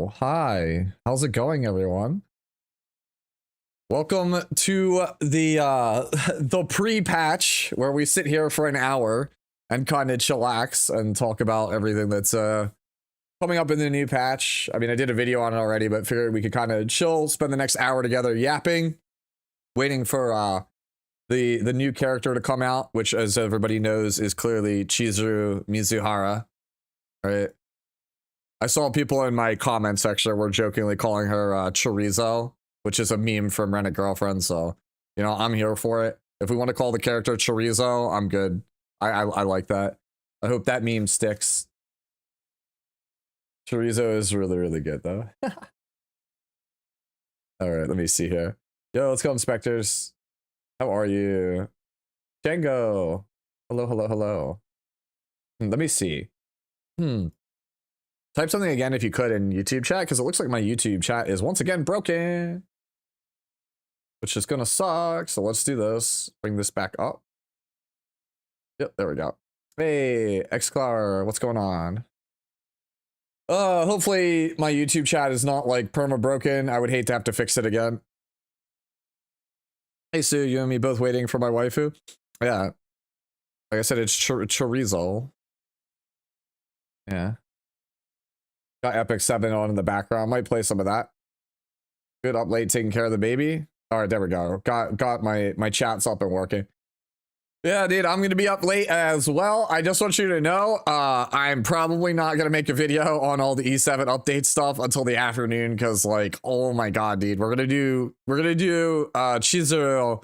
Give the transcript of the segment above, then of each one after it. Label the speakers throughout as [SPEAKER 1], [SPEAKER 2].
[SPEAKER 1] Hello, hi. How's it going, everyone? Welcome to the the pre-patch where we sit here for an hour and kind of chillax and talk about everything that's coming up in the new patch. I mean, I did a video on it already, but figured we could kind of chill, spend the next hour together yapping, waiting for the new character to come out, which, as everybody knows, is clearly Chizuru Mizuhara. Right? I saw people in my comment section were jokingly calling her Chorizo, which is a meme from Rent a Girlfriend. So, you know, I'm here for it. If we want to call the character Chorizo, I'm good. I like that. I hope that meme sticks. Chorizo is really, really good, though. All right, let me see here. Yo, let's go, inspectors. How are you? Django. Hello, hello, hello. Let me see. Type something again if you could in YouTube chat, because it looks like my YouTube chat is once again broken. Which is gonna suck, so let's do this. Bring this back up. Yep, there we go. Hey, Xclar, what's going on? Hopefully my YouTube chat is not like perma broken. I would hate to have to fix it again. Hey Sue, you and me both waiting for my waifu? Yeah. Like I said, it's chorizo. Yeah. Got Epic 7 on in the background. Might play some of that. Good, up late taking care of the baby. All right, there we go. Got my chats up and working. Yeah, dude, I'm gonna be up late as well. I just want you to know, I'm probably not gonna make a video on all the E7 update stuff until the afternoon, because, like, oh my god, dude, we're gonna do Chizuru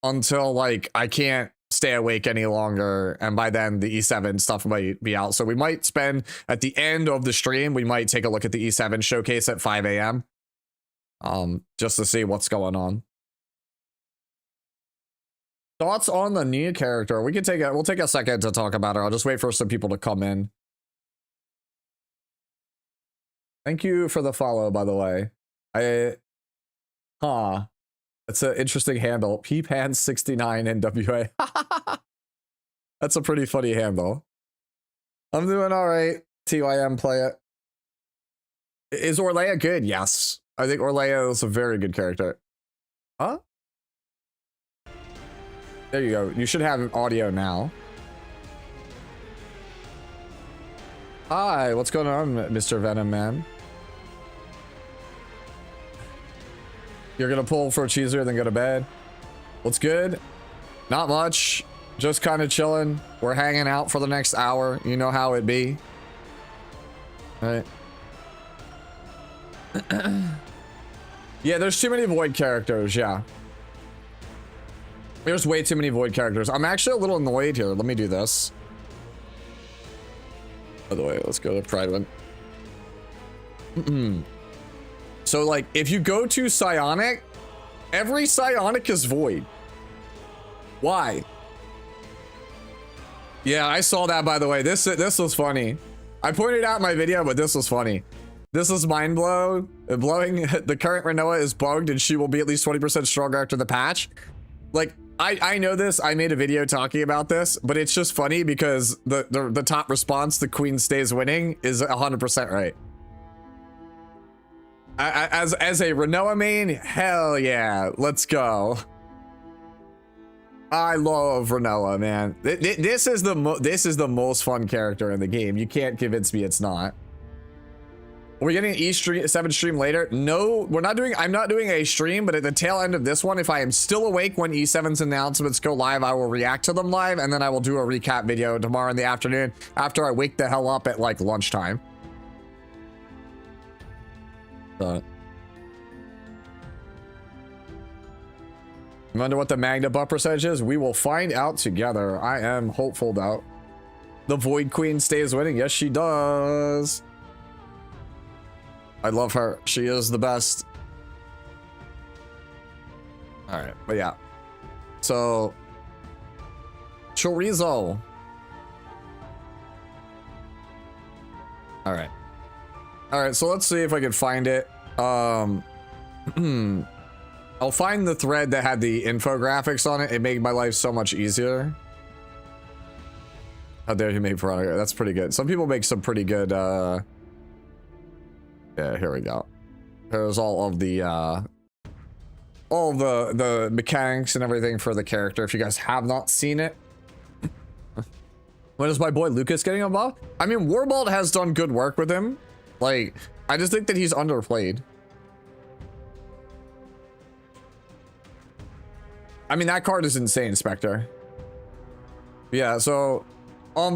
[SPEAKER 1] until, like, I can't stay awake any longer, and by then the E7 stuff might be out. So we might spend, at the end of the stream, we might take a look at the E7 showcase at 5 a.m. Just to see what's going on. Thoughts on the new character? We'll take a second to talk about her. I'll just wait for some people to come in. Thank you for the follow, by the way. That's an interesting handle. Peepan69 NWA. That's a pretty funny handle. I'm doing all right. TYM, play it. Is Orlea good? Yes. I think Orlea is a very good character. Huh? There you go. You should have audio now. Hi, what's going on, Mr. Venom Man? You're gonna pull for a cheeser, then go to bed. What's good? Not much. Just kind of chilling. We're hanging out for the next hour. You know how it be. All right. Yeah, there's too many void characters, yeah. There's way too many void characters. I'm actually a little annoyed here. Let me do this. By the way, let's go to Pride one. So, like, if you go to Psionic, every Psionic is void. Why? Yeah, I saw that, by the way. This was funny. I pointed out in my video, but this was funny. This is mind blowing. The current Renoa is bugged, and she will be at least 20% stronger after the patch. Like, I know this. I made a video talking about this, but it's just funny because the top response, the queen stays winning, is 100% right. As a Renoa main, hell yeah, let's go. I love Renoa, man. This is the most fun character in the game. You can't convince me it's not. Are we getting an E7 stream later? No, we're not doing. I'm not doing a stream, but at the tail end of this one, if I am still awake when E7's announcements go live, I will react to them live, and then I will do a recap video tomorrow in the afternoon after I wake the hell up at like lunchtime. You wonder what the Magna buff percentage is? We will find out together. I am hopeful though. The Void Queen stays winning. Yes, she does. I love her. She is the best. All right, but yeah. So, Chorizo. All right. All right, so let's see if I can find it. I'll find the thread that had the infographics on it. It made my life so much easier. How dare you make Veronica? That's pretty good. Some people make some pretty good Yeah, here we go. Here's all of the mechanics and everything for the character. If you guys have not seen it. When is my boy Lucas getting involved? I mean, Warbald has done good work with him. Like, I just think that he's underplayed. I mean, that card is insane, Spectre. Yeah, so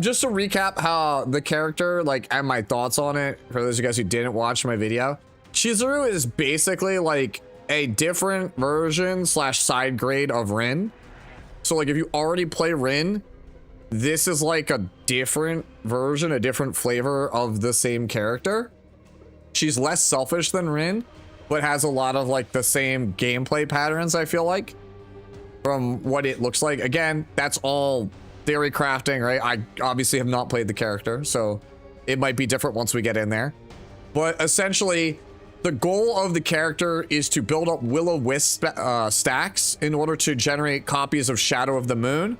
[SPEAKER 1] just to recap how the character, like, and my thoughts on it, for those of you guys who didn't watch my video, Chizuru is basically like a different version slash side grade of Rin. So like if you already play Rin, this is like a different version, a different flavor of the same character. She's less selfish than Rin, but has a lot of like the same gameplay patterns, I feel like, from what it looks like. Again, that's all theory crafting, right? I obviously have not played the character, so it might be different once we get in there. But essentially, the goal of the character is to build up Will-O-Wisp stacks in order to generate copies of Shadow of the Moon.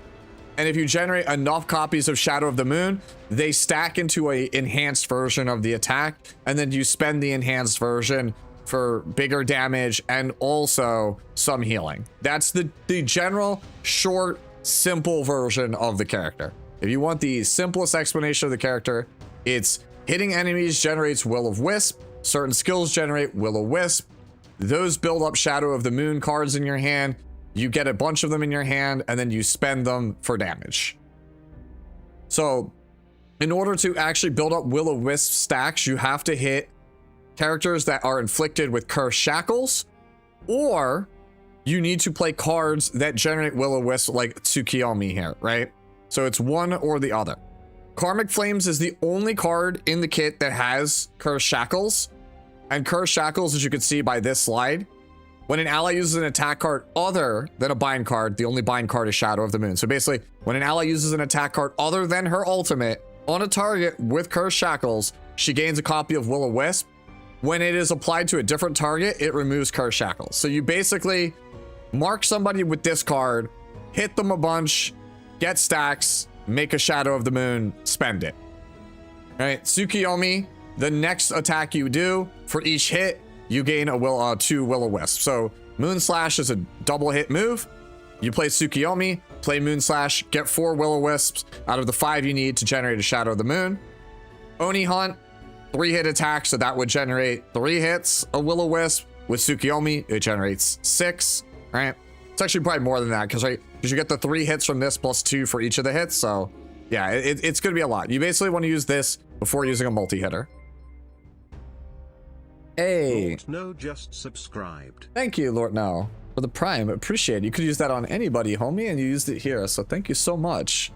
[SPEAKER 1] And if you generate enough copies of Shadow of the Moon, they stack into a enhanced version of the attack, and then you spend the enhanced version for bigger damage and also some healing. That's the general, short, simple version of the character. If you want the simplest explanation of the character, it's hitting enemies generates Will-O-Wisp, certain skills generate Will-O-Wisp, those build up Shadow of the Moon cards in your hand, you get a bunch of them in your hand, and then you spend them for damage. So in order to actually build up Will-O-Wisp stacks, you have to hit characters that are inflicted with Cursed Shackles, or you need to play cards that generate Will-O-Wisp like Tsukiyomi here, right? So it's one or the other. Karmic Flames is the only card in the kit that has Cursed Shackles. And Cursed Shackles, as you can see by this slide, when an ally uses an attack card other than a bind card, the only bind card is Shadow of the Moon. So basically, when an ally uses an attack card other than her ultimate on a target with Cursed Shackles, she gains a copy of Will-O-Wisp. When it is applied to a different target, it removes Cursed Shackles. So you basically mark somebody with this card, hit them a bunch, get stacks, make a Shadow of the Moon, spend it. All right, Tsukiyomi, the next attack you do, for each hit, you gain a 2 Will-O-Wisp. So Moon Slash is a double hit move. You play Tsukiyomi, play Moon Slash, get 4 Will-O-Wisps out of the 5 you need to generate a Shadow of the Moon. Oni Hunt, 3-hit attack, so that would generate 3 hits of Will-O-Wisp. With Tsukiyomi, it generates 6, right? It's actually probably more than that, because you get the 3 hits from this plus 2 for each of the hits. So yeah, it's going to be a lot. You basically want to use this before using a multi-hitter. Hey.
[SPEAKER 2] Lord No just subscribed.
[SPEAKER 1] Thank you, Lord No, for the Prime. Appreciate it. You could use that on anybody, homie, and you used it here, so thank you so much.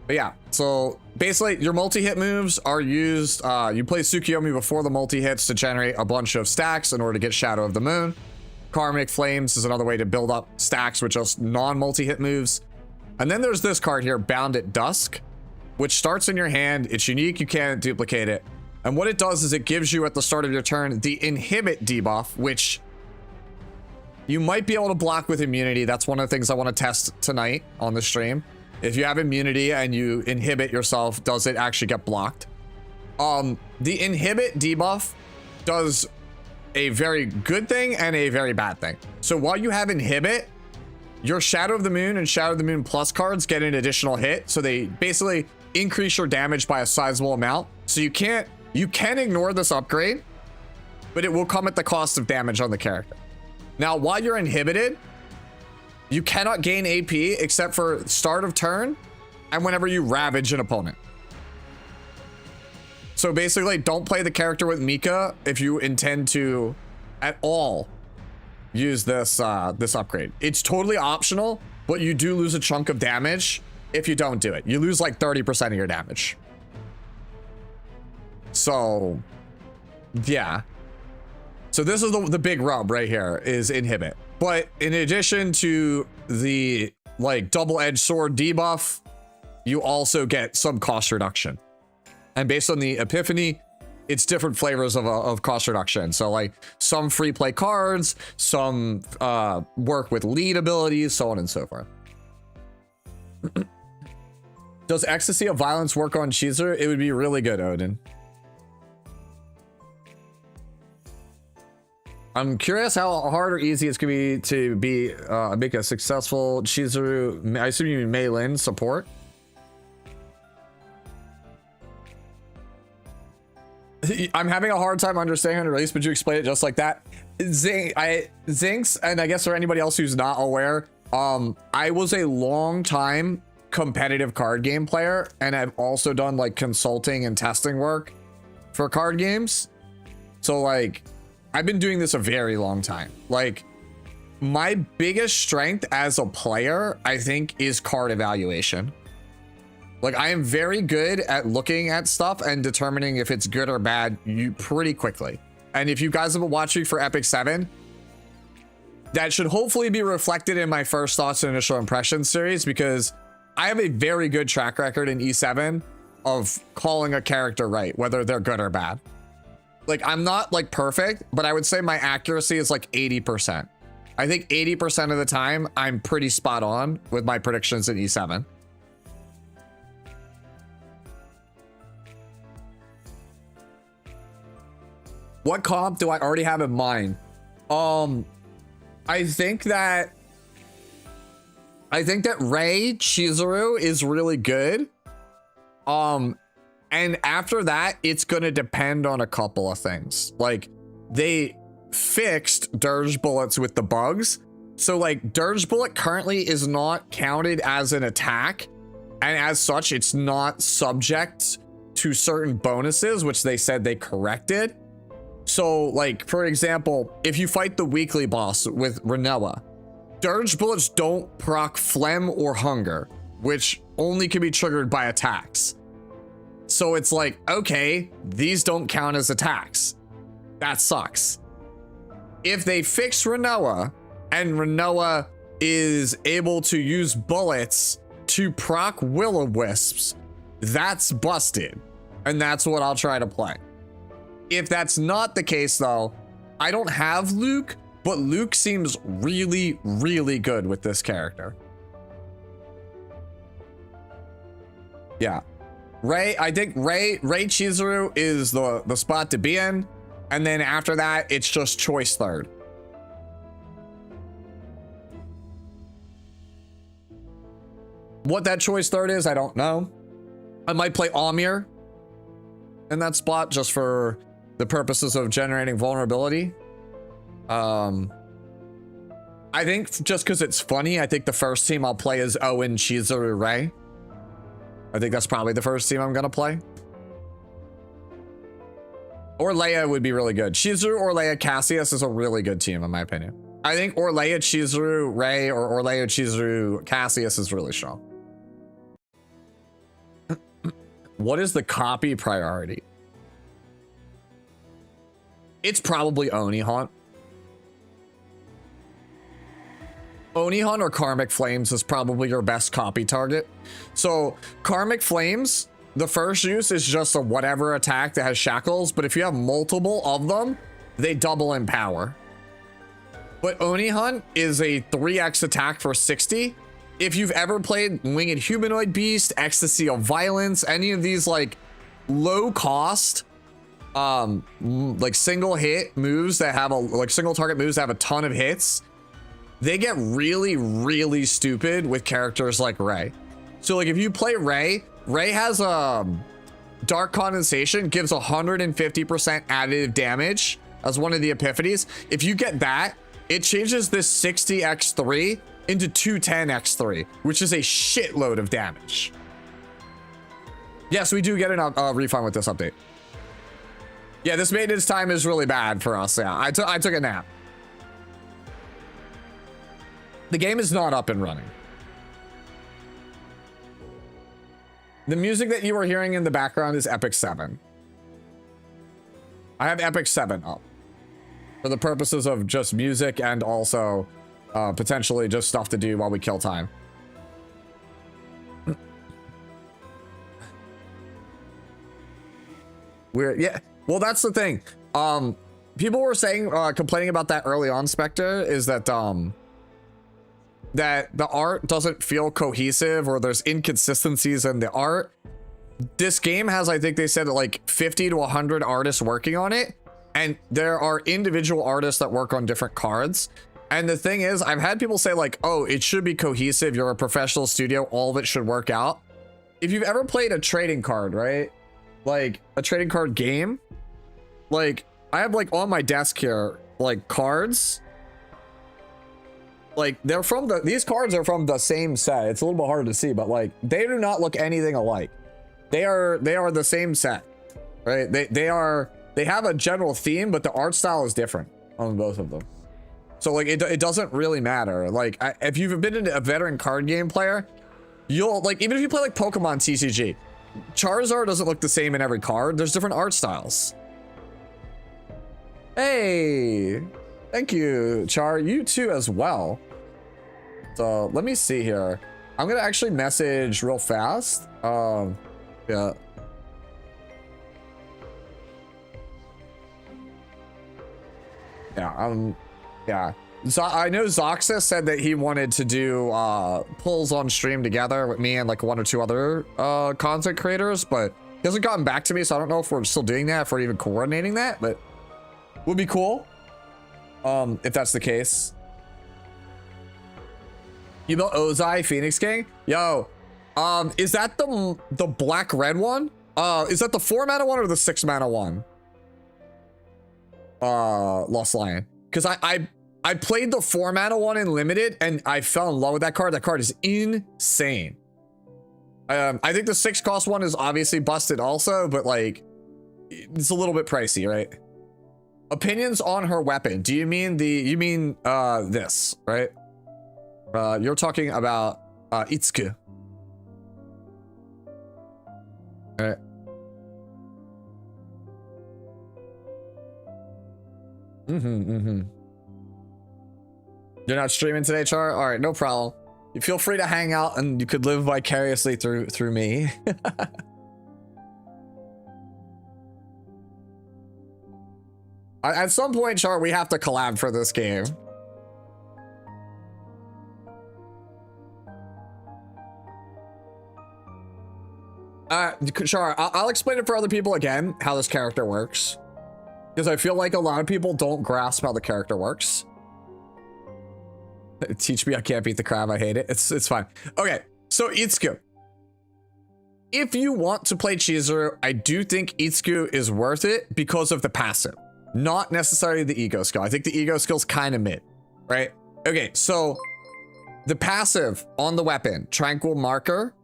[SPEAKER 1] But yeah, so basically your multi-hit moves are used, you play Tsukiyomi before the multi-hits to generate a bunch of stacks in order to get Shadow of the Moon. Karmic Flames is another way to build up stacks with just non-multi-hit moves. And then there's this card here, Bound at Dusk, which starts in your hand. It's unique, you can't duplicate it. And what it does is it gives you at the start of your turn the Inhibit debuff, which you might be able to block with immunity. That's one of the things I want to test tonight on the stream. If you have immunity and you inhibit yourself, does it actually get blocked? The Inhibit debuff does a very good thing and a very bad thing. So while you have Inhibit, your Shadow of the Moon and Shadow of the Moon Plus cards get an additional hit. So they basically increase your damage by a sizable amount. So you can ignore this upgrade, but it will come at the cost of damage on the character. Now, while you're inhibited, you cannot gain AP except for start of turn and whenever you ravage an opponent. So basically, don't play the character with Mika if you intend to at all use this this upgrade. It's totally optional, but you do lose a chunk of damage if you don't do it. You lose like 30% of your damage. So yeah, so this is the big rub right here is Inhibit. But in addition to the like double-edged sword debuff, you also get some cost reduction. And based on the Epiphany, it's different flavors of cost reduction. So like some free play cards, some work with lead abilities, so on and so forth. Does Ecstasy of Violence work on Chizuru? It would be really good, Odin. I'm curious how hard or easy it's gonna be to make a successful Chizuru. I assume you mean Mei Lin support. I'm having a hard time understanding the release, but you explain it just like that. Zinx, and I guess for anybody else who's not aware, I was a long time competitive card game player, and I've also done like consulting and testing work for card games. So like, I've been doing this a very long time. Like, my biggest strength as a player, I think, is card evaluation. Like, I am very good at looking at stuff and determining if it's good or bad pretty quickly. And if you guys have been watching for Epic 7, that should hopefully be reflected in my first thoughts and initial impressions series, because I have a very good track record in E7 of calling a character right, whether they're good or bad. Like, I'm not like perfect, but I would say my accuracy is like 80%. I think 80% of the time I'm pretty spot on with my predictions in E7. What comp do I already have in mind? I think that Rei Chizuru is really good. And after that, it's gonna depend on a couple of things. Like, they fixed Dirge Bullets with the bugs. So like, Dirge Bullet currently is not counted as an attack. And as such, it's not subject to certain bonuses, which they said they corrected. So like, for example, if you fight the weekly boss with Renoa, Dirge Bullets don't proc Phlegm or Hunger, which only can be triggered by attacks. So it's like, okay, these don't count as attacks. That sucks. If they fix Renoa and Renoa is able to use bullets to proc Will-O-Wisps, that's busted. And that's what I'll try to play. If that's not the case though, I don't have Luke, but Luke seems really, really good with this character. Yeah. I think Rei Chizuru is the spot to be in. And then after that, it's just choice third. What that choice third is, I don't know. I might play Amir in that spot just for the purposes of generating vulnerability. I think just because it's funny, I think the first team I'll play is Owen, Chizuru, Rei. I think that's probably the first team I'm gonna play. Or Leia would be really good. Chizuru, or Leia, Cassius is a really good team in my opinion. I think Orleia, Chizuru, Rei, or Orleia, Chizuru, Cassius is really strong. What is the copy priority? It's probably Oni Hunt. Oni Hunt or Karmic Flames is probably your best copy target. So Karmic Flames, the first use is just a whatever attack that has shackles, but if you have multiple of them, they double in power. But Oni Hunt is a 3x attack for 60. If you've ever played Winged Humanoid Beast, Ecstasy of Violence, any of these like low cost like single hit moves that have single target moves that have a ton of hits, they get really, really stupid with characters like Rei. So like if you play Rei has Dark Condensation, gives 150% additive damage as one of the epiphanies. If you get that, it changes this 60x3 into 210x3, which is a shitload of damage. Yes, we do get a refund with this update. Yeah, this maintenance time is really bad for us. Yeah, I took a nap. The game is not up and running. The music that you are hearing in the background is Epic 7. I have Epic 7 up for the purposes of just music and also potentially just stuff to do while we kill time. Yeah, well, that's the thing. People were saying, complaining about that early on, Spectre, is that that the art doesn't feel cohesive, or there's inconsistencies in the art. This game has, I think they said, like 50 to 100 artists working on it, And there are individual artists that work on different cards. And the thing is, I've had people say like, oh, it should be cohesive. You're a professional studio. All of it should work out. If you've ever played a trading card, right? Like a trading card game, like I have like on my desk here, like cards. Like they're from these cards are from the same set. It's a little bit hard to see, but like they do not look anything alike. They are the same set, right? They have a general theme, but the art style is different on both of them. So like it doesn't really matter. Like if you've been a veteran card game player, you'll like, even if you play like Pokemon TCG, Charizard doesn't look the same in every card. There's different art styles. Hey, thank you, Char. You too as well. So let me see here. I'm gonna actually message real fast. Yeah. Yeah. So I know Zoxa said that he wanted to do pulls on stream together with me and like one or two other content creators, but he hasn't gotten back to me, so I don't know if we're still doing that, if we're even coordinating that, but would be cool if that's the case. You know Ozai Phoenix King? Yo, is that the black red one? Is that the 4 mana one or the 6 mana one? Lost Lion. Because I played the 4 mana one in limited and I fell in love with that card. That card is insane. I think the 6 cost one is obviously busted also, but like it's a little bit pricey, right? Opinions on her weapon. Do you mean this, right? You're talking about Itsuku. All right. You're not streaming today, Char? All right, no problem. You feel free to hang out and you could live vicariously through me. At some point, Char, we have to collab for this game. Char, I'll explain it for other people again, how this character works. Because I feel like a lot of people don't grasp how the character works. Teach me I can't beat the crab. I hate it. It's fine. Okay, so Itsuku. If you want to play Chizuru, I do think Itsuku is worth it because of the passive. Not necessarily the ego skill. I think the ego skill's kind of mid, right? Okay, so the passive on the weapon, Tranquil Marker.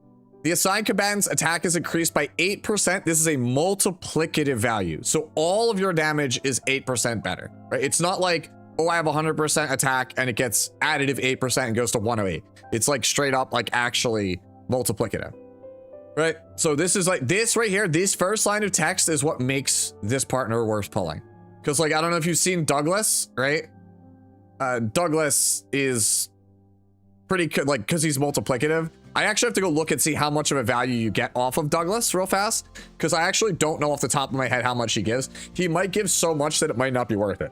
[SPEAKER 1] The assigned combatant's attack is increased by 8%. This is a multiplicative value. So all of your damage is 8% better, right? It's not like, oh, I have 100% attack and it gets additive 8% and goes to 108. It's like straight up, like actually multiplicative, right? So this is like this right here. This first line of text is what makes this partner worth pulling. Because like, I don't know if you've seen Douglas, right? Douglas is pretty good, like, because he's multiplicative. I actually have to go look and see how much of a value you get off of Douglas real fast, because I actually don't know off the top of my head how much he gives. He might give so much that it might not be worth it.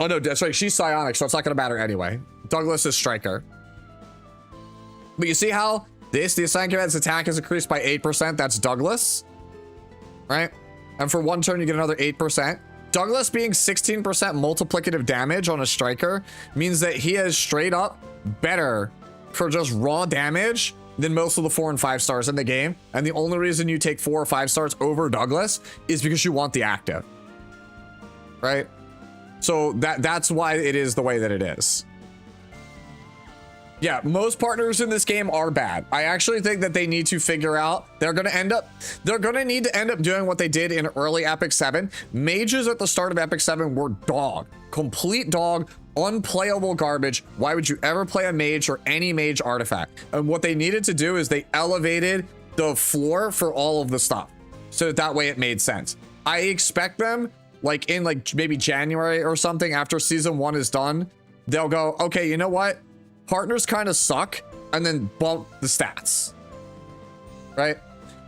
[SPEAKER 1] Oh no, that's right, she's psionic, so it's not gonna matter anyway. Douglas is striker. But you see how the assigned command's attack is increased by 8%? That's Douglas, right? And for one turn, you get another 8%. Douglas being 16% multiplicative damage on a striker means that he is straight up better for just raw damage than most of the 4 and 5 stars in the game. And the only reason you take 4 or 5 stars over Douglas is because you want the active, right? So that's why it is the way that it is. Yeah, most partners in this game are bad. I actually think that they need to figure out, they're gonna need to end up doing what they did in early Epic 7. Mages at the start of Epic 7 were dog, complete dog, unplayable garbage. Why would you ever play a mage or any mage artifact? And what they needed to do is they elevated the floor for all of the stuff, so that way it made sense. I expect them, like in like maybe January or something, after season 1 is done, they'll go, okay, you know what? Partners kind of suck, and then bump the stats, right?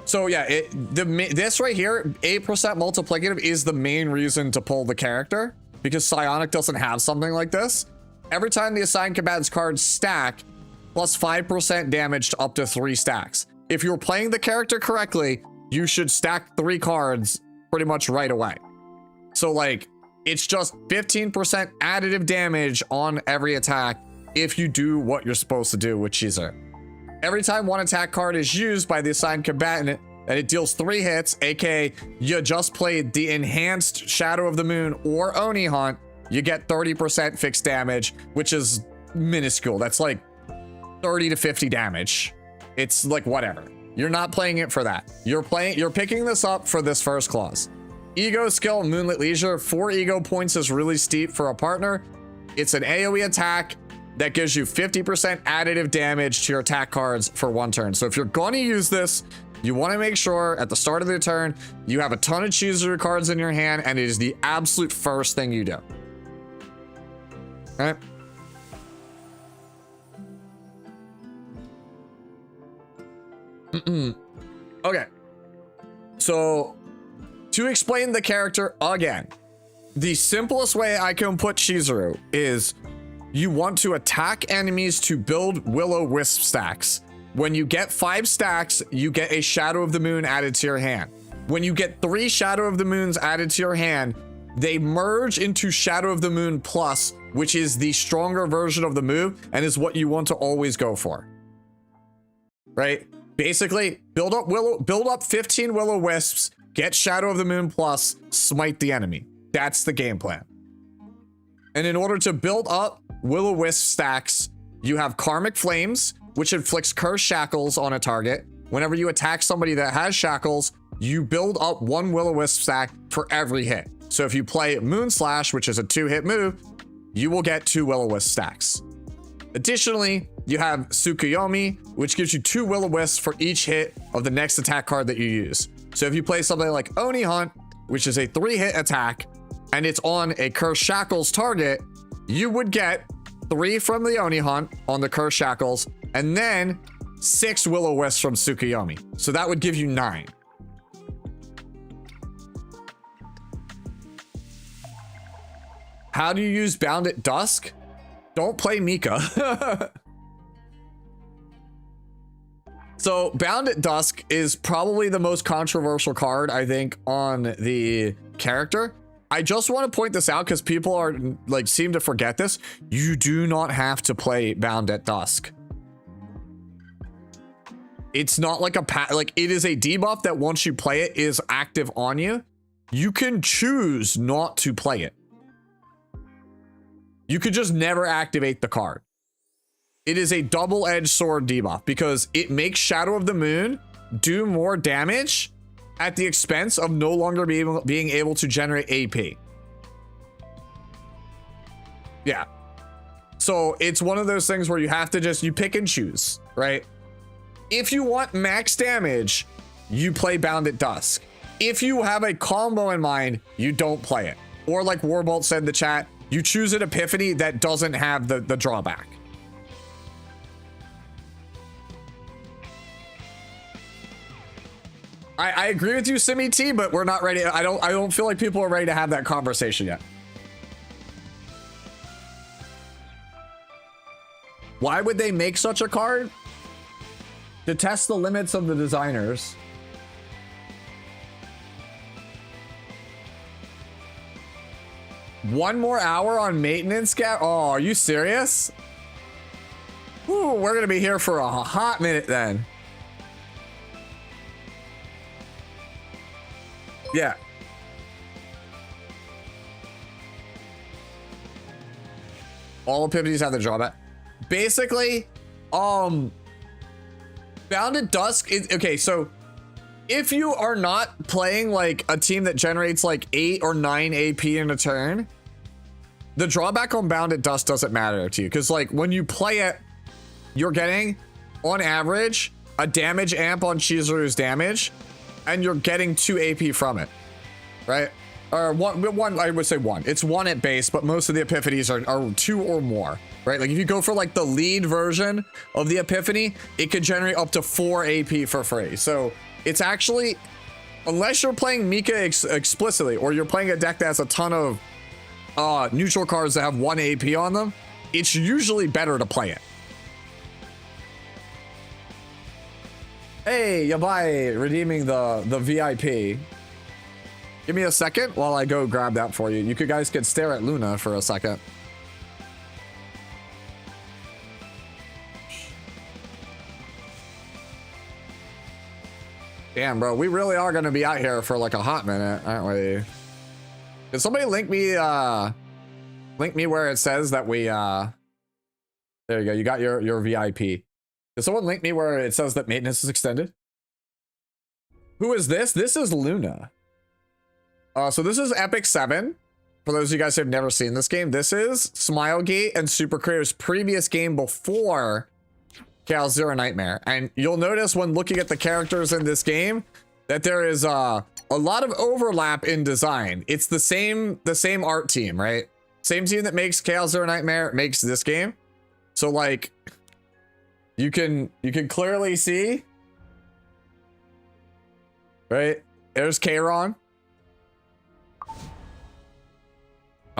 [SPEAKER 1] So yeah, this right here, 8% multiplicative is the main reason to pull the character, because Psionic doesn't have something like this. Every time the assigned combatant's cards stack, plus 5% damage to up to 3 stacks. If you're playing the character correctly, you should stack 3 cards pretty much right away. So like, it's just 15% additive damage on every attack if you do what you're supposed to do with Chizuru. Every time one attack card is used by the assigned combatant and it deals 3 hits, aka you just played the enhanced Shadow of the Moon or Oni Hunt, you get 30% fixed damage, which is minuscule. That's like 30 to 50 damage. It's like whatever. You're not playing it for that. You're picking this up for this first clause. Ego skill, Moonlit Leisure. 4 ego points is really steep for a partner. It's an AoE attack that gives you 50% additive damage to your attack cards for 1 turn. So if you're going to use this, you want to make sure at the start of the turn, you have a ton of Chizuru cards in your hand, and it is the absolute first thing you do. All right. Okay. So to explain the character again, the simplest way I can put Chizuru is you want to attack enemies to build Will-O-Wisp stacks. When you get 5 stacks, you get a Shadow of the Moon added to your hand. When you get 3 Shadow of the Moons added to your hand, they merge into Shadow of the Moon Plus, which is the stronger version of the move and is what you want to always go for. Right? Basically, build up 15 Will-O-Wisps, get Shadow of the Moon Plus, smite the enemy. That's the game plan. And in order to build up Will-O-Wisp stacks, you have Karmic Flames, which inflicts Cursed Shackles on a target. Whenever you attack somebody that has shackles, you build up 1 Will-O-Wisp stack for every hit. So if you play Moon Slash, which is a 2-hit move, you will get 2 Will-O-Wisp stacks. Additionally, you have Tsukuyomi, which gives you 2 Will-O-Wisps for each hit of the next attack card that you use. So if you play something like Oni Hunt, which is a 3-hit attack, and it's on a Cursed Shackles target, you would get 3 from the Oni Hunt on the Cursed Shackles, and then 6 Will-O-Wisps from Tsukuyomi. So that would give you 9. How do you use Bound at Dusk? Don't play Mika. So Bound at Dusk is probably the most controversial card, I think, on the character. I just want to point this out because people are like seem to forget this. You do not have to play Bound at Dusk. It's not like like it is a debuff that once you play it is active on you. You can choose not to play it. You could just never activate the card. It is a double-edged sword debuff because it makes Shadow of the Moon do more damage at the expense of no longer being able to generate AP. Yeah. So it's one of those things where you have to you pick and choose, right? If you want max damage, you play Bound at Dusk. If you have a combo in mind, you don't play it. Or like Warbolt said in the chat, you choose an Epiphany that doesn't have the drawback. I agree with you, Simi T, but we're not ready. I don't feel like people are ready to have that conversation yet. Why would they make such a card? To test the limits of the designers. One more hour on maintenance gap? Oh, are you serious? Ooh, we're gonna be here for a hot minute then. Yeah. All Epiphanies have the drawback. Basically, Bound at Dusk is okay. So if you are not playing like a team that generates like 8 or 9 AP in a turn, the drawback on Bound at Dusk doesn't matter to you. Because like when you play it, you're getting on average a damage amp on Chizuru's damage, and you're getting 2 AP from it, right? Or one, I would say 1. It's 1 at base, but most of the Epiphanies are 2 or more, right? Like if you go for like the lead version of the Epiphany, it could generate up to 4 AP for free. So it's actually, unless you're playing Mika explicitly, or you're playing a deck that has a ton of neutral cards that have 1 AP on them, it's usually better to play it. Hey, Yabai redeeming the VIP. Give me a second while I go grab that for you. You guys could stare at Luna for a second. Damn, bro, we really are gonna be out here for like a hot minute, aren't we? Can somebody link me where it says that we there you go, you got your VIP. Can someone link me where it says that maintenance is extended? Who is this? This is Luna. So this is Epic 7. For those of you guys who have never seen this game, this is Smilegate and Super Creator's previous game before Chaos Zero Nightmare. And you'll notice when looking at the characters in this game that there is a lot of overlap in design. It's the same art team, right? Same team that makes Chaos Zero Nightmare makes this game. So like you can clearly see, right? There's Kayron.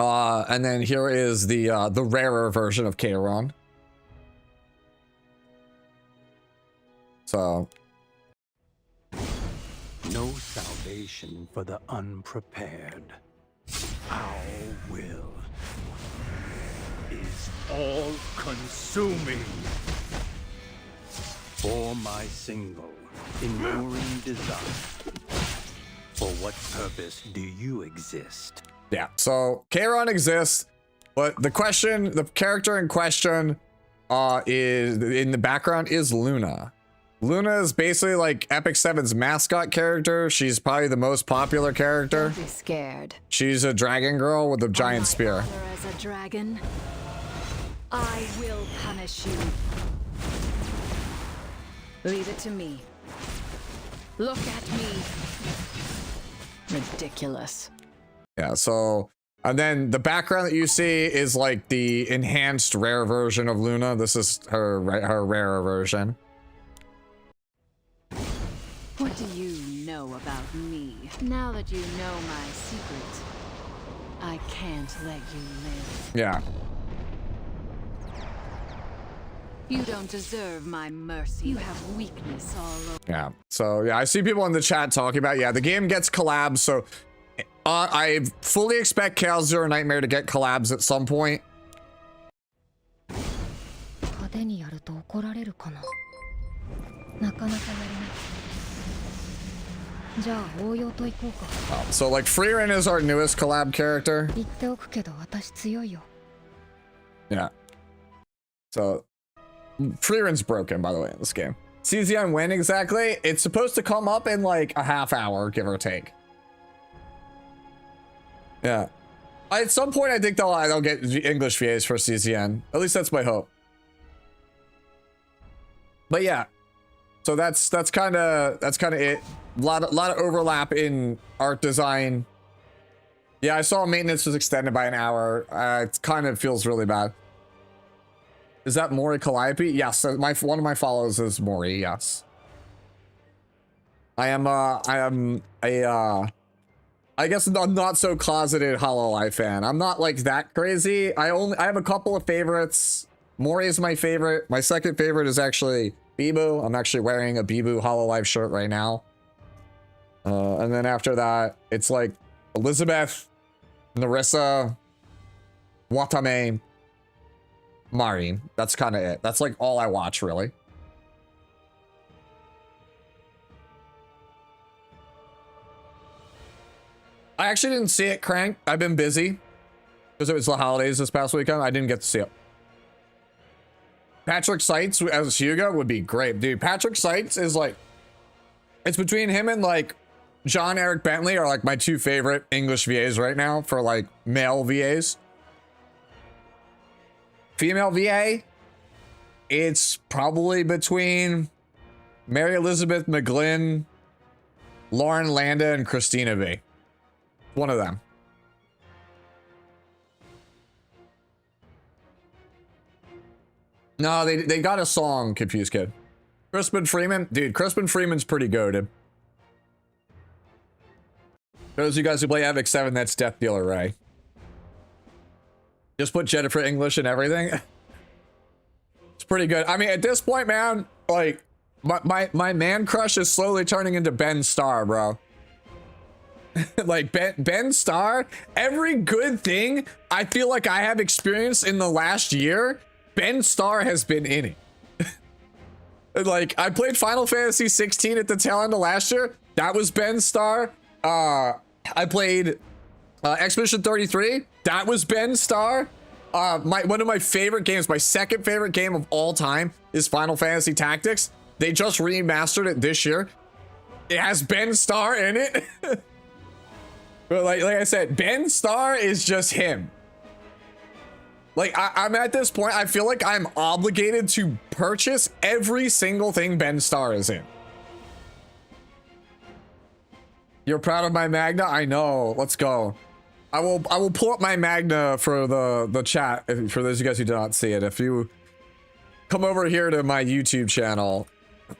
[SPEAKER 1] And then here is the rarer version of Kayron. So
[SPEAKER 3] no salvation for the unprepared. Our will is all consuming. For my single, enduring desire. For what purpose do you exist?
[SPEAKER 1] yeah, so Kayron exists, but the character in question is in the background is Luna. Luna is basically like Epic 7's mascot character. She's probably the most popular character.
[SPEAKER 4] Don't be scared.
[SPEAKER 1] She's a dragon girl with a giant spear.
[SPEAKER 4] As a dragon, I will punish you. Leave it to me. Look at me. Ridiculous.
[SPEAKER 1] Yeah, so and then the background that you see is like the enhanced rare version of Luna. This is her rarer version.
[SPEAKER 4] What do you know about me? Now that you know my secret, I can't let you live.
[SPEAKER 1] Yeah.
[SPEAKER 4] You don't deserve my mercy. You have weakness all over.
[SPEAKER 1] Yeah. So yeah, I see people in the chat talking about, yeah, the game gets collabs. So I fully expect Chaos Zero Nightmare to get collabs at some point. So like Freerin is our newest collab character. Yeah. So Freerin's broken, by the way, in this game. CZN when exactly? It's supposed to come up in like a half hour, give or take. Yeah. At some point, I think they'll get English VAs for CZN. At least that's my hope. But yeah. So that's kind of it. A lot of overlap in art design. Yeah, I saw maintenance was extended by an hour. It kind of feels really bad. Is that Mori Calliope? Yes, one of my follows is Mori. Yes, I am I guess a not so closeted Hololive fan. I'm not like that crazy. I have a couple of favorites. Mori is my favorite. My second favorite is actually Bibu. I'm actually wearing a Bibu Hololive shirt right now. And then after that, it's like Elizabeth, Narissa, Watame, Mari. That's kind of it. That's like all I watch, really. I actually didn't see it, Crank. I've been busy because it was the holidays this past weekend. I didn't get to see it. Patrick Seitz as Hugo would be great, dude. Patrick Seitz is like, it's between him and like John Eric Bentley are like my two favorite English VAs right now for like male VAs. Female VA, it's probably between Mary Elizabeth McGlynn, Lauren Landa, and Christina V. One of them. No, they got a song, Confused Kid. Crispin Freeman, dude, Crispin Freeman's pretty goated. Those of you guys who play Epic 7, that's Death Dealer Ray. Just put Jennifer English and everything. It's pretty good. I mean, at this point, man, like my man crush is slowly turning into Ben Starr, bro. Like Ben Starr, every good thing I feel like I have experienced in the last year, Ben Starr has been in it. Like, I played Final Fantasy 16 at the tail end of last year. That was Ben Starr. I played Expedition 33. That was Ben Starr. One of my favorite games, my second favorite game of all time is Final Fantasy Tactics. They just remastered it this year. It has Ben Starr in it. But like I said, Ben Starr is just him. Like, I'm at this point, I feel like I'm obligated to purchase every single thing Ben Starr is in. You're proud of my Magna? I know. Let's go. I will pull up my Magna for the chat, for those of you guys who do not see it. If you come over here to my YouTube channel, you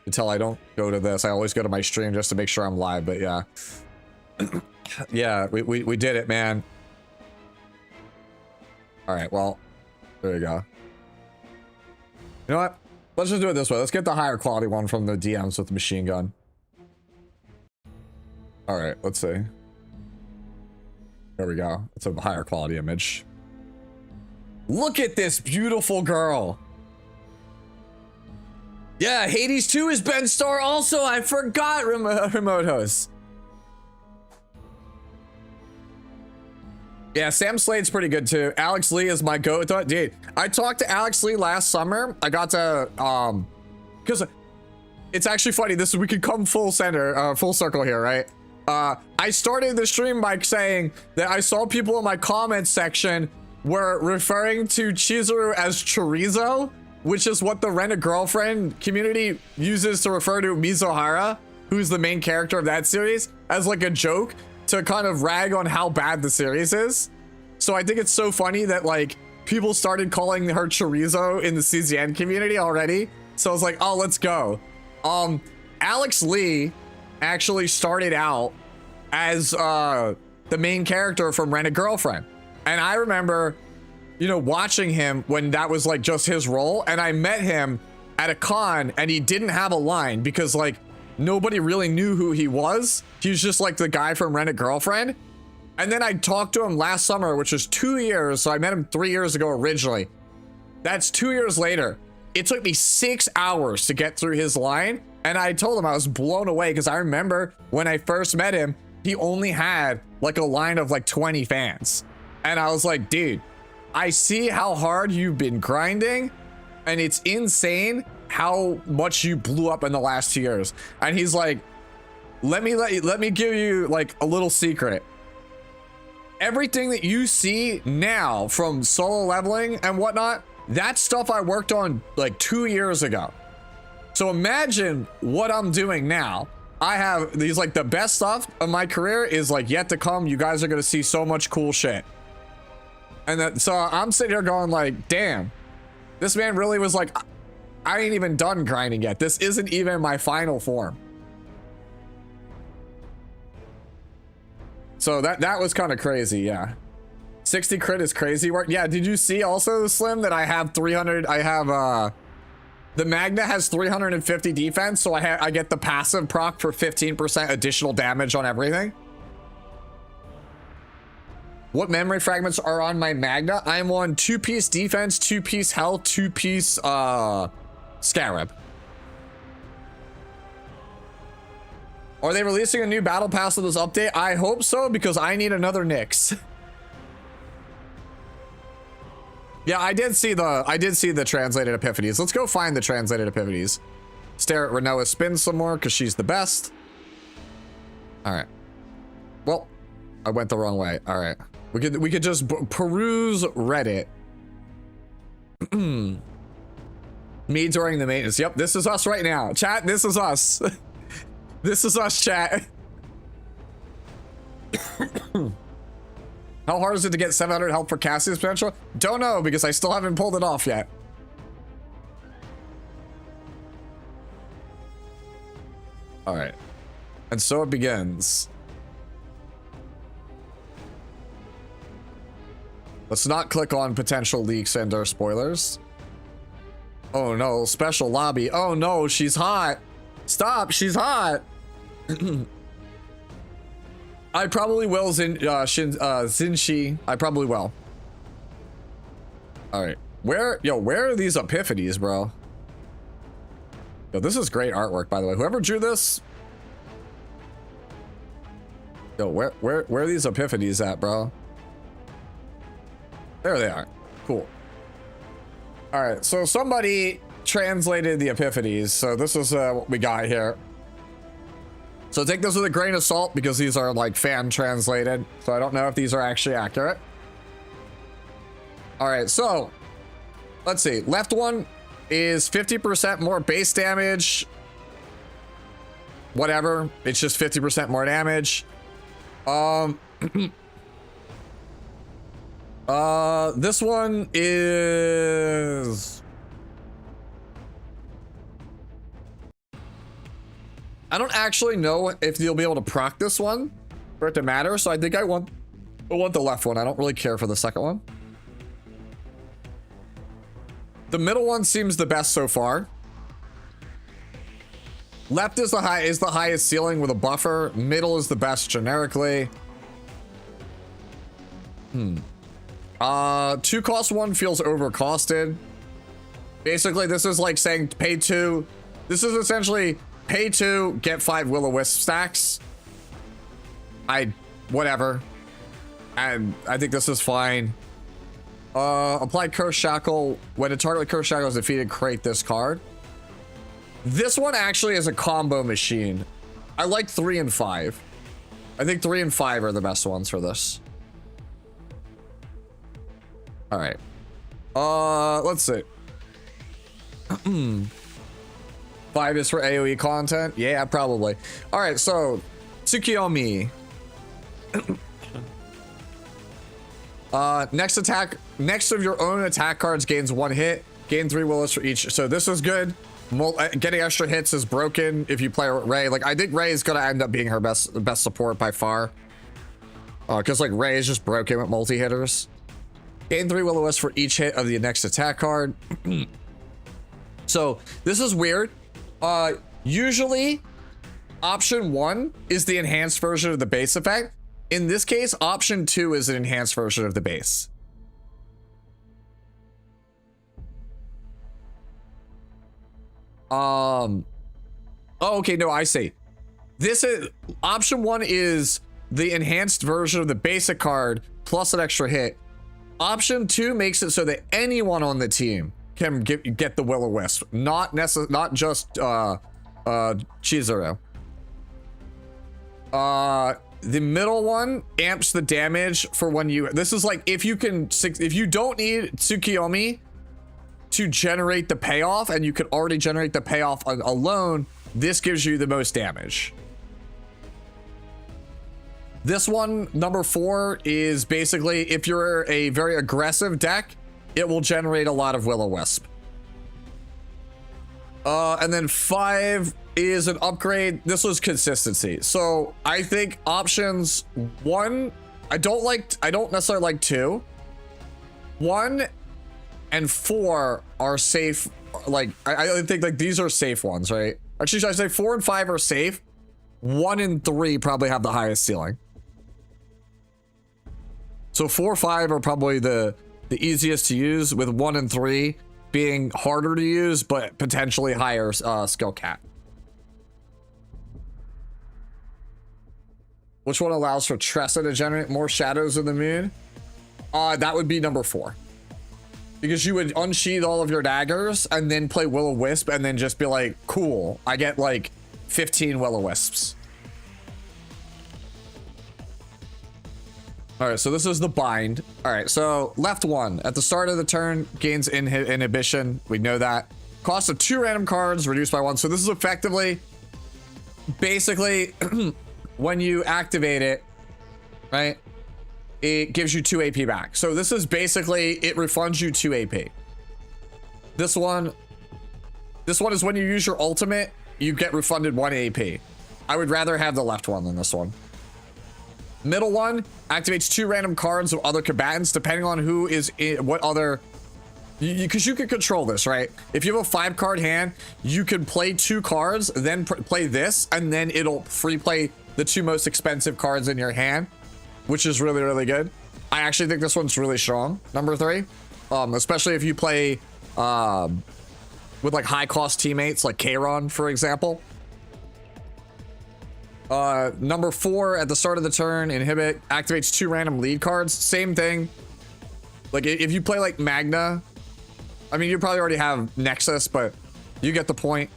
[SPEAKER 1] can tell I don't go to this. I always go to my stream just to make sure I'm live, but yeah. Yeah, we did it, man. All right, well, there you go. You know what? Let's just do it this way. Let's get the higher quality one from the DMs with the machine gun. All right, let's see. There we go. It's a higher quality image. Look at this beautiful girl. Yeah, Hades 2 is Ben Starr also. I forgot remote host. Yeah, Sam Slade's pretty good too. Alex Lee is my go-to. Dude, I talked to Alex Lee last summer. I got to, because it's actually funny. We could come full circle here, right? I started the stream by saying that I saw people in my comments section were referring to Chizuru as chorizo, which is what the Rent-A-Girlfriend community uses to refer to Mizuhara, who's the main character of that series, as like a joke to kind of rag on how bad the series is. So I think it's so funny that like people started calling her chorizo in the CZN community already. So I was like, oh, let's go. Alex Lee actually started out as the main character from Rent-A-Girlfriend. And I remember, you know, watching him when that was like just his role. And I met him at a con and he didn't have a line because like nobody really knew who he was. He was just like the guy from Rent-A-Girlfriend. And then I talked to him last summer, which was 2 years. So I met him 3 years ago originally. That's 2 years later. It took me 6 hours to get through his line. And I told him I was blown away because I remember when I first met him, he only had like a line of like 20 fans. And I was like, dude, I see how hard you've been grinding. And it's insane how much you blew up in the last 2 years. And he's like, let me give you like a little secret. Everything that you see now from solo leveling and whatnot, that's stuff I worked on like 2 years ago. So imagine what I'm doing now. I have these like the best stuff of my career is like yet to come. You guys are going to see so much cool shit. And that, so I'm sitting here going like, damn, this man really was like, I ain't even done grinding yet. This isn't even my final form. So that was kind of crazy. Yeah. 60 crit is crazy work. Yeah. Did you see also, Slim, that I have 300? I have, the Magna has 350 defense. So I get the passive proc for 15% additional damage on everything. What memory fragments are on my Magna? I'm on 2-piece defense, 2-piece health, 2-piece Scarab. Are they releasing a new battle pass with this update? I hope so, because I need another Nyx. Yeah, I did see the translated epiphanies. Let's go find the translated epiphanies. Stare at Renoa spin some more because she's the best. All right. Well, I went the wrong way. All right. We could just peruse Reddit. Me during the maintenance. Yep, this is us right now. Chat, this is us. This is us, chat. How hard is it to get 700 health for Cassius potential? Don't know, because I still haven't pulled it off yet. All right. And so it begins. Let's not click on potential leaks and or spoilers. Oh no, special lobby. Oh no, she's hot. Stop, she's hot. I probably will Zinshi. I probably will. All right. Where are these epiphanies, bro? Yo, this is great artwork, by the way. Whoever drew this. Yo, where are these epiphanies at, bro? There they are. Cool. All right, so somebody translated the epiphanies. So this is what we got here. So take this with a grain of salt because these are like fan translated. So I don't know if these are actually accurate. All right, so let's see. Left one is 50% more base damage. Whatever. It's just 50% more damage. This one is... I don't actually know if you'll be able to proc this one for it to matter, so I think I want the left one. I don't really care for the second one. The middle one seems the best so far. Left is the highest ceiling with a buffer. Middle is the best generically. 2 cost 1 feels overcosted. Basically, this is like saying pay 2. This is essentially pay 2, get 5 will-o-wisp stacks. Whatever. And I think this is fine. Apply Curse Shackle. When a target with Curse Shackle is defeated, create this card. This one actually is a combo machine. I like 3 and 5. I think 3 and 5 are the best ones for this. All right. Let's see. 5 is for AoE content. Yeah, probably. All right, so Tsukiyomi. Next of your own attack cards gains 1 hit. Gain 3 willows for each. So this is good. Getting extra hits is broken if you play Ray. Like, I think Ray is gonna end up being her best support by far. Because like Ray is just broken with multi-hitters. Gain 3 will-o-wisp for each hit of the next attack card. So this is weird. Usually option 1 is the enhanced version of the base effect. In this case, option 2 is an enhanced version of the base. Oh, okay, no, I see. This is option 1 is the enhanced version of the basic card plus an extra hit. Option 2 makes it so that anyone on the team can get the will-o-wisp, not just Chizuru. The middle one amps the damage for when you. This is like if you don't need Tsukiyomi to generate the payoff, and you can already generate the payoff alone. This gives you the most damage. This one, number 4, is basically if you're a very aggressive deck, it will generate a lot of will-o-wisp. And then 5 is an upgrade. This was consistency. So I think options 1, I don't necessarily like 2. 1 and 4 are safe. Like, I think like these are safe ones, right? Actually, should I say 4 and 5 are safe? 1 and 3 probably have the highest ceiling. So 4, 5 are probably the easiest to use, with 1 and 3 being harder to use, but potentially higher skill cap. Which one allows for Tressa to generate more shadows of the moon? That would be number 4. Because you would unsheath all of your daggers and then play will-o-wisp and then just be like, cool, I get like 15 will-o-wisps. All right, so this is the bind. All right, so left one at the start of the turn gains inhibition. We know that. Cost of 2 random cards reduced by 1. So this is effectively, basically, when you activate it, right? It gives you 2 AP back. So this is basically, it refunds you 2 AP. This one is when you use your ultimate, you get refunded 1 AP. I would rather have the left one than this one. Middle one activates 2 random cards of other combatants, depending on who is in, what other Because you can control this, right? If you have a 5-card hand, you can play 2 cards, then play this, and then it'll free play the 2 most expensive cards in your hand, which is really, really good. I actually think this one's really strong, number 3. Especially if you play with like high cost teammates like Kayron, for example. Number 4, at the start of the turn, inhibit activates 2 random lead cards. Same thing. Like if you play like Magna, I mean, you probably already have Nexus, but you get the point.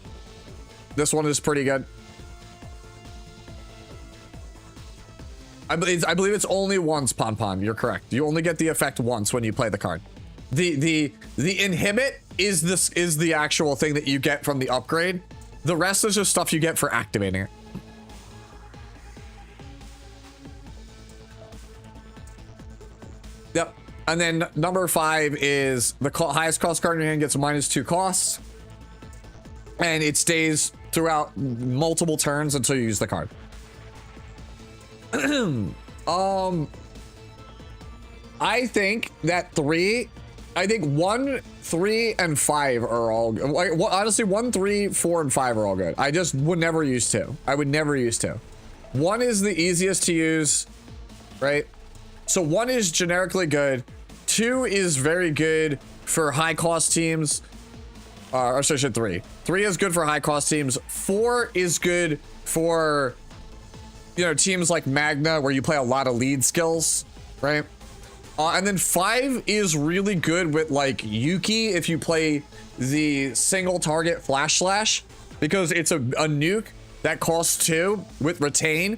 [SPEAKER 1] This one is pretty good. I believe it's only once, Pon. You're correct. You only get the effect once when you play the card. The inhibit is the actual thing that you get from the upgrade. The rest is just stuff you get for activating it. Yep. And then number 5 is the highest cost card in your hand gets -2 costs. And it stays throughout multiple turns until you use the card. I think that 1, 3, and 5 are all good. Like, honestly, 1, 3, 4, and 5 are all good. I just would never use 2. I would never use 2. 1 is the easiest to use, right? So 1 is generically good. 2 is very good for high cost teams. Or so I should 3. 3 is good for high cost teams. 4 is good for, you know, teams like Magna where you play a lot of lead skills, right? And then 5 is really good with like Yuki if you play the single target flash slash, because it's a nuke that costs 2 with retain.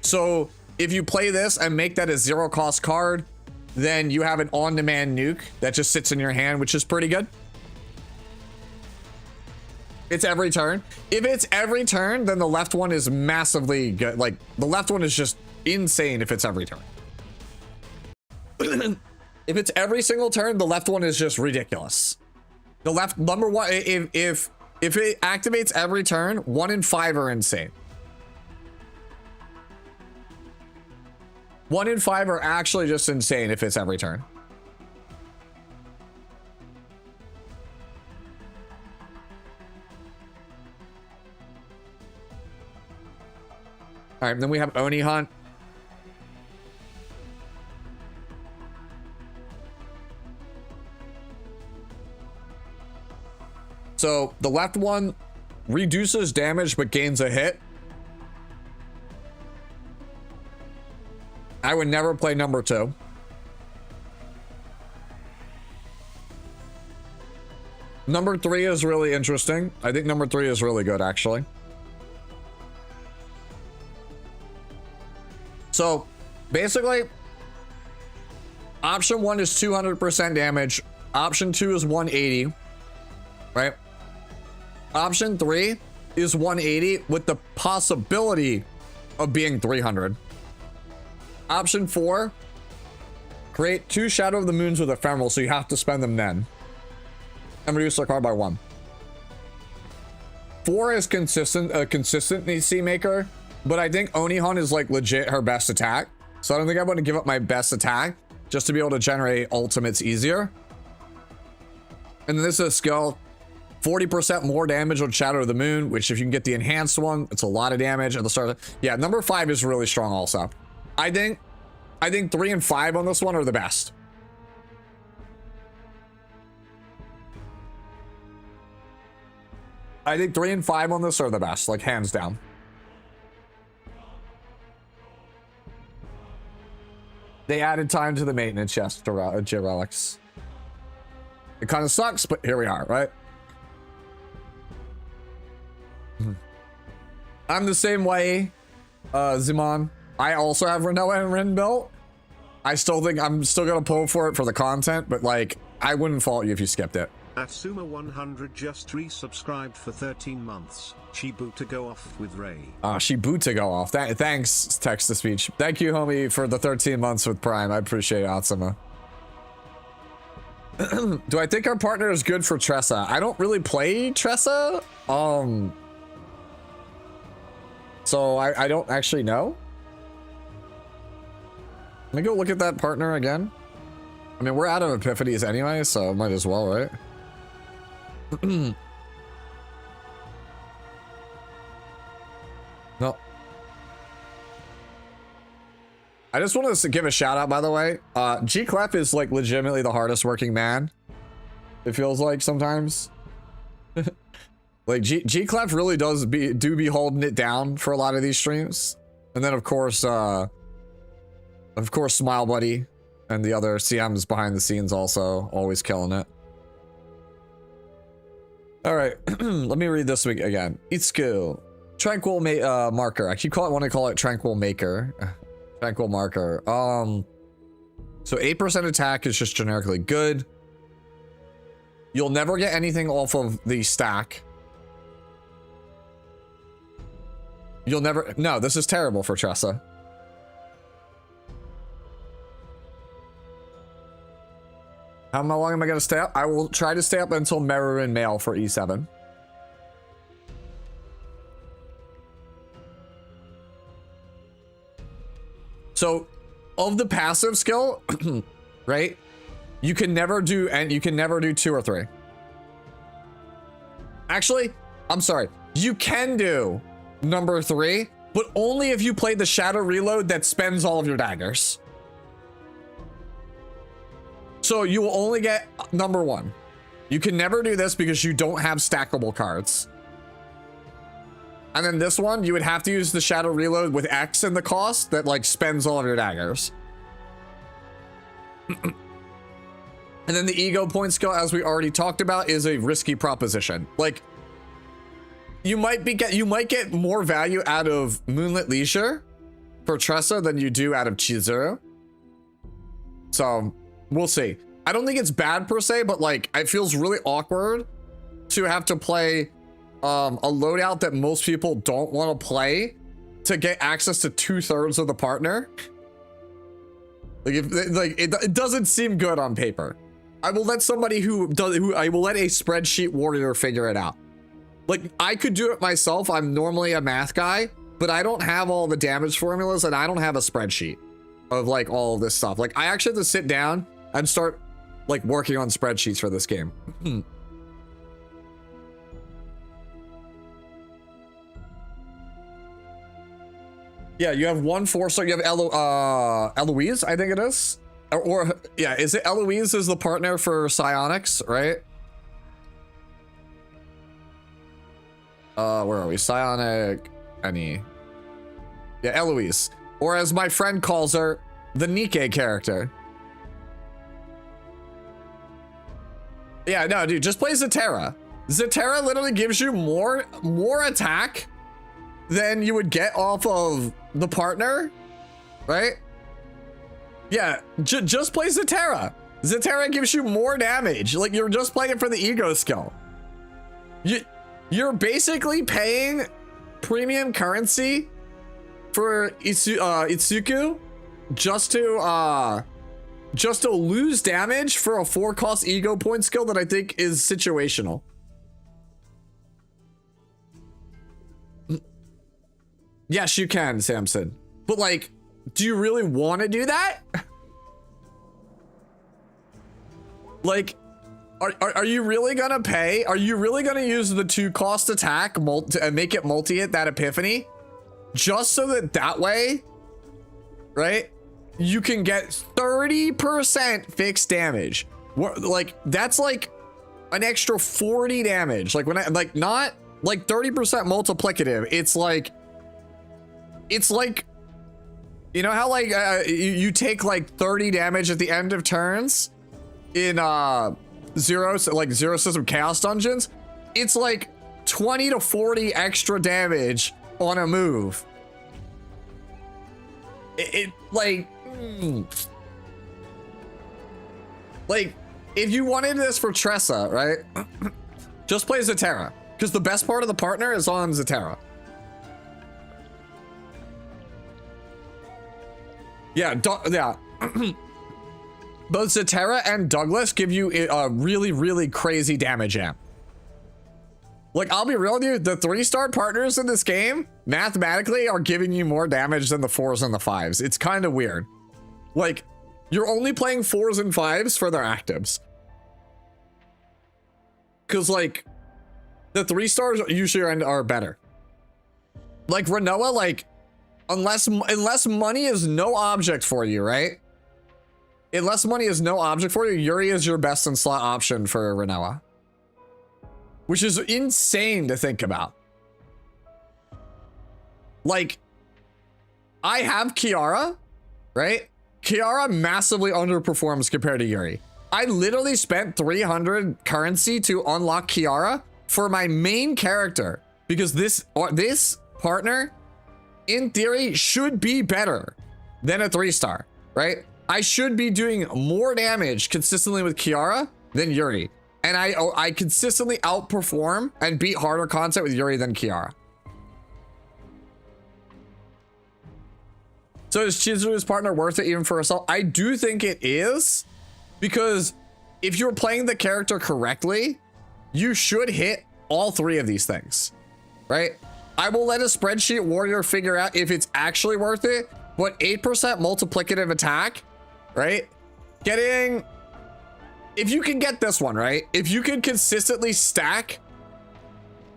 [SPEAKER 1] So if you play this and make that a 0 cost card, then you have an on-demand nuke that just sits in your hand, which is pretty good. It's every turn. If it's every turn, then the left one is massively good. Like, the left one is just insane if it's every turn. If it's every single turn, the left one is just ridiculous. The left, number 1, if it activates every turn, 1 and 5 are insane. 1 and 5 are actually just insane if it's every turn. All right, then we have Oni Hunt. So the left one reduces damage but gains a hit. I would never play number 2. Number 3 is really interesting. I think number 3 is really good, actually. So basically, option 1 is 200% damage. Option 2 is 180, right? Option 3 is 180 with the possibility of being 300. Option 4, create 2 Shadow of the Moons with Ephemeral, so you have to spend them then. And reduce the card by 1. 4 is a consistency maker, but I think Oni Hunt is like legit her best attack. So I don't think I'm going to give up my best attack just to be able to generate ultimates easier. And then this is a skill, 40% more damage on Shadow of the Moon, which if you can get the enhanced one, it's a lot of damage at the start. Yeah, number 5 is really strong also. I think 3 and 5 on this one are the best. I think 3 and 5 on this are the best, like hands down. They added time to the maintenance chest to relics. It kind of sucks, but here we are, right? I'm the same way, Zimon. I also have Renoa and Ren built. I still think I'm still gonna pull for it for the content, but like, I wouldn't fault you if you skipped it.
[SPEAKER 2] Atsuma100 just resubscribed for 13 months. Shibu to go off with Ray.
[SPEAKER 1] Shibu to go off. Thanks, text to speech. Thank you, homie, for the 13 months with Prime. I appreciate it, Atsuma. Do I think our partner is good for Tressa? I don't really play Tressa. So I don't actually know. Let me go look at that partner again. I mean, we're out of epiphanies anyway, so might as well, right? No. I just wanted to give a shout out, by the way. G Clef is like legitimately the hardest working man. It feels like sometimes. Like G Clef really does be holding it down for a lot of these streams. And then of course Smile Buddy and the other CMs behind the scenes also always killing it. All right, let me read this week again. Itsuku, Tranquil Marker. I keep want to call it Tranquil Maker. Tranquil Marker. So 8% attack is just generically good. You'll never get anything off of the stack. You'll never. No, this is terrible for Tressa. How long am I going to stay up? I will try to stay up until Merurin Mail for E7. So, of the passive skill, right? You can never do 2 or 3. Actually, I'm sorry. You can do number 3, but only if you play the Shadow Reload that spends all of your daggers. So you will only get number 1. You can never do this because you don't have stackable cards. And then this one, you would have to use the Shadow Reload with X in the cost that like spends all of your daggers. And then the Ego Point skill, as we already talked about, is a risky proposition. Like, you might get more value out of Moonlit Leisure for Tressa than you do out of Chizuru. So we'll see. I don't think it's bad per se, but like it feels really awkward to have to play a loadout that most people don't want to play to get access to 2/3 of the partner. Like, it doesn't seem good on paper. I will let somebody I will let a spreadsheet warrior figure it out. Like, I could do it myself. I'm normally a math guy, but I don't have all the damage formulas and I don't have a spreadsheet of like all of this stuff. Like, I actually have to sit down and start like working on spreadsheets for this game. Yeah, you have 1 4-star. You have Eloise, I think it is. Or yeah, is it Eloise is the partner for Psionics, right? Where are we? Psionic Annie. Yeah, Eloise. Or as my friend calls her, the Nikke character. Yeah, no, dude, just play Zetera. Zetera literally gives you more attack than you would get off of the partner, right? Yeah, just play Zetera. Zetera gives you more damage. Like, you're just playing it for the ego skill. You're basically paying premium currency for Itsuku just to lose damage for a 4-cost ego point skill that I think is situational. Yes, you can, Samson. But like, do you really want to do that? Like, are you really gonna pay? Are you really gonna use the 2-cost attack and make it multi-hit that epiphany? Just so that way, right? You can get 30% fixed damage. Like, that's like an extra 40 damage. Like, when I like not like 30% multiplicative. It's like you know how like you take like 30 damage at the end of turns in zero system chaos dungeons. It's like 20 to 40 extra damage on a move. It like like if you wanted this for Tressa, right? Just play Zetera, because the best part of the partner is on Zetera. Yeah, yeah. Both Zetera and Douglas give you a really, really crazy damage amp. Like, I'll be real with you, the 3-star partners in this game, mathematically, are giving you more damage than the 4s and the 5s. It's kind of weird. Like, You're only playing 4s and 5s for their actives. Because, like, the 3 stars usually are better. Like, Renoa, like, unless money is no object for you, right? Unless money is no object for you, Yuri is your best in slot option for Renoa. Which is insane to think about. Like, I have Kiara, right? Kiara massively underperforms compared to Yuri. I literally spent 300 currency to unlock Kiara for my main character because this partner, in theory, should be better than a 3-star, right? I should be doing more damage consistently with Kiara than Yuri. And I consistently outperform and beat harder content with Yuri than Kiara. So is Chizuru's partner worth it even for assault? I do think it is, because if you're playing the character correctly, you should hit all 3 of these things, right? I will let a spreadsheet warrior figure out if it's actually worth it, but 8% multiplicative attack, right? Getting, if you can get this one, right? If you can consistently stack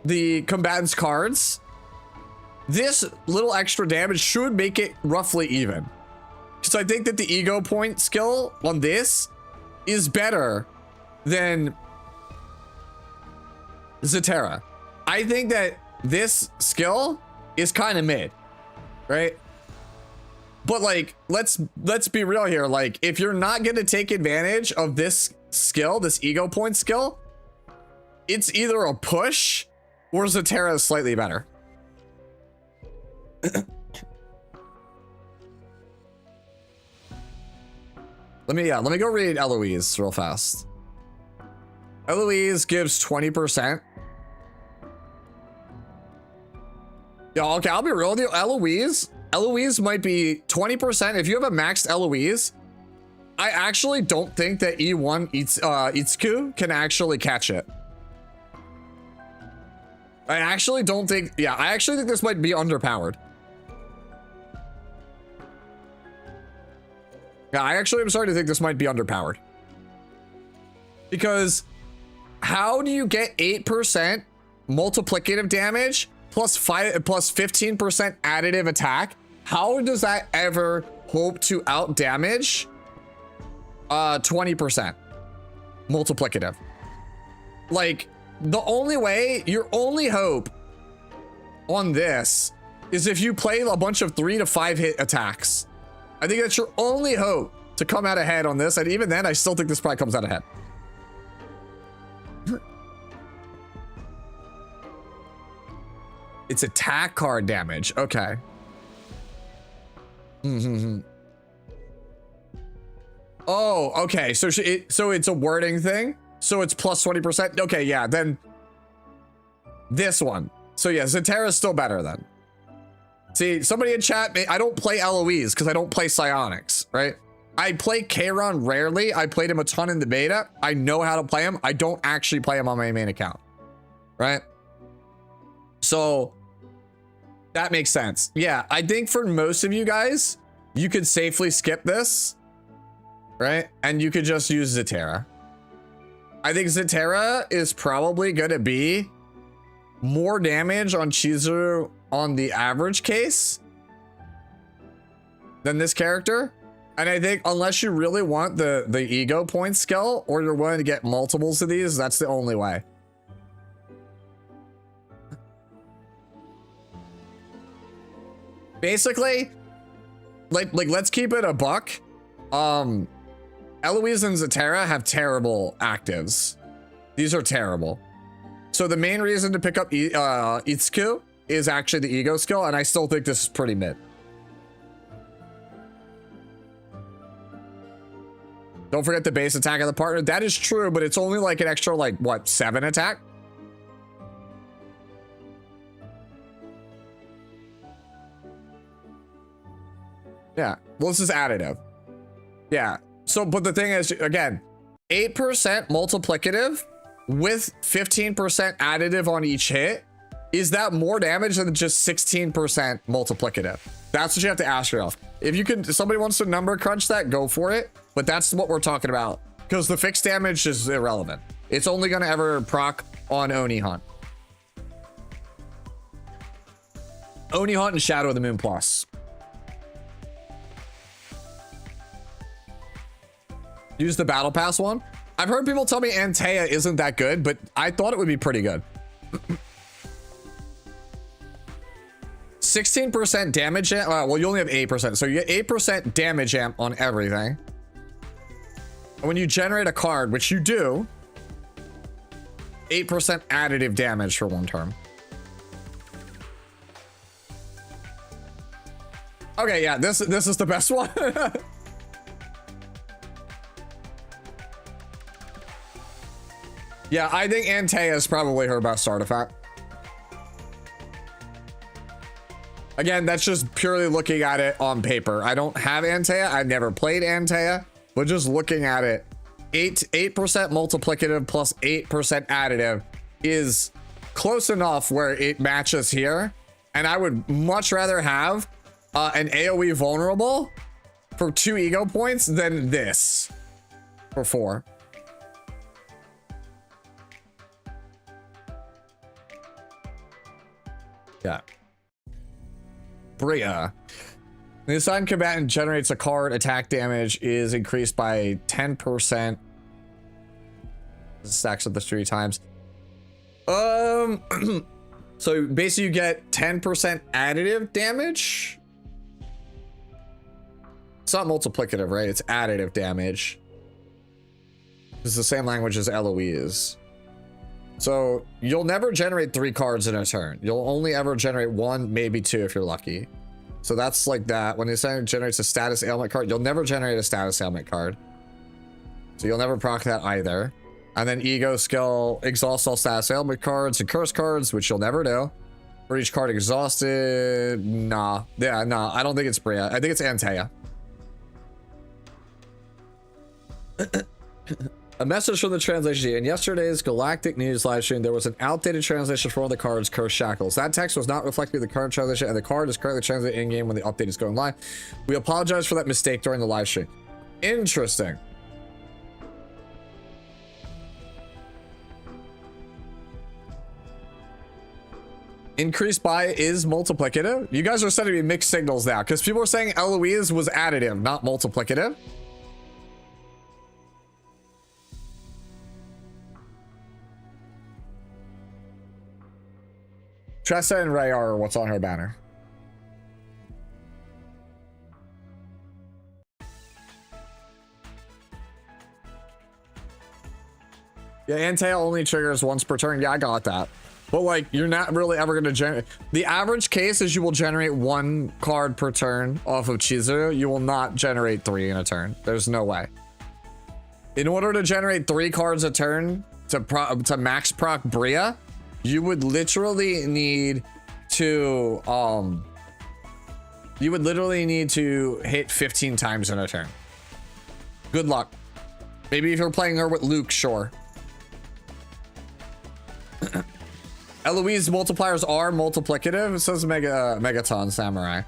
[SPEAKER 1] the combatant's cards, this little extra damage should make it roughly even. Because I think that the ego point skill on this is better than Zetera. I think that this skill is kind of mid, right? But like, let's be real here. Like, if you're not going to take advantage of this skill, this ego point skill, it's either a push or Zetera is slightly better. Let me go read Eloise real fast. Eloise gives 20%. Yeah, okay, I'll be real with you. Eloise might be 20%. If you have a maxed Eloise, I actually don't think that E1 Itsuku can actually catch it. I actually don't think, yeah, I actually think this might be underpowered. Yeah, I actually am starting to think this might be underpowered. Because how do you get 8% multiplicative damage plus 15% additive attack? How does that ever hope to out damage 20% multiplicative? Like, the only way, your only hope on this is if you play a bunch of 3 to 5 hit attacks. I think that's your only hope to come out ahead on this. And even then, I still think this probably comes out ahead. It's attack card damage. Okay. Oh, okay. So so it's a wording thing. So it's plus 20%. Okay, yeah. Then this one. So yeah, Zetera's still better then. See, somebody in chat, I don't play Eloise because I don't play psionics, right? I play Kayron rarely. I played him a ton in the beta. I know how to play him. I don't actually play him on my main account, right? So that makes sense. Yeah, I think for most of you guys, you could safely skip this, right? And you could just use Zetera. I think Zetera is probably going to be more damage on Chizuru on the average case than this character. And I think unless you really want the ego point skill or you're willing to get multiples of these, that's the only way. Basically, like let's keep it a buck. Eloise and Zetera have terrible actives. These are terrible. So the main reason to pick up Itsuku is actually the ego skill, and I still think this is pretty mid. Don't forget the base attack of the partner. That is true, but it's only like an extra, like, what, 7 attack? Yeah, well, this is additive. Yeah, so, but the thing is, again, 8% multiplicative with 15% additive on each hit Is that more damage than just 16% multiplicative? That's what you have to ask yourself. If you can, if somebody wants to number crunch that, go for it. But that's what we're talking about. Because the fixed damage is irrelevant. It's only going to ever proc on Oni Hunt. Oni Hunt and Shadow of the Moon Plus. Use the Battle Pass one. I've heard people tell me Antea isn't that good, but I thought it would be pretty good. 16% damage amp. Well, you only have 8%. So you get 8% damage amp on everything. And when you generate a card, which you do, 8% additive damage for one turn. Okay, yeah, this is the best one. Yeah, I think Antea is probably her best artifact. Again, that's just purely looking at it on paper. I don't have Antea. I've never played Antea, but just looking at it, 8% multiplicative plus 8% additive is close enough where it matches here. And I would much rather have an AoE vulnerable for 2 ego points than this for 4. Yeah. Bria. The assigned combatant generates a card. Attack damage is increased by 10%. Stacks up the 3 times. So basically you get 10% additive damage. It's not multiplicative, right? It's additive damage. It's the same language as Eloise. So you'll never generate 3 cards in a turn. You'll only ever generate 1, maybe 2 if you're lucky. So that's like that. When the assignment generates a status ailment card, you'll never generate a status ailment card. So you'll never proc that either. And then ego skill exhausts all status ailment cards and curse cards, which you'll never do. For each card exhausted, nah. Yeah, nah, I don't think it's Bria. I think it's Antea. A message from the translation team. In yesterday's Galactic News live stream, there was an outdated translation for one of the cards, Cursed Shackles. That text was not reflected in the current translation, and the card is currently translated in-game when the update is going live. We apologize for that mistake during the live stream. Interesting. Increased by is multiplicative. You guys are sending me mixed signals now, because people are saying Eloise was additive, not multiplicative. Tressa and Ray are what's on her banner. Yeah, Antea only triggers once per turn. Yeah, I got that. But like, you're not really ever going to generate. The average case is you will generate 1 card per turn off of Chizuru. You will not generate 3 in a turn. There's no way. In order to generate 3 cards a turn to max proc Bria, you would literally need to hit 15 times in a turn. Good luck. Maybe if you're playing her with Luke, sure. Eloise multipliers are multiplicative. It says Megaton Samurai.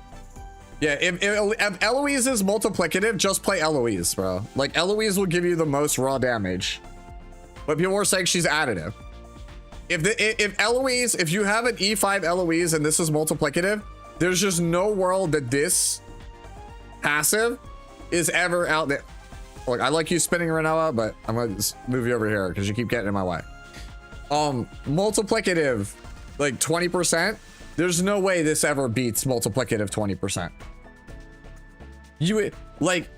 [SPEAKER 1] Yeah, if Eloise is multiplicative, just play Eloise, bro. Like, Eloise will give you the most raw damage. But people are saying she's additive. If Eloise, if you have an E5 Eloise and this is multiplicative, there's just no world that this passive is ever out there. Look, I like you spinning Renoa, but I'm gonna move you over here because you keep getting in my way. Multiplicative, like 20%. There's no way this ever beats multiplicative 20%.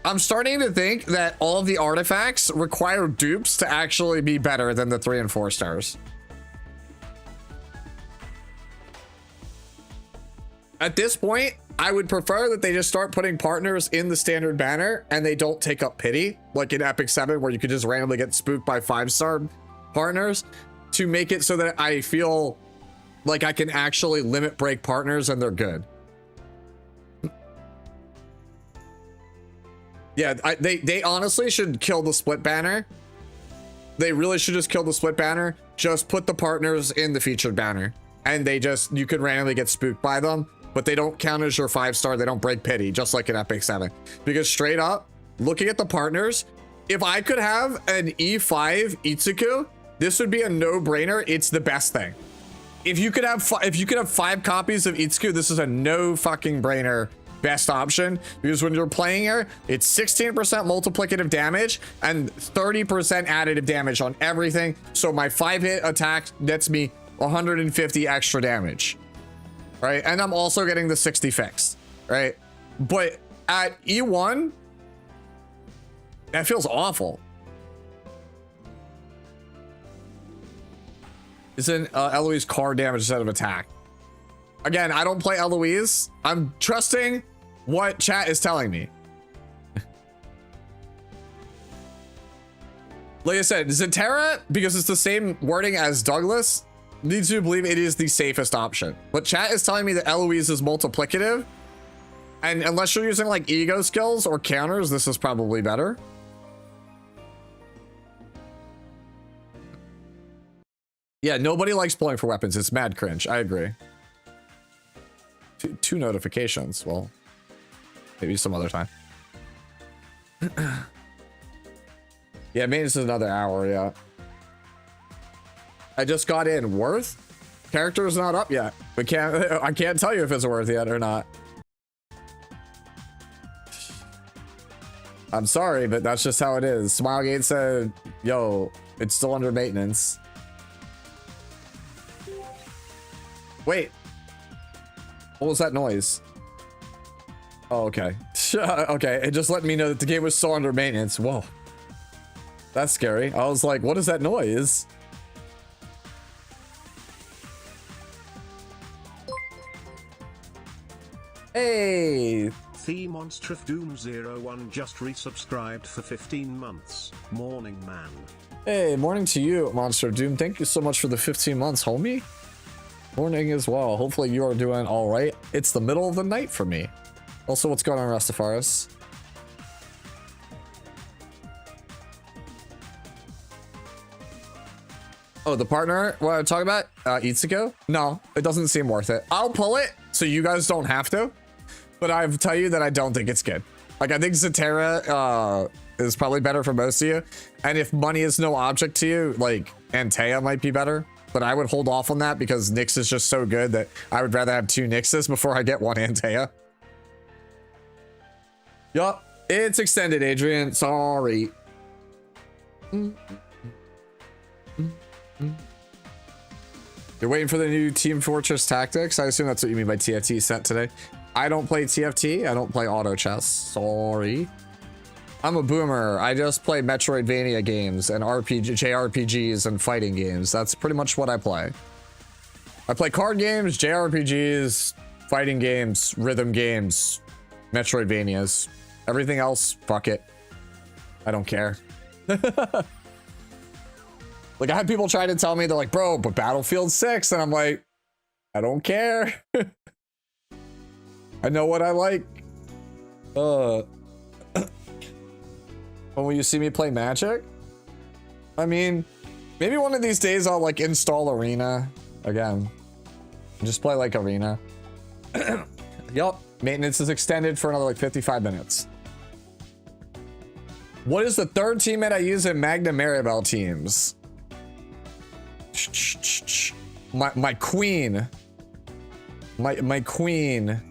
[SPEAKER 1] I'm starting to think that all of the artifacts require dupes to actually be better than the 3 and 4 stars. At this point, I would prefer that they just start putting partners in the standard banner and they don't take up pity, like in Epic 7, where you could just randomly get spooked by 5-star partners, to make it so that I feel like I can actually limit break partners and they're good. Yeah, they honestly should kill the split banner. They really should just kill the split banner. Just put the partners in the featured banner and they just, you could randomly get spooked by them, but they don't count as your 5-star. They don't break pity, just like an Epic 7. Because straight up, looking at the partners, if I could have an E5 Itsuku, this would be a no-brainer. It's the best thing. If you could have 5 copies of Itsuku, this is a no fucking brainer best option, because when you're playing her, it's 16% multiplicative damage and 30% additive damage on everything. So my 5-hit attack nets me 150 extra damage, right? And I'm also getting the 60 fixed, right? But at E1, that feels awful. Isn't Eloise card damage instead of attack? Again, I don't play Eloise. I'm trusting what chat is telling me. Like I said, Zetera, because it's the same wording as Douglas, leads you to believe it is the safest option. But chat is telling me that Eloise is multiplicative. And unless you're using like ego skills or counters, this is probably better. Yeah, nobody likes pulling for weapons. It's mad cringe. I agree. Two notifications. Well, maybe some other time. Yeah, maintenance is another hour. Yeah. I just got in. Worth? Character is not up yet. I can't tell you if it's worth yet or not. I'm sorry, but that's just how it is. Smilegate said, yo, it's still under maintenance. Wait. What was that noise? Oh, okay. Okay, it just let me know that the game was still under maintenance. Whoa. That's scary. I was like, what is that noise? Hey.
[SPEAKER 2] The Monster of Doom 01 just resubscribed for 15 months. Morning, man.
[SPEAKER 1] Hey, morning to you, Monster of Doom. Thank you so much for the 15 months, homie. Morning as well. Hopefully you are doing all right. It's the middle of the night for me. Also, what's going on, Rastafaris? Oh, the partner? What I'm talking about? Itsuko? No, it doesn't seem worth it. I'll pull it so you guys don't have to. But I tell you that I don't think it's good. Like, I think Zetera is probably better for most of you. And if money is no object to you, like, Antea might be better. But I would hold off on that because Nyx is just so good that I would rather have 2 Nyxes before I get 1 Antea. Yup, it's extended, Adrian. Sorry. You're waiting for the new Team Fortress Tactics? I assume that's what you mean by TFT set today. I don't play TFT. I don't play auto chess. Sorry. I'm a boomer. I just play Metroidvania games and JRPGs and fighting games. That's pretty much what I play. I play card games, JRPGs, fighting games, rhythm games, Metroidvanias. Everything else, fuck it. I don't care. Like, I had people try to tell me, they're like, bro, but Battlefield 6. And I'm like, I don't care. I know what I like. When will you see me play Magic? I mean, maybe one of these days I'll like install Arena again. Just play like Arena. Yup, maintenance is extended for another like 55 minutes. What is the third teammate I use in Magna Maribel teams? My queen. My queen.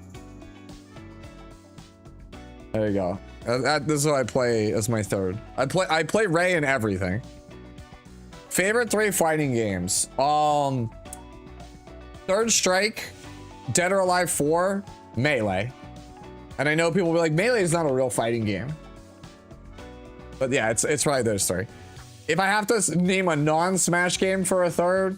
[SPEAKER 1] There you go. This is what I play as my third. I play Ray in everything. Favorite 3 fighting games. Third Strike, Dead or Alive 4, Melee. And I know people will be like, Melee is not a real fighting game. But yeah, it's probably those 3. If I have to name a non-Smash game for a third,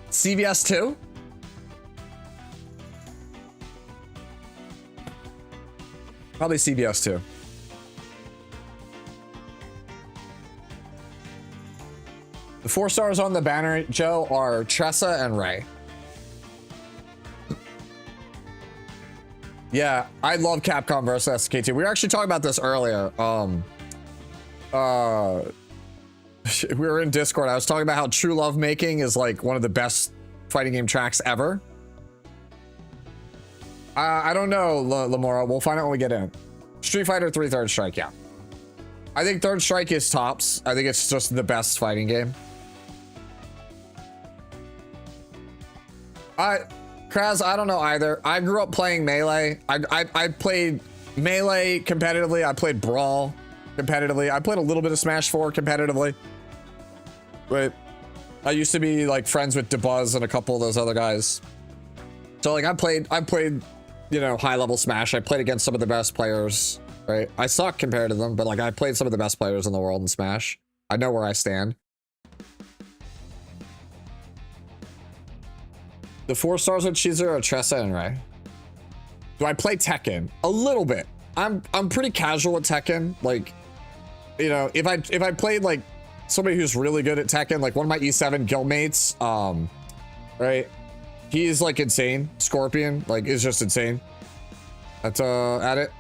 [SPEAKER 1] CVS 2? Probably CVS 2. The 4 stars on the banner, Joe, are Tressa and Ray. Yeah, I love Capcom versus SKT. We were actually talking about this earlier. We were in Discord. I was talking about how True Love Making is like one of the best fighting game tracks ever. I don't know, Lamora. We'll find out when we get in. Street Fighter 3 Third Strike, yeah. I think Third Strike is tops. I think it's just the best fighting game. Kraz, I don't know either. I grew up playing Melee. I played Melee competitively. I played Brawl competitively. I played a little bit of Smash 4 competitively. But I used to be like friends with DeBuzz and a couple of those other guys. So like I played, you know, high level Smash. I played against some of the best players, right? I suck compared to them, but like I played some of the best players in the world in Smash. I know where I stand. The 4 stars with Chizuru are Tressa and Ray. Do I play Tekken? A little bit. I'm pretty casual with Tekken. Like, you know, if I played like somebody who's really good at Tekken, like one of my E7 guildmates, right? He's like insane. Scorpion, like, is just insane at it.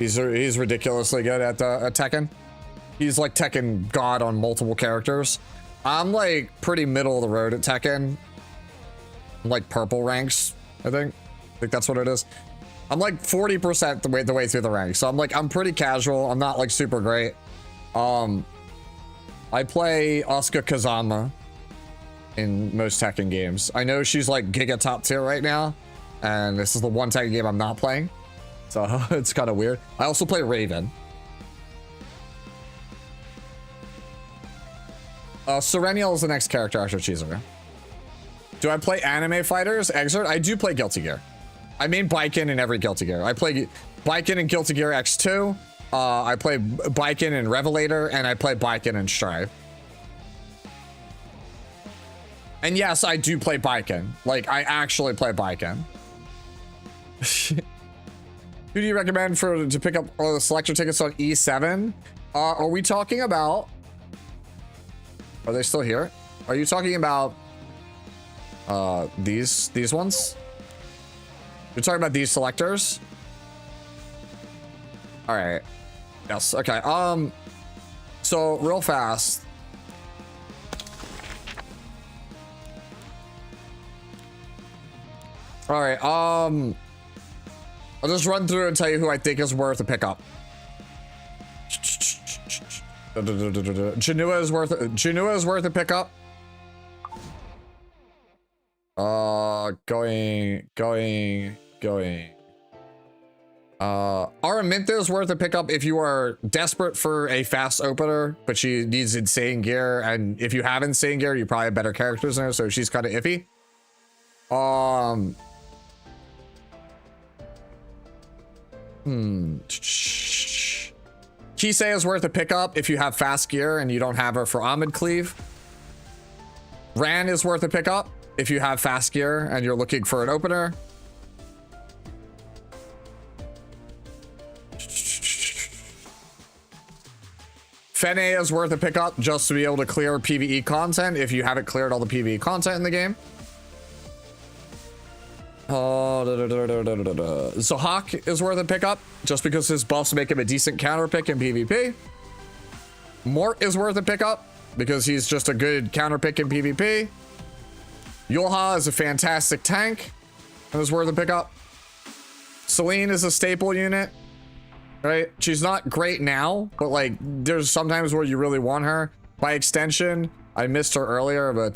[SPEAKER 1] He's ridiculously good at Tekken. He's like Tekken god on multiple characters. I'm like pretty middle of the road at Tekken. I'm like purple ranks, I think that's what it is. I'm like 40% the way through the ranks, so I'm pretty casual. I'm not like super great. I play Asuka Kazama in most Tekken games. I know she's like giga top tier right now, and this is the one Tekken game I'm not playing, so it's kind of weird. I also play Raven. Serenial is the next character after Chizuru. Do I play anime fighters? Exert? I do play Guilty Gear. I main Baiken in every Guilty Gear. I play Baiken in Guilty Gear X2. I play Baiken in Revelator, and I play Baiken in Strive. And yes, I do play Baiken. Like, I actually play Baiken. Who do you recommend to pick up the selector tickets on E7? Are we talking about... Are they still here? Are you talking about these ones? You're talking about these selectors? All right. Yes. Okay. So real fast. All right. I'll just run through and tell you who I think is worth a pickup. Genua is worth a pickup. Going. Araminta is worth a pickup if you are desperate for a fast opener, but she needs insane gear, and if you have insane gear, you probably have better characters in her, so she's kind of iffy. Kisei is worth a pickup if you have fast gear and you don't have her for Ahmed Cleave. Ran is worth a pickup if you have fast gear and you're looking for an opener. Fene is worth a pickup just to be able to clear PvE content if you haven't cleared all the PvE content in the game. Zahak is worth a pickup just because his buffs make him a decent counter pick in PvP. Mort is worth a pickup because he's just a good counter pick in PvP. Yulha is a fantastic tank and is worth a pickup. Celine is a staple unit, right? She's not great now, but like there's sometimes where you really want her. By extension, I missed her earlier, but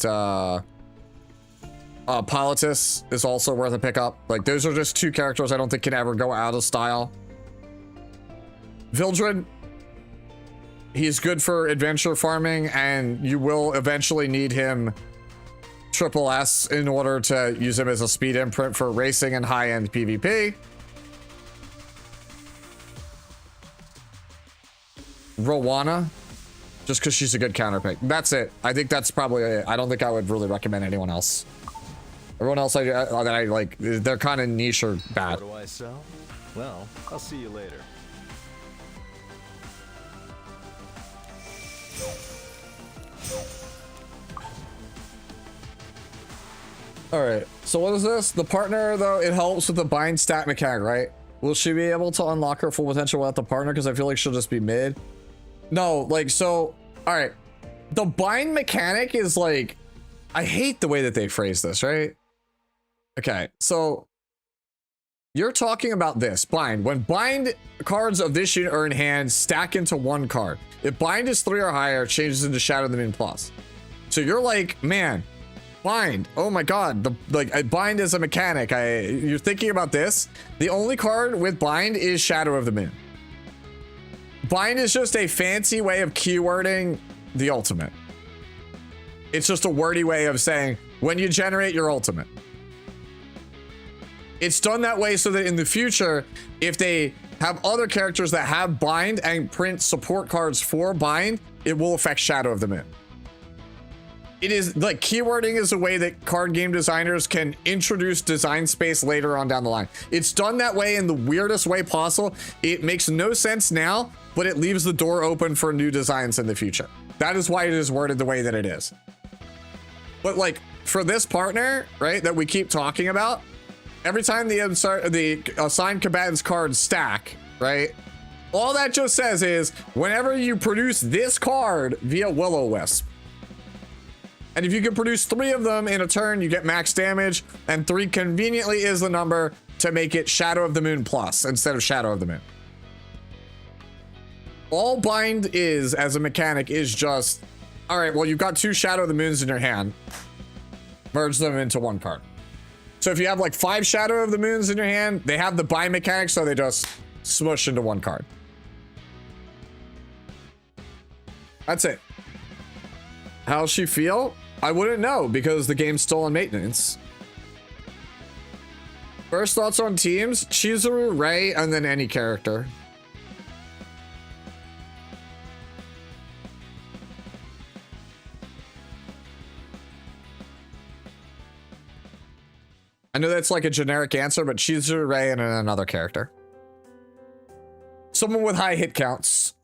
[SPEAKER 1] Politis is also worth a pickup. Like those are just two characters I don't think can ever go out of style. Vildred, he's good for adventure farming, and you will eventually need him triple S in order to use him as a speed imprint for racing and high-end PvP. Rowana, just because she's a good counter pick. That's it. I think that's probably it. I don't think I would really recommend anyone else. Everyone else that I like, they're kind of niche or bad.
[SPEAKER 5] What do I sell? Well, I'll see you later.
[SPEAKER 1] All right, so what is this? The partner, though, it helps with the bind stat mechanic, right? Will she be able to unlock her full potential without the partner? Because I feel like she'll just be mid. No, like, so, all right. The bind mechanic is like, I hate the way that they phrase this, right? Okay, so you're talking about this, bind. When bind cards of this unit are in hand, stack into one card. If bind is 3 or higher, it changes into Shadow of the Moon Plus. So you're like, man, bind. Oh my god, bind is a mechanic. You're thinking about this. The only card with bind is Shadow of the Moon. Bind is just a fancy way of keywording the ultimate. It's just a wordy way of saying when you generate your ultimate. It's done that way so that in the future, if they have other characters that have bind and print support cards for bind, it will affect Shadow of the Moon. It is like keywording is a way that card game designers can introduce design space later on down the line. It's done that way in the weirdest way possible. It makes no sense now, but it leaves the door open for new designs in the future. That is why it is worded the way that it is. But like for this partner, right, that we keep talking about, every time the assigned combatants cards stack, right, all that just says is whenever you produce this card via Will-O-Wisp, and if you can produce 3 of them in a turn, you get max damage, and 3 conveniently is the number to make it Shadow of the Moon Plus instead of Shadow of the Moon. All bind is as a mechanic is just, all right, well, you've got 2 Shadow of the Moons in your hand, merge them into 1 card. So if you have like 5 Shadow of the Moons in your hand, they have the bind mechanic, so they just smush into 1 card. That's it. How's she feel? I wouldn't know because the game's still on maintenance. First thoughts on teams, Chizuru, Rei, and then any character. I know that's like a generic answer, but Chizuru, Rei, and another character. Someone with high hit counts.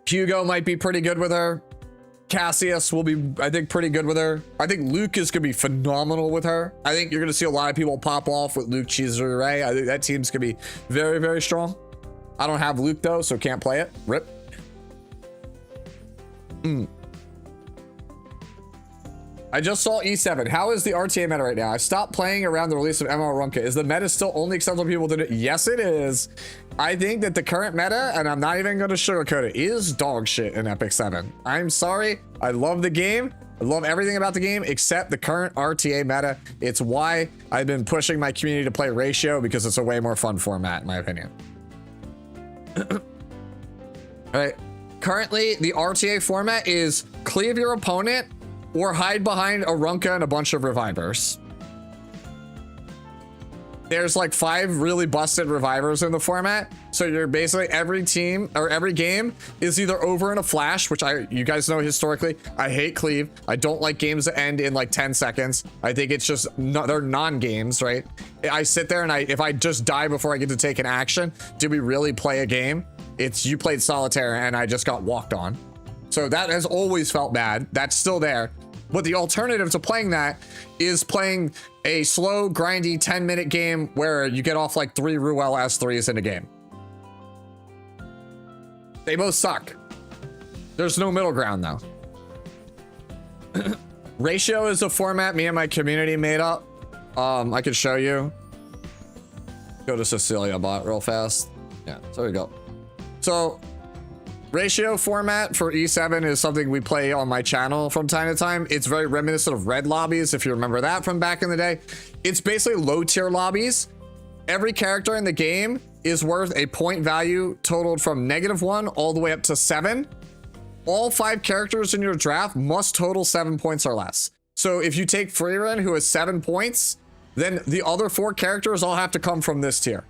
[SPEAKER 1] Hugo might be pretty good with her. Cassius will be, I think, pretty good with her. I think Luke is going to be phenomenal with her. I think you're going to see a lot of people pop off with Luke, Chizuru, Rei. I think that team's going to be very, very strong. I don't have Luke, though, so can't play it. Rip. I just saw E7. How is the RTA meta right now? I stopped playing around the release of ML Runka. Is the meta still only acceptable people to do it? Yes, it is. I think that the current meta, and I'm not even going to sugarcoat it, is dog shit in Epic 7. I'm sorry. I love the game. I love everything about the game except the current RTA meta. It's why I've been pushing my community to play Ratio because it's a way more fun format, in my opinion. All right. Currently, the RTA format is cleave your opponent or hide behind a Runka and a bunch of revivers. There's like 5 really busted revivers in the format. So you're basically every team or every game is either over in a flash, which you guys know historically, I hate cleave. I don't like games that end in like 10 seconds. I think it's just, they're non-games, right? I sit there and if I just die before I get to take an action, did we really play a game? It's you played solitaire and I just got walked on. So that has always felt bad. That's still there. But the alternative to playing that is playing a slow, grindy 10-minute game where you get off like 3 Ruel S3s in a game. They both suck. There's no middle ground though. Ratio is a format me and my community made up. I could show you. Go to Cecilia bot real fast. Yeah, so there we go. So Ratio format for E7 is something we play on my channel from time to time. It's very reminiscent of red lobbies, if you remember that from back in the day. It's basically low tier lobbies. Every character in the game is worth a point value totaled from -1 all the way up to 7. All 5 characters in your draft must total 7 points or less. So if you take Freeran, who has 7 points, then the other 4 characters all have to come from this tier.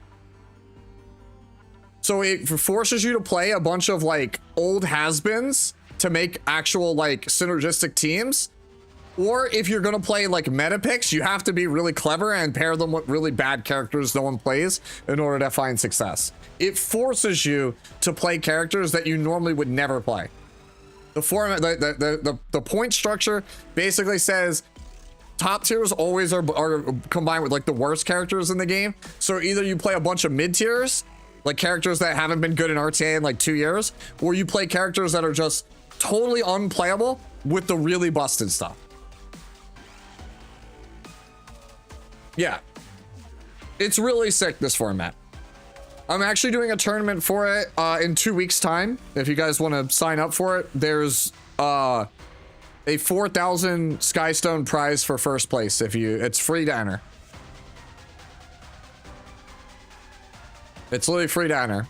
[SPEAKER 1] So it forces you to play a bunch of like old has-beens to make actual like synergistic teams. Or if you're going to play like meta picks, you have to be really clever and pair them with really bad characters no one plays in order to find success. It forces you to play characters that you normally would never play. The format, the point structure basically says top tiers always are combined with like the worst characters in the game. So either you play a bunch of mid tiers, like characters that haven't been good in RTA in like 2 years, or you play characters that are just totally unplayable with the really busted stuff. Yeah, it's really sick, this format. I'm actually doing a tournament for it in 2 weeks time. If you guys want to sign up for it, there's a 4,000 Skystone prize for first place. It's free to enter. It's literally free to enter.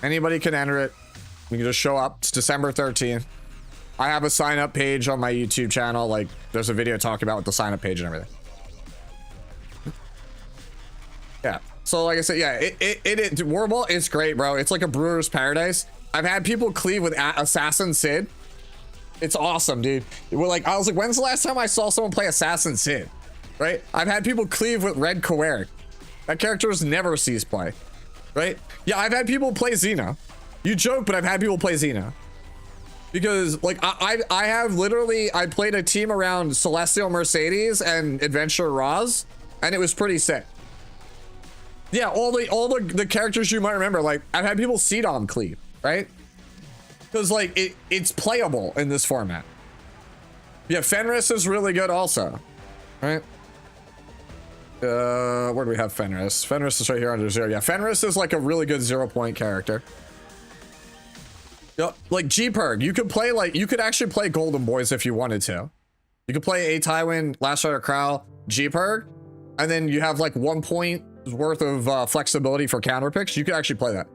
[SPEAKER 1] Anybody can enter it. You can just show up. It's December 13th. I have a sign up page on my YouTube channel. Like, there's a video talking about the sign up page and everything. Yeah. So like I said, yeah, Warball is great, bro. It's like a brewer's paradise. I've had people cleave with Assassin Sid. It's awesome, dude. I was like, when's the last time I saw someone play Assassin Sid? Right? I've had people cleave with Red Coeric. That character has never sees play. Right? Yeah, I've had people play Xena. You joke, but I've had people play Xena. Because like I have literally, I played a team around Celestial Mercedes and Adventure Roz, and it was pretty sick. Yeah, all the characters you might remember, like I've had people CDOM cleave, right? Because like it's playable in this format. Yeah, Fenris is really good also, right? Where do we have Fenris? Fenris is right here under 0. Yeah, Fenris is like a really good 0-point character. Yep, like G-Perg, you could actually play Golden Boys if you wanted to. You could play A Tywin, Last Rider Crow, G-Perg, and then you have like 1 point worth of flexibility for counter picks. You could actually play that.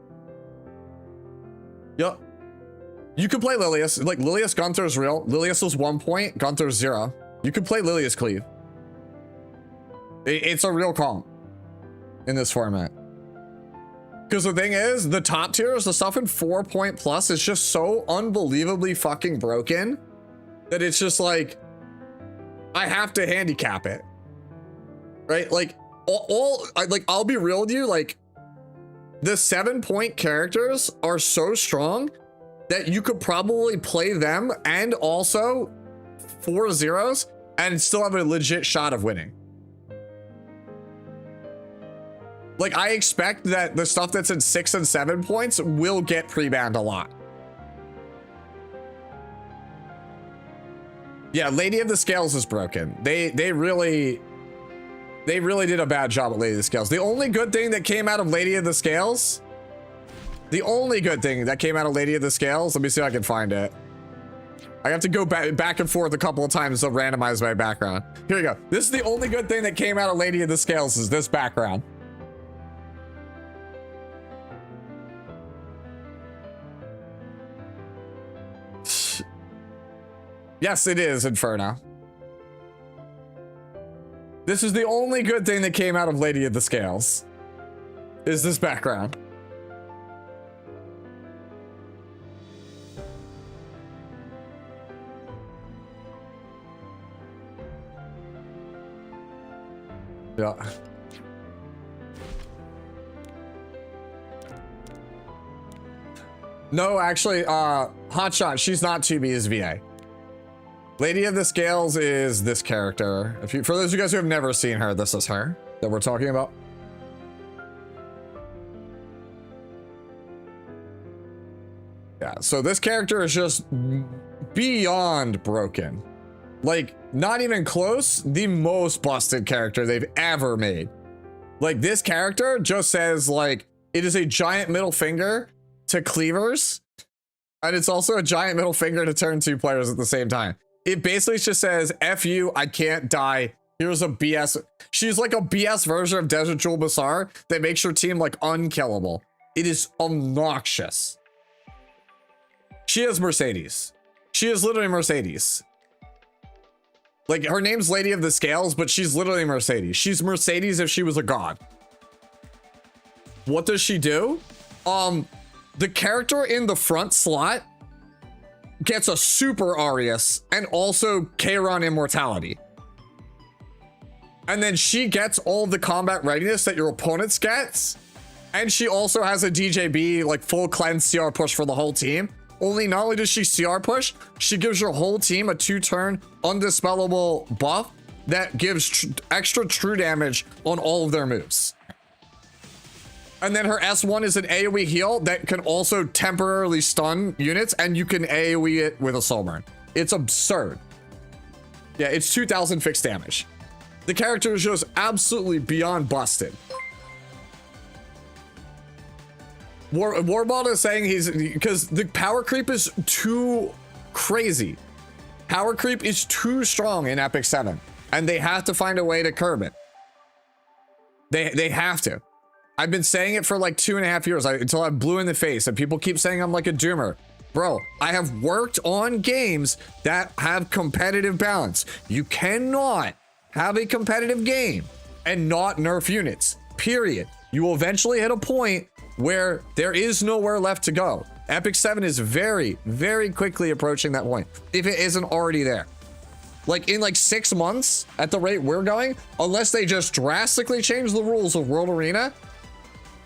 [SPEAKER 1] Yep. You could play Lilius. Like Lilius Gunther's real. Lilius was 1 point, Gunther's 0. You could play Lilius Cleave. It's a real comp in this format. Because the thing is, the top tiers, the stuff in 4 point plus is just so unbelievably fucking broken that it's just like, I have to handicap it. Right? Like, I'll be real with you, like, the 7-point characters are so strong that you could probably play them and also 4 zeros and still have a legit shot of winning. Like, I expect that the stuff that's in 6 and 7 points will get pre-banned a lot. Yeah, Lady of the Scales is broken. They really did a bad job at Lady of the Scales. The only good thing that came out of Lady of the Scales, let me see if I can find it. I have to go back and forth a couple of times to randomize my background. Here we go. This is the only good thing that came out of Lady of the Scales is this background. Yes, it is Inferno. This is the only good thing that came out of Lady of the Scales. Is this background. Yeah. No, actually, Hotshot, she's not 2B's VA. Lady of the Scales is this character. For those of you guys who have never seen her, this is her that we're talking about. Yeah, so this character is just beyond broken. Like, not even close, the most busted character they've ever made. Like, this character just says, like, it is a giant middle finger to cleavers, and it's also a giant middle finger to turn 2 players at the same time. It basically just says, F you, I can't die. Here's a BS. She's like a BS version of Desert Jewel Bassar that makes your team like unkillable. It is obnoxious. She is Mercedes. She is literally Mercedes. Like, her name's Lady of the Scales, but she's literally Mercedes. She's Mercedes if she was a god. What does she do? The character in the front slot gets a super Arius and also Kayron Immortality. And then she gets all the combat readiness that your opponents gets. And she also has a DJB, like full cleanse CR push for the whole team. Only not only does she CR push, she gives your whole team a 2-turn undispellable buff that gives extra true damage on all of their moves. And then her S1 is an AoE heal that can also temporarily stun units, and you can AoE it with a soul burn. It's absurd. Yeah, it's 2,000 fixed damage. The character is just absolutely beyond busted. Warbald is saying because the power creep is too crazy. Power creep is too strong in Epic 7, and they have to find a way to curb it. They have to. I've been saying it for like 2.5 years until I'm blue in the face, and people keep saying I'm like a doomer. Bro, I have worked on games that have competitive balance. You cannot have a competitive game and not nerf units, period. You will eventually hit a point where there is nowhere left to go. Epic 7 is very, very quickly approaching that point, if it isn't already there. Like in like 6 months, at the rate we're going, unless they just drastically change the rules of World Arena,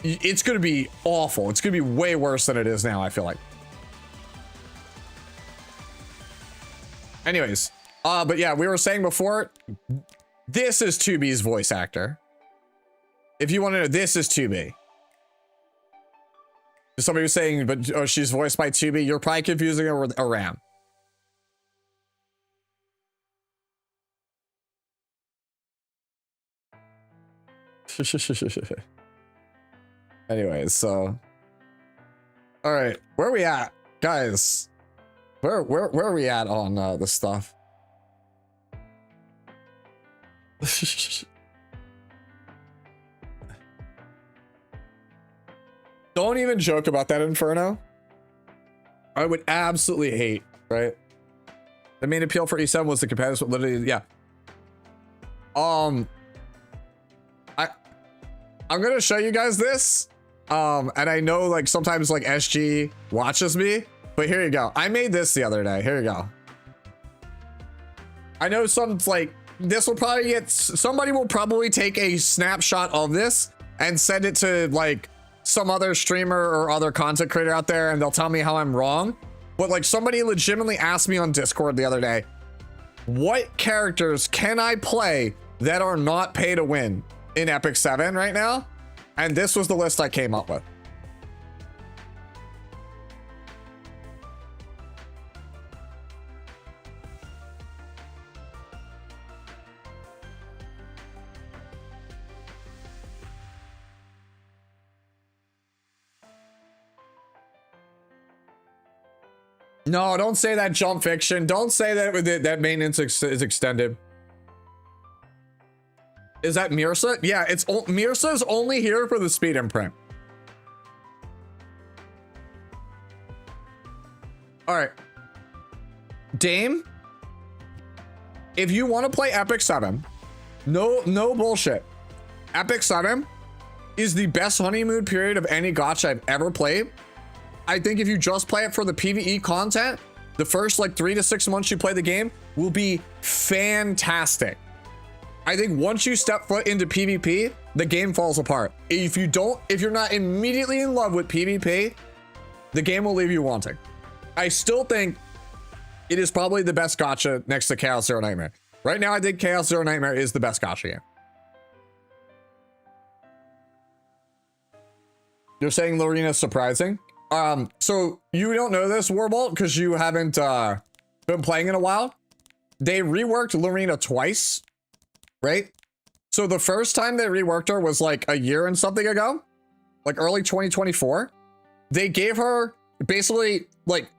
[SPEAKER 1] it's going to be awful. It's going to be way worse than it is now, I feel like. Anyways, but yeah, we were saying before, this is 2B's voice actor. If you want to know, this is 2B. Somebody was saying, but oh, she's voiced by 2B. You're probably confusing her with a Ram. Anyways, so all right, where are we at, guys? Where are we at on this stuff? Don't even joke about that, Inferno. I would absolutely hate, right? The main appeal for E7 was the competitive, literally, yeah. I'm gonna show you guys this. And I know like sometimes like SG watches me, but here you go. I made this the other day. Here you go. I know some like this will probably get, somebody will probably take a snapshot of this and send it to like some other streamer or other content creator out there, and they'll tell me how I'm wrong. But like somebody legitimately asked me on Discord the other day, what characters can I play that are not pay to win in Epic 7 right now? And this was the list I came up with. No, don't say that, Jump Fiction. Don't say that that maintenance is extended. Is that Mirsa? Yeah, it's Mirsa's only here for the speed imprint. All right. Dame, if you want to play Epic 7, no bullshit. Epic 7 is the best honeymoon period of any gacha I've ever played. I think if you just play it for the PvE content, the first like 3 to 6 months you play the game will be fantastic. I think once you step foot into PvP, the game falls apart. If you're not immediately in love with PvP, the game will leave you wanting. I still think it is probably the best gacha next to Chaos Zero Nightmare. Right now, I think Chaos Zero Nightmare is the best gacha game. You're saying Lorena's surprising? So you don't know this, Warbolt, because you haven't been playing in a while. They reworked Lorena twice, right? So the first time they reworked her was like a year and something ago, like early 2024. They gave her basically like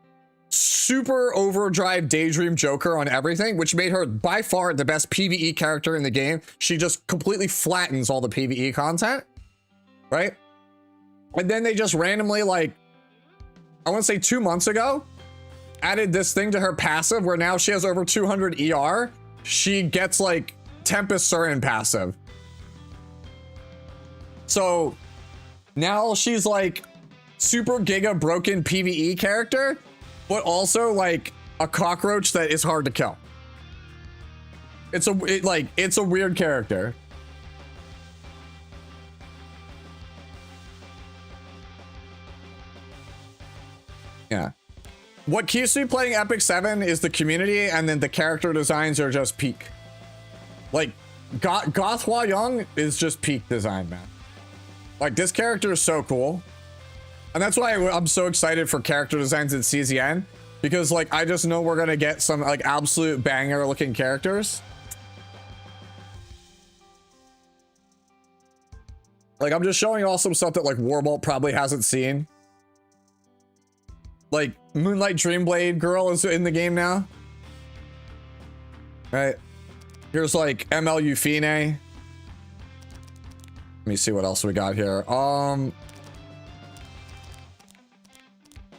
[SPEAKER 1] super overdrive daydream Joker on everything, which made her by far the best PvE character in the game. She just completely flattens all the PvE content, right? And then they just randomly, like, I want to say 2 months ago, added this thing to her passive where now she has over 200 ER. She gets like Tempest Surin passive. So now she's like super giga broken PvE character, but also like a cockroach that is hard to kill. It's a weird character. Yeah. What keeps me playing Epic 7 is the community, and then the character designs are just peak. Like, Goth Hua Young is just peak design, man. Like, this character is so cool. And that's why I'm so excited for character designs in CZN. Because, like, I just know we're gonna get some, like, absolute banger-looking characters. Like, I'm just showing all some stuff that, like, Warbolt probably hasn't seen. Like, Moonlight Dreamblade Girl is in the game now. Right. Here's, like, ML Euphine. Let me see what else we got here.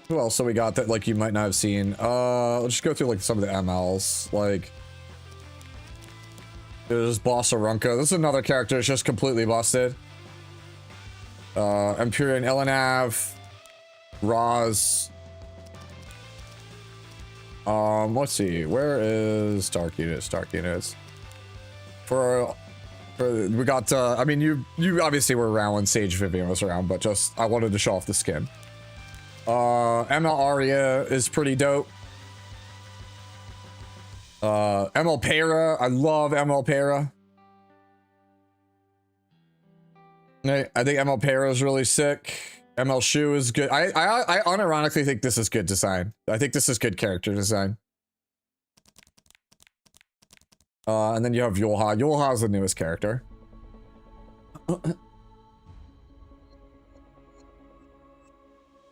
[SPEAKER 1] Who else do we got that, like, you might not have seen? Let's just go through, like, some of the MLs. Like, there's Bossa Runka. This is another character that's just completely busted. Empyrean Elenav. Roz. Let's see. Where is Dark Units? Dark Units. For we got, I mean, you obviously were around when Sage Vivian was around, but just, I wanted to show off the skin. ML Aria is pretty dope. ML Para, I love ML Para. I think ML Para is really sick. ML Shu is good. I unironically think this is good design. I think this is good character design. And then you have Yulha. Yulha is the newest character.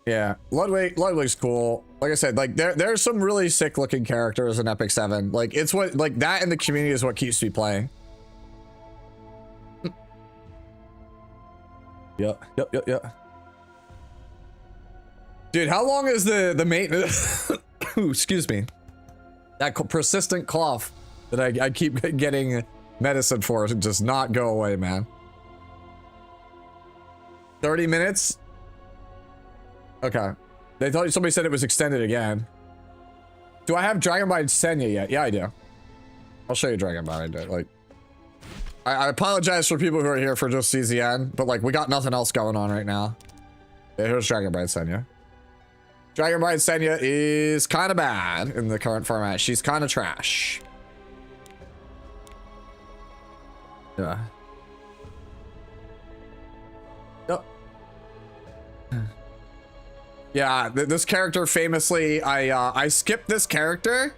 [SPEAKER 1] Yeah, Ludwig's cool. Like I said, like there's some really sick looking characters in Epic 7. Like it's what, like that in the community is what keeps me playing. Yep. Dude, how long is the maintenance? Ooh, excuse me. That persistent cough that I keep getting medicine for does not go away, man. 30 minutes? Okay. They thought somebody said it was extended again. Do I have Dragonbite Senya yet? Yeah, I do. I'll show you Dragonbite. Like, I apologize for people who are here for just CZN, but like we got nothing else going on right now. Yeah, here's Dragonbite Senya. Dragonbite Senya is kind of bad in the current format. She's kind of trash. Yeah. Yep. Yeah, this character famously, I skipped this character,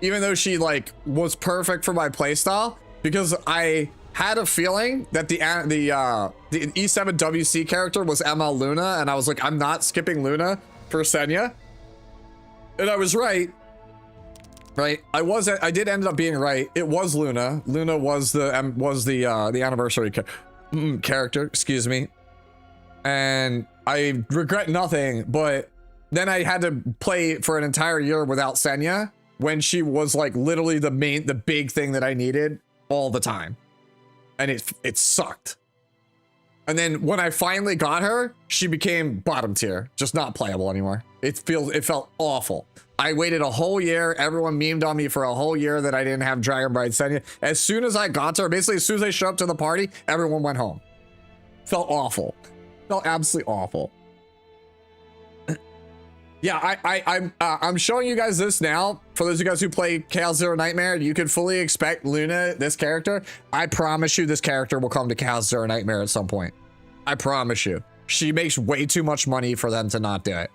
[SPEAKER 1] even though she like was perfect for my playstyle, because I had a feeling that the E7 WC character was ML Luna, and I was like, I'm not skipping Luna for Senya, and I was right. Right, I did end up being right. It was Luna. Luna was the anniversary character. Excuse me. And I regret nothing, but then I had to play for an entire year without Senya when she was like literally the big thing that I needed all the time, and it sucked. And then when I finally got her, she became bottom tier, just not playable anymore. It felt awful. I waited a whole year. Everyone memed on me for a whole year that I didn't have Dragonbite Senya. As soon as I got to her, basically as soon as I showed up to the party, everyone went home. Felt awful. Felt absolutely awful. Yeah, I'm showing you guys this now. For those of you guys who play Chaos Zero Nightmare, you can fully expect Luna, this character. I promise you this character will come to Chaos Zero Nightmare at some point. I promise you. She makes way too much money for them to not do it.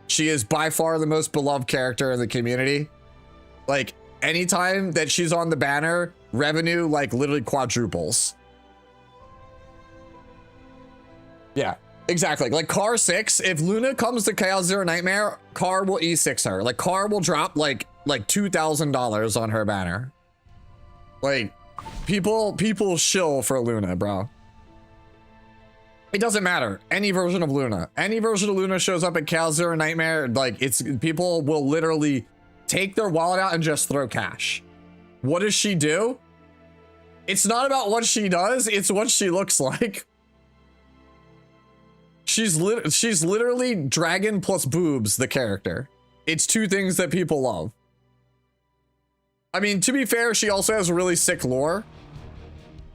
[SPEAKER 1] She is by far the most beloved character in the community. Like, anytime that she's on the banner, revenue, like, literally quadruples. Yeah. Exactly. Like Car 6, if Luna comes to Chaos Zero Nightmare, Car will E6 her. Like Car will drop like $2,000 on her banner. Like people shill for Luna, bro. It doesn't matter. Any version of Luna. Any version of Luna shows up at Chaos Zero Nightmare, like people will literally take their wallet out and just throw cash. What does she do? It's not about what she does, it's what she looks like. She's literally dragon plus boobs, the character. It's two things that people love. I mean, to be fair, she also has really sick lore.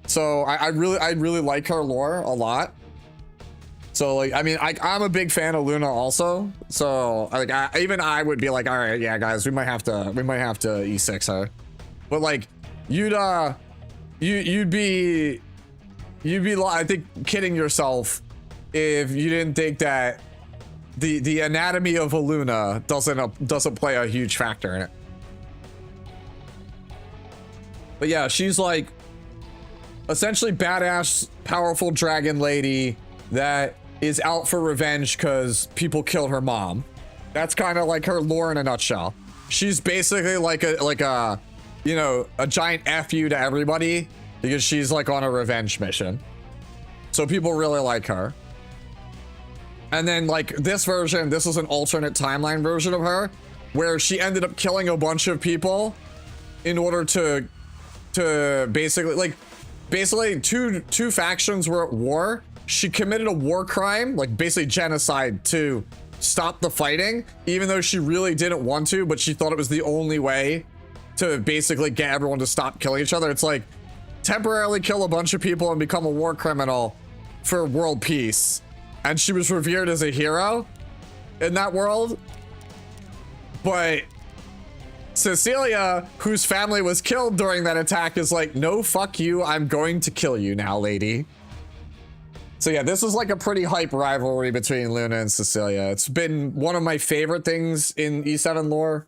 [SPEAKER 1] So I really like her lore a lot. So like, I mean, I'm a big fan of Luna also. So like, even I would be like, all right, yeah, guys, we might have to E6 her. But like, you'd you'd be I think kidding yourself if you didn't think that the anatomy of a Luna doesn't play a huge factor in it. But yeah, she's like essentially badass, powerful dragon lady that is out for revenge because people killed her mom. That's kind of like her lore in a nutshell. She's basically like a you know, a giant F you to everybody because she's like on a revenge mission. So people really like her. And then like this version, this is an alternate timeline version of her where she ended up killing a bunch of people in order to basically two factions were at war. She committed a war crime, like basically genocide, to stop the fighting, even though she really didn't want to, but she thought it was the only way to basically get everyone to stop killing each other. It's like temporarily kill a bunch of people and become a war criminal for world peace. And she was revered as a hero in that world. But Cecilia, whose family was killed during that attack, is like, no, fuck you. I'm going to kill you now, lady. So yeah, this is like a pretty hype rivalry between Luna and Cecilia. It's been one of my favorite things in E7 lore,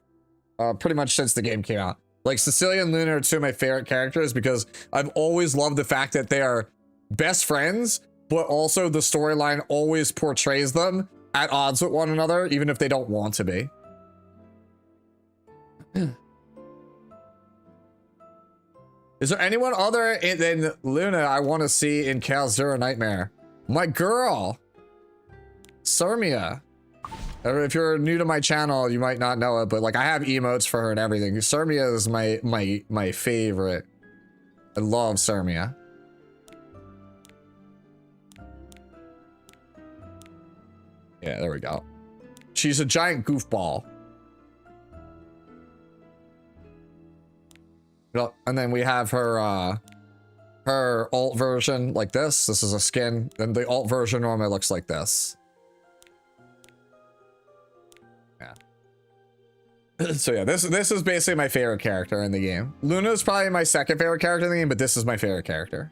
[SPEAKER 1] pretty much since the game came out. Like, Cecilia and Luna are two of my favorite characters because I've always loved the fact that they are best friends, but also the storyline always portrays them at odds with one another, even if they don't want to be. Is there anyone other than Luna I want to see in Chizuru Nightmare? My girl, Sermia. If you're new to my channel, you might not know it, but like I have emotes for her and everything. Sermia is my favorite. I love Sermia. Yeah, there we go. She's a giant goofball. And then we have her her alt version like this. This is a skin. And the alt version normally looks like this. Yeah. So yeah, this is basically my favorite character in the game. Luna is probably my second favorite character in the game, but this is my favorite character.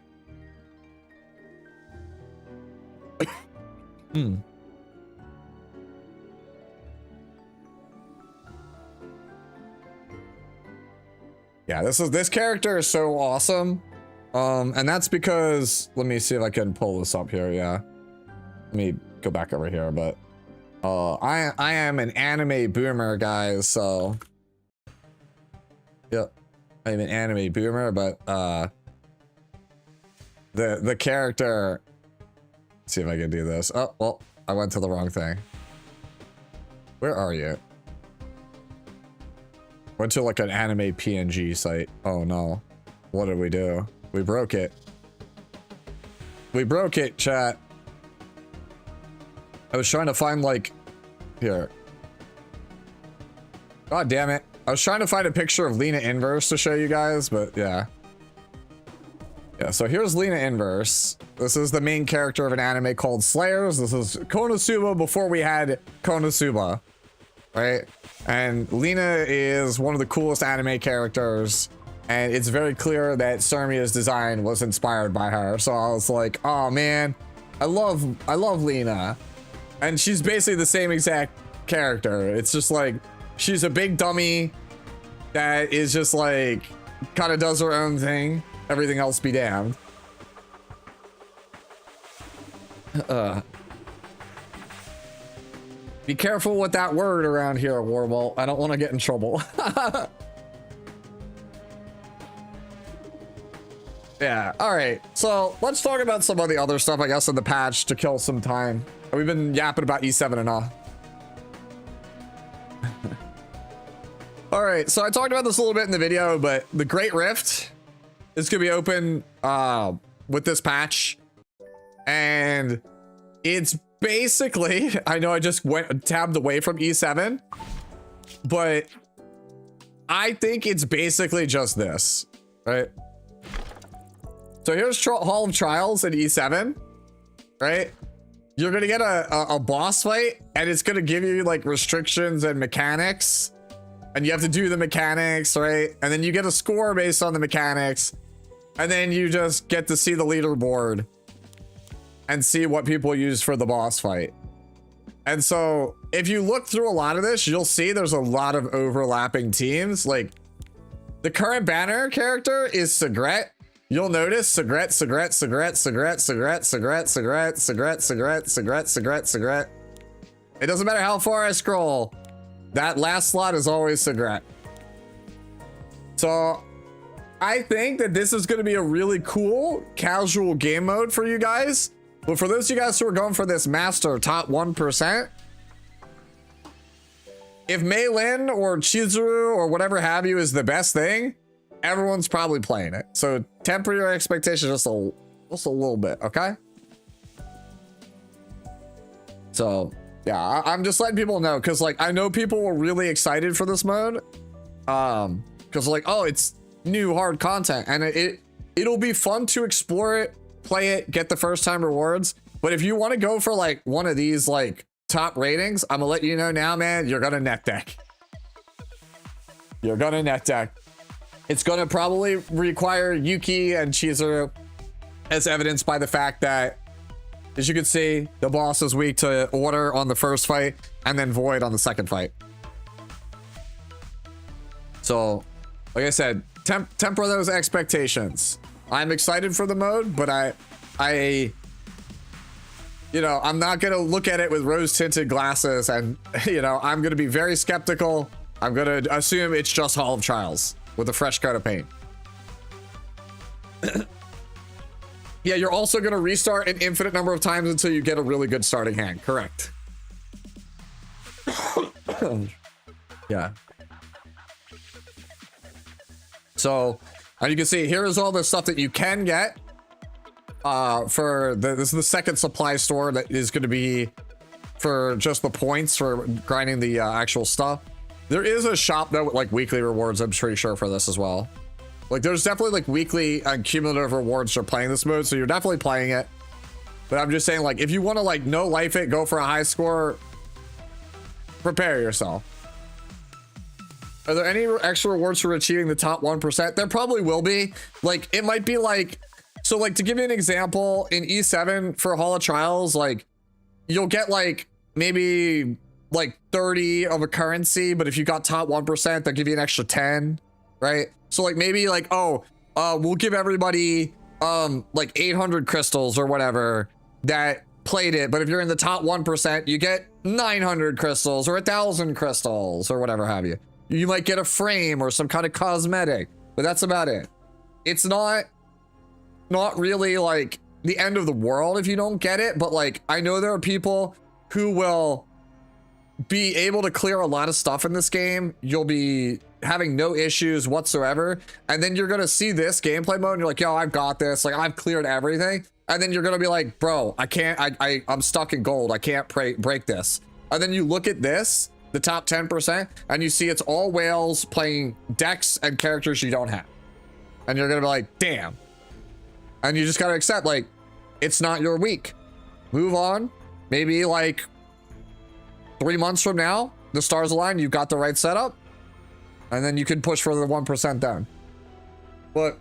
[SPEAKER 1] Yeah, this character is so awesome. And that's because, let me see if I can pull this up here. Yeah. Let me go back over here, but I am an anime boomer, guys, so yep. I'm an anime boomer, but the character, let's see if I can do this. Oh, well, I went to the wrong thing. Where are you? Went to like an anime PNG site. Oh no. What did we do? We broke it. We broke it, chat. I was trying to find like, here. God damn it. I was trying to find a picture of Lena Inverse to show you guys, but yeah. Yeah, so here's Lena Inverse. This is the main character of an anime called Slayers. This is Konosuba before we had Konosuba, right? And Lena is one of the coolest anime characters, and it's very clear that Sermia's design was inspired by her. So I was like, oh man, I love Lena. And she's basically the same exact character. It's just like, she's a big dummy that is just like, kind of does her own thing. Everything else be damned. Be careful with that word around here, Warbolt. I don't want to get in trouble. Yeah, alright. So, let's talk about some of the other stuff, I guess, in the patch to kill some time. We've been yapping about E7 and all. Alright, so I talked about this a little bit in the video, but the Great Rift is going to be open with this patch. And it's basically, I know I just tabbed away from E7, but I think it's basically just this, right? So here's Hall of Trials in E7, right? You're gonna get a boss fight, and it's gonna give you like restrictions and mechanics, and you have to do the mechanics, right? And then you get a score based on the mechanics, And then you just get to see the leaderboard and see what people use for the boss fight. And so if you look through a lot of this, you'll see there's a lot of overlapping teams. Like the current banner character is Cigarette. You'll notice Cigarette, Cigarette, Cigarette, Cigarette, Cigarette, Cigarette, Cigarette, Cigarette, Cigarette, Cigarette, Cigarette, Cigarette. It doesn't matter how far I scroll. That last slot is always Cigarette. So I think that this is going to be a really cool casual game mode for you guys. But for those of you guys who are going for this master top 1%, if Mei Lin or Chizuru or whatever have you is the best thing, everyone's probably playing it. So temper your expectations just a little bit, okay? So yeah, I'm just letting people know because like I know people were really excited for this mode, because like, oh, it's new hard content and it'll be fun to explore it, play it, get the first time rewards. But if you want to go for like one of these like top ratings, I'm gonna let you know now, man, you're gonna net deck. You're gonna net deck. It's gonna probably require Yuki and Chizuru, as evidenced by the fact that, as you can see, the boss is weak to Order on the first fight and then Void on the second fight. So, like I said, temper those expectations. I'm excited for the mode, but you know, I'm not gonna look at it with rose-tinted glasses, and you know, I'm gonna be very skeptical. I'm gonna assume it's just Hall of Trials with a fresh coat of paint. Yeah, you're also gonna restart an infinite number of times until you get a really good starting hand. Correct. Yeah. So, as you can see, here is all the stuff that you can get. This is the second supply store that is going to be for just the points for grinding the actual stuff. There is a shop though with like weekly rewards, I'm pretty sure, for this as well. Like there's definitely like weekly and cumulative rewards for playing this mode, so you're definitely playing it. But I'm just saying, like, if you want to like no life it, go for a high score, prepare yourself. Are there any extra rewards for achieving the top 1%? There probably will be. Like, it might be like, so like to give you an example, in E7 for Hall of Trials, like you'll get like maybe like 30 of a currency, but if you got top 1%, they'll give you an extra 10, right? So like maybe like, oh, we'll give everybody like 800 crystals or whatever that played it, but if you're in the top 1%, you get 900 crystals or 1,000 crystals or whatever have you. You might get a frame or some kind of cosmetic, but that's about it. It's not really like the end of the world if you don't get it, but like I know there are people who will be able to clear a lot of stuff in this game. You'll be having no issues whatsoever, and then you're gonna see this gameplay mode and you're like, yo, I've got this, like I've cleared everything, and then you're gonna be like, bro, I can't, I'm stuck in gold, I can't break this. And then you look at this, the top 10%, and you see it's all whales playing decks and characters you don't have, and you're gonna be like, damn. And you just gotta accept, like, it's not your week. Move on. Maybe like 3 months from now, the stars align, you've got the right setup, and then you can push for the 1% down. But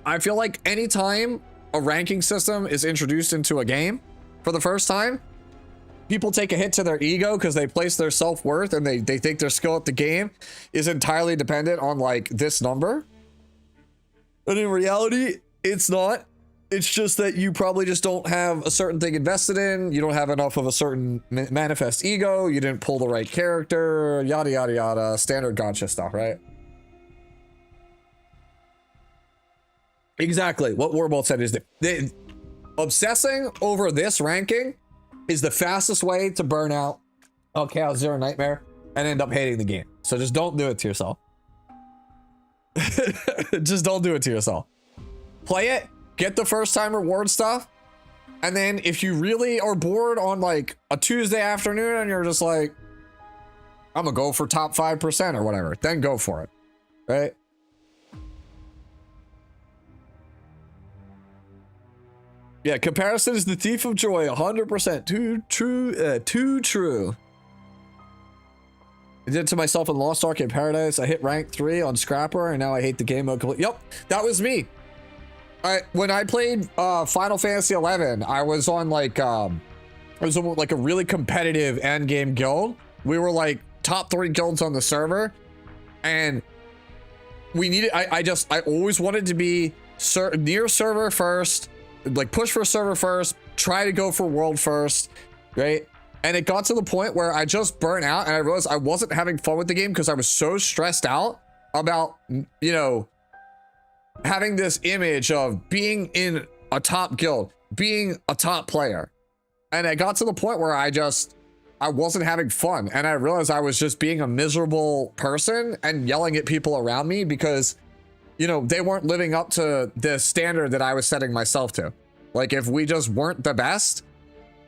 [SPEAKER 1] I feel like anytime a ranking system is introduced into a game for the first time, people take a hit to their ego because they place their self-worth and they think their skill at the game is entirely dependent on like this number. But in reality, it's not. It's just that you probably just don't have a certain thing invested in. You don't have enough of a certain manifest ego. You didn't pull the right character, yada, yada, yada. Standard gotcha stuff, right? Exactly. What Warbolt said is that obsessing over this ranking is the fastest way to burn out Chaos Zero Nightmare and end up hating the game. So just don't do it to yourself. Just don't do it to yourself. Play it. Get the first time reward stuff, and then if you really are bored on like a Tuesday afternoon and you're just like, I'm gonna go for top 5% or whatever, then go for it, right? Yeah, comparison is the thief of joy, 100%. Too true, too true. I did it to myself in Lost Ark in Paradise. I hit rank 3 on Scrapper, and now I hate the game mode completely. Yep, that was me. when I played Final Fantasy 11, I was on like it was like a really competitive end game guild. We were like top 3 guilds on the server, and we needed. I always wanted to be near server first, like push for server first, try to go for world first, right? And it got to the point where I just burnt out, and I realized I wasn't having fun with the game because I was so stressed out about, you know, having this image of being in a top guild, being a top player. And it got to the point where I wasn't having fun. And I realized I was just being a miserable person and yelling at people around me because, you know, they weren't living up to the standard that I was setting myself to. Like, if we just weren't the best,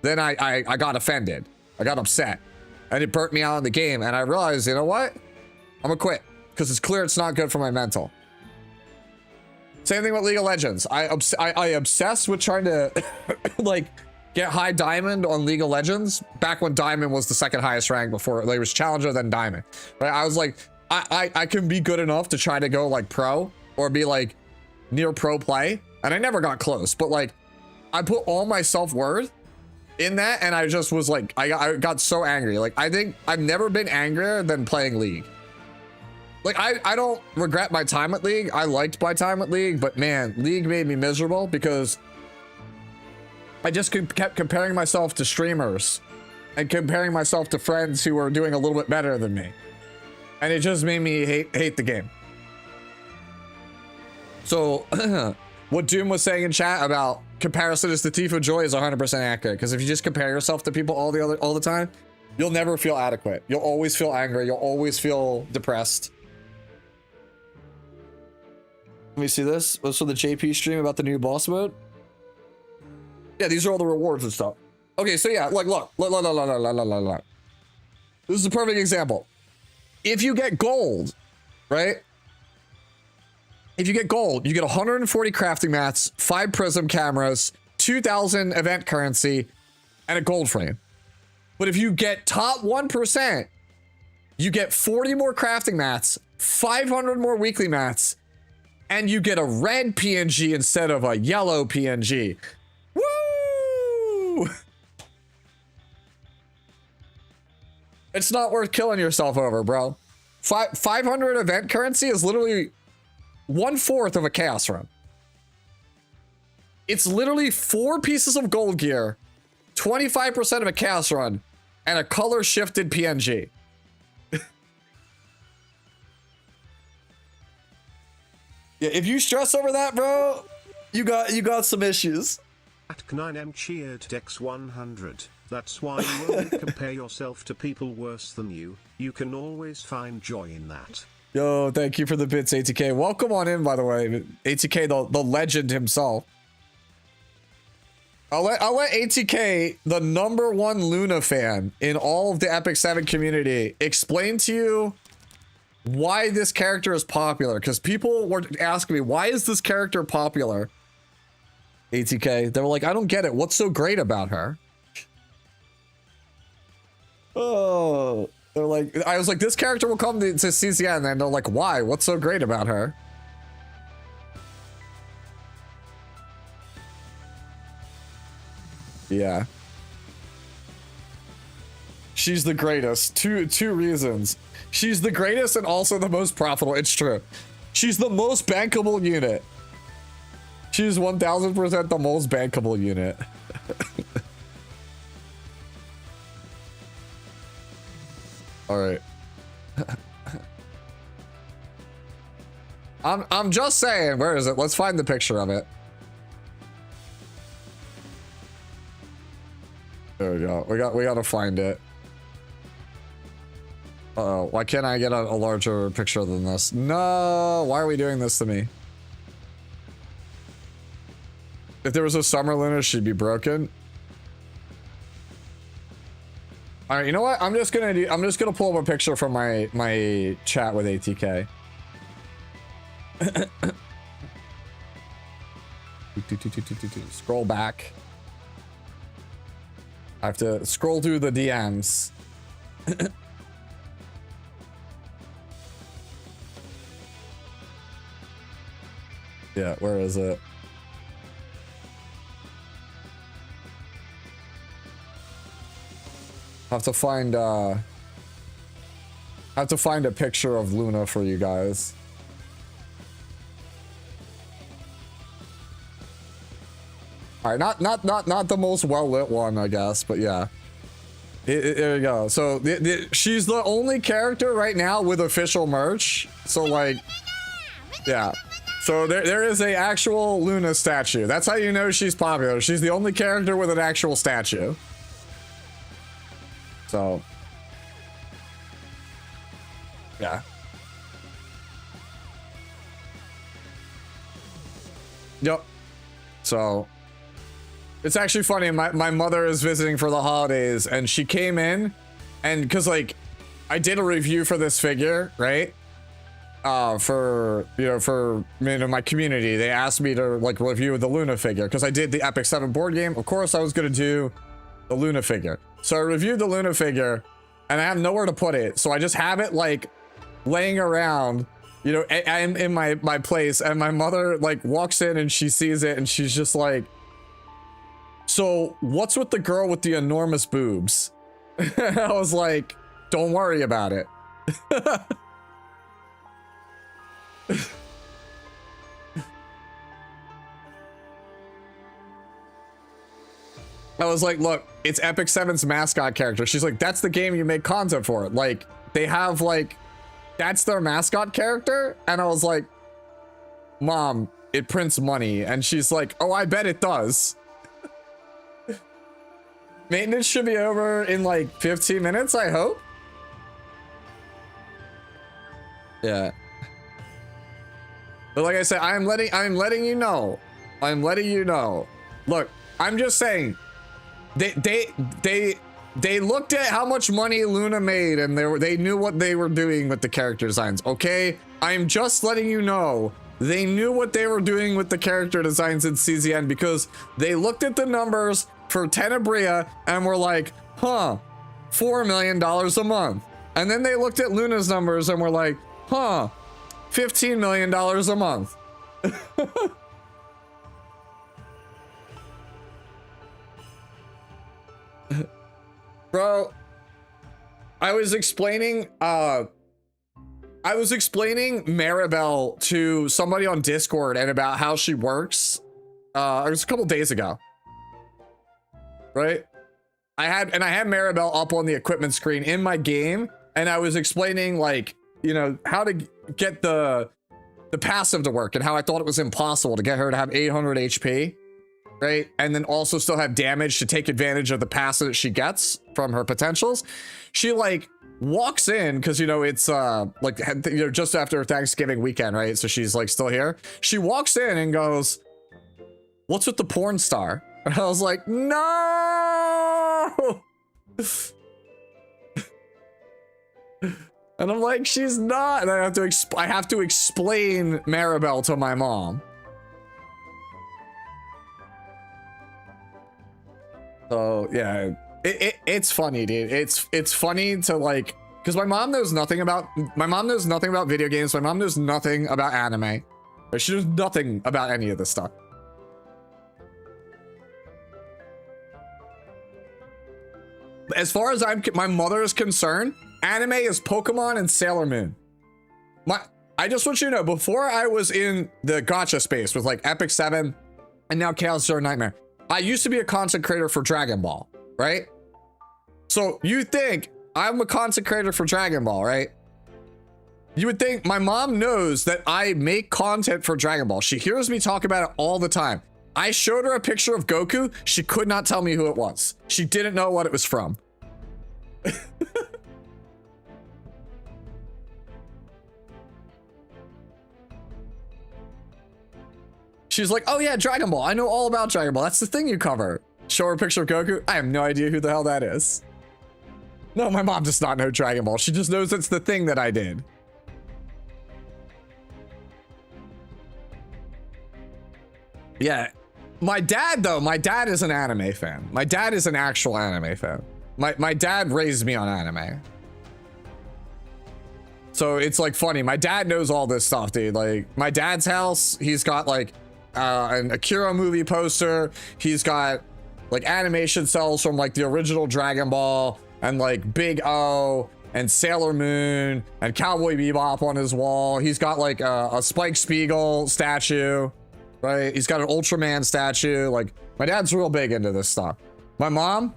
[SPEAKER 1] then I got offended. I got upset. And it burnt me out in the game. And I realized, you know what? I'm gonna quit. Because it's clear it's not good for my mental. Same thing with League of Legends. I obsessed with trying to like get high diamond on League of Legends back when diamond was the second highest rank before there was challenger then diamond. Right? I was like, I can be good enough to try to go like pro or be like near pro play, and I never got close. But like, I put all my self-worth in that, and I just was like, I got so angry. Like, I think I've never been angrier than playing League. Like, I don't regret my time at League. I liked my time at League, but man, League made me miserable because I just kept comparing myself to streamers and comparing myself to friends who were doing a little bit better than me. And it just made me hate the game. So what Doom was saying in chat about comparison is the thief of joy is 100% accurate. Because if you just compare yourself to people all the time, you'll never feel adequate. You'll always feel angry. You'll always feel depressed. Let me see this. What's for the JP stream about the new boss mode? Yeah, these are all the rewards and stuff. Okay, so yeah, like look. This is a perfect example. If you get gold, right? If you get gold, you get 140 crafting mats, 5 prism cameras, 2,000 event currency, and a gold frame. But if you get top 1%, you get 40 more crafting mats, 500 more weekly mats, and you get a red PNG instead of a yellow PNG. Woo! It's not worth killing yourself over, bro. 500 event currency is literally 1/4 of a chaos run. It's literally 4 pieces of gold gear, 25% of a chaos run, and a color shifted PNG. Yeah, if you stress over that, bro, you got some issues.
[SPEAKER 2] At K9M cheered Dex 100. That's why you only compare yourself to people worse than you. You can always find joy in that.
[SPEAKER 1] Yo, thank you for the bits, ATK. Welcome on in, by the way. ATK, the legend himself. I'll let ATK, the #1 Luna fan in all of the Epic 7 community, explain to you why this character is popular. Because people were asking me, why is this character popular? ATK, they were like, I don't get it. What's so great about her? Oh, they're like, I was like, this character will come to CCN, and they're like, why? What's so great about her? Yeah. She's the greatest. Two reasons. She's the greatest and also the most profitable. It's true. She's the most bankable unit. She's 1000% the most bankable unit. All right. I'm just saying, where is it? Let's find the picture of it. There we go. We got to find it. Uh-oh, why can't I get a larger picture than this? No, why are we doing this to me? If there was a summer Luna, she'd be broken. All right, you know what? I'm just gonna pull up a picture from my chat with ATK. Scroll back. I have to scroll through the DMs. Yeah, where is it? Have to find a picture of Luna for you guys. All right, not the most well-lit one, I guess, but yeah. There you go. So she's the only character right now with official merch. So like, yeah. So there is a actual Luna statue. That's how you know she's popular. She's the only character with an actual statue. So, yeah. Yep. So, it's actually funny. My mother is visiting for the holidays, and she came in, and because like, I did a review for this figure, right? For my community, they asked me to like review the Luna figure because I did the Epic 7 board game. Of course, I was gonna do the Luna figure. So I reviewed the Luna figure, and I have nowhere to put it. So I just have it like laying around, you know, I'm in my place, and my mother like walks in and she sees it, and she's just like, "So what's with the girl with the enormous boobs?" I was like, "Don't worry about it." I was like, look, it's Epic 7's mascot character. She's like, that's the game you make content for. Like, they have like, that's their mascot character. And I was like, Mom, it prints money. And she's like, oh, I bet it does. Maintenance should be over in like 15 minutes, I hope. Yeah. But like I said, I'm letting you know. I'm letting you know. Look, I'm just saying, they looked at how much money Luna made, and they knew what they were doing with the character designs. Okay, I'm just letting you know they knew what they were doing with the character designs in CZN because they looked at the numbers for Tenebria and were like, huh, $4 million a month. And then they looked at Luna's numbers and were like, huh, $15 million a month. Bro, I was explaining Maribel to somebody on Discord and about how she works. It was a couple days ago. Right? I had Maribel up on the equipment screen in my game, and I was explaining like, you know, how to get the passive to work and how I thought it was impossible to get her to have 800 HP. Right, and then also still have damage to take advantage of the passive that she gets from her potentials. She like walks in because, you know, it's like, you know, just after Thanksgiving weekend, right? So she's like still here. She walks in and goes, "What's with the porn star?" And I was like, no. And I'm like, she's not. And I have to explain Maribel to my mom. So yeah, it's funny, dude. It's funny to like, because my mom knows nothing about video games. My mom knows nothing about anime. She knows nothing about any of this stuff. As far as my mother is concerned, anime is Pokemon and Sailor Moon. I just want you to know, before I was in the gacha space with like Epic 7 and now Chaos Zero Nightmare, I used to be a content creator for Dragon Ball, right? So you think I'm a content creator for Dragon Ball, right? You would think my mom knows that I make content for Dragon Ball. She hears me talk about it all the time. I showed her a picture of Goku. She could not tell me who it was. She didn't know what it was from. She's like, oh yeah, Dragon Ball. I know all about Dragon Ball. That's the thing you cover. Show her a picture of Goku. I have no idea who the hell that is. No, my mom does not know Dragon Ball. She just knows it's the thing that I did. Yeah. My dad, though, my dad is an anime fan. My dad is an actual anime fan. My dad raised me on anime. So it's like funny. My dad knows all this stuff, dude. Like my dad's house, he's got like an Akira movie poster. He's got like animation cells from like the original Dragon Ball. and like Big O and Sailor Moon and Cowboy Bebop on his wall. He's got like a Spike Spiegel statue, right? He's got an Ultraman statue. Like, my dad's real big into this stuff. My mom,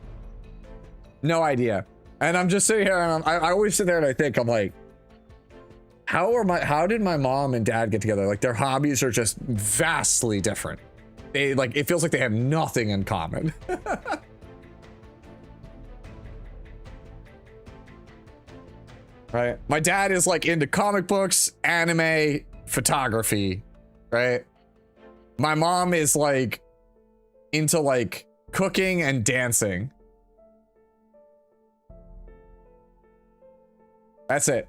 [SPEAKER 1] no idea. And I'm just sitting here and I always sit there and I think, I'm like, how did my mom and dad get together? Like, their hobbies are just vastly different. They like, it feels like they have nothing in common. Right? My dad is like into comic books, anime, photography, right? My mom is like into like cooking and dancing. That's it.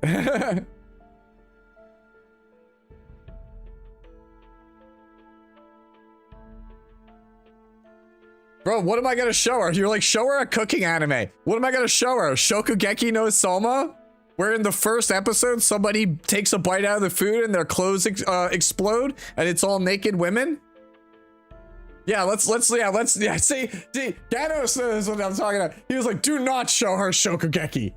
[SPEAKER 1] Bro, what am I gonna show her? You're like, show her a cooking anime. What am I gonna show her? Shokugeki no Soma? Where in the first episode, somebody takes a bite out of the food and their clothes explode and it's all naked women? Yeah, let's see, Ganos knows what I'm talking about. He was like, do not show her Shokugeki.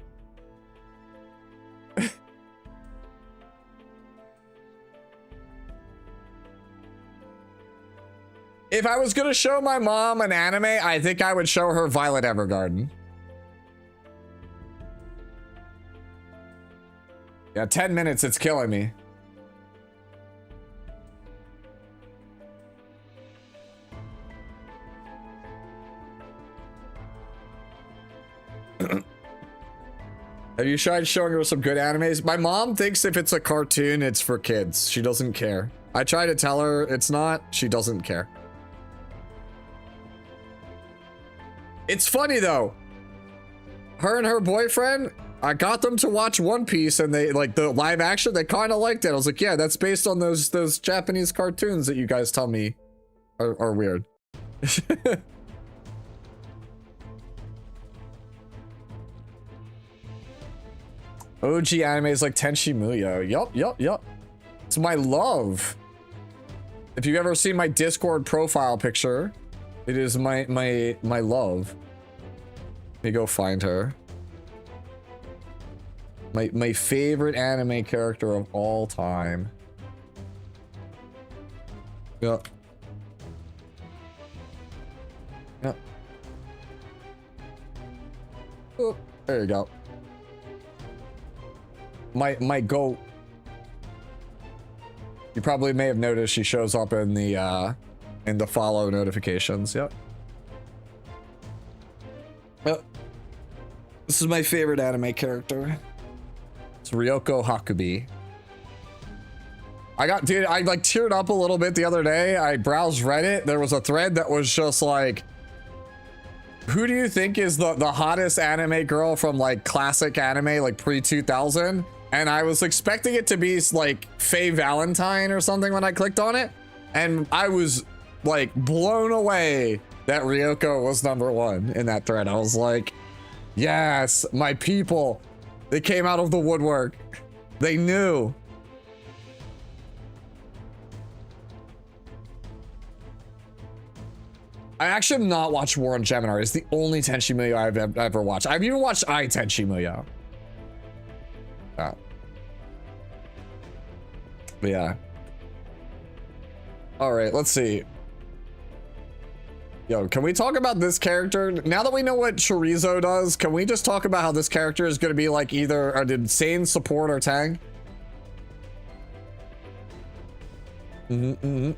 [SPEAKER 1] If I was gonna show my mom an anime, I think I would show her Violet Evergarden. Yeah, 10 minutes, it's killing me. Have you tried showing her some good animes? My mom thinks if it's a cartoon, it's for kids. She doesn't care. I try to tell her it's not, she doesn't care. It's funny though. Her and her boyfriend, I got them to watch One Piece and they like the live action, they kind of liked it. I was like, yeah, that's based on those Japanese cartoons that you guys tell me are weird. OG anime is like Tenchi Muyo. Yup. It's my love. If you've ever seen my Discord profile picture, it is my love. Let me go find her. My favorite anime character of all time. Yep. Oh, there you go. My goat. You probably may have noticed she shows up in the follow notifications. Yep. Well, this is my favorite anime character. It's Ryoko Hakubi. I like teared up a little bit the other day. I browsed Reddit. There was a thread that was just like, who do you think is the hottest anime girl from like classic anime, like pre-2000? And I was expecting it to be like Faye Valentine or something when I clicked on it. And I was like blown away that Ryoko was #1 in that thread. I was like, yes, my people. They came out of the woodwork. They knew. I actually have not watched War on Gemini. It's the only Tenchi Muyo I've ever watched. I've even watched I Tenchi Muyo. Yeah. All right, let's see. Yo, can we talk about this character? Now that we know what Chorizo does, can we just talk about how this character is going to be like either an insane support or tank? I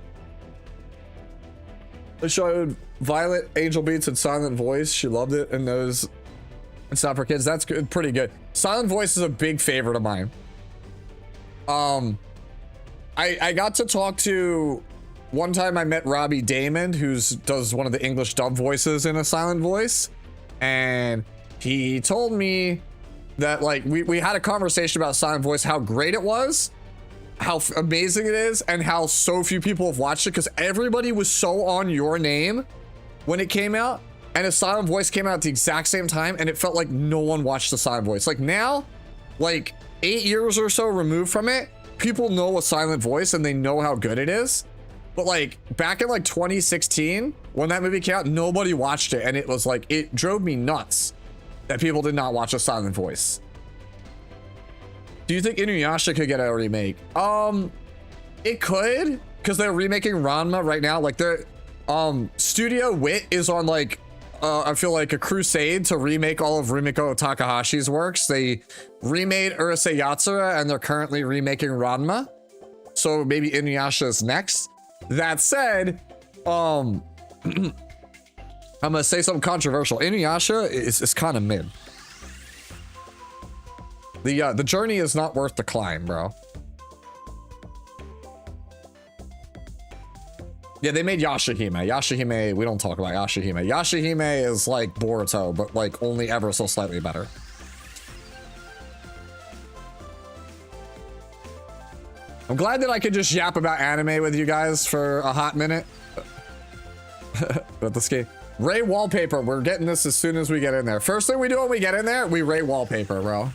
[SPEAKER 1] showed Violet Angel Beats and Silent Voice. She loved it and knows it's not for kids. That's good, pretty good. Silent Voice is a big favorite of mine. I got to talk to, one time I met Robbie Damon, does one of the English dub voices in a Silent Voice, and he told me that like we had a conversation about Silent Voice, how great it was, how amazing it is, and how so few people have watched it because everybody was so on Your Name when it came out, and a Silent Voice came out at the exact same time, and it felt like no one watched the Silent Voice. Like now, like 8 years or so removed from it, people know a Silent Voice and they know how good it is. But like back in like 2016, when that movie came out, nobody watched it, and it was like, it drove me nuts. that people did not watch A Silent Voice. Do you think Inuyasha could get a remake? It could, because they're remaking Ranma right now. Like they're Studio Wit is on like I feel like a crusade to remake all of Rumiko Takahashi's works. They remade Urusei Yatsura and they're currently remaking Ranma. So maybe Inuyasha is next. That said, I'm gonna say something controversial. Inuyasha is kind of mid. The journey is not worth the climb, bro. Yeah, they made Yashahime. Yashahime, we don't talk about Yashahime. Yashahime is like Boruto, but like only ever so slightly better. I'm glad that I could just yap about anime with you guys for a hot minute. But this game, Ray wallpaper. We're getting this as soon as we get in there. First thing we do when we get in there, we Ray wallpaper, bro.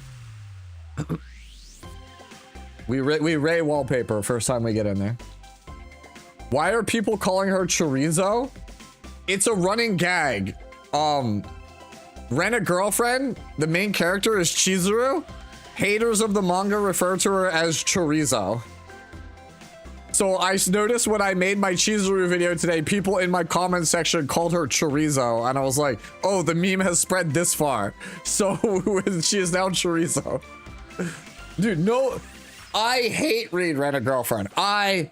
[SPEAKER 1] we Ray wallpaper first time we get in there. Why are people calling her Chorizo? It's a running gag. Rent a Girlfriend, the main character is Chizuru. Haters of the manga refer to her as Chorizo. So I noticed when I made my Chizuru video today, people in my comment section called her Chorizo, and I was like, oh, the meme has spread this far. So she is now Chorizo. Dude, no, I hate read Rent a Girlfriend. I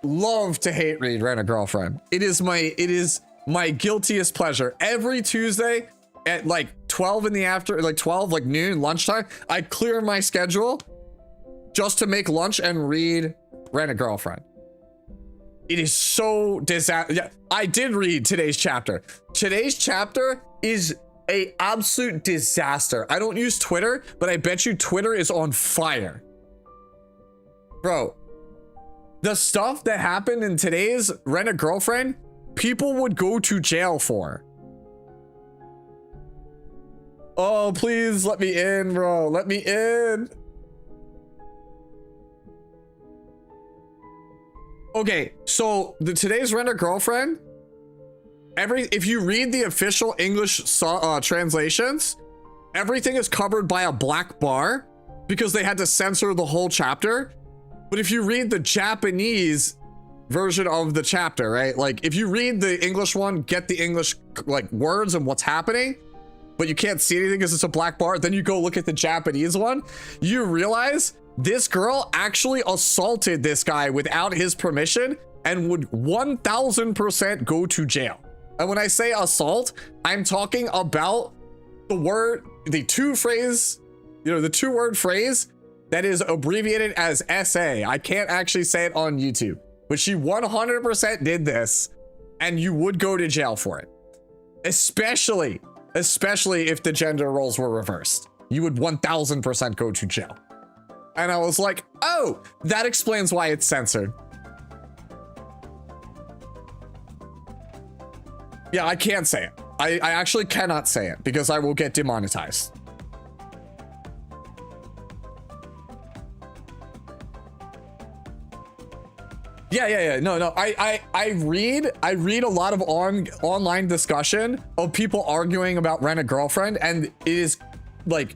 [SPEAKER 1] love to hate read Rent a Girlfriend. It is my guiltiest pleasure. Every Tuesday at like 12 in the like 12, like noon, lunchtime, I clear my schedule just to make lunch and read Rent a Girlfriend. It is so disaster. Yeah, I did read today's chapter. Today's chapter is a absolute disaster. I don't use Twitter, but I bet you Twitter is on fire. Bro, the stuff that happened in today's Rent a Girlfriend, people would go to jail for. Oh, please let me in, bro. Let me in. Okay, so today's Rent a Girlfriend, if you read the official English translations, everything is covered by a black bar because they had to censor the whole chapter. But if you read the Japanese version of the chapter, right? Like if you read the English one, get the English like words and what's happening, but you can't see anything because it's a black bar, then you go look at the Japanese one, you realize this girl actually assaulted this guy without his permission and would 1000% go to jail. And when I say assault, I'm talking about the two-word phrase that is abbreviated as SA. I can't actually say it on YouTube, but she 100% did this and you would go to jail for it. Especially if the gender roles were reversed. You would 1000% go to jail. And I was like, oh, that explains why it's censored. Yeah, I can't say it. I actually cannot say it because I will get demonetized. Yeah. No. I read a lot of online discussion of people arguing about Rent a Girlfriend, and it is like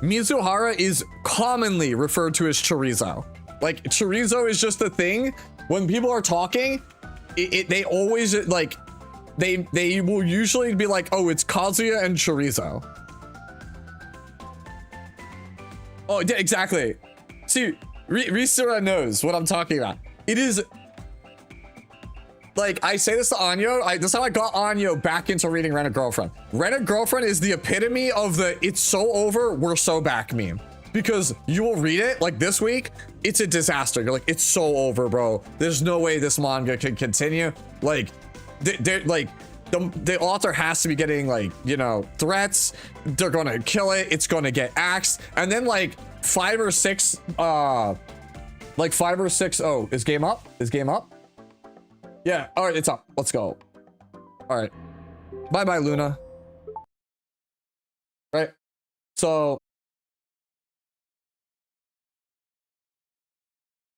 [SPEAKER 1] Mizuhara is commonly referred to as Chorizo. Like Chorizo is just a thing. When people are talking, they always like they will usually be like, oh, it's Kazuya and Chorizo. Oh, yeah, exactly. See, Risura knows what I'm talking about. It is like, I say this to Anyo, this is how I got Anyo back into reading Rent a Girlfriend. Rent a Girlfriend is the epitome of the it's so over, we're so back meme. Because you will read it, like this week, it's a disaster. You're like, it's so over, bro. There's no way this manga can continue. Like, the author has to be getting like, you know, threats. They're gonna kill it. It's gonna get axed. And then like 5 or 6, oh, is game up? Is game up? Yeah, all right, it's up. Let's go. All right. Bye-bye, Luna. Right? So.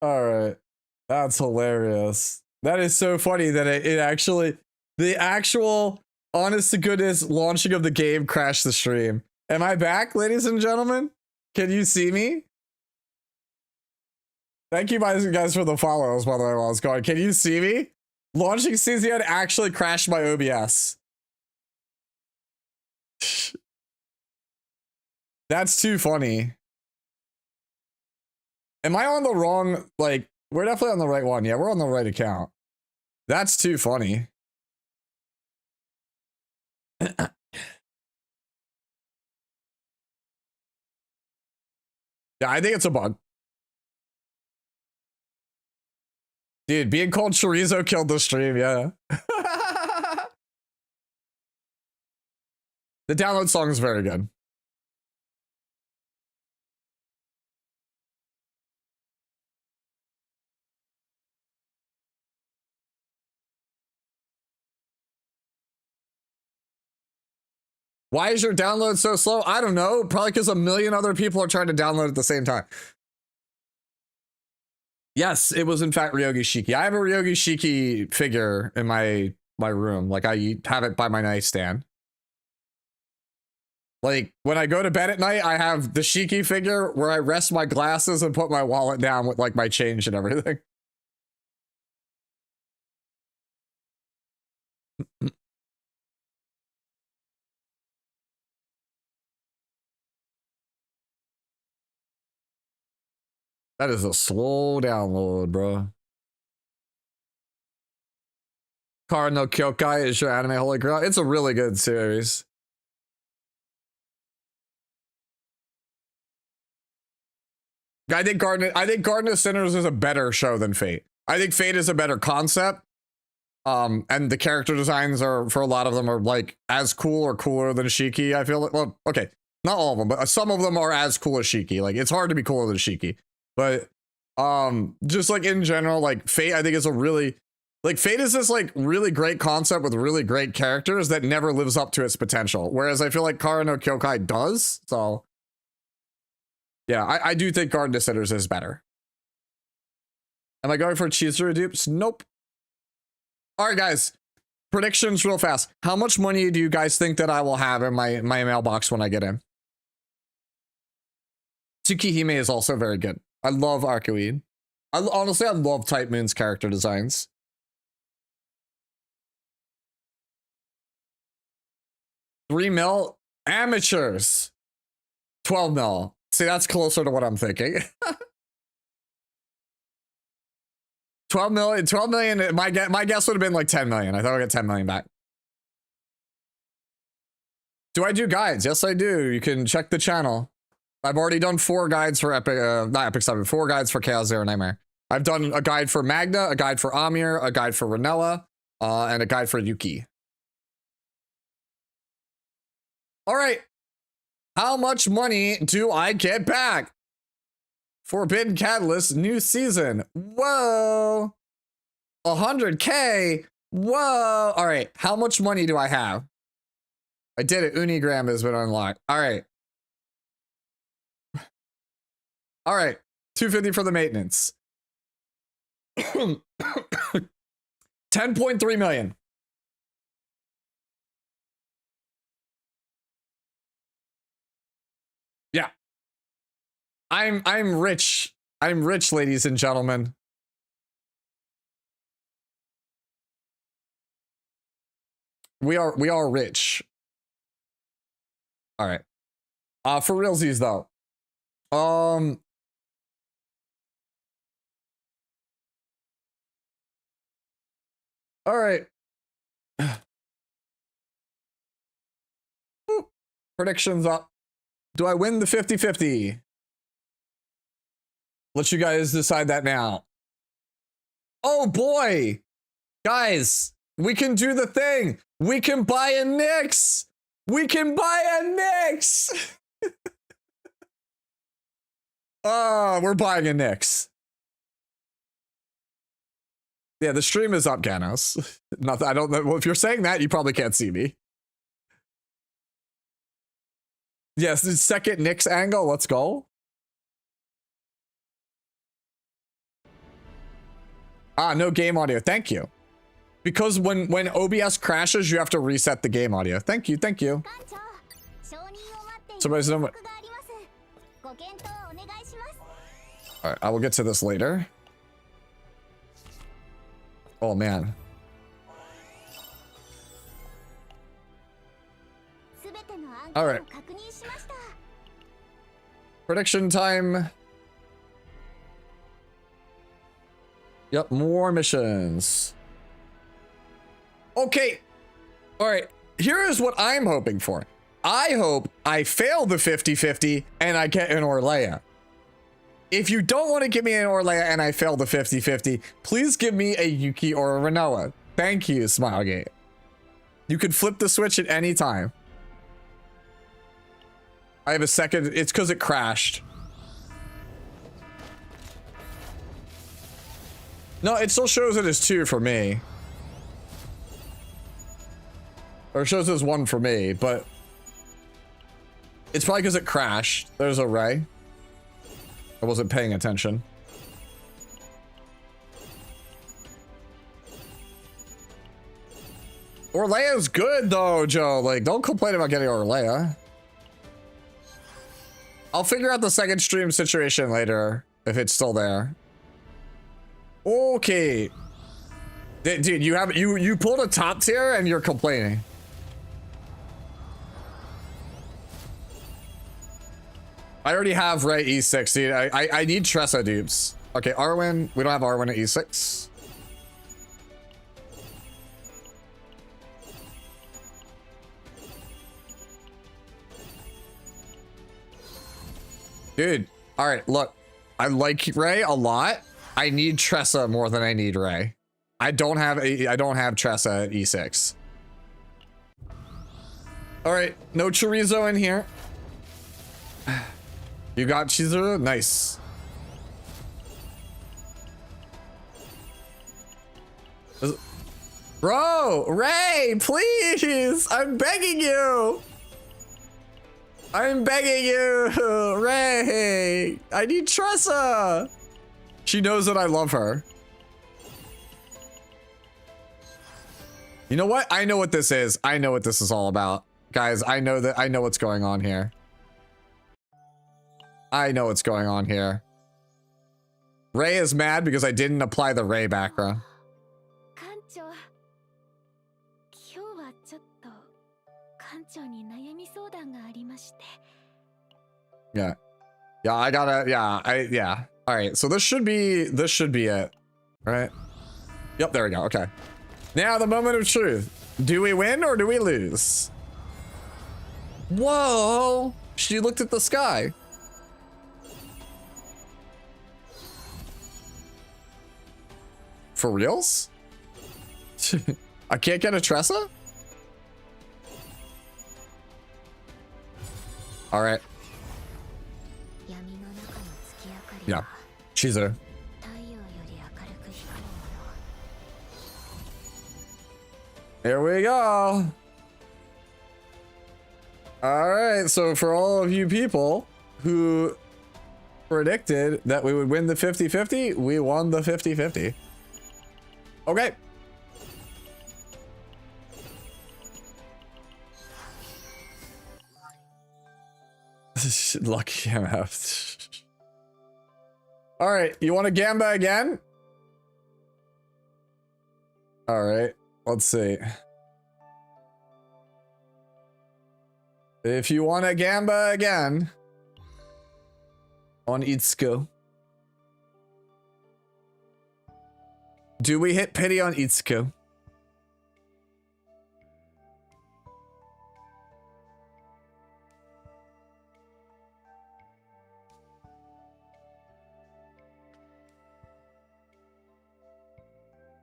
[SPEAKER 1] All right. That's hilarious. That is so funny that it actually, the actual honest to goodness launching of the game crashed the stream. Am I back, ladies and gentlemen? Can you see me? Thank you guys for the follows, by the way, while I was going. Can you see me? Launching CZN actually crashed my OBS. That's too funny. Am I on the wrong, like, we're definitely on the right one. Yeah, we're on the right account. That's too funny. Yeah, I think it's a bug. Dude, being called chorizo killed the stream, yeah. The download song is very good. Why is your download so slow? I don't know. Probably because a million other people are trying to download at the same time. Yes, it was in fact Ryogi Shiki. I have a Ryogi Shiki figure in my room. Like, I have it by my nightstand. Like, when I go to bed at night, I have the Shiki figure where I rest my glasses and put my wallet down with like my change and everything. That is a slow download, bro. Kara no Kyokai is your anime holy grail. It's a really good series. I think Garden of Sinners is a better show than Fate. I think Fate is a better concept. And the character designs are, for a lot of them, are like as cool or cooler than Shiki. I feel like, well, okay, not all of them, but some of them are as cool as Shiki. Like, it's hard to be cooler than Shiki. But just like in general, like Fate, I think is a really, like, Fate is this like really great concept with really great characters that never lives up to its potential. Whereas I feel like Kara no Kyokai does. So yeah, I do think Garden of Sinners is better. Am I going for Chizuru dupes? Nope. All right, guys. Predictions real fast. How much money do you guys think that I will have in my mailbox when I get in? Tsukihime is also very good. I love Arcoid. Honestly, I love Type Moon's character designs. $3 million? Amateurs. 12 mil. See, that's closer to what I'm thinking. 12 million, my guess would have been like 10 million. I thought I'd get 10 million back. Do I do guides? Yes, I do. You can check the channel. I've already done 4 guides for Epic, not Epic 7, 4 guides for Chaos Zero Nightmare. I've done a guide for Magna, a guide for Amir, a guide for Renoa, and a guide for Yuki. All right. How much money do I get back? Forbidden Catalyst, new season. Whoa. 100K. Whoa. All right. How much money do I have? I did it. Unigram has been unlocked. All right. All right. 250 for the maintenance. 10.3 million. Yeah. I'm rich. I'm rich, ladies and gentlemen. We are rich. All right. For realsies though. All right. Predictions up. Do I win the 50-50? Let you guys decide that now. Oh boy. Guys, we can do the thing. We can buy a Nyx. We can buy a Nyx. Oh, we're buying a Nyx. Yeah, the stream is up, Ganos. Nothing. I don't know. Well, if you're saying that, you probably can't see me. Yes, the second Nyx angle. Let's go. Ah, no game audio. Thank you. Because when OBS crashes, you have to reset the game audio. Thank you. Thank you. Somebody's done. Alright, I will get to this later. Oh man. Alright. Prediction time. Yep, more missions. Okay. Alright, here is what I'm hoping for. I hope I fail the 50-50 and I get an Orlea. If you don't want to give me an Orlea and I fail the 50-50, please give me a Yuki or a Renoa. Thank you, Smilegate. You could flip the switch at any time. I have a second. It's because it crashed. No, it still shows it as 2 for me. Or it shows it as 1 for me, but it's probably because it crashed. There's a Ray. I wasn't paying attention. Orlea's good though, Joe. Like, don't complain about getting Orlea. I'll figure out the second stream situation later if it's still there. Okay. Dude, you pulled a top tier and you're complaining. I already have Ray E6, dude. I need Tressa dupes. Okay, Arwen. We don't have Arwen at E6. Dude, all right, look. I like Ray a lot. I need Tressa more than I need Ray. I don't have Tressa at E6. All right, no chorizo in here. You got Chizuru? Nice. Bro, Ray, please! I'm begging you! I'm begging you! Ray! I need Tressa! She knows that I love her. You know what? I know what this is. I know what this is all about. Guys, I know what's going on here. I know what's going on here. Ray is mad because I didn't apply the Ray background. Yeah. Yeah, I gotta, yeah. All right, so this should be it, right? Yep, there we go, okay. Now the moment of truth. Do we win or do we lose? Whoa, she looked at the sky. For reals? I can't get a Tressa? All right. Yeah, Chizuru. Here we go. All right, so for all of you people who predicted that we would win the 50-50, we won the 50-50. Okay. Lucky MF. All right, you want a Gamba again? All right, let's see. If you want a Gamba again on Itsuko. Do we hit pity on Itsuko?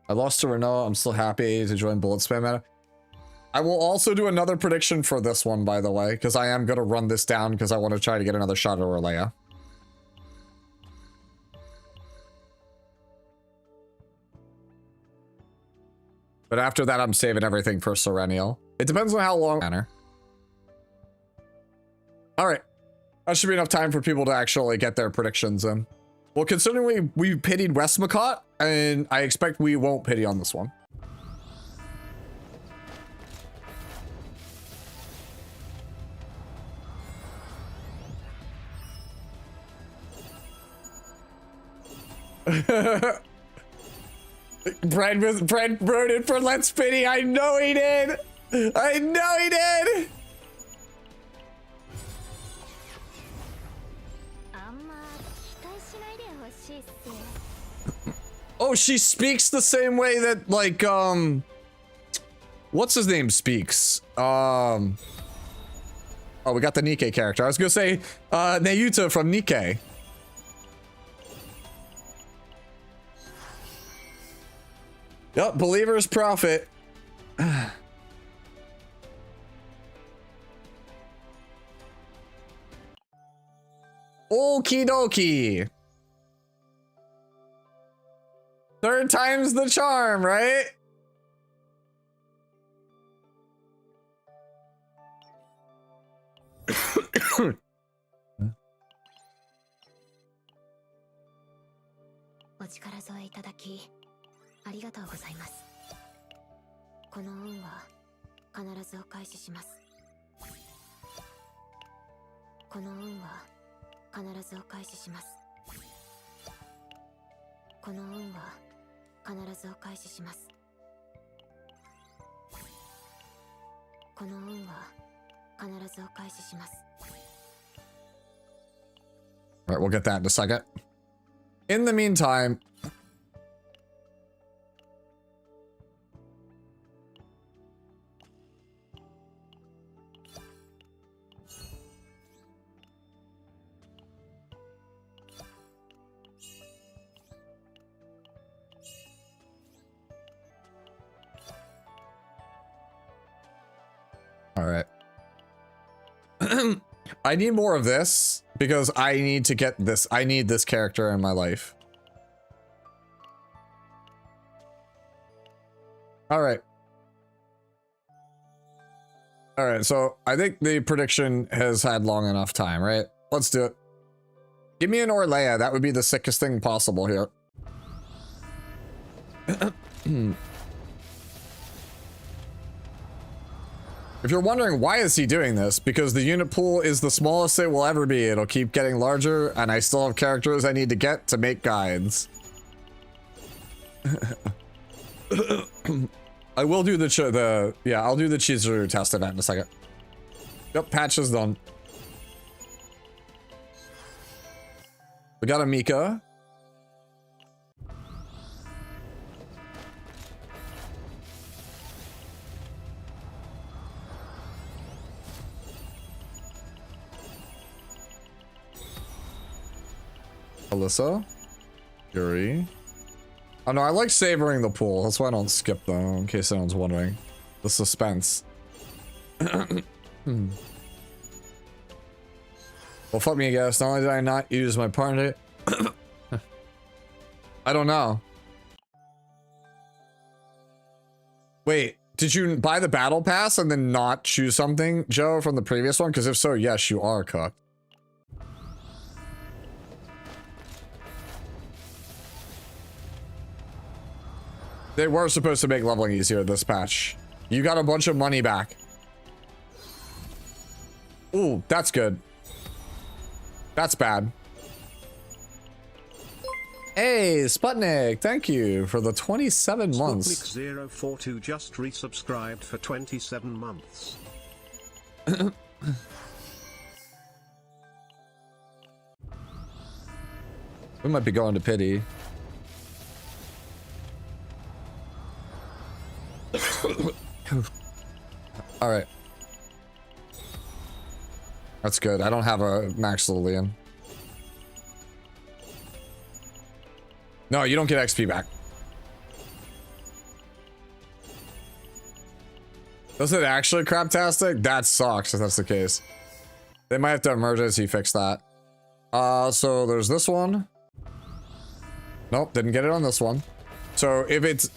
[SPEAKER 1] I lost to Renoa. I'm still happy to join bullet spam meta. I will also do another prediction for this one, by the way, because I am going to run this down because I want to try to get another shot at Orlea. But after that, I'm saving everything for Serenial. It depends on how long. All right. That should be enough time for people to actually get their predictions in. Well, considering we pitied Westmacott, and I expect we won't pity on this one. Brent voted for Let's Pity. I know he did. I know he did. Oh, she speaks the same way that like what's his name speaks? Oh, we got the Nikkei character. I was gonna say Nayuta from Nikkei. Yep, believer's prophet. Okie dokie. Third time's the charm, right? All right, we'll get that in a second. In the meantime, all right. I need more of this because I need to get this. I need this character in my life. All right. All right. So I think the prediction has had long enough time, right? Let's do it. Give me an Orlea. That would be the sickest thing possible here. If you're wondering why is he doing this, because the unit pool is the smallest it will ever be. It'll keep getting larger, and I still have characters I need to get to make guides. I will do I'll do the Chizuru test event in a second. Yep, patch is done. We got a Mika. Alyssa, Yuri. Oh no, I like savoring the pool. That's why I don't skip them, in case anyone's wondering. The suspense. Well, fuck me, I guess. Not only did I not use my partner. I don't know. Wait, did you buy the battle pass and then not choose something, Joe, from the previous one? Because if so, yes, you are cooked. They were supposed to make leveling easier this patch. You got a bunch of money back. Ooh, that's good. That's bad. Hey, Sputnik, thank you for the 27 months.
[SPEAKER 2] Sputnik042 just resubscribed for 27 months.
[SPEAKER 1] We might be going to pity. All right. That's good. I don't have a max Lillian. No, you don't get XP back. Does it actually craptastic? That sucks if that's the case. They might have to emergency fix that. So there's this one. Nope, didn't get it on this one. So if it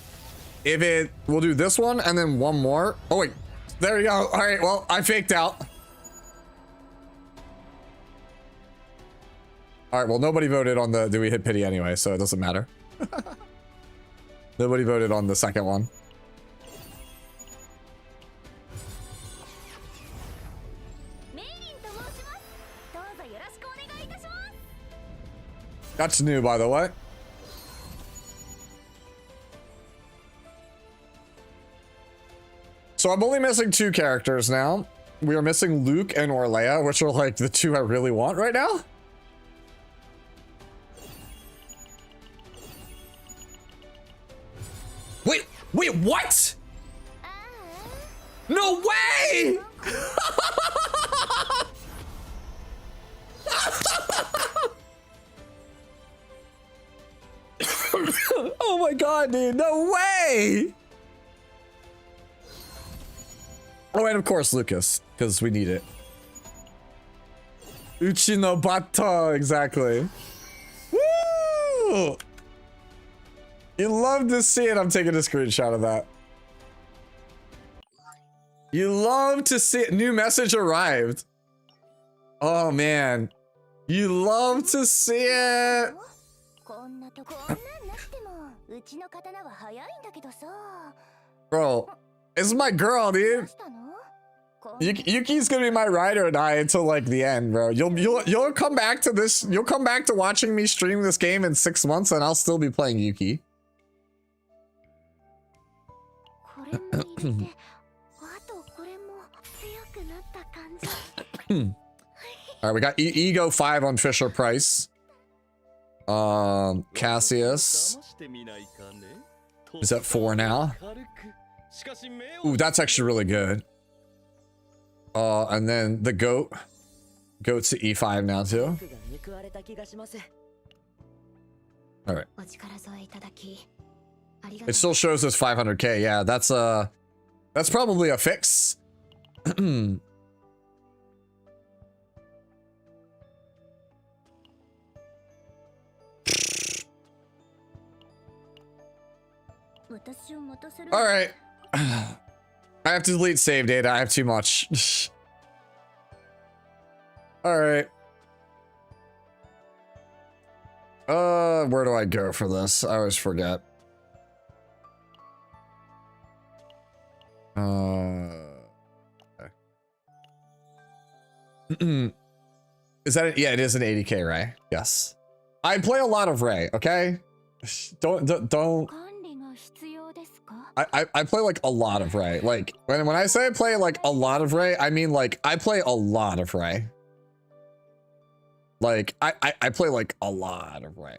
[SPEAKER 1] we'll do this one and then one more. Oh wait, there we go. All right, well, I faked out. All right, well, nobody voted on the do we hit pity anyway, so it doesn't matter. Nobody voted on the second one. That's new, by the way. So I'm only missing 2 characters now. We are missing Luke and Orlea, which are like the 2 I really want right now. Wait, what? No way! Oh my god, dude, no way! Oh, and of course Lucas, because we need it. Uchi no bata, exactly. Woo! You love to see it. I'm taking a screenshot of that. You love to see it. New message arrived. Oh man. You love to see it. Bro, this is my girl, dude. Yuki's gonna be my ride or die until like the end, bro. You'll come back to this. You'll come back to watching me stream this game in 6 months, and I'll still be playing Yuki. All right, we got Ego 5 on Fisher Price. Cassius is at 4 now. Ooh, that's actually really good. And then the goat's to E5 now too. All right. It still shows us 500k. Yeah, that's probably a fix. All right. I have to delete save data. I have too much. All right. Where do I go for this? I always forget. Is that it? Yeah, it is an 80k Ray. Yes. I play a lot of Ray, okay? Don't. I play like a lot of Ray. Like when I say I play like a lot of Ray, I mean like I play a lot of Ray. Like I play like a lot of Ray.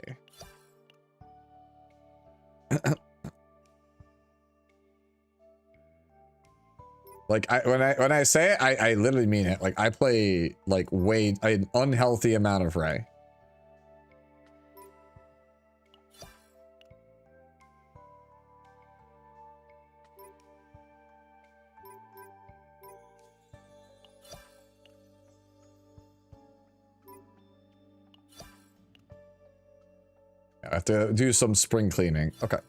[SPEAKER 1] Like when I say it, I literally mean it. Like I play like way an unhealthy amount of Ray. I have to do some spring cleaning. Okay.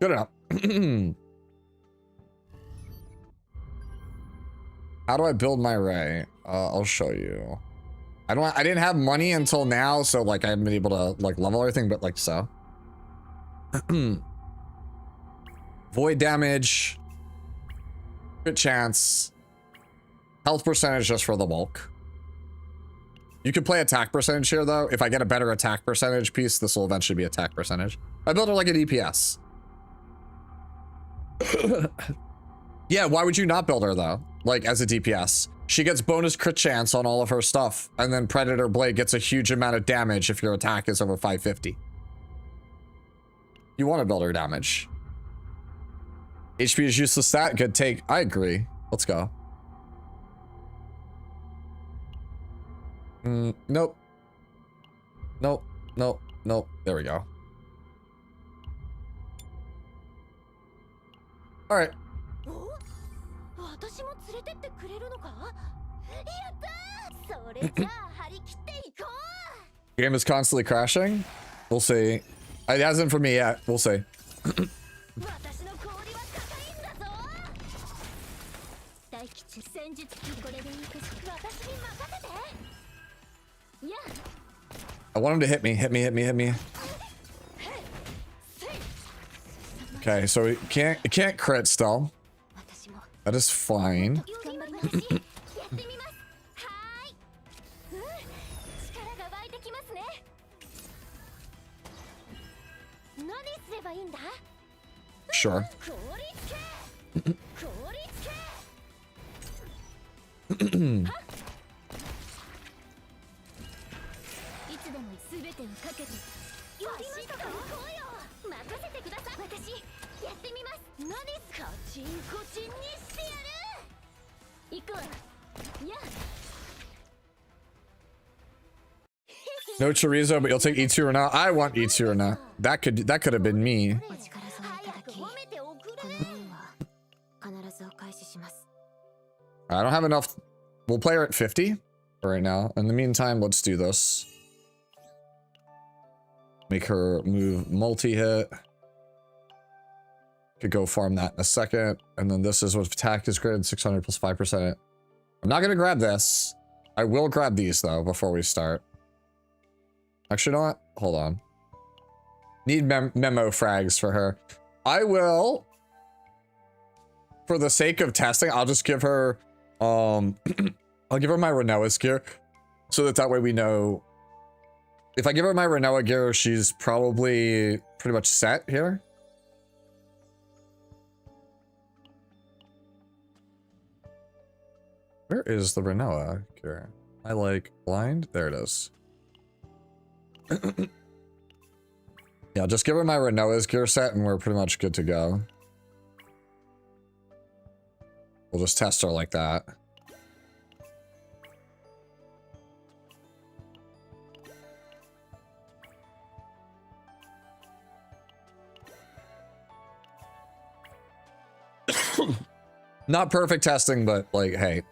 [SPEAKER 1] Good enough. How do I build my Ray? I'll show you. I didn't have money until now, so like I haven't been able to like level everything, but like so. Void damage. Good chance. Health percentage just for the bulk. You can play attack percentage here though. If I get a better attack percentage piece, this will eventually be attack percentage. I built her like an DPS. Yeah, why would you not build her though? Like as a DPS. She gets bonus crit chance on all of her stuff, and then Predator Blade gets a huge amount of damage if your attack is over 550. You want to build her damage. HP is useless stat, good take. I agree. Let's go. Nope. Nope. Nope. Nope. There we go. All right. Game is constantly crashing. We'll see. It hasn't for me yet. We'll see. I want him to hit me. Hit me, hit me, hit me. Okay, so he can't crit still. That is fine. Sure. No chorizo, but you'll take E2 or not. I want E2 or not. That could have been me. I don't have enough. We'll play her at 50 for right now. In the meantime, let's do this. Make her move multi-hit. Could go farm that in a second. And then this is what attack is greater than 600 plus 5%. I'm not going to grab this. I will grab these, though, before we start. Actually, you know what? Hold on. Need memo frags for her. I will, for the sake of testing, I'll just give her, I'll give her my Renoa's gear, so that way we know. If I give her my Renoa gear, she's probably pretty much set here. Where is the Renoa gear? I like blind. There it is. Yeah, just give her my Renoa's gear set and we're pretty much good to go. We'll just test her like that. Not perfect testing, but like, hey.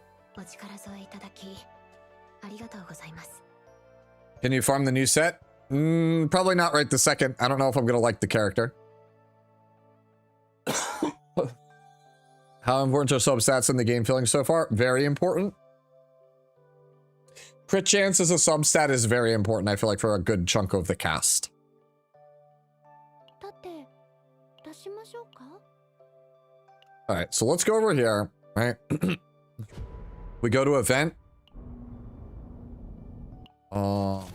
[SPEAKER 1] Can you farm the new set? Probably not right this second. I don't know if I'm gonna like the character. How important are substats in the game feeling so far? Very important. Crit chance as a substat is very important, I feel like, for a good chunk of the cast. Alright, so let's go over here, right? We go to event. And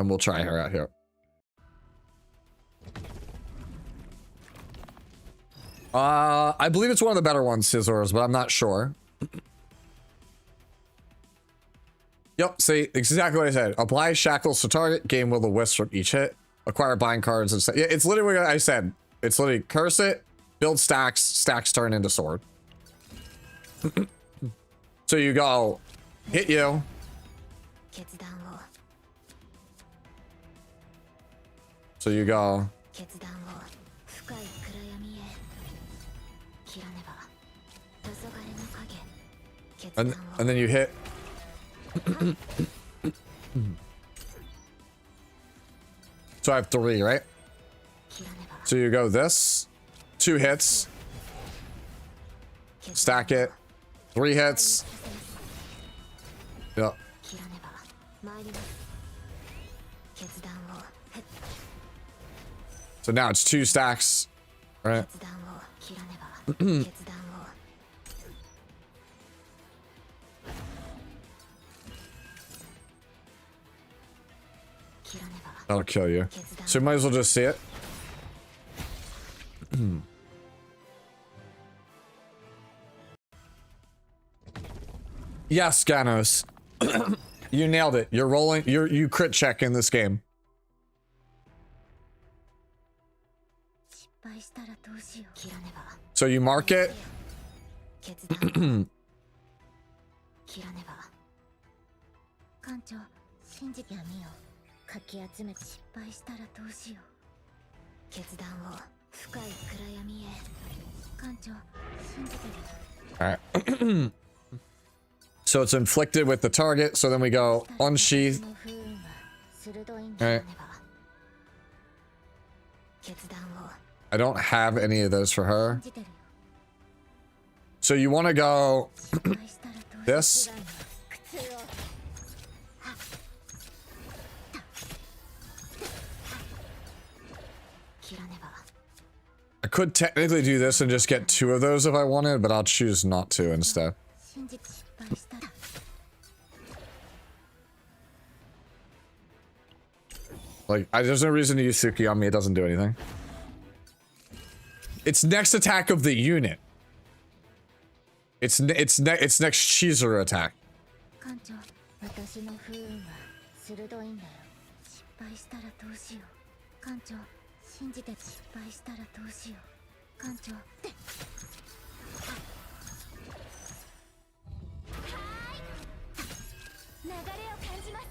[SPEAKER 1] we'll try her out here. I believe it's one of the better ones, Scissors, but I'm not sure. Yep, see, exactly what I said. Apply shackles to target, gain will the wisp from each hit, acquire bind cards and stuff. Yeah, it's literally what I said. It's literally curse it, build stacks, stacks turn into sword. So you go, hit you. So you go. And then you hit. So I have 3, right? So you go this. 2 hits. Stack it. 3 hits. Yep. So now it's 2 stacks, right? That'll kill you. So you might as well just see it. Yes, Ganos. You nailed it. You're rolling. You crit check in this game. So you mark it. Alright. So it's inflicted with the target, so then we go unsheath. Alright. I don't have any of those for her. So you want to go this. I could technically do this and just get 2 of those if I wanted, but I'll choose not to instead. Like, there's no reason to use Suki on me, it doesn't do anything. It's next attack of the unit. It's next Chizuru attack.
[SPEAKER 6] 艦長、私の不運は鋭いんだよ。失敗したらどうしよう。艦長、信じて失敗したらどうしよう。艦長。流れを感じます。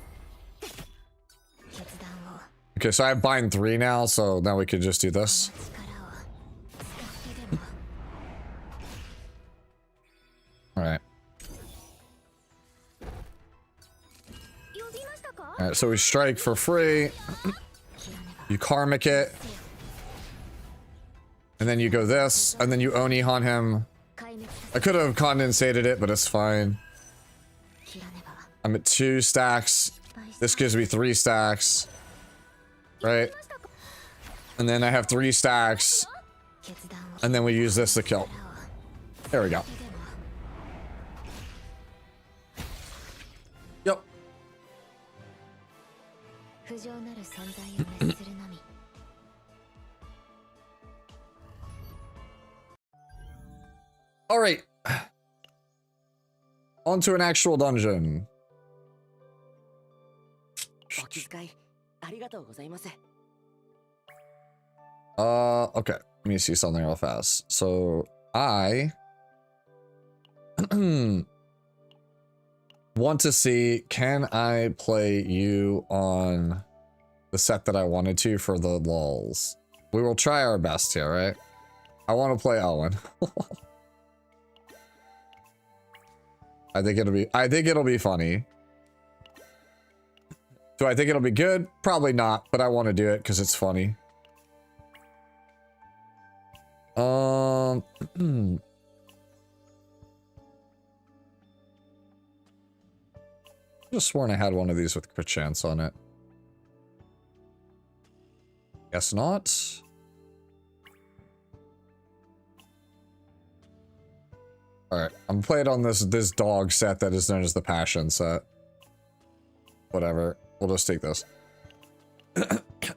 [SPEAKER 6] 決断を。
[SPEAKER 1] Okay, so I have bind 3 now, so now we could just do this. Alright. Alright, so we strike for free. You karmic it. And then you go this, and then you Oni-Han him. I could have condensated it, but it's fine. I'm at 2 stacks. This gives me 3 stacks. Right? And then I have 3 stacks. And then we use this to kill. There we go. Yep. Alright. On to an actual dungeon. Okay. Let me see something real fast. So, I want to see, can I play you on the set that I wanted to for the lulz? We will try our best here, right? I want to play Owen. I think it'll be funny. Do I think it'll be good? Probably not, but I want to do it because it's funny. Just sworn I had one of these with crit chance on it. Guess not. Alright, I'm playing on this dog set that is known as the Passion set. Whatever. We'll just take this.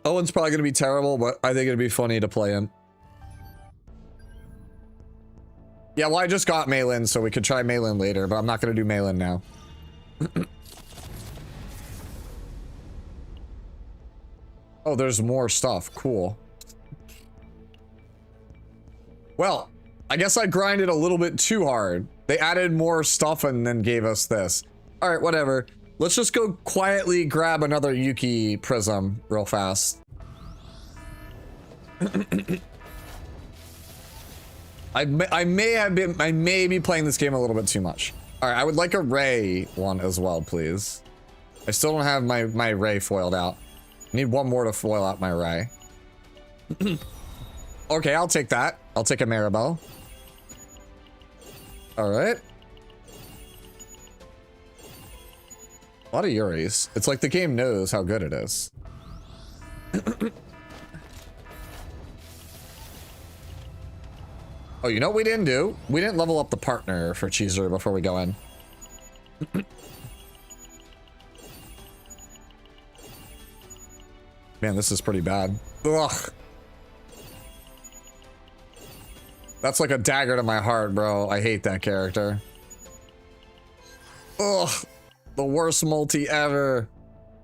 [SPEAKER 1] Owen's probably gonna be terrible, but I think it'd be funny to play him. Yeah, well, I just got Malin, so we could try Malin later, but I'm not gonna do Malin now. Oh, there's more stuff. Cool. Well, I guess I grinded a little bit too hard. They added more stuff and then gave us this. All right, whatever. Let's just go quietly grab another Yuki prism real fast. I may be playing this game a little bit too much. All right, I would like a Ray one as well, please. I still don't have my Ray foiled out. I need one more to foil out my Ray. Okay, I'll take that. I'll take a Maribel. All right. A lot of Yuris. It's like the game knows how good it is. Oh, you know what we didn't do? We didn't level up the partner for Chizuru before we go in. Man, this is pretty bad. Ugh. That's like a dagger to my heart, bro. I hate that character. Ugh. The worst multi ever.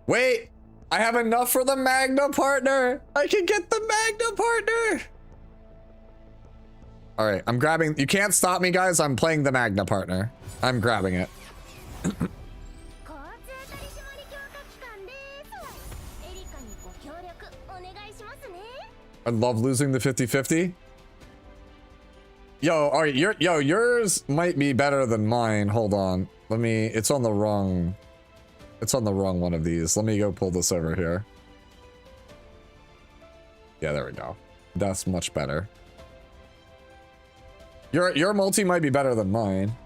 [SPEAKER 1] Wait! I have enough for the Magna partner! I can get the Magna partner! Alright, I'm grabbing... You can't stop me, guys. I'm playing the Magna partner. I'm grabbing it. I love losing the 50-50. Yo, alright, yours might be better than mine. Hold on. Let me... It's on the wrong one of these. Let me go pull this over here. Yeah, there we go. That's much better. Your multi might be better than mine.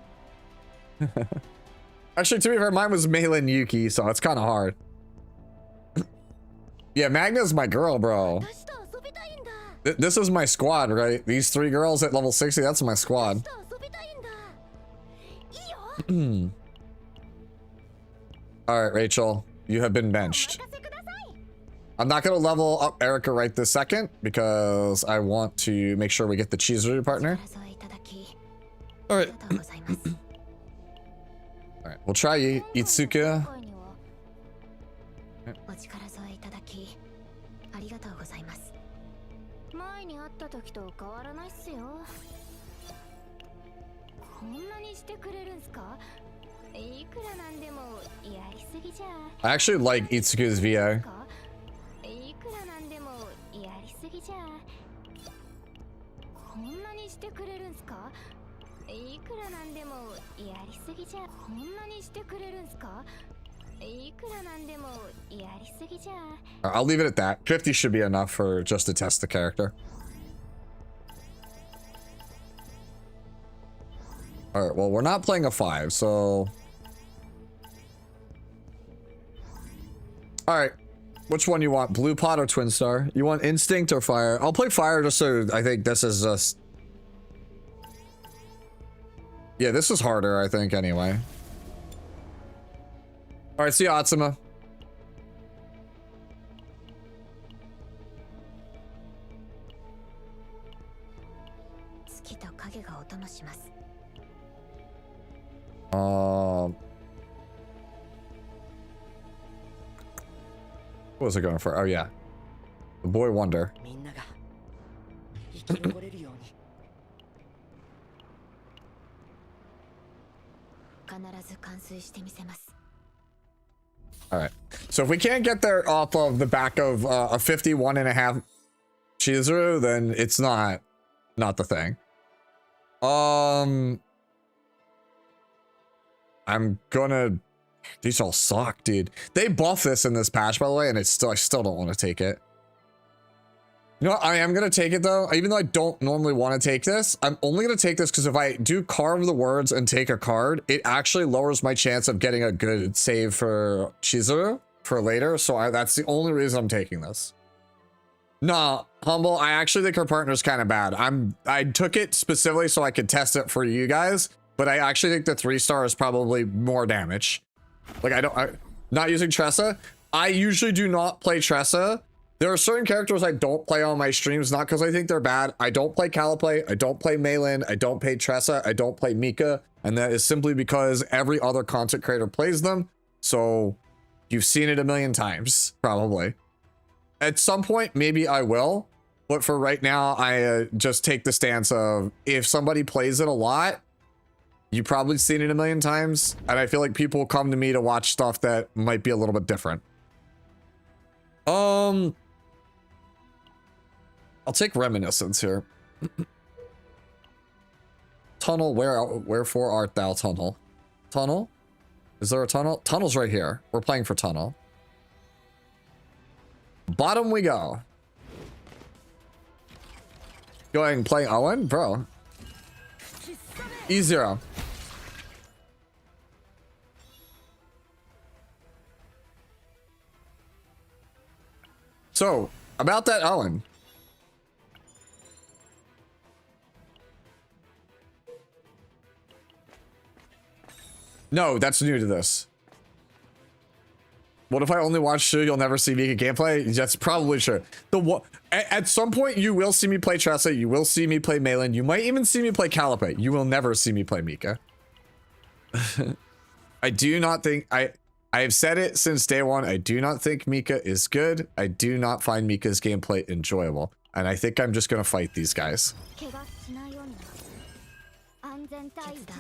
[SPEAKER 1] Actually, to be fair, mine was Malin Yuki, so it's kind of hard. Yeah, Magna's my girl, bro. This is my squad, right? These 3 girls at level 60, that's my squad. Alright, Rachel. You have been benched. I'm not going to level up Erica right this second because I want to make sure we get the Chizuru partner.
[SPEAKER 6] 力添えいただき
[SPEAKER 1] All
[SPEAKER 6] あ
[SPEAKER 1] right.
[SPEAKER 6] りがとうございます
[SPEAKER 1] All right. We'll try Itsuka.
[SPEAKER 6] お力添えいただきありがとうございます前に会った時と変わらないっすよこんなにしてくれるんすかいくらなんでもやりすぎじゃ
[SPEAKER 1] I actually like Itsuka's VA.
[SPEAKER 6] いくらなんでもやりすぎじゃこんなにしてくれるんすかいくらなんでもやりすぎじゃこんなにしてくれるんすかいくらなんでもやりすぎじゃ
[SPEAKER 1] I'll leave it at that. 50 should be enough for just to test the character. All right. Well, we're not playing a 5, so. All right. Which one you want? Blue pot or twin star? You want instinct or fire? I'll play fire just so I think this is just. Yeah, this is harder, I think, anyway. All right, see you, Atsuma.
[SPEAKER 6] 月と影がお供します
[SPEAKER 1] What was I going for? Oh, yeah. The Boy Wonder.
[SPEAKER 7] みんなが生き残れるように
[SPEAKER 6] 必ず完遂してみせます
[SPEAKER 1] All right. So if we can't get there off of the back of a 51.5 Chizuru, then it's not the thing. I'm gonna. These all suck, dude. They buff this in this patch, by the way, and I still don't want to take it. You know what? I am gonna take it though, even though I don't normally want to take this. I'm only gonna take this because if I do carve the words and take a card, it actually lowers my chance of getting a good save for Chizuru for later. So that's the only reason I'm taking this. Nah, Humble, I actually think her partner's kind of bad. I took it specifically so I could test it for you guys, but I actually think the 3-star is probably more damage. Like I'm not using Tressa. I usually do not play Tressa. There are certain characters I don't play on my streams, not because I think they're bad. I don't play Caliplay, I don't play Malin, I don't play Tressa, I don't play Mika, and that is simply because every other content creator plays them. So you've seen it a million times, probably. At some point, maybe I will, but for right now, I just take the stance of if somebody plays it a lot, you've probably seen it a million times, and I feel like people come to me to watch stuff that might be a little bit different. I'll take Reminiscence here. Tunnel, wherefore art thou, Tunnel? Tunnel? Is there a tunnel? Tunnel's right here. We're playing for Tunnel. Bottom we go. Go ahead and play Owen? Bro. E0. So, about that Owen. No, that's new to this. What if I only watch Shu, you'll never see Mika gameplay? That's probably true. At some point, you will see me play Tressa, you will see me play Malin, you might even see me play Calipe. You will never see me play Mika. I do not think... I have said it since day one, I do not think Mika is good. I do not find Mika's gameplay enjoyable. And I think I'm just gonna fight these guys.
[SPEAKER 6] 怪我しないように安全第一だ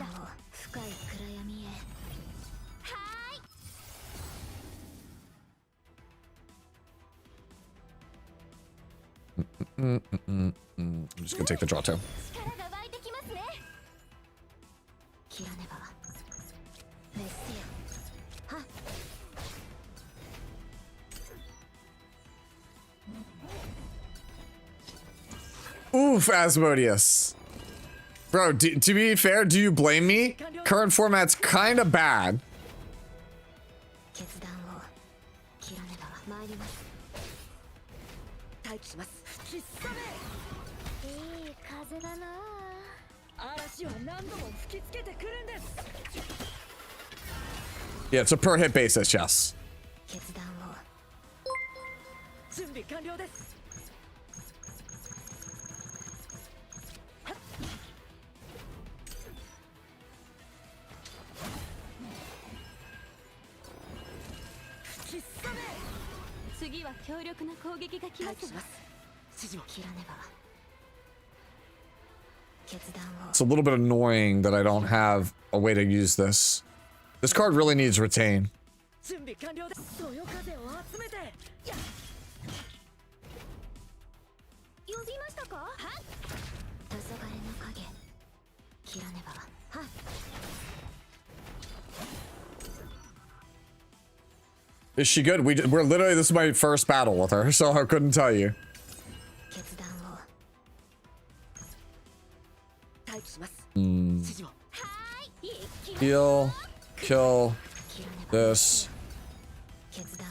[SPEAKER 6] 深い暗闇へ
[SPEAKER 1] I'm just gonna take the draw too.
[SPEAKER 6] 力が湧いてきますね切らねばメッセよはっ
[SPEAKER 1] Oof, Asmodeus. Bro, to be fair, do you blame me? Current format's kind of bad.
[SPEAKER 6] 決断を切らねば参ります
[SPEAKER 7] 待機します
[SPEAKER 6] いい風だな
[SPEAKER 7] 嵐は何度も吹きつけてくるんです
[SPEAKER 1] Yeah, it's a per hit basis, yes.
[SPEAKER 6] 決断を
[SPEAKER 7] 準備完了です。吹き覚め。
[SPEAKER 4] 次は強力な攻撃が来ますわ。
[SPEAKER 7] 指示を
[SPEAKER 6] 切らねば。決断を。
[SPEAKER 1] It's a little bit annoying that I don't have a way to use this. This card really needs retain.
[SPEAKER 7] 準備完了です。そよ風を集めて。
[SPEAKER 6] 呼びましたか？は？黄昏の影。切らねば。は。
[SPEAKER 1] Is she good? We're literally, this is my first battle with her, so I couldn't tell you.
[SPEAKER 6] 決断を。
[SPEAKER 7] 待機します。指示を。
[SPEAKER 1] Heal, kill
[SPEAKER 6] 切らねば。
[SPEAKER 1] this.
[SPEAKER 6] 決断を。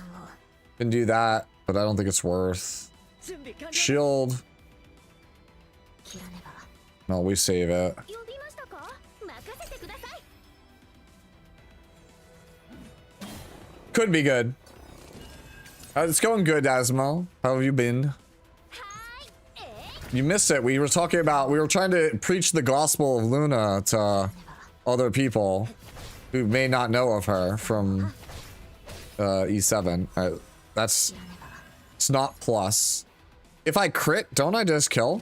[SPEAKER 1] Can do that, but I don't think it's worth.
[SPEAKER 7] 準備完了。
[SPEAKER 1] Shield.
[SPEAKER 6] 切らねば。
[SPEAKER 1] No, we save it.
[SPEAKER 6] 呼びましたか？任せてください。
[SPEAKER 1] Could be good. It's going good, Asmo. How have you been? You missed it. We were talking about, we were trying to preach the gospel of Luna to other people who may not know of her from E7. That's, it's not plus. If I crit, don't I just kill?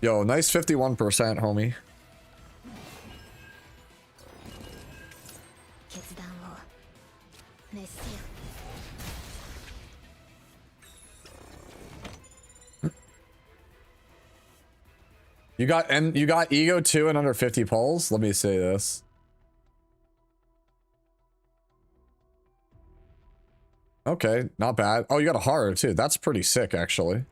[SPEAKER 1] Yo, nice 51%, homie.
[SPEAKER 6] 決断を。熱せよ。
[SPEAKER 1] You got ego 2 and under 50 pulls? Let me say this. Okay, not bad. Oh, you got a horror too. That's pretty sick, actually.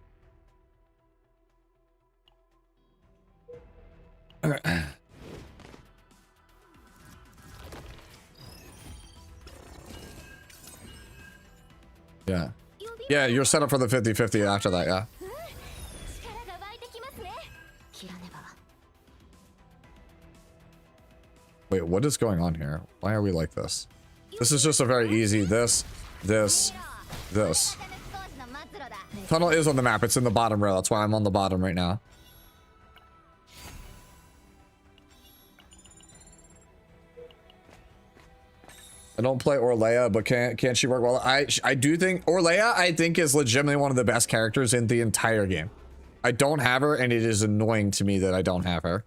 [SPEAKER 1] Yeah. Yeah, you're set up for the 50-50 after that, yeah.
[SPEAKER 6] 力が湧いてきますね。切らねば。
[SPEAKER 1] Wait, what is going on here? Why are we like this? This is just a very easy this. Tunnel is on the map. It's in the bottom row. That's why I'm on the bottom right now. I don't play Orlea, but can she work well? I do think Orlea, I think, is legitimately one of the best characters in the entire game. I don't have her, and it is annoying to me that I don't have her.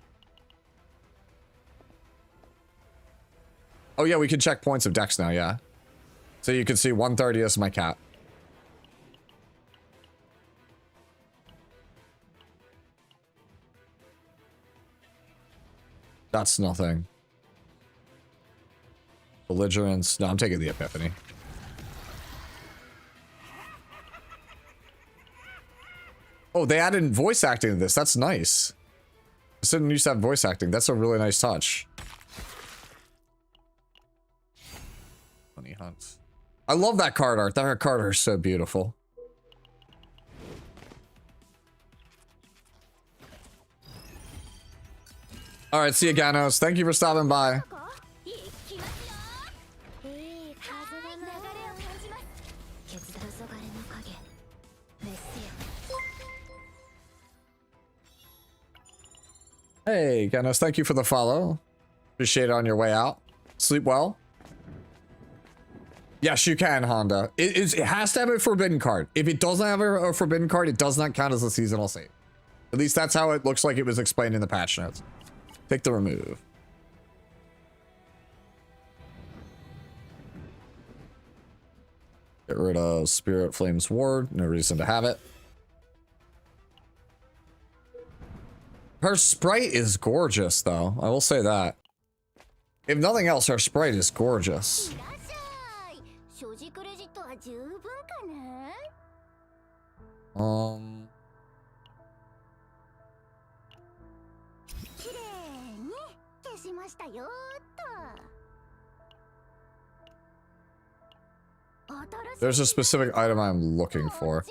[SPEAKER 1] Oh yeah, we can check points of Dex now, yeah. So you can see 130 is my cat. That's nothing. Belligerence. No, I'm taking the Epiphany. Oh, they added voice acting to this. That's nice. This didn't used to have voice acting. That's a really nice touch. Honey Hunt. I love that card art. That card art is so beautiful. All right, see you, Ganos. Thank you for stopping by. Hey, Ganos, thank you for the follow. Appreciate it on your way out. Sleep well. Yes, you can, Honda. It has to have a forbidden card. If it doesn't have a forbidden card, it does not count as a seasonal save. At least that's how it looks like it was explained in the patch notes. Take the remove. Get rid of Spirit Flames Ward. No reason to have it. Her sprite is gorgeous, though. I will say that. If nothing else, her sprite is gorgeous. There's a specific item I'm looking for.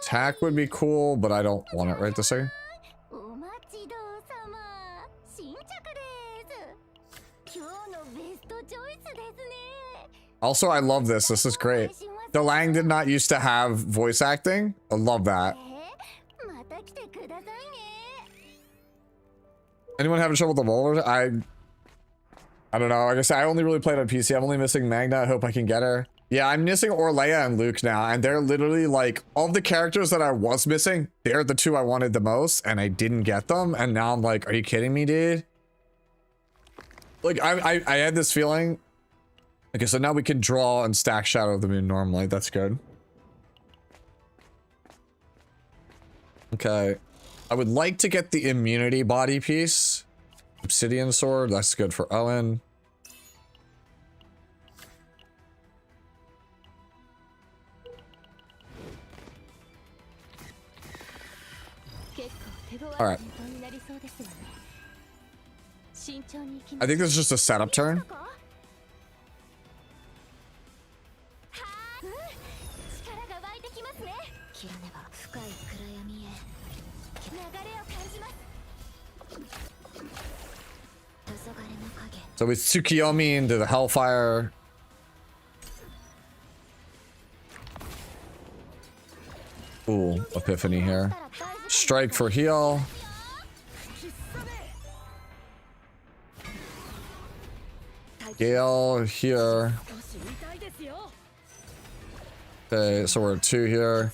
[SPEAKER 1] Attack would be cool, but I don't want it right this second. Also, I love this. This is great. Delang did not used to have voice acting. I love that.
[SPEAKER 6] また来てくださいね。
[SPEAKER 1] Anyone having trouble with the bowlers? I don't know. Like I said, I only really played on PC. I'm only missing Magna. I hope I can get her. Yeah, I'm missing Orleia and Luke now, and they're literally like all the characters that I was missing. They're the two I wanted the most, and I didn't get them. And now I'm like, are you kidding me, dude? Like I had this feeling. Okay, so now we can draw and stack Shadow of the Moon normally. That's good. Okay, I would like to get the immunity body piece. Obsidian sword. That's good for Owen. All right. I think this is just a setup turn. So with Tsukiyomi into the Hellfire. Ooh, Epiphany here. Strike for heal. Gale here. Okay, so we're at 2 here.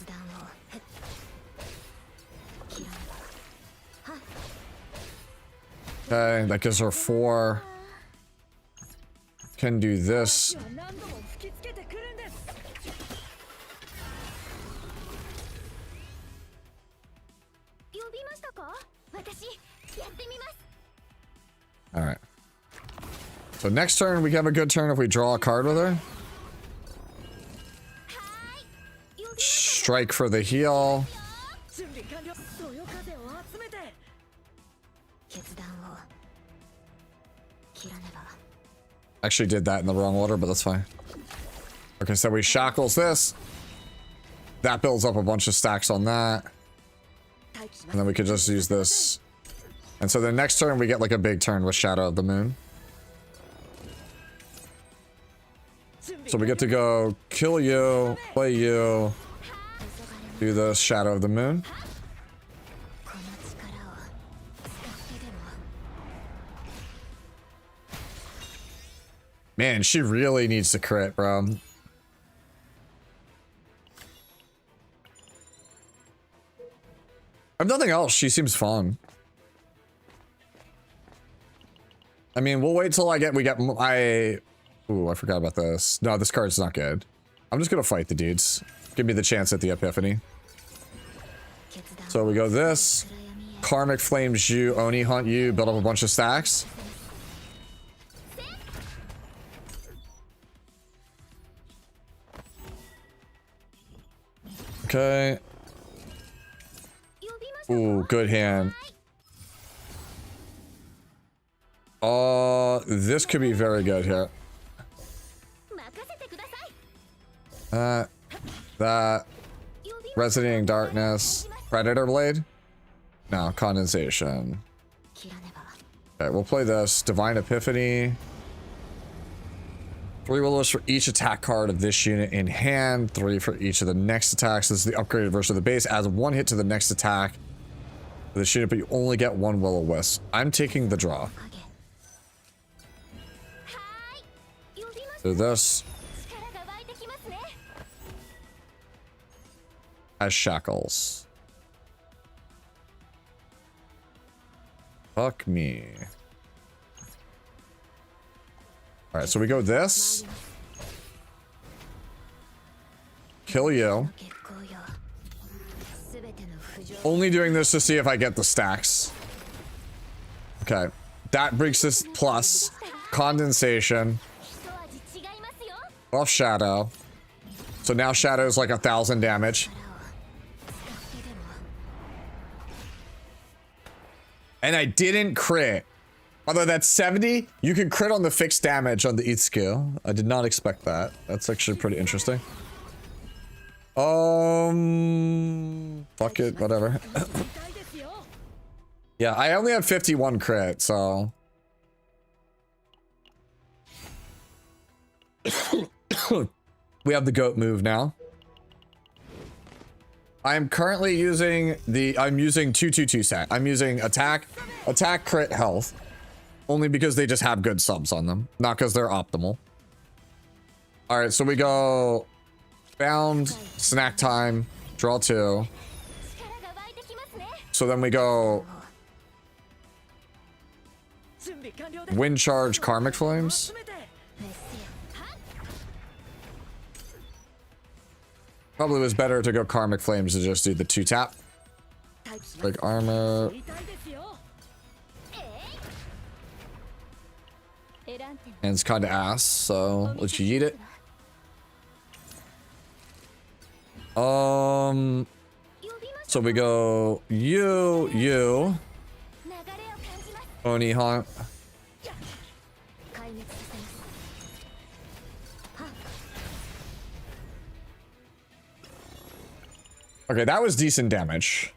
[SPEAKER 1] Okay, that gives her 4. Can do this. Alright. So next turn, we have a good turn if we draw a card with her. Strike for the heal. Actually did that in the wrong order, but that's fine. Okay, so we shackles this. That builds up a bunch of stacks on that. And then we could just use this. And so the next turn we get like a big turn with Shadow of the Moon. So we get to go kill you, play you, do the Shadow of the Moon. Man, she really needs to crit, bro. If nothing else, she seems fun. I mean, we'll wait till Ooh, I forgot about this. No, this card's not good. I'm just gonna fight the dudes. Give me the chance at the Epiphany. So we go this. Karmic Flames you, Oni Hunt you, build up a bunch of stacks. Okay. Ooh, good hand. This could be very good here. That. Resonating Darkness. Predator Blade? No, Condensation. Okay, we'll play this. Divine Epiphany. 3 willows for each attack card of this unit in hand. 3 for each of the next attacks. This is the upgraded version of the base. Adds 1 hit to the next attack for this unit, but you only get 1 will-o-wisp. I'm taking the draw. Do this. As shackles. Fuck me. Alright, so we go this. Kill you. Only doing this to see if I get the stacks. Okay. That brings this plus. Condensation. Off Shadow. So now Shadow is like 1,000 damage. And I didn't crit. Although that's 70, you can crit on the fixed damage on the ETH skill. I did not expect that. That's actually pretty interesting. Fuck it, whatever. Yeah, I only have 51 crit, so. We have the goat move now. I am currently using I'm using 222 set. I'm using attack, crit, health. Only because they just have good subs on them. Not because they're optimal. Alright, so we go bound, snack time, draw 2. So then we go wind charge, karmic flames. Probably was better to go karmic flames to just do the 2-tap. Break armor. And it's kind of ass, so let's yeet it. So we go you. Oni haunt. Okay, that was decent damage.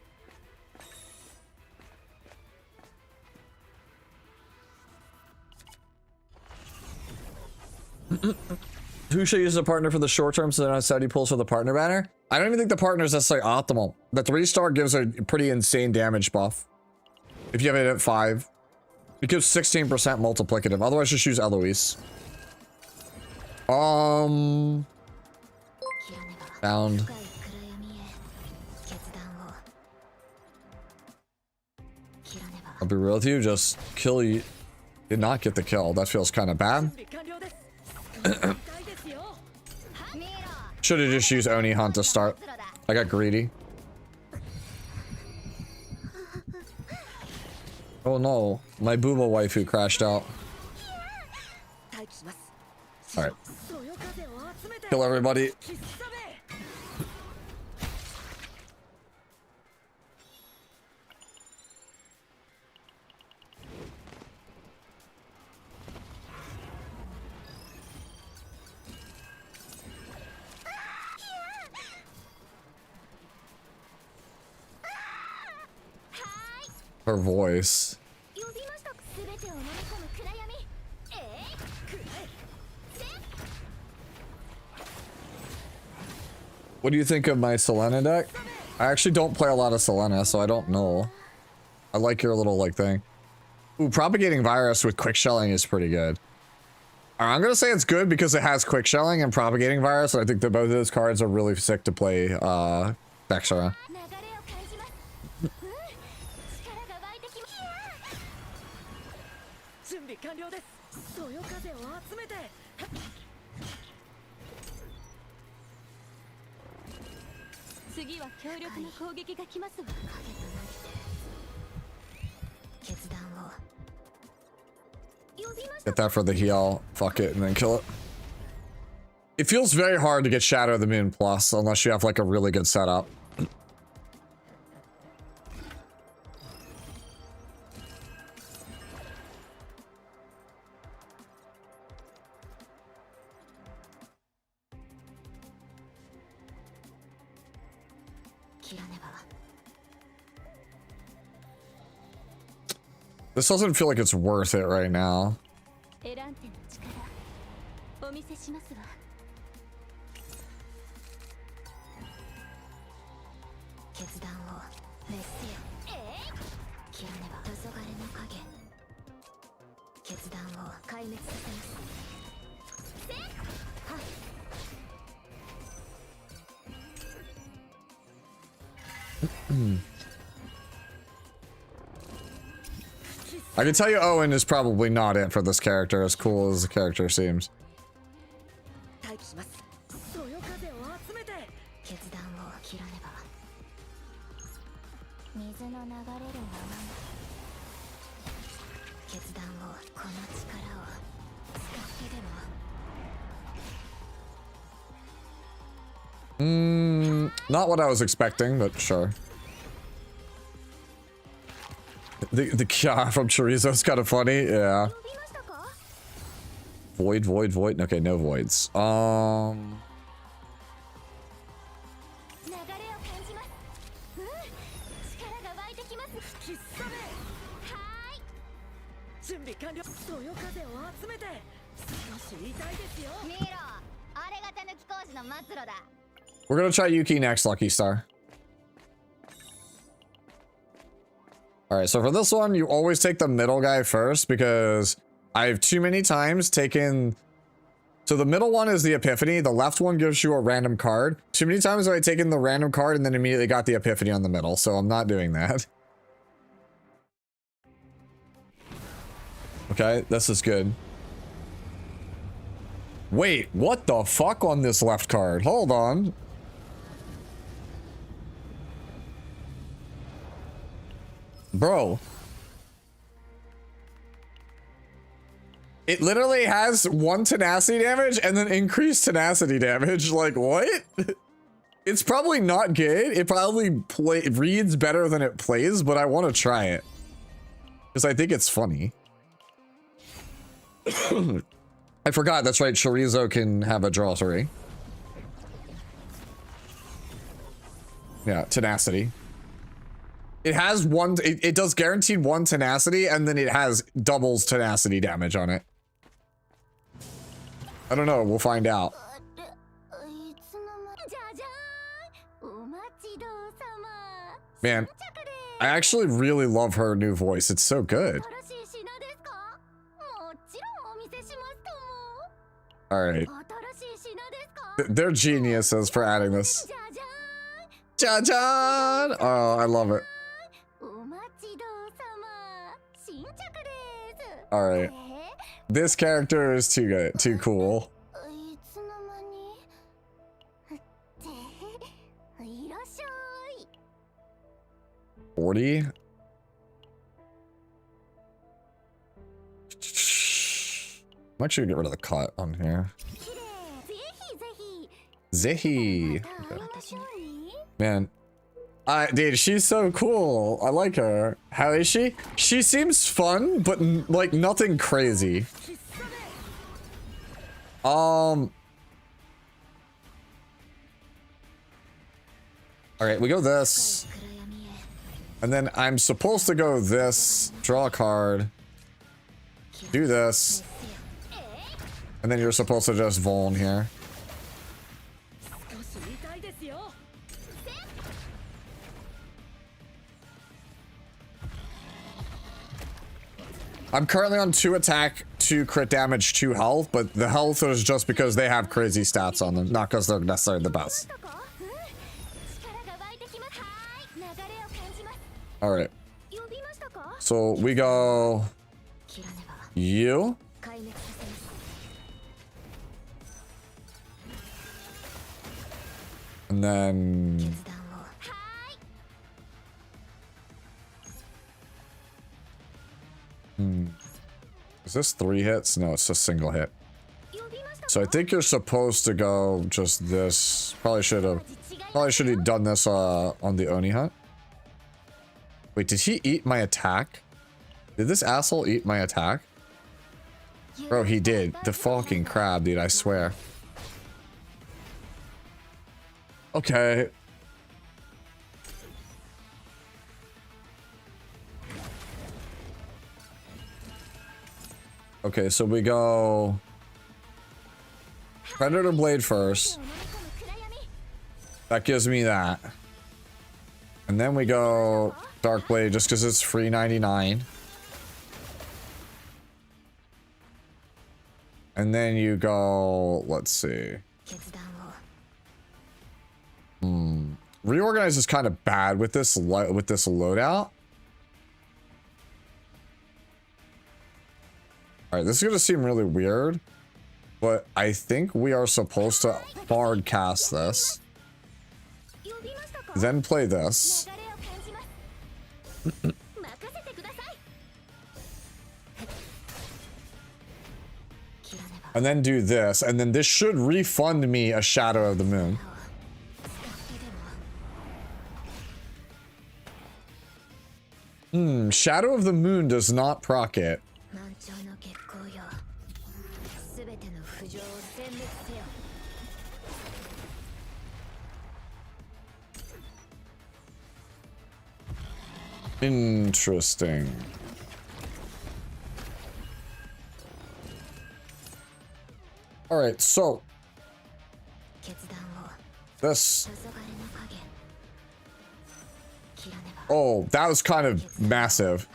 [SPEAKER 1] Who should use a partner for the short term so they're not 70 pulls for the partner banner? I don't even think the partner is necessarily optimal. The 3-star gives a pretty insane damage buff. If you have it at 5. It gives 16% multiplicative. Otherwise, just use Eloise. Bound. I'll be real with you, just kill you. Did not get the kill. That feels kind of bad. Should have just used Oni Hunt to start. I got greedy. Oh no, my booba waifu crashed out. Alright. Kill everybody. Her voice. What do you think of my Selena deck? I actually don't play a lot of Selena, so I don't know. I like your little like thing. Ooh, propagating virus with quick shelling is pretty good. I'm gonna say it's good because it has quick shelling and propagating virus, and I think that both of those cards are really sick to play Vexera. Get that for the heal. Fuck it, and then kill it. It feels very hard to get Shadow of the Moon Plus unless you have like a really good setup. This doesn't feel like it's worth it right now. I can tell you Owen is probably not it for this character, as cool as the character seems. Not what I was expecting, but sure. The Kya from Chorizo is kind of funny, yeah. Void, void, void. Okay, no voids. We're gonna try Yuki next, Lucky Star. Alright, so for this one, you always take the middle guy first because I've too many times taken... So the middle one is the Epiphany, the left one gives you a random card. Too many times have I taken the random card and then immediately got the Epiphany on the middle, so I'm not doing that. Okay, this is good. Wait, what the fuck on this left card? Hold on. Bro. It literally has 1 tenacity damage and then increased tenacity damage. Like, what? It's probably not good. It probably reads better than it plays, but I want to try it. Because I think it's funny. I forgot, that's right, Chorizo can have a draw 3. Yeah, tenacity. It has one, it does guaranteed 1 tenacity, and then it has doubles tenacity damage on it. I don't know, we'll find out. Man, I actually really love her new voice, it's so good. Alright. They're geniuses for adding this. Ja-jan! Oh, I love it. Alright. This character is too good, too cool. 40? I'm actually gonna get rid of the cut on here. Zehi! Okay. Man. Dude, she's so cool. I like her. How is she? She seems fun, but like nothing crazy. Alright, we go this. And then I'm supposed to go this, draw a card, do this, and then you're supposed to just Vuln here. I'm currently on 2 attack, 2 crit damage, 2 health, but the health is just because they have crazy stats on them, not because they're necessarily the best. Alright. So we go... You? And then... Is this 3 hits? No, it's just single hit. So I think you're supposed to go just this. Probably should have done this on the Oni hunt. Wait, did he eat my attack? Did this asshole eat my attack? Bro, he did. The fucking crab, dude, I swear. Okay. Okay, so we go Predator Blade first. That gives me that. And then we go Dark Blade just because it's free 99. And then you go, let's see. Reorganize is kind of bad with this loadout. Alright, this is gonna seem really weird, but I think we are supposed to hard cast this. Then play this. And then do this, and then this should refund me a Shadow of the Moon. Shadow of the Moon does not proc it. Interesting. All right, so This.
[SPEAKER 6] 黄昏の影切らねば
[SPEAKER 1] Oh, that was kind of massive.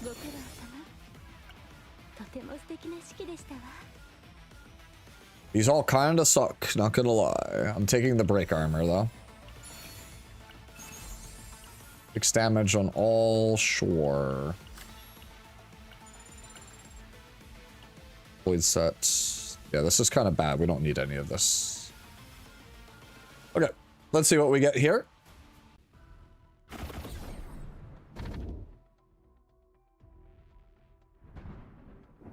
[SPEAKER 6] ご苦労様とても素敵な式でしたわ
[SPEAKER 1] These all kinda suck, not gonna lie. I'm taking the break armor though. 6 damage on all, sure. Void sets. Yeah, this is kind of bad. We don't need any of this. Okay, let's see what we get here.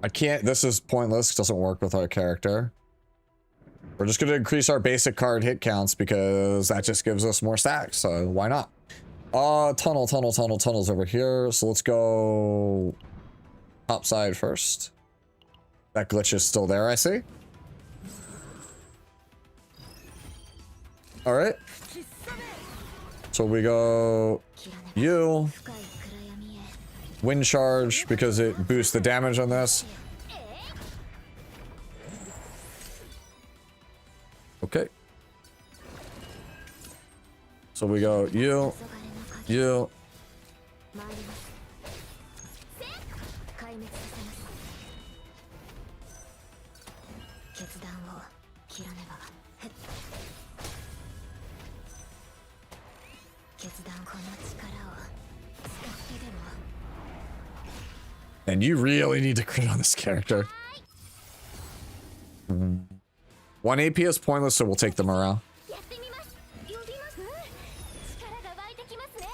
[SPEAKER 1] I can't, this is pointless, it doesn't work with our character. We're just going to increase our basic card hit counts because that just gives us more stacks, so why not? Tunnel's over here, so let's go top side first. That glitch is still there, I see. Alright. So we go you. Wind charge because it boosts the damage on this. Okay. So we go you.
[SPEAKER 6] 回ります壊滅させます決断を切らねばへっ決断この力を使ってでも
[SPEAKER 1] And you really need to crit on this character. 1 AP is pointless, so we'll take them around.
[SPEAKER 6] やってみます呼びます力が湧いてきますね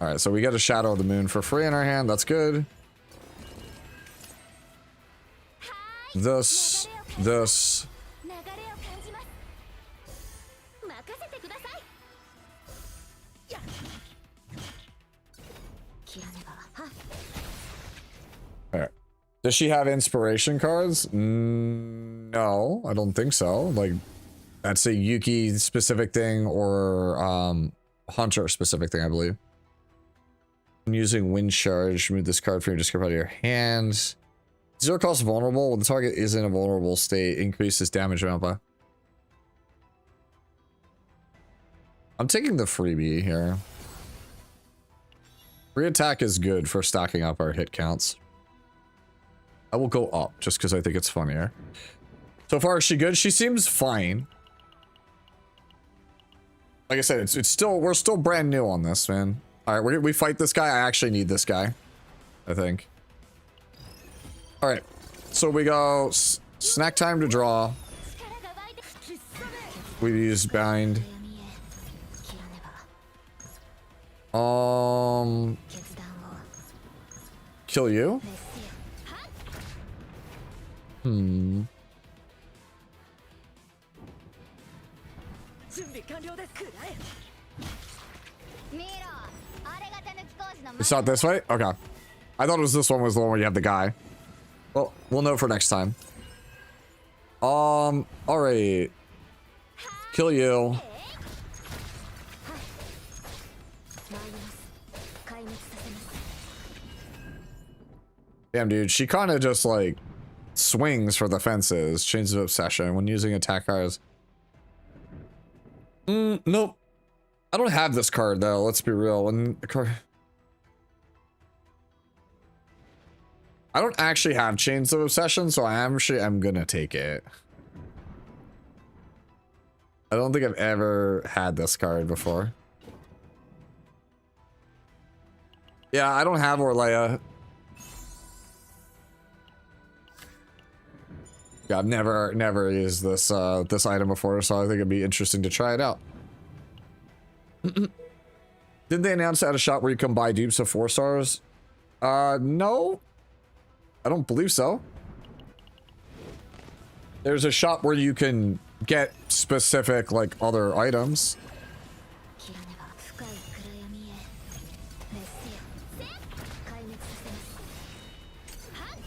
[SPEAKER 1] Alright, so we get a Shadow of the Moon for free in our hand. That's good. This.
[SPEAKER 6] 流れを感じます任せてくださいや切らねばは
[SPEAKER 1] Alright. Does she have inspiration cards? No, I don't think so. Like, that's a Yuki specific thing or Hunter specific thing, I believe. I'm using Wind Charge. Remove this card from your discard out of your hand. 0 cost vulnerable. When the target is in a vulnerable state, increases damage amount by. I'm taking the freebie here. Free attack is good for stacking up our hit counts. I will go up just because I think it's funnier. So far, is she good? She seems fine. Like I said, it's still, we're still brand new on this, man. All right, we fight this guy. I actually need this guy, I think. All right, so we go snack time to draw. We use bind.
[SPEAKER 6] 切らねば決断を
[SPEAKER 1] Kill you.
[SPEAKER 6] 滅せよ
[SPEAKER 1] Hmm.
[SPEAKER 7] 準備完了ですくらえ
[SPEAKER 6] 見ろあれが手抜き工事の
[SPEAKER 1] It's not this way? Okay. I thought it was this one was the one where you have the guy. Well, we'll know for next time. Alright. Kill you.
[SPEAKER 6] 参ります壊滅させます
[SPEAKER 1] Damn, dude. She kind of just, like, swings for the fences. Chains of Obsession when using attack cards. Nope. I don't have this card, though. Let's be real. When the card... I don't actually have Chains of Obsession, so I'm gonna take it. I don't think I've ever had this card before. Yeah, I don't have Orlea. Yeah, I've never used this this item before, so I think it'd be interesting to try it out. Didn't they announce at a shop where you can buy dupes of 4 stars? No. I don't believe so. There's a shop where you can get specific, like, other items.
[SPEAKER 6] 切らねば深い暗闇へ滅せよ壊滅させます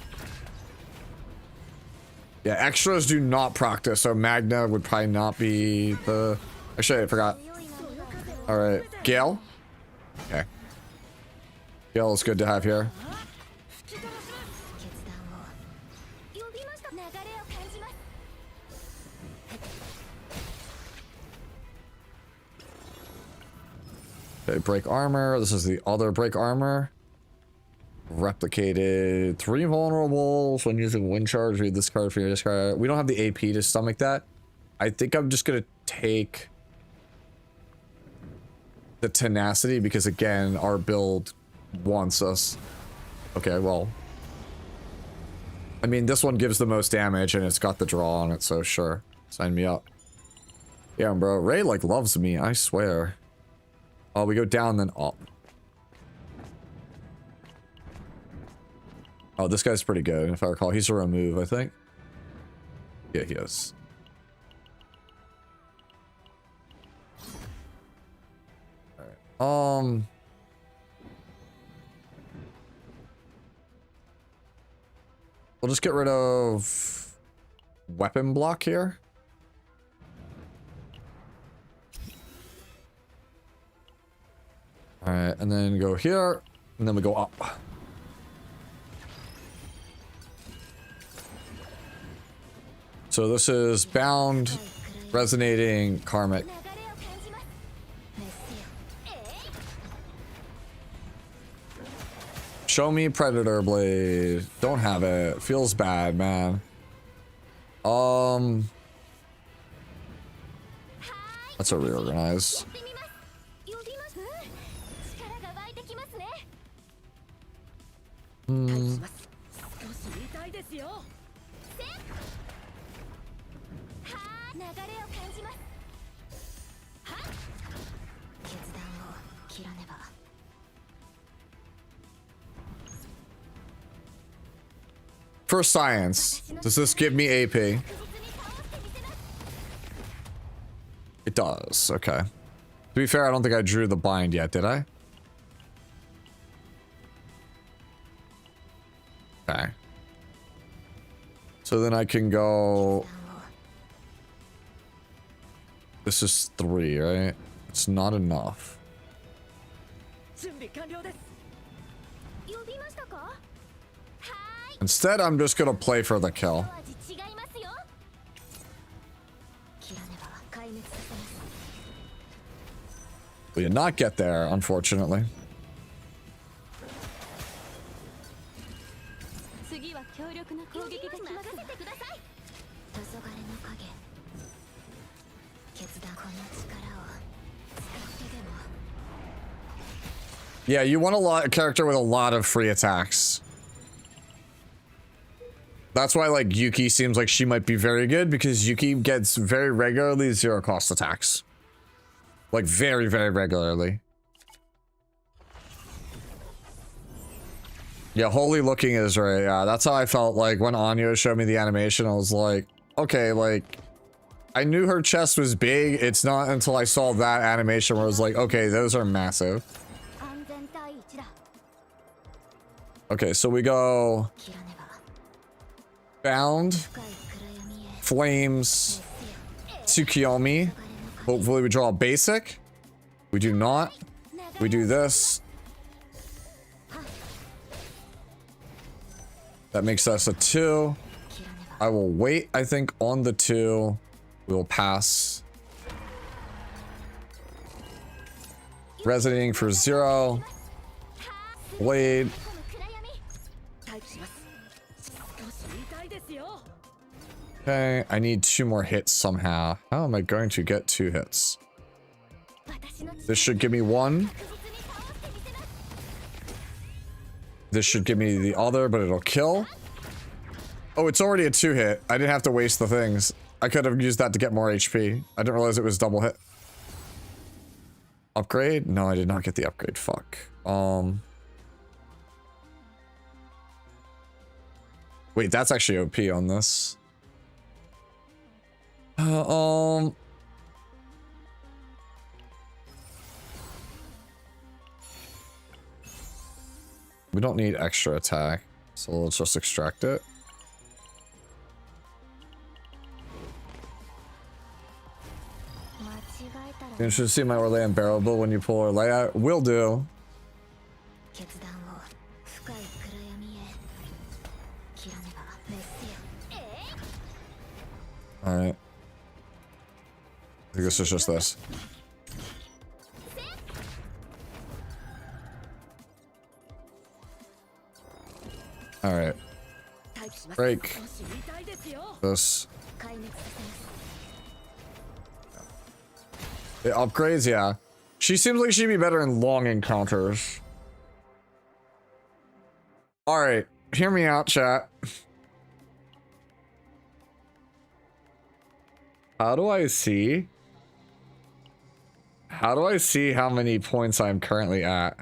[SPEAKER 1] Yeah, extras do not practice, so Magna would probably not be the... Actually, I forgot. Alright, Gale? Okay. Gale is good to have here. Okay, break armor. This is the other break armor. Replicated. 3 vulnerables when using wind charge. Read this card for your discard. We don't have the AP to stomach that. I think I'm just gonna take the tenacity because again, our build wants us. Okay, well. I mean, this one gives the most damage and it's got the draw on it, so sure. Sign me up. Yeah, bro. Ray, like, loves me, I swear. Oh, we go down, then up. Oh, this guy's pretty good, if I recall. He's a remove, I think. Yeah, he is. Alright. We'll just get rid of weapon block here. Alright, and then go here, and then we go up. So this is bound, resonating, karmic. Show me Predator Blade. Don't have it. Feels bad, man. That's a reorganize. For science, does this give me AP? It does, okay. To be fair, I don't think I drew the bind yet, did I? Okay. So then I can go... This is 3, right? It's not enough. Instead, I'm just gonna play for the kill. We did not get there, unfortunately. Yeah, you want a character with a lot of free attacks. That's why, like, Yuki seems like she might be very good, because Yuki gets very regularly 0 cost attacks. Like, very, very regularly. Yeah, holy looking is right. Yeah, that's how I felt like when Anya showed me the animation. I was like, okay, like, I knew her chest was big. It's not until I saw that animation where I was like, okay, those are massive. Okay, so we go... Bound, Flames, Tsukiyomi. Hopefully we draw a basic. We do not. We do this. That makes us a 2. I will wait, I think, on the 2. We'll pass. Resonating for 0. Blade. Okay, I need 2 more hits somehow. How am I going to get 2 hits? This should give me 1. This should give me the other, but it'll kill. Oh, it's already a 2 hit. I didn't have to waste the things. I could have used that to get more HP. I didn't realize it was double hit. Upgrade? No, I did not get the upgrade. Fuck. Wait, that's actually OP on this. We don't need extra attack, so let's just extract it. You should see my Orlean barrel build when you pull Orlea. Will do. Alright. I think this is just this. Alright. Break. This. It upgrades, yeah. She seems like she'd be better in long encounters. Alright. Hear me out, chat. How do I see? How do I see how many points I'm currently at?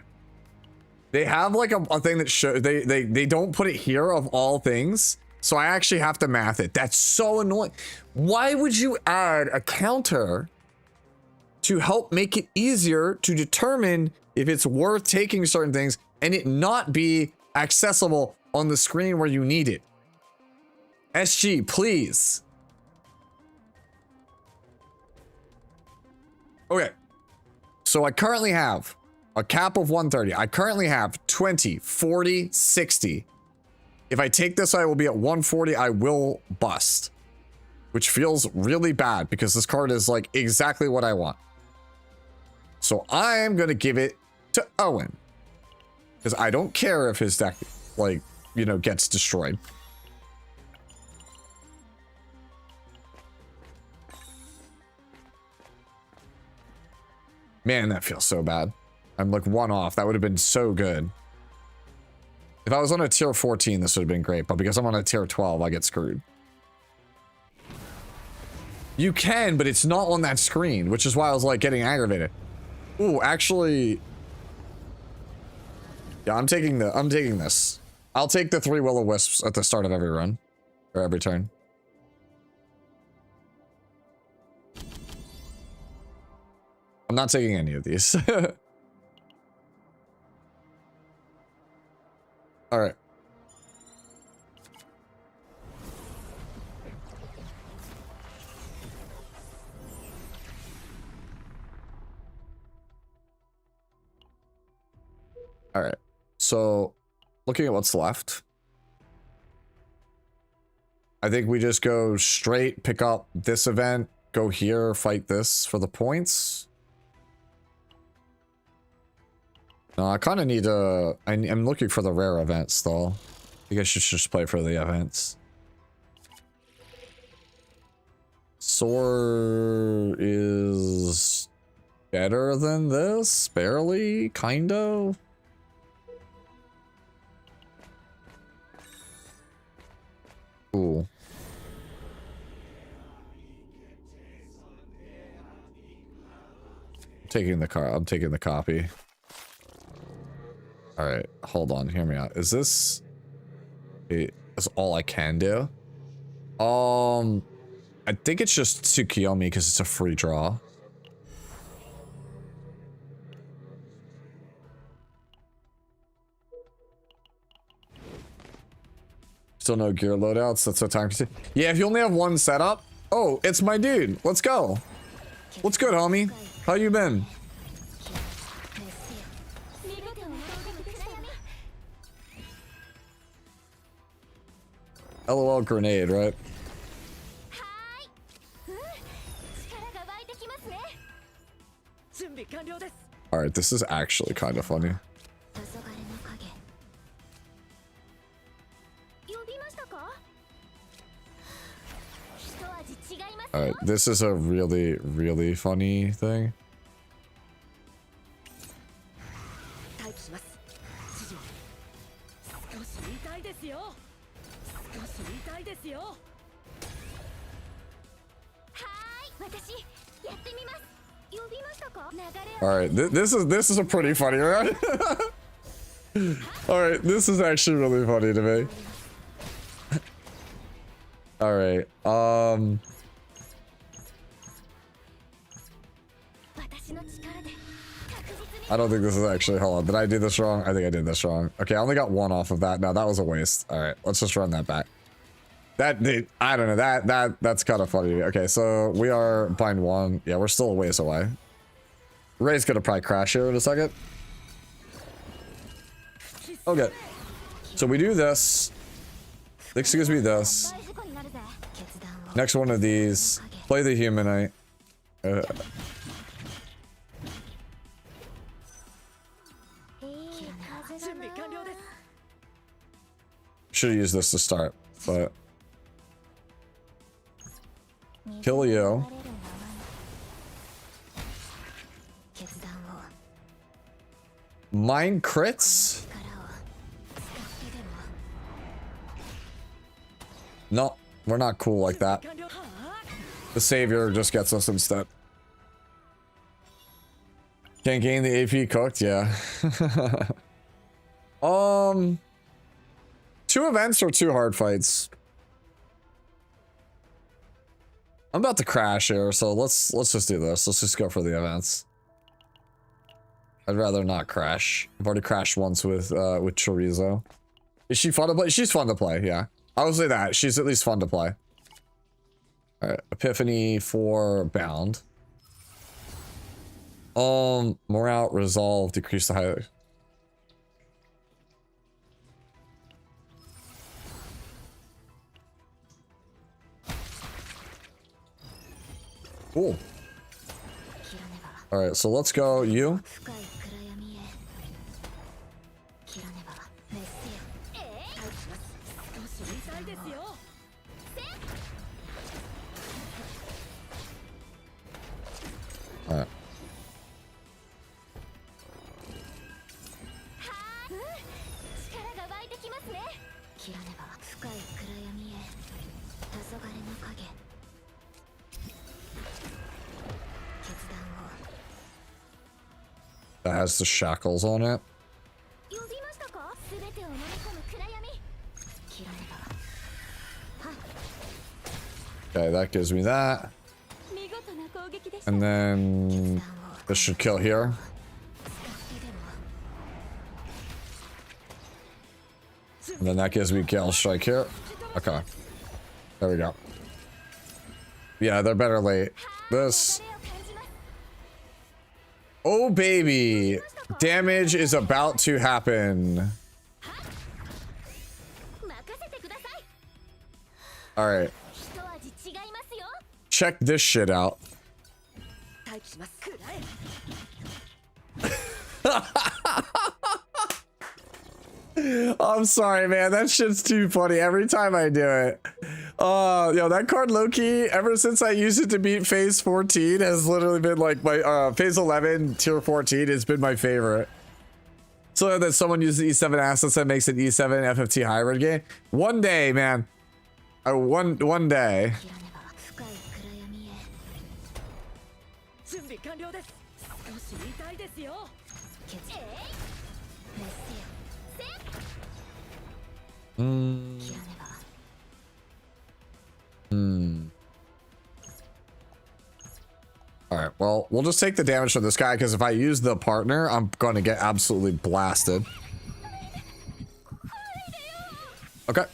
[SPEAKER 1] They have like a thing that shows they don't put it here of all things. So I actually have to math it. That's so annoying. Why would you add a counter to help make it easier to determine if it's worth taking certain things and it not be accessible on the screen where you need it? SG, please. Okay. So I currently have a cap of 130. I currently have 20, 40, 60. If I take this, I will be at 140. I will bust, which feels really bad because this card is like exactly what I want. So I am going to give it to Owen because I don't care if his deck, like, you know, gets destroyed. Man, that feels so bad. I'm like one off. That would have been so good. If I was on a tier 14, this would have been great. But because I'm on a tier 12, I get screwed. You can, but it's not on that screen, which is why I was like getting aggravated. Ooh, actually. Yeah, I'm taking this. I'll take the 3 Will-O-Wisps at the start of every run. Or every turn. I'm not taking any of these. All right. All right. So, looking at what's left, I think we just go straight, pick up this event, go here, fight this for the points. No, I kind of need to... I'm looking for the rare events, though. I think I should just play for the events. Soar is better than this? Barely? Kind of? Cool. I'm taking the copy. All right, hold on, hear me out. Is this all I can do? I think it's just Tsukiyomi because it's a free draw. Still no gear loadouts. That's so time consuming. Yeah, if you only have one setup. Oh, it's my dude. Let's go. What's good, homie? How you been? LOL grenade, right? Alright, this is actually kind of funny. Alright, this is a really, really funny thing. Alright, this is a pretty funny, right? Alright, this is actually really funny to me. Alright, I don't think this is actually, hold on, did I do this wrong? I think I did this wrong. Okay, I only got 1 off of that. No, that was a waste. Alright, let's just run that back. I don't know, that's kind of funny. Okay, so we are bind 1. Yeah, we're still a ways away. Ray's gonna probably crash here in a second. Okay. So we do this. Excuse me, this.
[SPEAKER 6] 大事故になるぜ決断を
[SPEAKER 1] Next one of these. Play the humanite. Should have used this to start, but kill you.
[SPEAKER 6] 決断を
[SPEAKER 1] Mine crits?
[SPEAKER 6] 力を使ってでも
[SPEAKER 1] No, we're not cool like that. The savior just gets us instead. Can't gain the AP cooked, yeah. 2 events or 2 hard fights? I'm about to crash here, so let's just do this. Let's just go for the events. I'd rather not crash. I've already crashed once with Chorizo. Is she fun to play? She's fun to play, yeah. I would say that. She's at least fun to play. Alright, Epiphany for Bound. Morale, Resolve, decrease the high. Cool.
[SPEAKER 6] 切らねば
[SPEAKER 1] Alright, so let's go. You.
[SPEAKER 6] 深い暗闇へ切らねば滅せよ待機します少し痛いですよ
[SPEAKER 1] Alright.
[SPEAKER 6] 力が湧いてきますね切らねば深い暗闇へ黄昏の影決断を
[SPEAKER 1] That has the shackles on it.
[SPEAKER 6] 呼びましたか全てを飲み込む暗闇切らねば
[SPEAKER 1] Okay, that gives me that.
[SPEAKER 6] 見事な攻撃でした
[SPEAKER 1] And then this should kill here.
[SPEAKER 6] 使ってでも
[SPEAKER 1] And then that gives me Gale Strike here. Okay. There we go. Yeah, they're better late. This.
[SPEAKER 6] 流れを感じます
[SPEAKER 1] Oh, baby. Damage is about to happen.
[SPEAKER 6] 任せてください
[SPEAKER 1] Alright.
[SPEAKER 6] 一味違いますよ
[SPEAKER 1] Check this shit out.
[SPEAKER 7] 待機しますくらえ
[SPEAKER 1] I'm sorry, man. That shit's too funny every time I do it. Yo, that card low-key, ever since I used it to beat phase 14, has literally been like my, phase 11, tier 14 has been my favorite. So that someone uses E7 assets that makes an E7 FFT hybrid game. One day, man. One day.
[SPEAKER 6] 切らねば深い暗闇へ
[SPEAKER 7] 準備完了です少し痛いですよ
[SPEAKER 6] 決断滅せよ
[SPEAKER 1] Mm,
[SPEAKER 6] 切らねば
[SPEAKER 1] Alright, well, we'll just take the damage from this guy, because if I use the partner, I'm going to get absolutely blasted. Okay.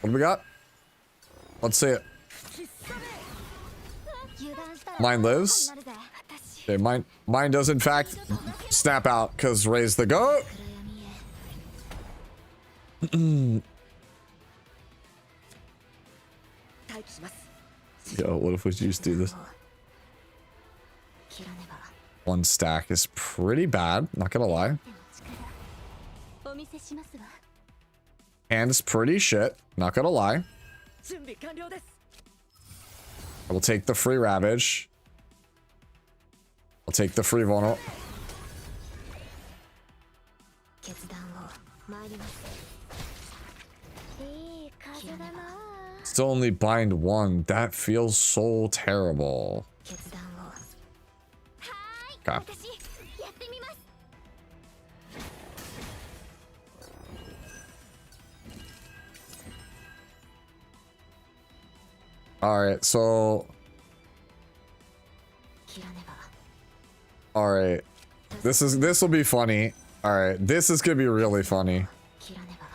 [SPEAKER 1] What do we got? Let's see it.
[SPEAKER 6] 油断したら
[SPEAKER 1] Mine
[SPEAKER 6] に
[SPEAKER 1] lives.
[SPEAKER 6] なるぜ私
[SPEAKER 1] Okay, mine does in fact snap out, because raise the goat.
[SPEAKER 6] 暗闇へ
[SPEAKER 7] 待機します
[SPEAKER 1] Yo, what if we just do this?
[SPEAKER 6] 切らねば
[SPEAKER 1] One stack is pretty bad, not gonna lie.
[SPEAKER 6] 手の力お見せしますわ
[SPEAKER 1] And it's pretty shit, not gonna lie.
[SPEAKER 7] 準備完了です
[SPEAKER 1] I will take the free Ravage. I'll take the free Vulnerable.
[SPEAKER 6] 決断を参りますいい風だな
[SPEAKER 1] Still only bind one. That feels so terrible.
[SPEAKER 6] 決断をはーい
[SPEAKER 1] Okay.
[SPEAKER 6] 私やってみます
[SPEAKER 1] Alright, so...
[SPEAKER 6] 切らねば
[SPEAKER 1] Alright. This will be funny. Alright, this is gonna be really funny.
[SPEAKER 6] 切らねば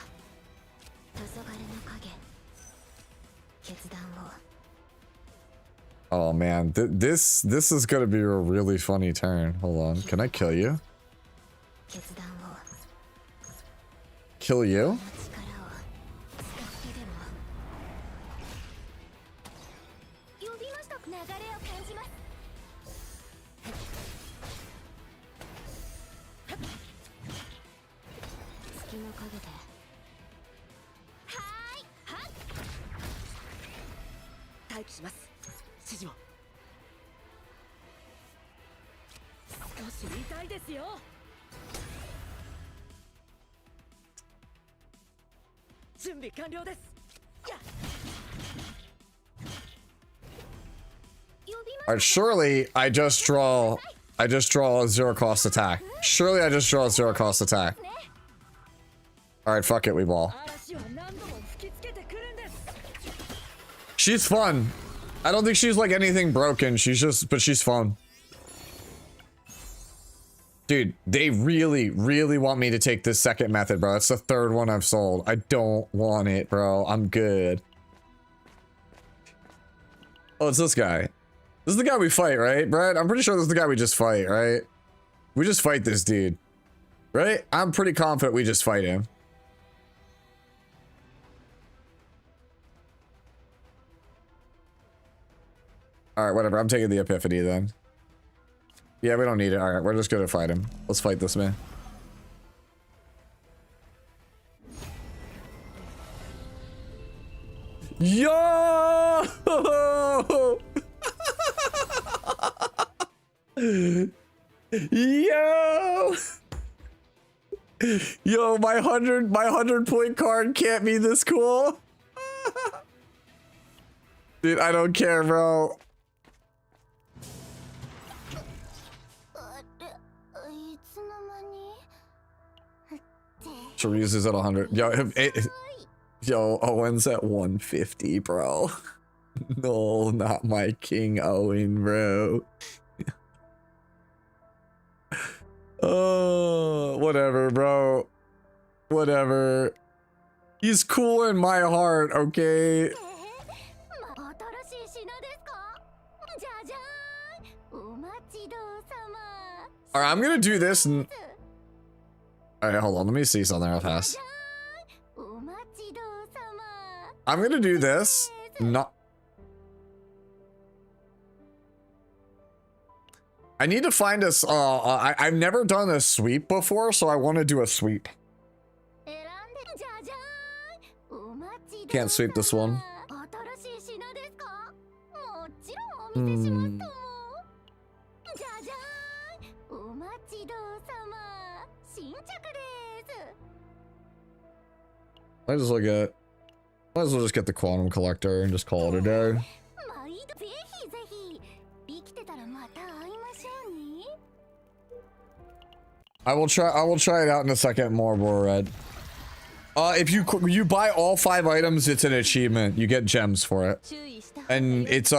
[SPEAKER 6] 黄昏の影決断を
[SPEAKER 1] Oh man, this is gonna be a really funny turn. Hold on, can I kill you?
[SPEAKER 6] 決断を
[SPEAKER 1] Kill you?
[SPEAKER 6] 力を使ってでも
[SPEAKER 1] Alright, surely I just draw a zero cost attack. Surely I just draw a zero cost attack. Alright, fuck it, we ball. She's fun. I don't think she's like anything broken. But she's fun. Dude, they really, really want me to take this second method, bro. That's the third one I've sold. I don't want it, bro. I'm good. Oh, it's this guy. This is the guy we fight, right, Brett? I'm pretty sure this is the guy we just fight, right? We just fight this dude. Right? I'm pretty confident we just fight him. Alright, whatever. I'm taking the Epiphany then. Yeah, we don't need it. Alright, we're just gonna fight him. Let's fight this man. Yo! Yo! Yo, my 100 point card can't be this cool. Dude, I don't care, bro. Sharice is at 100. Yo, Owen's at 150, bro. No, not my King Owen, bro. Oh, whatever, bro. Whatever. He's cool in my heart, okay? Alright, I'm gonna do this and... Alright, hold on. Let me see something real fast. I'm gonna do this. Not... I need to find us. I've never done a sweep before, so I want to do a sweep. Can't sweep this one. I just look at. Might as well just get the Quantum Collector and just call it a day. I will try it out in a second. More red. If you buy all 5 items, it's an achievement. You get gems for it, and it's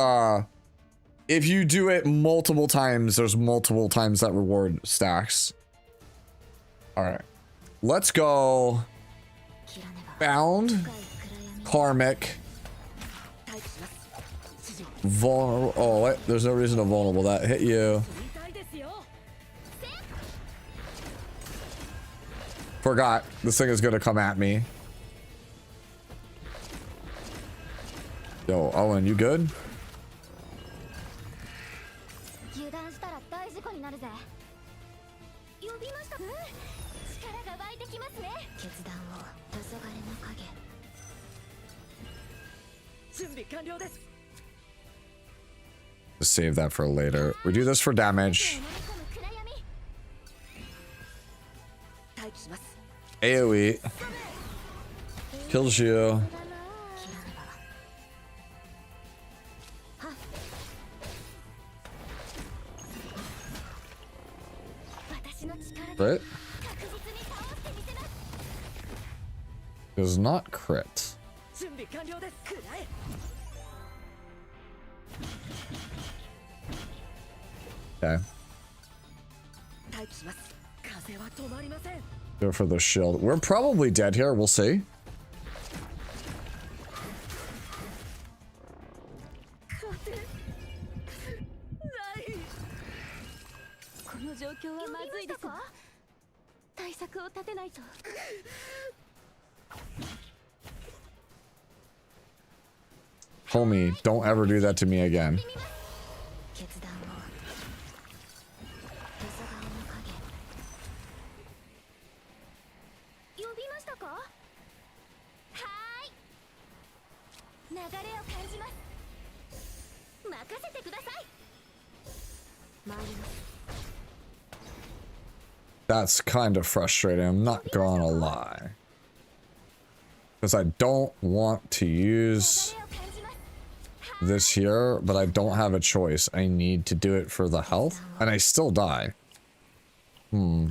[SPEAKER 1] if you do it multiple times, there's multiple times that reward stacks. All right, let's go. Bound, karmic, vulnerable. Oh, wait, there's no reason to vulnerable that. Hit you. Forgot. This thing is gonna come at me. Yo, Owen, you good? Just save that for later. We do this for damage. AoE kills you. Crit does not crit. Okay. Go for the shield. We're probably dead here. We'll see. Homie, don't ever do that to me again. That's kind of frustrating, I'm not gonna lie. Because I don't want to use this here, but I don't have a choice. I need to do it for the health, and I still die. Hmm.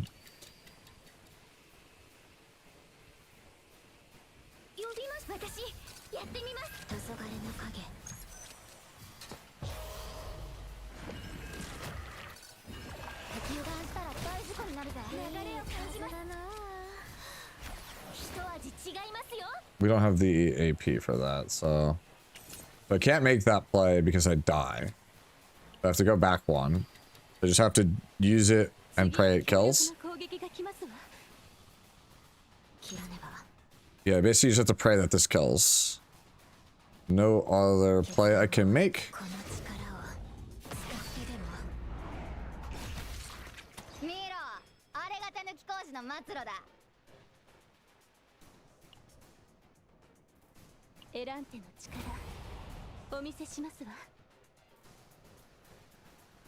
[SPEAKER 1] We don't have the AP for that, so I can't make that play because I die. I have to go back one. I just have to use it and pray it kills. Yeah, basically you just have to pray that this kills. No other play I can make.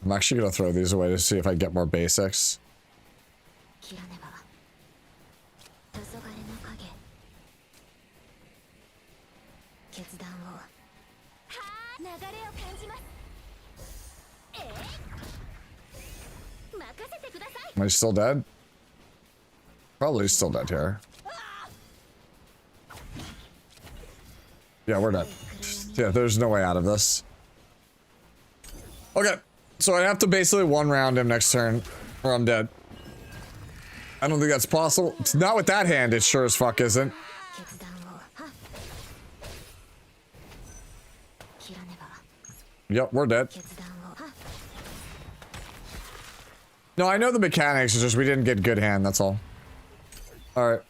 [SPEAKER 1] I'm actually gonna throw these away to see if I get more basics. Am I still dead? Probably still dead here. Yeah, we're dead. Yeah, there's no way out of this. Okay, so I have to basically one round him next turn, or I'm dead. I don't think that's possible. It's not with that hand, it sure as fuck isn't. Yep, we're dead. No, I know the mechanics, it's just we didn't get good hand, that's all. Alright.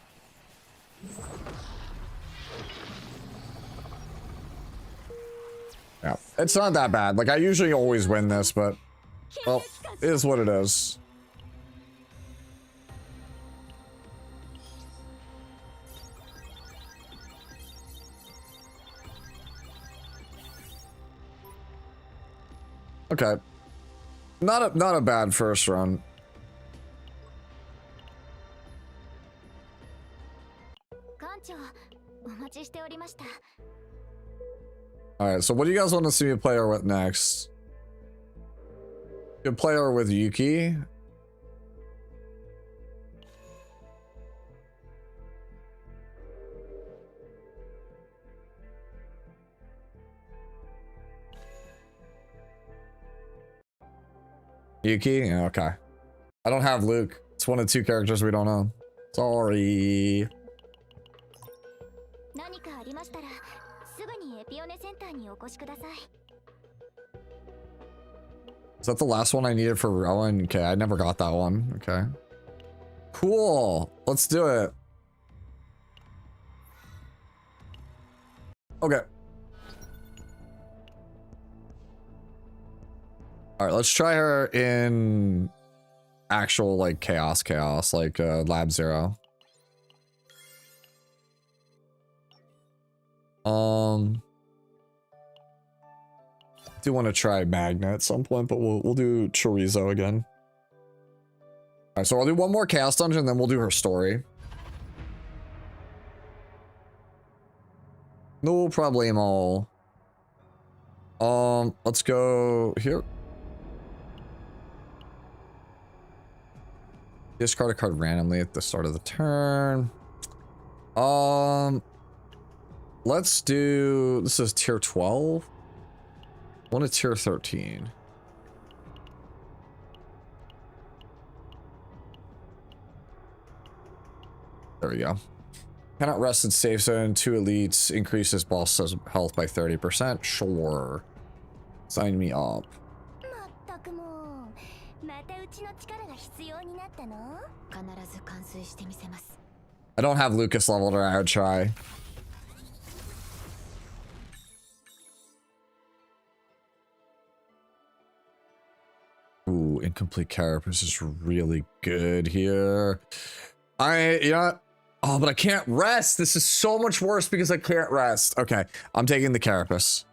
[SPEAKER 1] Yeah, it's not that bad. Like, I usually always win this, but... well, it is what it is. Okay. Not a bad first run. Alright, so what do you guys want to see me play her with next? Good player with Yuki. Yuki? Yeah, okay. I don't have Luke. It's one of two characters we don't know. Sorry. Is that the last one I needed for Rowan? Okay, I never got that one. Okay. Cool. Let's do it. Okay. Alright, let's try her in actual, like, chaos, like Lab Zero. I do want to try Magna at some point, but we'll do Chorizo again. Alright, so I'll do one more chaos dungeon, then we'll do her story. No problemo. Let's go here. Discard a card randomly at the start of the turn. Let's do, this is tier 12. One to tier 13. There we go. Cannot rest in safe zone. 2 elites. Increases boss's health by 30%. Sure. Sign me up. I don't have Lucas leveled, or I would try. Ooh, incomplete carapace is really good here. You know what? Oh, but I can't rest. This is so much worse because I can't rest. Okay, I'm taking the carapace.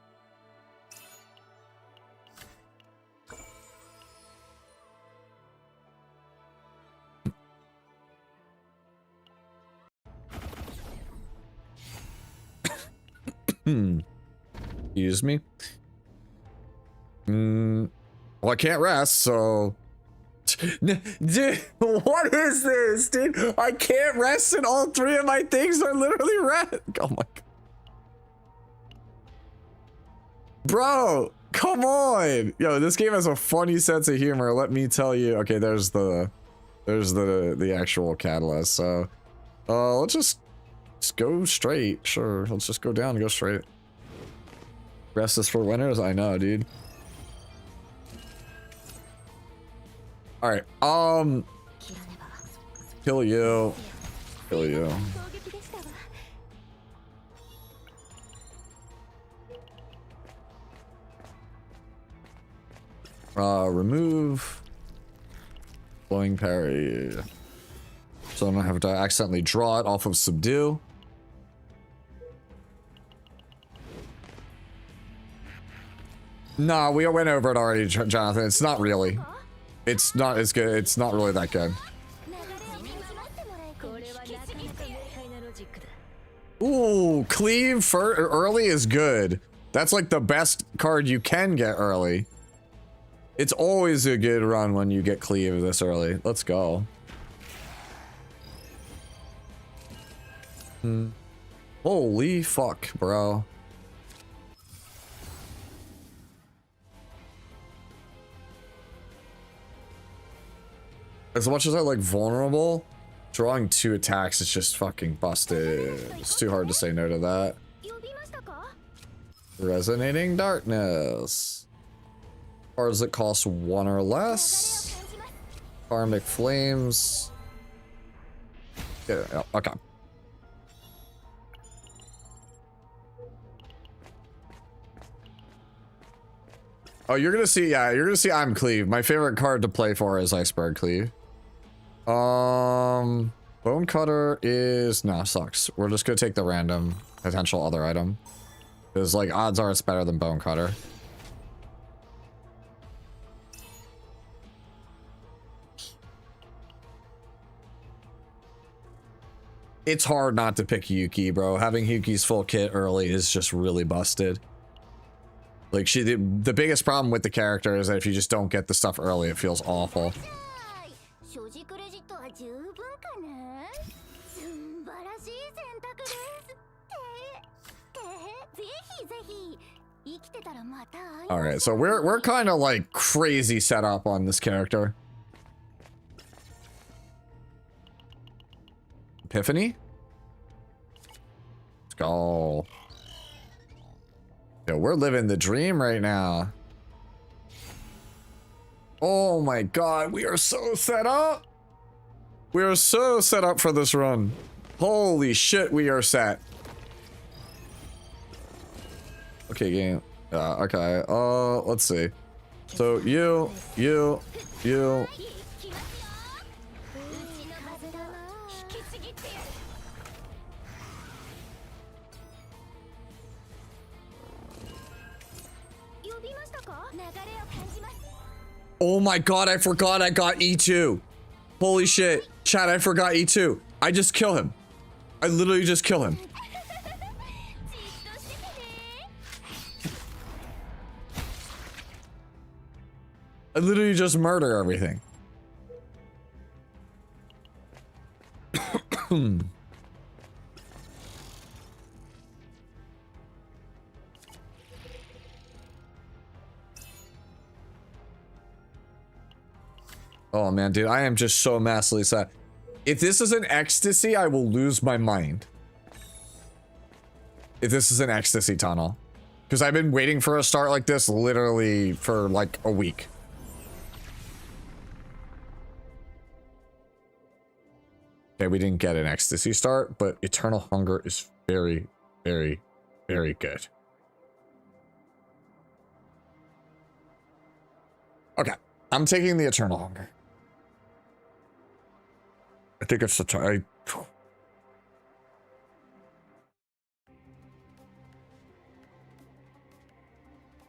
[SPEAKER 1] Excuse me. Well, I can't rest, so... Dude, what is this, dude? I can't rest and all three of my things are literally rest. Oh my god. Bro, come on. Yo, this game has a funny sense of humor, let me tell you. Okay, there's the actual catalyst. So, let's just go straight. Sure, let's just go down and go straight. Rest is for winners? I know, dude. All right, kill you. Kill you. Remove blowing parry. So I'm gonna have to accidentally draw it off of subdue. Nah, we went over it already, Jonathan. It's not really. It's not as good. It's not really that good. Ooh, cleave for early is good. That's like the best card you can get early. It's always a good run when you get cleave this early. Let's go. Holy fuck, bro. As much as I like vulnerable, drawing 2 attacks is just fucking busted. It's too hard to say no to that. Resonating Darkness. Cards that cost 1 or less. Karmic Flames. Yeah, okay. Oh, you're gonna see, yeah, you're gonna see I'm Cleave. My favorite card to play for is Iceberg Cleave. Bone Cutter is, no, sucks. We're just gonna take the random potential other item. Because, like, odds are it's better than Bone Cutter. It's hard not to pick Yuki, bro. Having Yuki's full kit early is just really busted. Like, the biggest problem with the character is that if you just don't get the stuff early, it feels awful. Alright, so we're kind of like crazy set up on this character. Epiphany? Let's go. Yo, we're living the dream right now. Oh my god, we are so set up. We are so set up for this run. Holy shit, we are set. Okay, game. Okay, let's see. So you. Oh my god, I forgot I got E2. Holy shit. Chat, I forgot E2. I just kill him. I literally just kill him. I literally just murder everything. Oh man, dude, I am just so massively sad. If this is an ecstasy, I will lose my mind. If this is an ecstasy tunnel. Because I've been waiting for a start like this literally for like a week. Okay, we didn't get an ecstasy start, but Eternal Hunger is very, very, very good. Okay, I'm taking the Eternal Hunger. I think it's the time.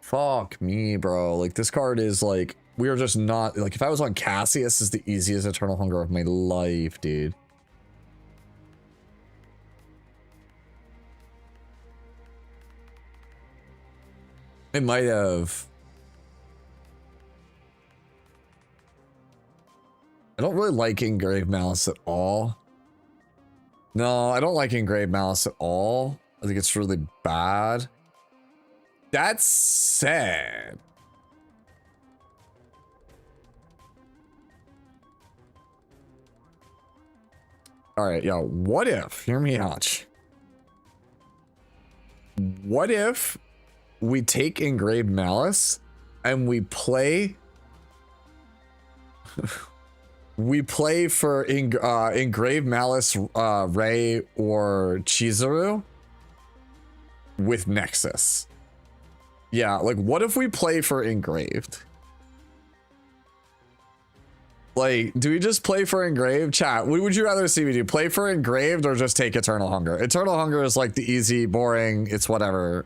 [SPEAKER 1] Fuck me, bro. Like, this card is like, we are just not, like, if I was on Cassius, is the easiest Eternal Hunger of my life, dude. It might have. I don't really like Engraved Malice at all. No, I don't like Engraved Malice at all. I think it's really bad. That's sad. All right, yo, what if, hear me out. What if we take Engraved Malice and we play we play for Engraved Malice, Ray or Chizuru with Nexus? Yeah, like, what if we play for Engraved? Like, do we just play for Engraved? Chat, what would you rather see me do? Play for Engraved or just take Eternal Hunger? Eternal Hunger is like the easy, boring, it's whatever.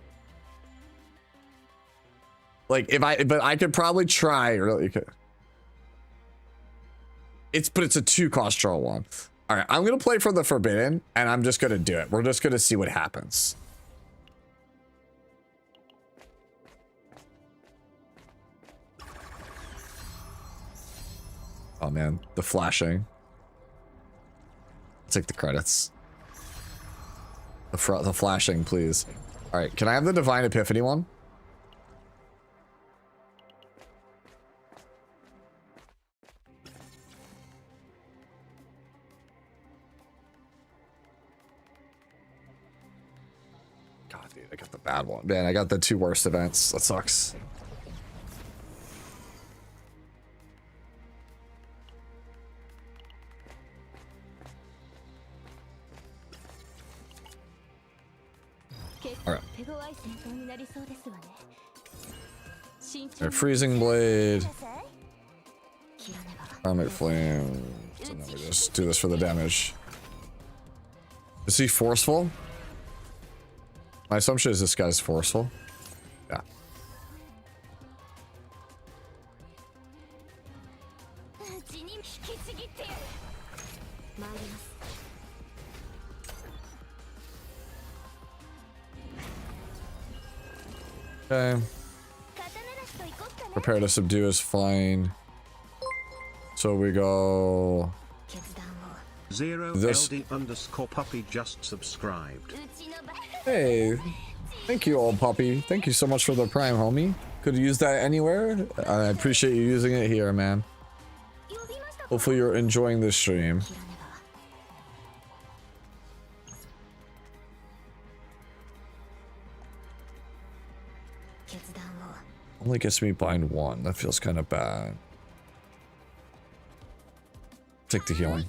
[SPEAKER 1] Like, but I could probably try, really. But it's a 2-cost draw one. All right, I'm gonna play for the Forbidden, and I'm just gonna do it. We're just gonna see what happens. Oh man, the flashing. Take the credits. The flashing, please. All right, can I have the Divine Epiphany one? God, dude, I got the bad one. Man, I got the 2 worst events. That sucks. Alright. Freezing Blade. Atomic Flame. So now we just do this for the damage. Is he forceful? My assumption is this guy's forceful. Yeah. Okay. Prepare to subdue is fine. So we go.
[SPEAKER 2] 0LD_puppy just subscribed.
[SPEAKER 1] Hey, thank you, old puppy. Thank you so much for the prime, homie. Could use that anywhere. I appreciate you using it here, man. Hopefully you're enjoying this stream. Only gets me bind 1. That feels kind of bad. Take the healing.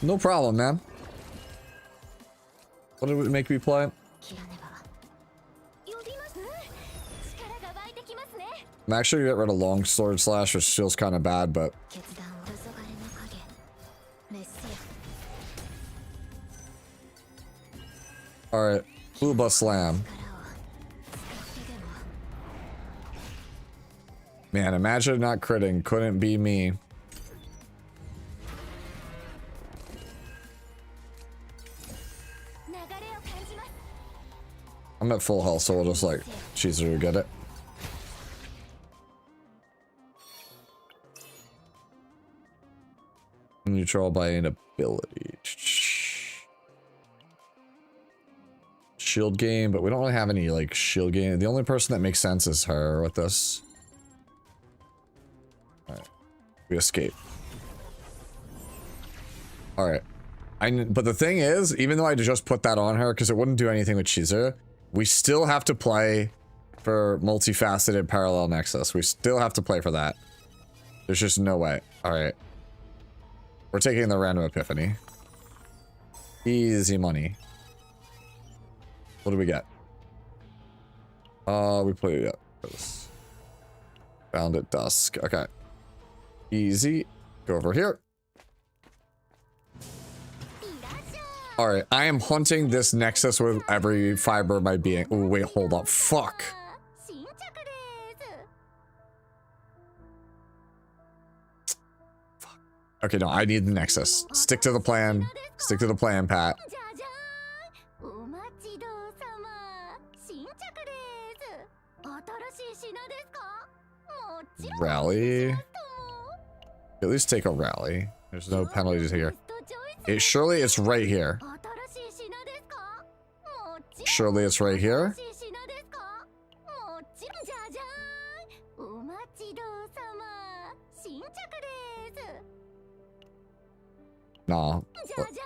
[SPEAKER 1] No problem, man. What did it make me play? I'm actually gonna get rid of Long Sword Slash, which feels kind of bad, but alright. Booba Slam. Man, imagine not critting. Couldn't be me. I'm at full health, so we'll just like Chizuru get it. Neutral by an ability. Shield game, but we don't really have any like shield game. The only person that makes sense is her with this. Alright. We escape. Alright. But the thing is, even though I just put that on her, because it wouldn't do anything with Chizuru, we still have to play for multifaceted parallel nexus. We still have to play for that. There's just no way. Alright. We're taking the random epiphany. Easy money. What do we get? We play, yeah. Found at dusk. Okay. Easy. Go over here. All right, I am hunting this nexus with every fiber of my being. Oh, wait, hold up. Fuck.
[SPEAKER 6] 新着です
[SPEAKER 1] Okay, no, I need the nexus. Stick to the plan. Stick to the plan, Pat.
[SPEAKER 6] じゃじゃーんお待ちどうさま新着です新しい品ですかもちろん
[SPEAKER 1] Rally.
[SPEAKER 6] とも
[SPEAKER 1] At least take a rally. There's no penalties here.
[SPEAKER 6] ベストチョイス
[SPEAKER 1] Surely it's right here.
[SPEAKER 6] 新しい品ですかもちろん
[SPEAKER 1] Surely it's right here.
[SPEAKER 6] 新しい品ですかもちろんじゃじゃーんお待ちどうさま新着です
[SPEAKER 1] Nah.
[SPEAKER 6] じゃじゃ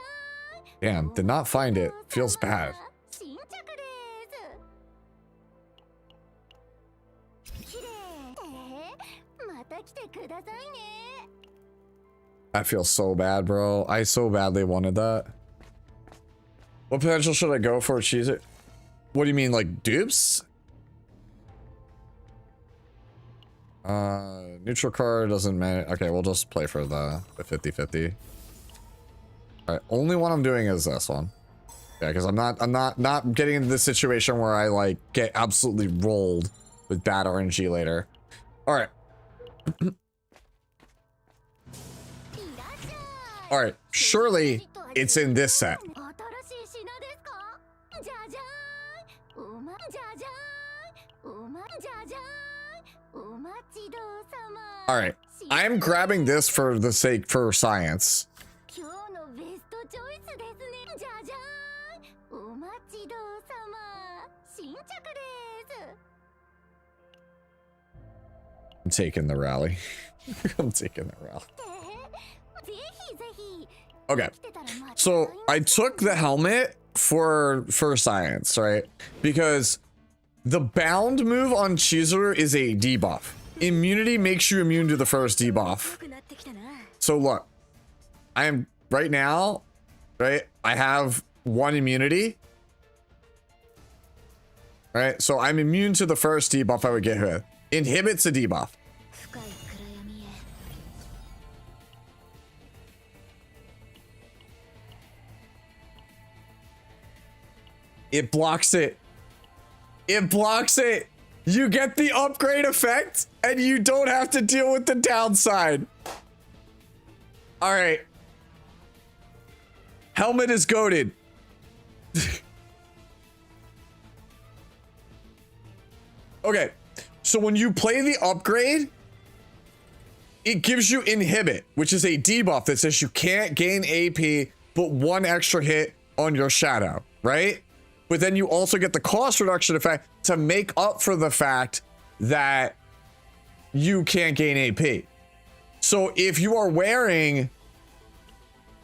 [SPEAKER 6] ーん
[SPEAKER 1] Damn, did not find it. Feels bad.
[SPEAKER 6] 新着ですきれいまた来てくださいね
[SPEAKER 1] That feels so bad, bro. I so badly wanted that. What potential should I go for, Chizuru? What do you mean, like dupes? Neutral card doesn't matter. Okay, we'll just play for the 50-50. Alright, only one I'm doing is this one. Yeah, because I'm not getting into this situation where I like get absolutely rolled with bad RNG later. Alright. Alright, surely it's in this set.
[SPEAKER 6] 新しい品ですかじゃじゃーんおまじゃじゃーんおまじゃじゃーんお待ちどうさま
[SPEAKER 1] Alright, I'm grabbing this for the sake for science.
[SPEAKER 6] 今日のベストチョイスですねじゃじゃーんお待ちどうさま新着です
[SPEAKER 1] I'm taking the rally. I'm taking the rally.
[SPEAKER 6] ぜひぜひ
[SPEAKER 1] Okay,
[SPEAKER 6] 来てたら間違い
[SPEAKER 1] so I took the helmet for science, right? Because the bound move on Chizuru is a debuff. Immunity makes you immune to the first debuff.
[SPEAKER 6] くなってきたな
[SPEAKER 1] So look, I am right now, right? I have 1 immunity. Right? So I'm immune to the first debuff I would get hit. Inhibits a debuff.
[SPEAKER 6] 深い暗闇へ
[SPEAKER 1] It blocks it. It blocks it. You get the upgrade effect and you don't have to deal with the downside. All right. Helmet is goated. Okay. So when you play the upgrade, it gives you inhibit, which is a debuff that says you can't gain AP but 1 extra hit on your shadow, right? But then you also get the cost reduction effect to make up for the fact that you can't gain AP. So if you are wearing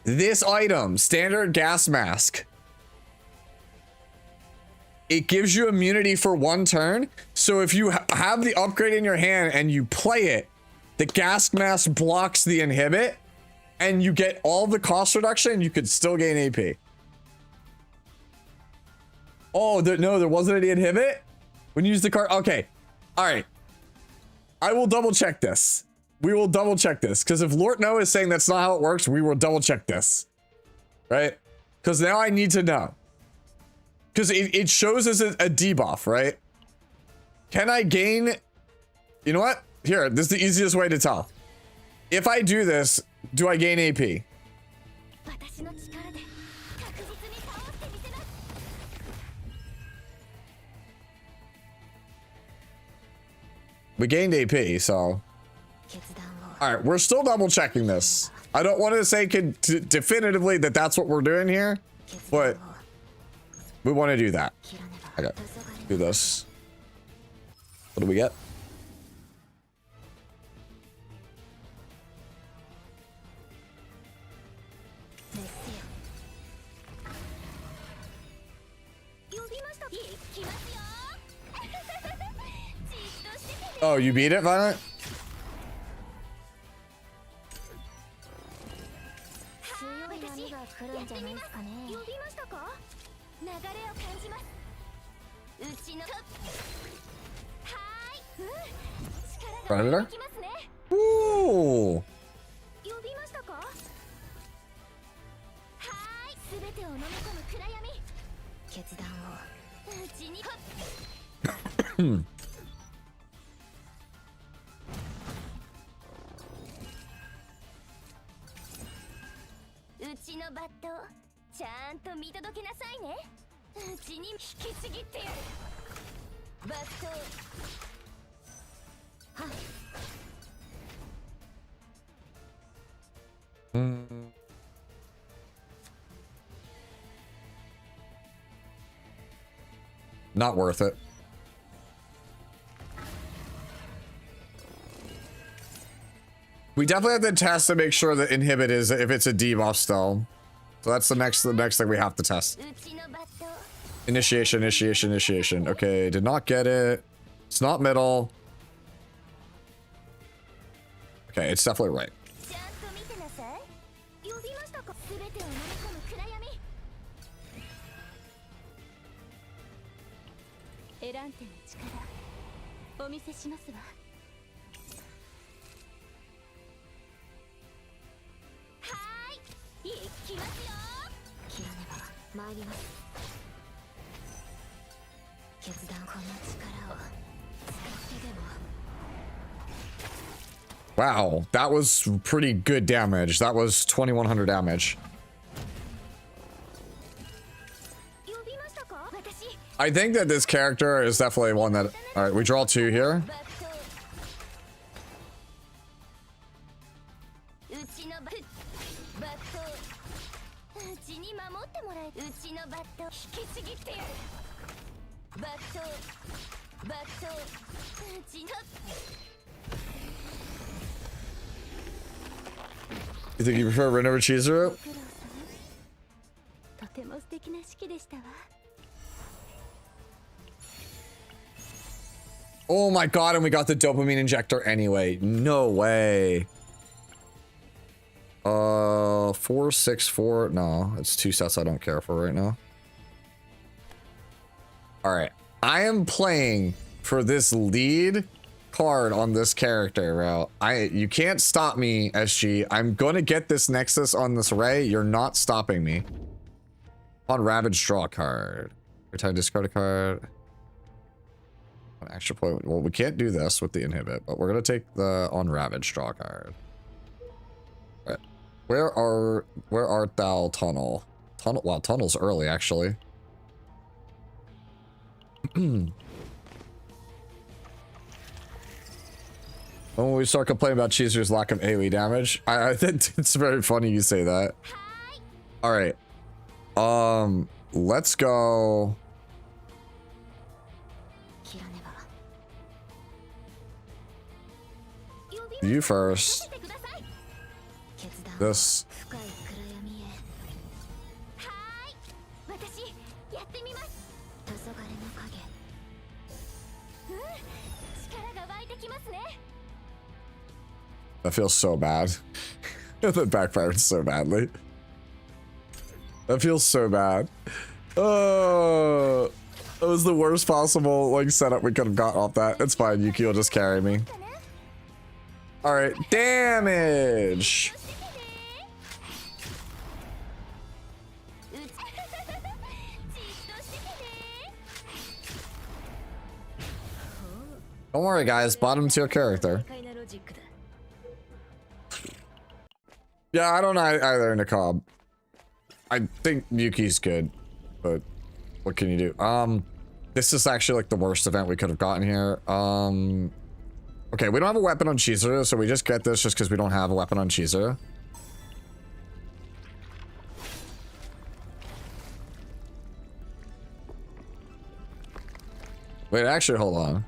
[SPEAKER 1] this item, standard gas mask, it gives you immunity for 1 turn. So if you have the upgrade in your hand and you play it, the gas mask blocks the inhibit and you get all the cost reduction, you could still gain AP. Oh, no, there wasn't any inhibit? When you use the card? Okay. All right. I will double check this. We will double check this. Because if Lord No is saying that's not how it works, we will double check this. Right? Because now I need to know. Because it shows as a debuff, right? Can I gain... You know what? Here, this is the easiest way to tell. If I do this, do I gain AP?
[SPEAKER 6] 私の力で確実に倒してみせます
[SPEAKER 1] We gained AP, so...
[SPEAKER 6] 決断を
[SPEAKER 1] Alright, we're still double checking this. I don't want to say definitively that that's what we're doing here, but we want to do that.
[SPEAKER 6] 切らねば
[SPEAKER 1] Okay,
[SPEAKER 6] 黄昏
[SPEAKER 1] do this. What do we get? Oh, you beat it, Violet?
[SPEAKER 6] 強い波が来るんじゃないですかね呼びましたか流れを感じますうちのはーい力が
[SPEAKER 1] Predator?
[SPEAKER 6] 湧きますね
[SPEAKER 1] Ooh!
[SPEAKER 6] 呼びましたかはーいすべててを飲み込む暗闇決断をうちにうちのバットちゃんと見届けなさいねうちに引きちぎってやるバットはっ
[SPEAKER 1] Not worth it. We definitely have to test to make sure that inhibit is if it's a debuff still. So that's the next thing we have to test. Initiation. Okay, did not get it. It's not middle. Okay, it's definitely right. Wow, that was pretty good damage. That was 2100 damage. I think that this character is definitely one that... Alright, we draw 2 here. You think you prefer Renoa Chizuru? Oh my god, and we got the dopamine injector anyway. No way. 464. No, it's 2 sets I don't care for right now. Alright. I am playing for this lead card on this character, bro. You can't stop me, SG. I'm gonna get this Nexus on this Ray. You're not stopping me. On Ravage, draw a card. Every time discard a card. An extra point. Well, we can't do this with the inhibit, but we're gonna take the on Ravage, draw a card. All right. Where art thou, Tunnel? Tunnel. Wow, Tunnel's early actually. When we start complaining about Chizuru's lack of AoE damage, I think it's very funny you say that. All right. Let's go. You first. This. That feels so bad. That backfired so badly. That feels so bad. Oh, that was the worst possible like setup we could have got off that. It's fine. Yuki will just carry me. All right, damage. Don't worry, guys. Bottom tier character. Yeah, I don't know either, Nicob. I think Yuki's good, but what can you do? This is actually like the worst event we could have gotten here. Okay, we don't have a weapon on Chizuru, so we just get this just because we don't have a weapon on Chizuru. Wait, actually, hold on.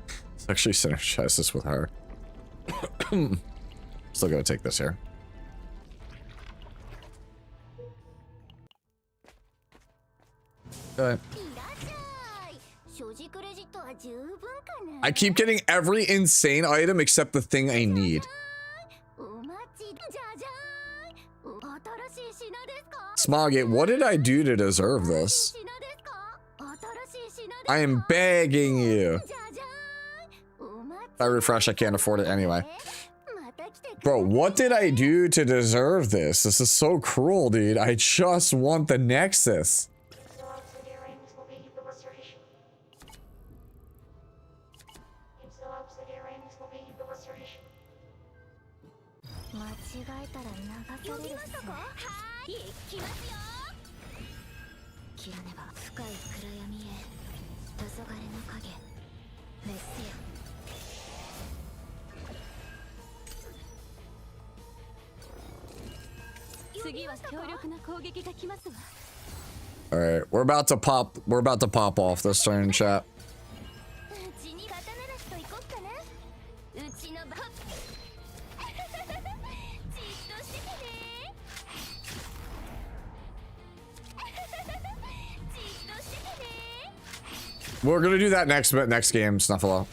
[SPEAKER 1] Let's actually synergize this with her. Still gonna take this here. Okay. I keep getting every insane item except the thing I need. Smoggy, what did I do to deserve this? I am begging you. If I refresh, I can't afford it anyway. Bro, what did I do to deserve this? This is so cruel, dude. I just want the Nexus. All right, we're about to pop. We're about to pop off this turn, chat. We're gonna do that next game, Snuffalo.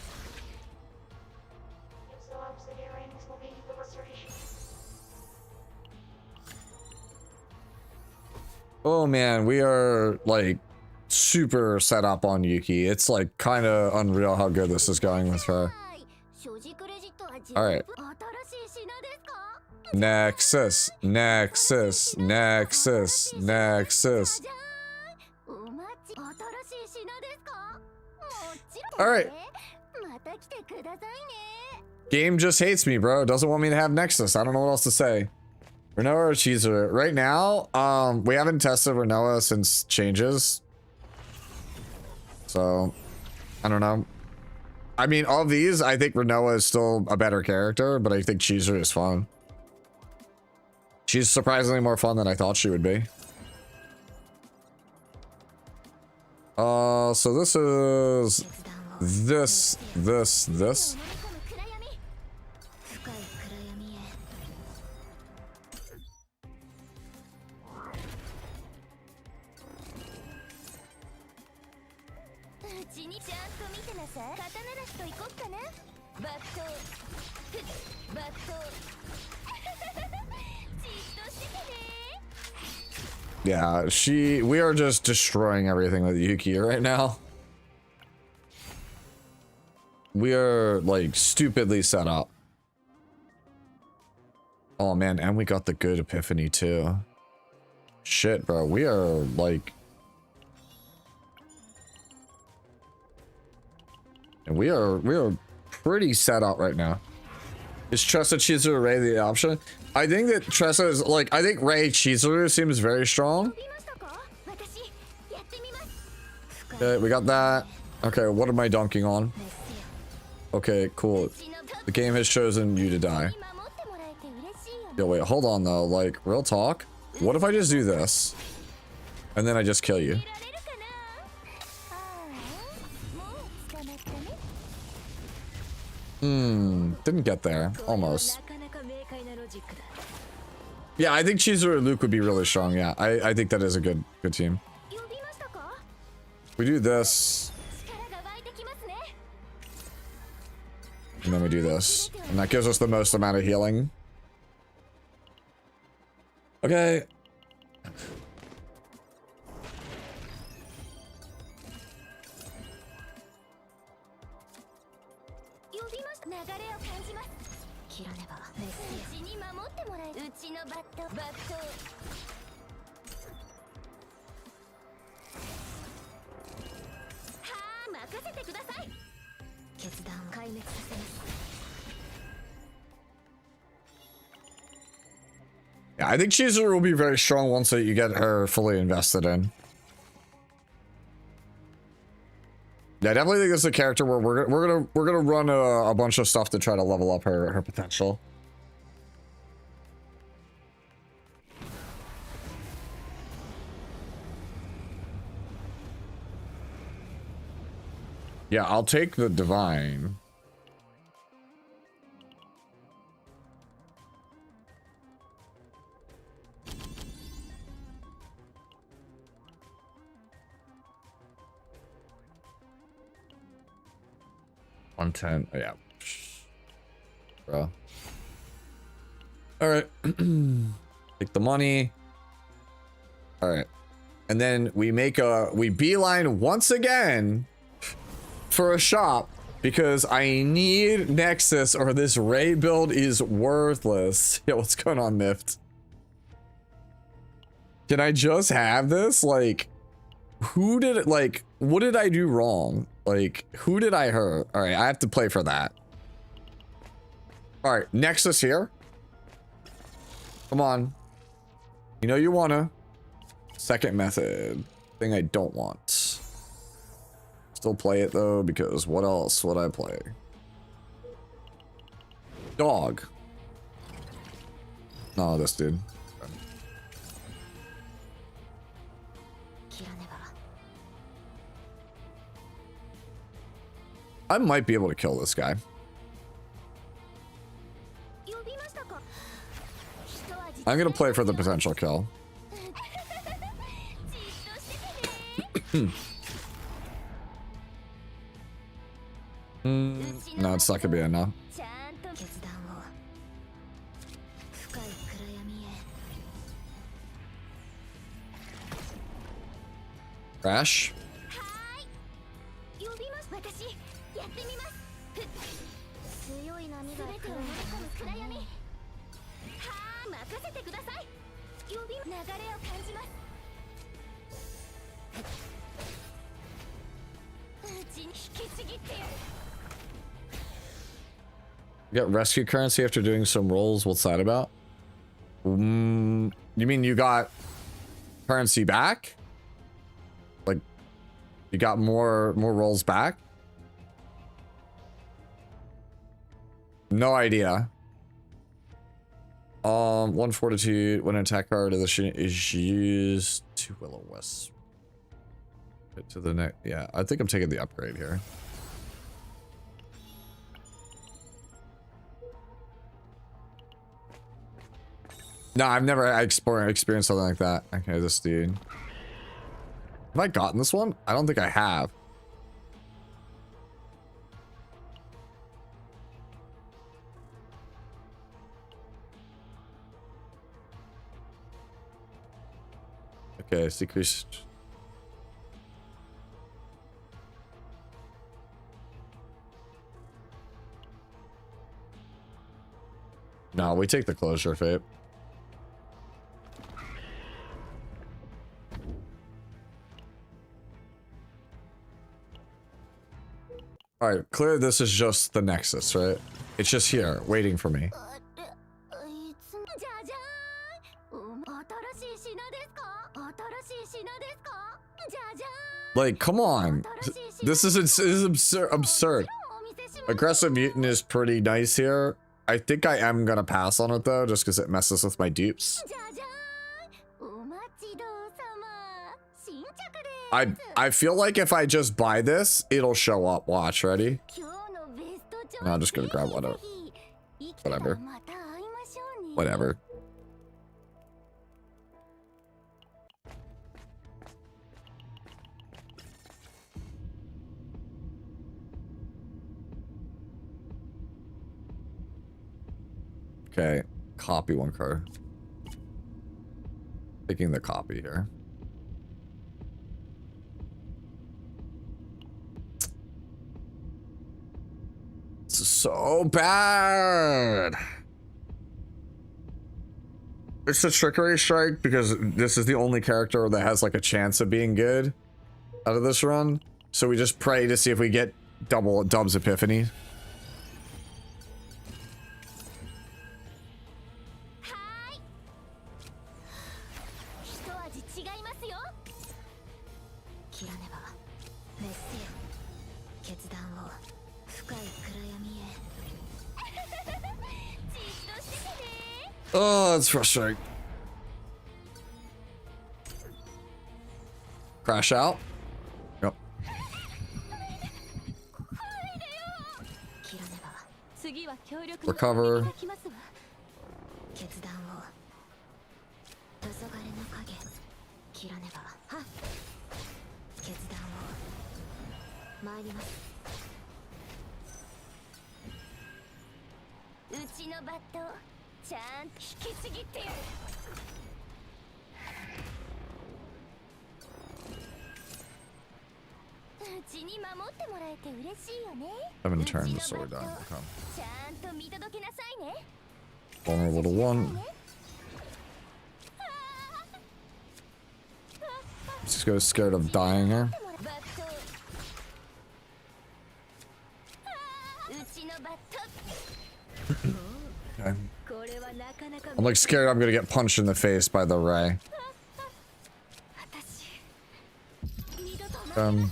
[SPEAKER 1] Oh man, we are like super set up on Yuki. It's like kind of unreal how good this is going with her. All right. Nexus, Nexus, Nexus, Nexus. All right. Game just hates me, bro. Doesn't want me to have Nexus. I don't know what else to say. Renoa or Chizuru? Right now, we haven't tested Renoa since changes. So, I don't know. I mean, of these, I think Renoa is still a better character, but I think Chizuru is fun. She's surprisingly more fun than I thought she would be. So this is this. Yeah, we are just destroying everything with Yuki right now. We are like stupidly set up. Oh man, and we got the good epiphany too. Shit, bro, we are like... And we are pretty set up right now. Is Tressa, Chizuru, Ray the option? I think that Tressa is like, I think Ray Chizuru seems very strong. Okay, we got that. Okay, what am I dunking on? Okay, cool. The game has chosen you to die. Yo, wait, hold on though. Like, real talk. What if I just do this? And then I just kill you? Didn't get there. Almost. Yeah, I think Chizuru and Luke would be really strong. Yeah, I think that is a good team. We do this. And then we do this. And that gives us the most amount of healing. Okay. Yeah, I think Chizuru will be very strong once you get her fully invested in. Yeah, I definitely think this is a character where we're gonna run a bunch of stuff to try to level up her potential. Yeah, I'll take the divine. $110. Oh, yeah. Bro. All right. Take the money. All right. And then we beeline once again for a shop Because I need Nexus or this Ray build is worthless. Yeah, what's going on, Mift? Can I just have this? Like, who did it? Like, what did I do wrong? Like, who did I hurt? All right, I have to play for that. All right, Nexus here. Come on. You know you wanna. Second method. Thing I don't want. Still play it though, because what else would I play? Dog. No, this dude. I might be able to kill this guy. I'm gonna play for the potential kill. No, it's not gonna be enough. Crash. You got rescue currency after doing some rolls. What's that about? You mean you got currency back? Like, you got more rolls back? No idea. 1 fortitude when an attack card of the shit is used to Willow West. To the next, yeah, I think I'm taking the upgrade here. No, I've never experienced something like that. Okay, this dude. Have I gotten this one? I don't think I have. Okay, decreased. No, we take the closure fate. All right, clear. This is just the Nexus, right? It's just here, waiting for me. Like, come on. This is absurd. Aggressive Mutant is pretty nice here. I think I am gonna pass on it though, just because it messes with my dupes. I feel like if I just buy this, it'll show up. Watch, ready? No, I'm just gonna grab whatever. Whatever. Okay, copy one card. Taking the copy here. This is so bad. It's a trickery strike because this is the only character that has like a chance of being good out of this run. So we just pray to see if we get Dub's Epiphany. Oh, that's frustrating. Crash out. Yep. Recover. Haven't turned the sword down. Okay. Vulnerable to one. Just go scared of dying here. Okay. I'm like scared I'm gonna get punched in the face by the ray. Um.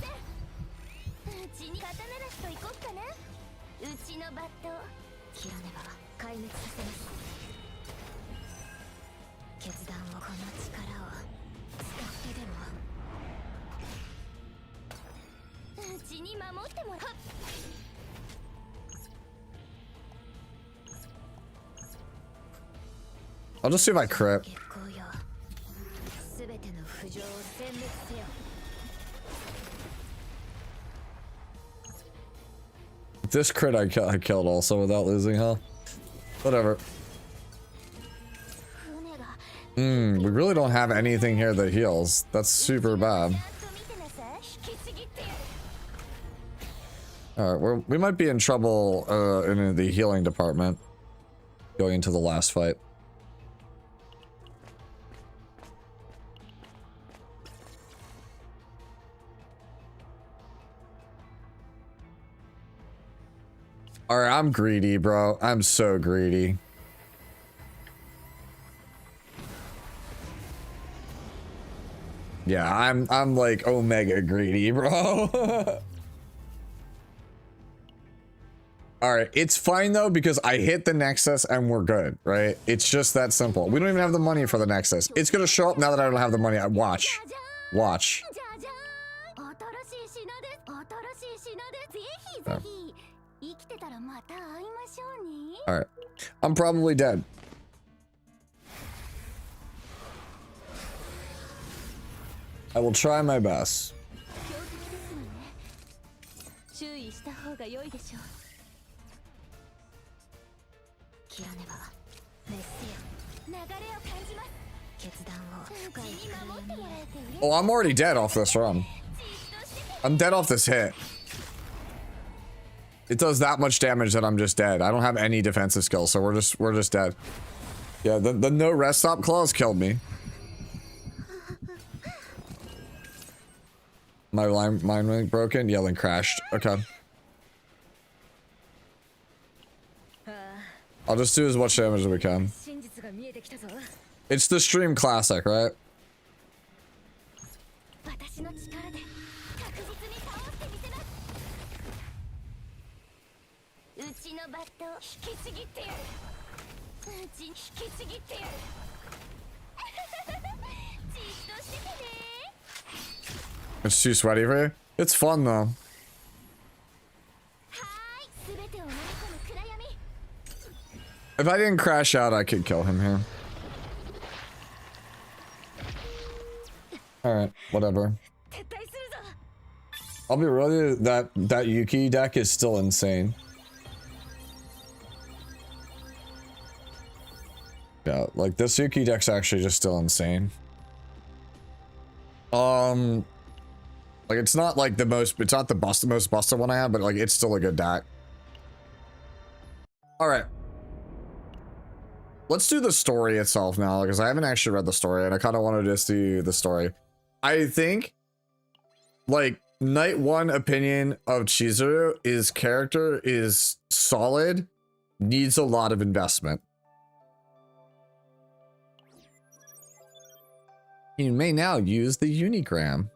[SPEAKER 1] I'll just see if I crit. This crit I killed also without losing health. Whatever. We really don't have anything here that heals. That's super bad. Alright, we might be in trouble in the healing department going into the last fight. Alright, I'm greedy, bro. I'm so greedy. Yeah, I'm like omega greedy, bro. Alright, it's fine though because I hit the Nexus and we're good, right? It's just that simple. We don't even have the money for the Nexus. It's gonna show up now that I don't have the money. Watch. Watch. Oh. Alright. I'm probably dead. I will try my best. Oh, I'm already dead off this run. I'm dead off this hit. It does that much damage that I'm just dead. I don't have any defensive skills, so we're just dead. Yeah, the no rest stop clause killed me. My mind link broken? Yeah, link crashed. Okay. I'll just do as much damage as we can. It's the stream classic, right? It's too sweaty for you? It's fun though. If I didn't crash out, I could kill him here. Alright, whatever. I'll be real, that Yuki deck is still insane. Yeah, like this Yuki deck's actually just still insane. Like it's not like it's not the most busted one I have, but like it's still a good deck. Alright. Let's do the story itself now, because I haven't actually read the story, and I kind of want to just do the story. I think, like, Night 1 opinion of Chizuru is character is solid, needs a lot of investment. You may now use the Unigram.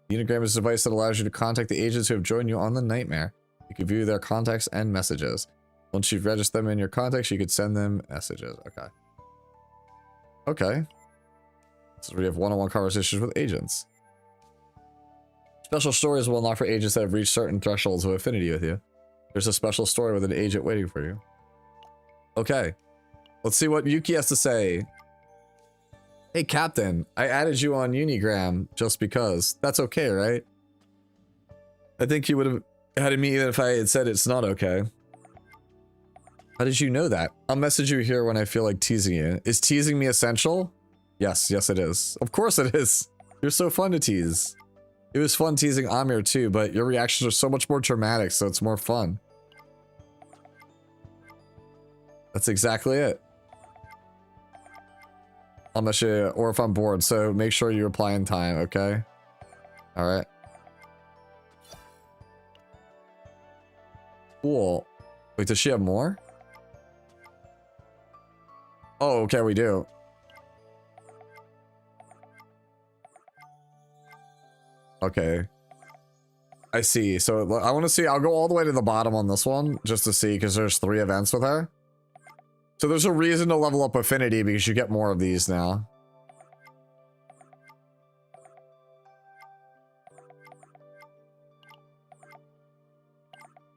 [SPEAKER 1] The Unigram is a device that allows you to contact the agents who have joined you on the nightmare. You can view their contacts and messages. Once you've registered them in your contacts, you could send them messages. Okay. Okay. So we have one-on-one conversations with agents. Special stories will unlock for agents that have reached certain thresholds of affinity with you. There's a special story with an agent waiting for you. Okay. Let's see what Yuki has to say. Hey, Captain. I added you on Unigram just because. That's okay, right? I think you would have added me even if I had said it's not okay. How did you know that? I'll message you here when I feel like teasing you. Is teasing me essential? Yes, yes it is. Of course it is. You're so fun to tease. It was fun teasing Amir too, but your reactions are so much more dramatic, so it's more fun. That's exactly it. Unless you, or if I'm bored, so make sure you reply in time, okay? Alright. Cool. Wait, does she have more? Oh, okay, we do. Okay. I see. So I want to see. I'll go all the way to the bottom on this one just to see, because there's 3 events with her. So there's a reason to level up affinity because you get more of these now.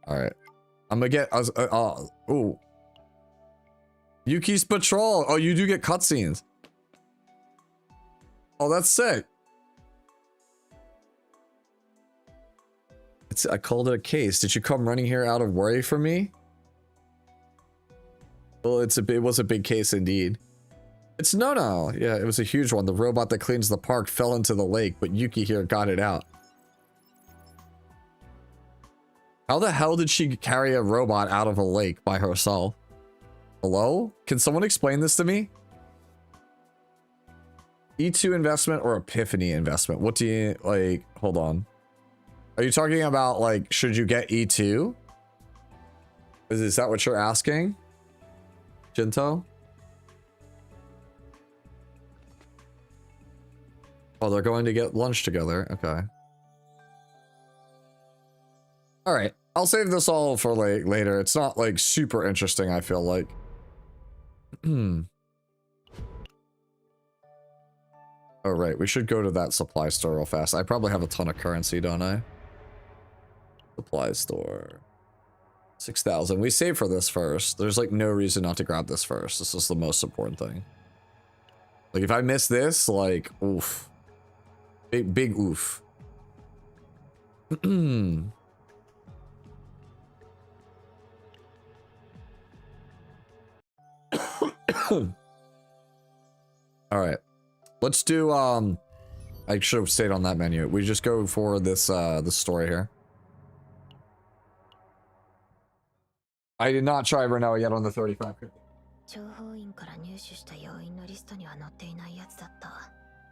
[SPEAKER 1] All right. I'm gonna get ooh. Yuki's patrol. Oh, you do get cutscenes. Oh, that's sick. I called it a case. Did you come running here out of worry for me? Well, it was a big case indeed. It's no. Yeah, it was a huge one. The robot that cleans the park fell into the lake, but Yuki here got it out. How the hell did she carry a robot out of a lake by herself? Hello? Can someone explain this to me? E2 investment or Epiphany investment? What do you, like, hold on. Are you talking about, like, should you get E2? Is that what you're asking? Jinto? Oh, they're going to get lunch together. Okay. All right. I'll save this all for like later. It's not like super interesting, I feel like. Oh, right. We should go to that supply store real fast. I probably have a ton of currency, don't I? Supply store. 6,000. We save for this first. There's like no reason not to grab this first. This is the most important thing. Like if I miss this, like, oof. Big oof. All right, let's do I should have stayed on that menu. We just go for this this story here. I did not try Renoa yet on the 35.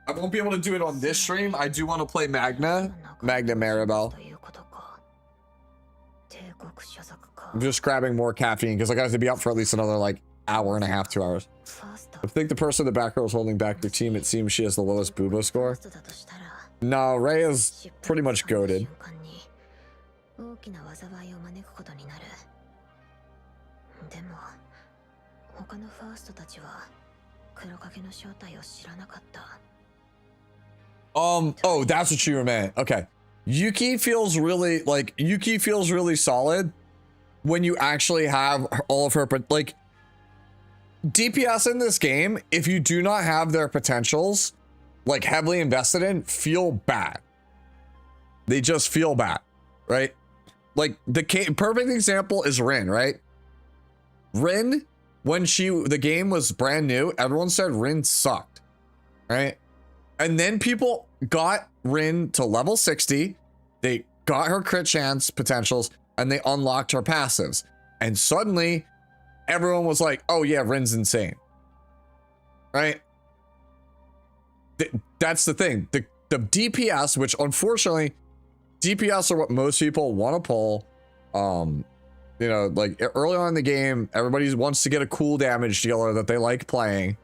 [SPEAKER 1] I won't be able to do it on this stream. I do want to play Magna Maribel. I'm just grabbing more caffeine because I got to be up for at least another like hour and a half, 2 hours. I think the person in the back row is holding back their team. It seems she has the lowest Boobo score. No, Ray is pretty much goated. Oh, that's what you meant. Okay. Yuki feels really solid when you actually have all of her, like, DPS in this game, if you do not have their potentials like heavily invested in, feel bad. They just feel bad, right? Like the perfect example is Rin, right? Rin, when the game was brand new, everyone said Rin sucked, right? And then people got Rin to level 60, they got her crit chance potentials, and they unlocked her passives. And suddenly, everyone was like, oh yeah, Rin's insane, right? That's the thing. The DPS, which unfortunately, DPS are what most people want to pull. You know, like early on in the game, everybody wants to get a cool damage dealer that they like playing.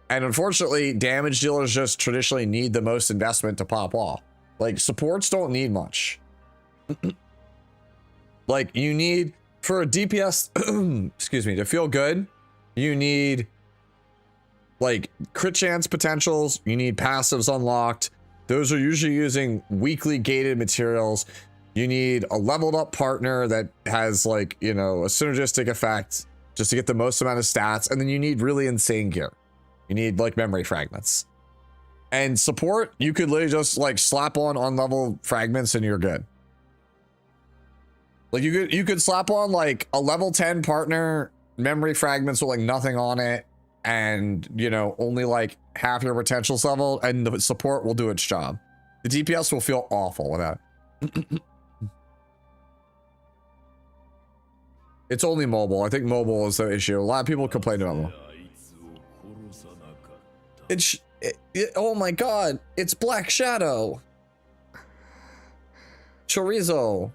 [SPEAKER 1] And unfortunately, damage dealers just traditionally need the most investment to pop off. Like supports don't need much. Like you need, for a DPS, excuse me, to feel good, you need like crit chance potentials, you need passives unlocked. Those are usually using weakly gated materials. You need a leveled up partner that has like, you know, a synergistic effect just to get the most amount of stats. And then you need really insane gear. You need like memory fragments. And support, you could literally just like slap on level fragments and you're good. Like you could slap on like a level 10 partner, memory fragments with like nothing on it, and you know, only like half your potentials level, and the support will do its job. The DPS will feel awful without it. It's only mobile. I think mobile is the issue. A lot of people complain about mobile. Oh my god, it's Black Shadow. Chorizo.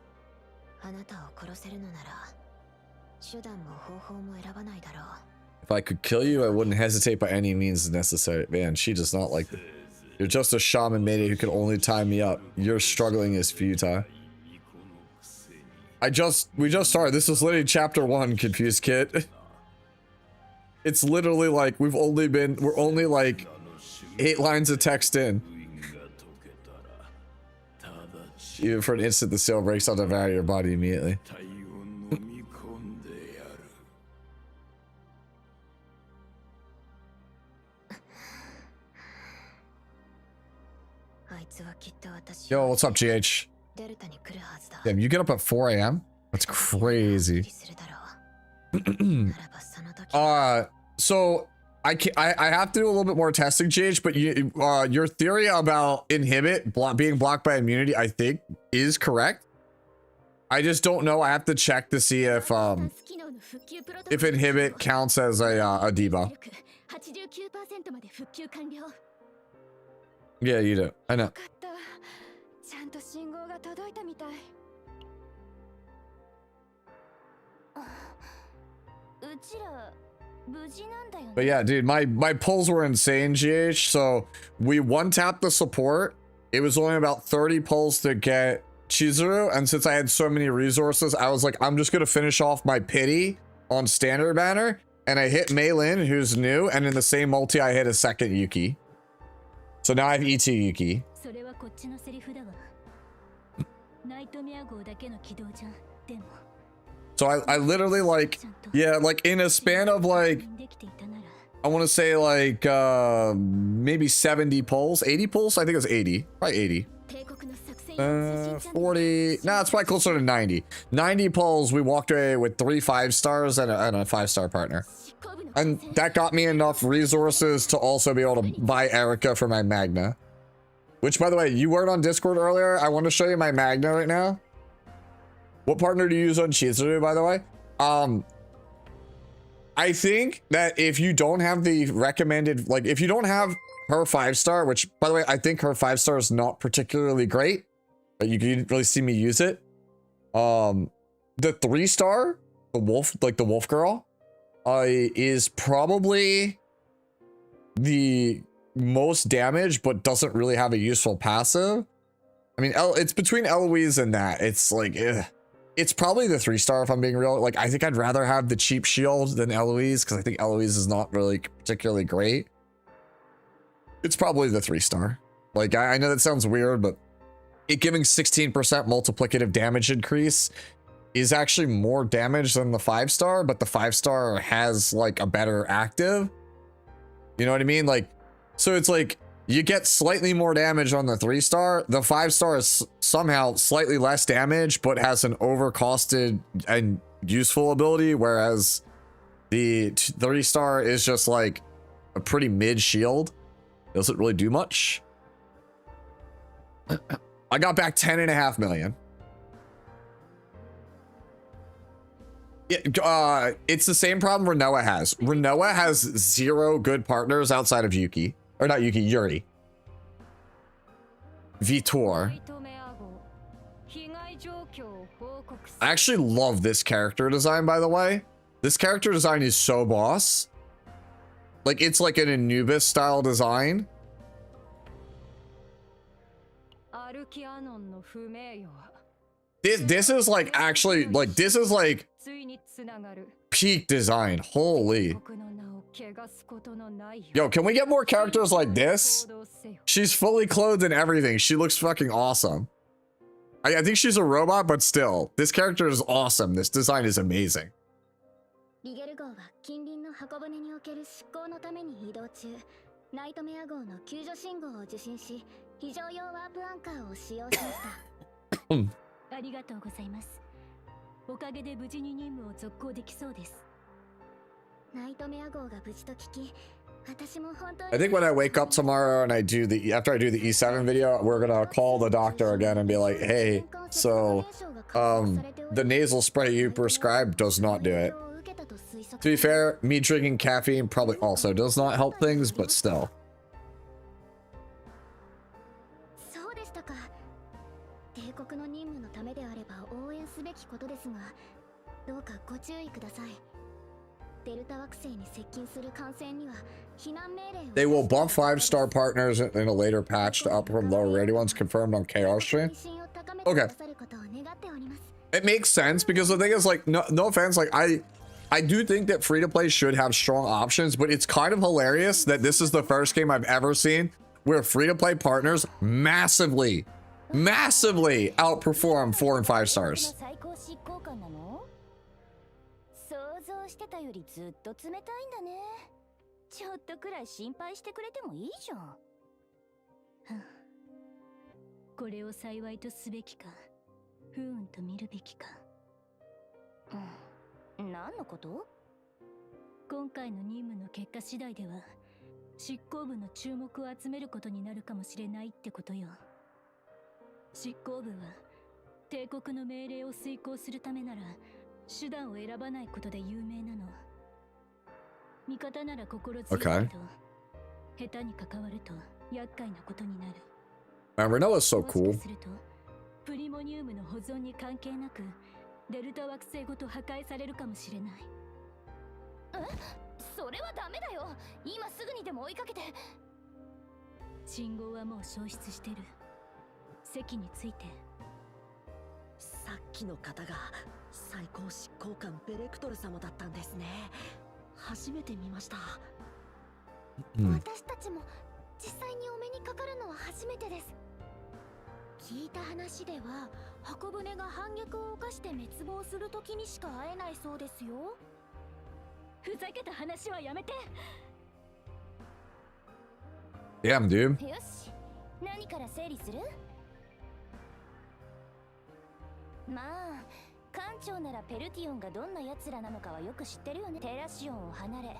[SPEAKER 1] If I could kill you, I wouldn't hesitate by any means necessary. Man, she does not like it. You're just a shaman maiden who can only tie me up. Your struggling is futile. We just started. This is literally chapter 1, Confused Kid. It's literally like we're only like 8 lines of text in. Even for an instant, the sail breaks out of your body immediately. Yo, what's up, GH? Damn, you get up at 4 a.m.? That's crazy. So I have to do a little bit more testing, GH, but your theory about inhibit being blocked by immunity, I think, is correct. I just don't know. I have to check to see if inhibit counts as a debuff. Yeah, you do. I know. But yeah, dude, my pulls were insane, GH. So we one-tapped the support. It was only about 30 pulls to get Chizuru, and since I had so many resources, I was like, I'm just gonna finish off my pity on standard banner, and I hit Meilin, who's new, and in the same multi, I hit a second Yuki. So now I have ET Yuki. So I literally like, yeah, like in a span of like, I want to say like maybe 70 pulls, 80 pulls. I think it was 80, probably 80. 40. Nah, it's probably closer to 90. 90 pulls. We walked away with 3 5-stars and a 5-star partner. And that got me enough resources to also be able to buy Erica for my Magna. Which, by the way, you weren't on Discord earlier. I want to show you my Magna right now. What partner do you use on Chizuru, by the way? I think that if you don't have the recommended, like, if you don't have her 5-star, which, by the way, I think her 5-star is not particularly great, but you didn't really see me use it. The 3-star, the wolf, like the wolf girl, is probably the most damage, but doesn't really have a useful passive. I mean, it's between Eloise and that. It's like, it's probably the 3-star if I'm being real. Like, I think I'd rather have the cheap shield than Eloise, because I think Eloise is not really particularly great. It's probably the 3-star. Like, I know that sounds weird, but it giving 16% multiplicative damage increase is actually more damage than the 5-star, but the 5-star has like a better active. You know what I mean? Like, so it's like you get slightly more damage on the 3-star. The 5-star is somehow slightly less damage, but has an overcosted and useful ability, whereas the 3-star is just like a pretty mid shield. Doesn't really do much. I got back 10.5 million. Yeah, it's the same problem Renoa has. Renoa has 0 good partners outside of Yuki. Or not Yuki, Yuri. Vitor. I actually love this character design, by the way. This character design is so boss. Like, it's like an Anubis style design. This is like actually, like, this is like peak design. Holy. Yo, can we get more characters like this? She's fully clothed and everything. She looks fucking awesome. I think she's a robot, but still, this character is awesome. This design is amazing. I think when I wake up tomorrow and after I do the E7 video, we're gonna call the doctor again and be like, hey, so the nasal spray you prescribed does not do it. To be fair, me drinking caffeine probably also does not help things, but still.
[SPEAKER 6] そうでしたか。帝国の任務のためであれば応援すべきことですが、どうかご注意ください。デルタ惑星に接近する艦船には避難命令を。
[SPEAKER 1] They will buff 5-star partners in a later patch to up from lower rated ones, confirmed on KR stream. Okay. It makes sense because the thing is, like, no offense, like I do think that free-to-play should have strong options, but it's kind of hilarious that this is the first game I've ever seen where free-to-play partners massively outperform 4 and 5 stars.
[SPEAKER 6] 想像してたよりずっと冷たいんだね。ちょっとくらい心配してくれてもいいじゃん。これを幸いとすべきか、不運と見るべきか。何のこと？今回の任務の結果次第では執行部の注目を集めることになるかもしれないってことよ。執行部は帝国の命令を遂行するためなら手段を選ばないことで有名なの。味方なら心強いけど、下手に関わると厄介なことになる。
[SPEAKER 1] Renoa is so cool.
[SPEAKER 6] プリモニウムの保存に関係なくデルタ惑星ごと破壊されるかもしれない。それはダメだよ。今すぐにでも追いかけて。信号はもう消失してる。席について。
[SPEAKER 7] さっきの方が最高執行官ベレクトル様だったんですね。初めて見ました。
[SPEAKER 6] 私たちも実際にお目にかかるのは初めてです。聞いた話では箱舟が反逆を犯して滅亡する時にしか会えないそうですよ。ふざけた話はやめて。
[SPEAKER 1] Damn, dude.
[SPEAKER 6] よし、何から整理する？まあ、艦長ならペルティオンがどんな奴らなのかはよく知ってるよね。テラシオンを離れ、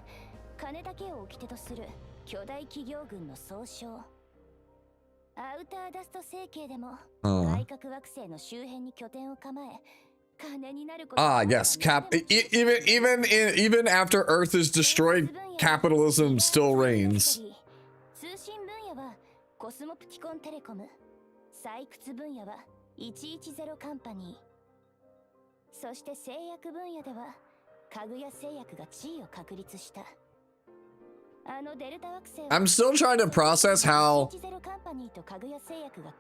[SPEAKER 6] 金だけを掟とする巨大企業軍の総称。アウターダスト星系でも外角惑星の周辺に拠点を構え、金になること。
[SPEAKER 1] Ah, yes, even after Earth is destroyed, capitalism still reigns.
[SPEAKER 6] 通信分野はコスモプティコンテレコム、採掘分野は110カンパニー、そして製薬分野では家具屋製薬が地位を確立した。
[SPEAKER 1] I'm still trying to process how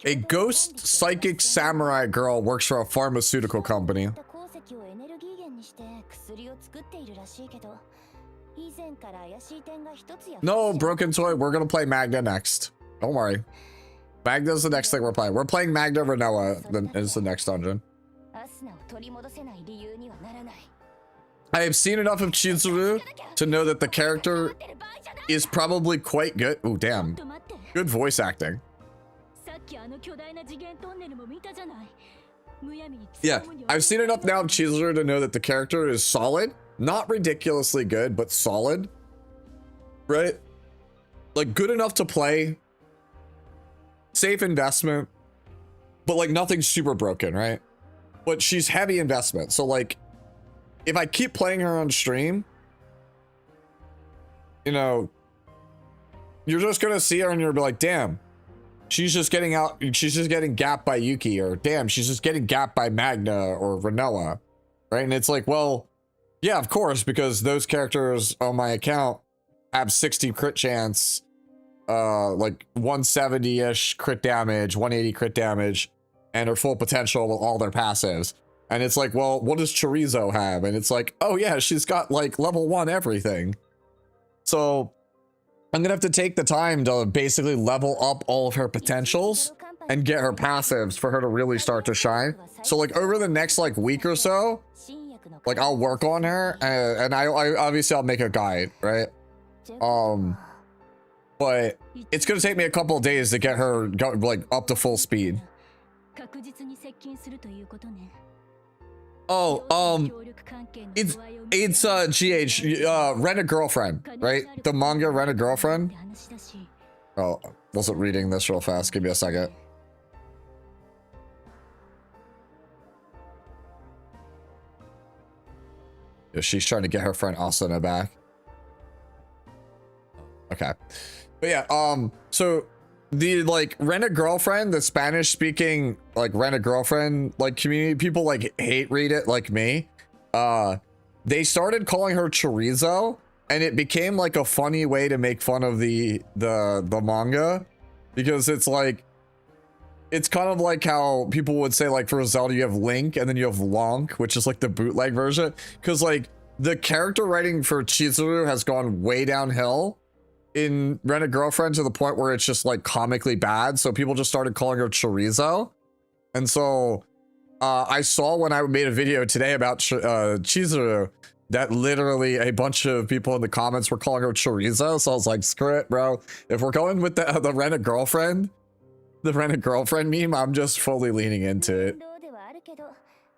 [SPEAKER 1] a ghost psychic samurai girl works for a pharmaceutical company. No, Broken Toy, we're gonna play Magna next. Don't worry. Magna's the next thing we're playing. We're playing Magna Renoa, then is the next dungeon. I have seen enough of Chizuru to know that the character is probably quite good. Oh, damn. Good voice acting. Yeah, I've seen enough now of Chizuru to know that the character is solid. Not ridiculously good, but solid. Right? Like, good enough to play. Safe investment. But, like, nothing super broken, right? But she's heavy investment. So, like, if I keep playing her on stream, you know, you're just gonna see her and you'll be like, damn, she's just getting gapped by Yuki, or damn, she's just getting gapped by Magna or Renoa, right? And it's like, well, yeah, of course, because those characters on my account have 60 crit chance, like 170-ish crit damage, 180 crit damage, and are full potential with all their passives. And it's like, well, what does Chorizo have? And it's like, oh yeah, she's got like level 1 everything. So I'm gonna have to take the time to basically level up all of her potentials and get her passives for her to really start to shine. So like over the next like week or so, like I'll work on her, and I obviously I'll make a guide, right? But it's gonna take me a couple of days to get her like up to full speed. Oh, it's GH, Rent a Girlfriend, right? The manga Rent a Girlfriend. Oh, wasn't reading this real fast. Give me a second. Yeah, she's trying to get her friend Asuna back. Okay. But yeah, so the like Rent a Girlfriend, the Spanish speaking like Rent a Girlfriend like community, people like hate read it like me. They started calling her Chorizo, and it became like a funny way to make fun of the manga, because it's like, it's kind of like how people would say like for Zelda you have Link and then you have Lonk, which is like the bootleg version, because like the character writing for Chizuru has gone way downhill in Rent a Girlfriend to the point where it's just like comically bad, so people just started calling her Chorizo. And so I saw when I made a video today about Chizuru that literally a bunch of people in the comments were calling her Chorizo, so I was like, screw it, bro. If we're going with the Rent a Girlfriend, the Rent a Girlfriend meme, I'm just fully leaning into it.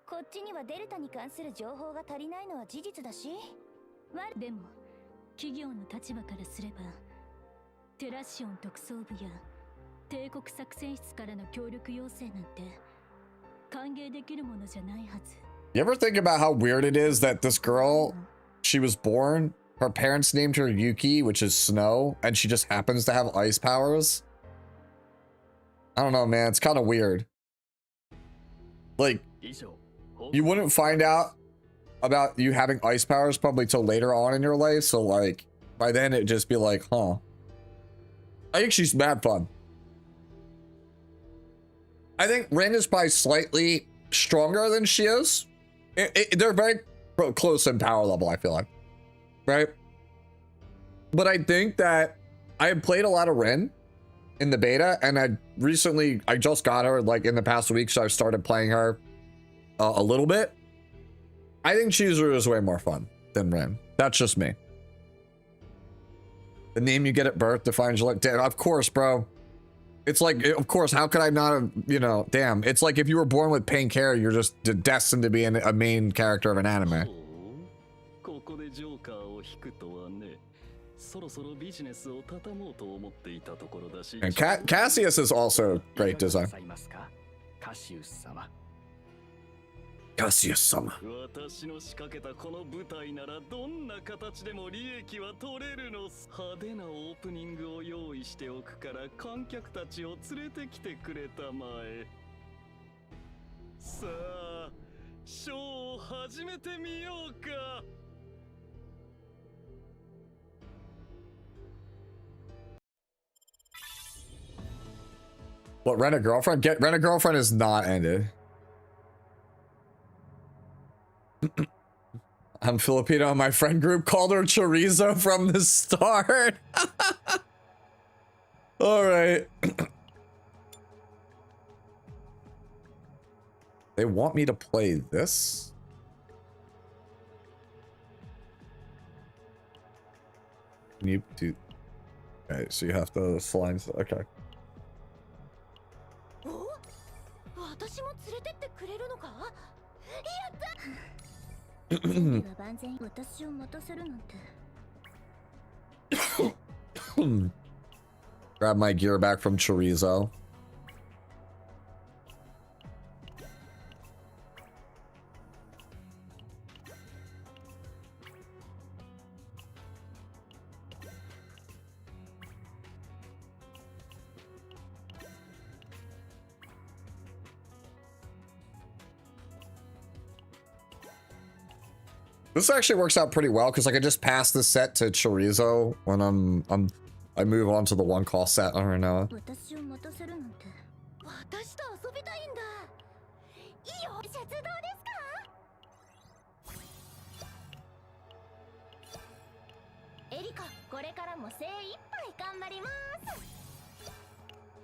[SPEAKER 6] こっちにはデルタに関する情報が足りないのは事実だし、でも企業の立場からすればテラシオン特捜部や帝国作戦室からの協力要請なんて歓迎できるものじゃないはず。
[SPEAKER 1] You ever think about how weird it is that this girl, she was born, her parents named her Yuki, which is snow, and she just happens to have ice powers? I don't know, man. It's kind of weird. Like, you wouldn't find out about you having ice powers probably till later on in your life, so like, by then it'd just be like, huh. I think she's mad fun. I think Rin is probably slightly stronger than she is. They're very close in power level, I feel like. Right? But I think that I have played a lot of Rin in the beta, and I just got her like in the past week, so I've started playing her a little bit. I think Chizuru is way more fun than Rin. That's just me. The name you get at birth defines your life. Of course, bro. It's like, of course, how could I not have, you know, damn. It's like if you were born with pink hair, you're just destined to be a main character of an anime. And Cassius is also great design. Cassius-sama.
[SPEAKER 8] 私の仕掛けたこの舞台ならどんな形でも利益は取れるの。派手なオープニングを用意しておくから観客たちを連れてきてくれたまえ。さあ、ショーを始めてみようか。
[SPEAKER 1] What, Rent a Girlfriend? Rent a Girlfriend is not ended. I'm Filipino. My friend group called her Chorizo from the start. All right. They want me to play this? Can you do... Okay, so you have to slime... Okay.
[SPEAKER 6] 私も連れてってくれるのか？やった！
[SPEAKER 1] Grab my gear back from Chorizo. This actually works out pretty well because like I just pass the set to Chorizo when I move on to the one call set on Renoa.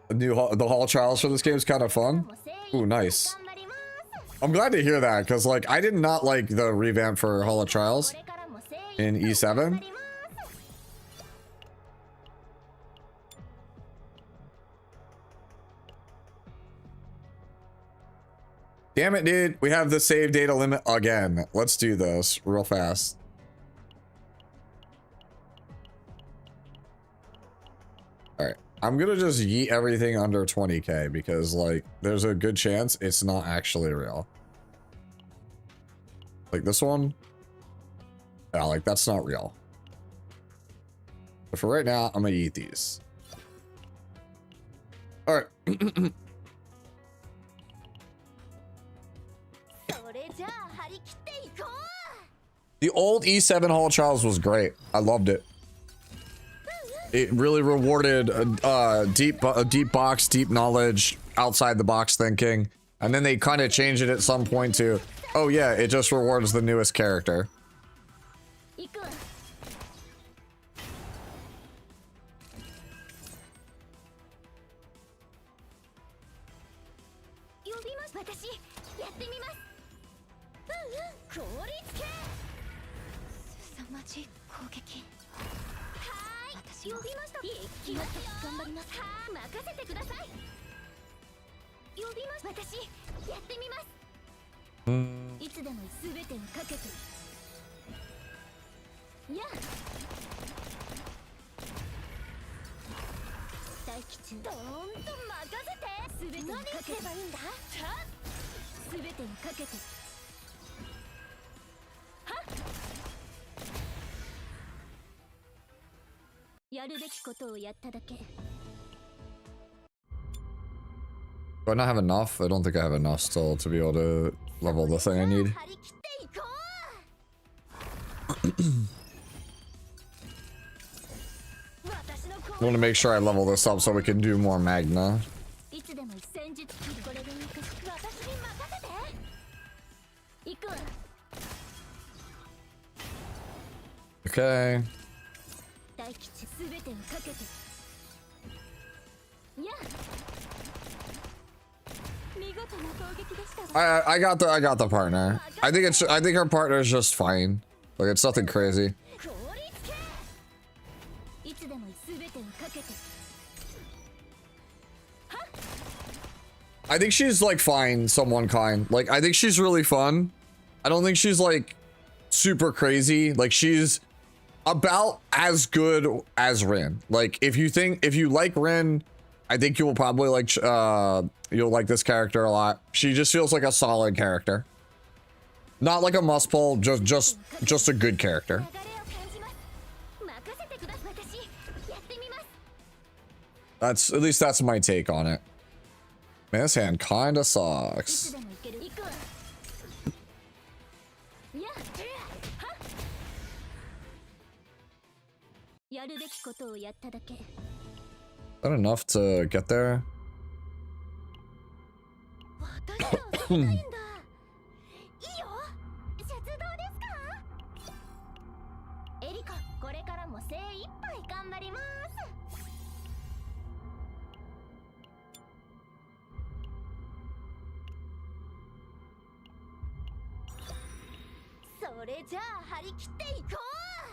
[SPEAKER 1] The hall trials for this game is kind of fun. Ooh, nice. I'm glad to hear that, because like I did not like the revamp for Hall of Trials in E7. Damn it, dude. We have the save data limit again. Let's do this real fast. All right. I'm going to just yeet everything under 20k because, like, there's a good chance it's not actually real. Like this one. Yeah, like, that's not real. But for right now, I'm going to eat these. All right. The old E7 Hall Trials was great. I loved it. It really rewarded a deep box, deep knowledge, outside the box thinking. And then they kind of changed it at some point to, oh yeah, it just rewards the newest character. Do I not have enough? I don't think I have enough still to be able to level the thing I need. I want to make sure I level this up so we can do more Magna. Okay. I got the partner. I think her partner is just fine. Like, it's nothing crazy. I think she's like fine, someone kind. Like, I think she's really fun. I don't think she's like super crazy. Like, she's about as good as Rin. Like, if you like Rin, I think you will probably like you'll like this character a lot. She just feels like a solid character. Not like a must pull, just a good character. That's at least that's my take on it. Man, this hand kinda sucks. Is that enough to get there?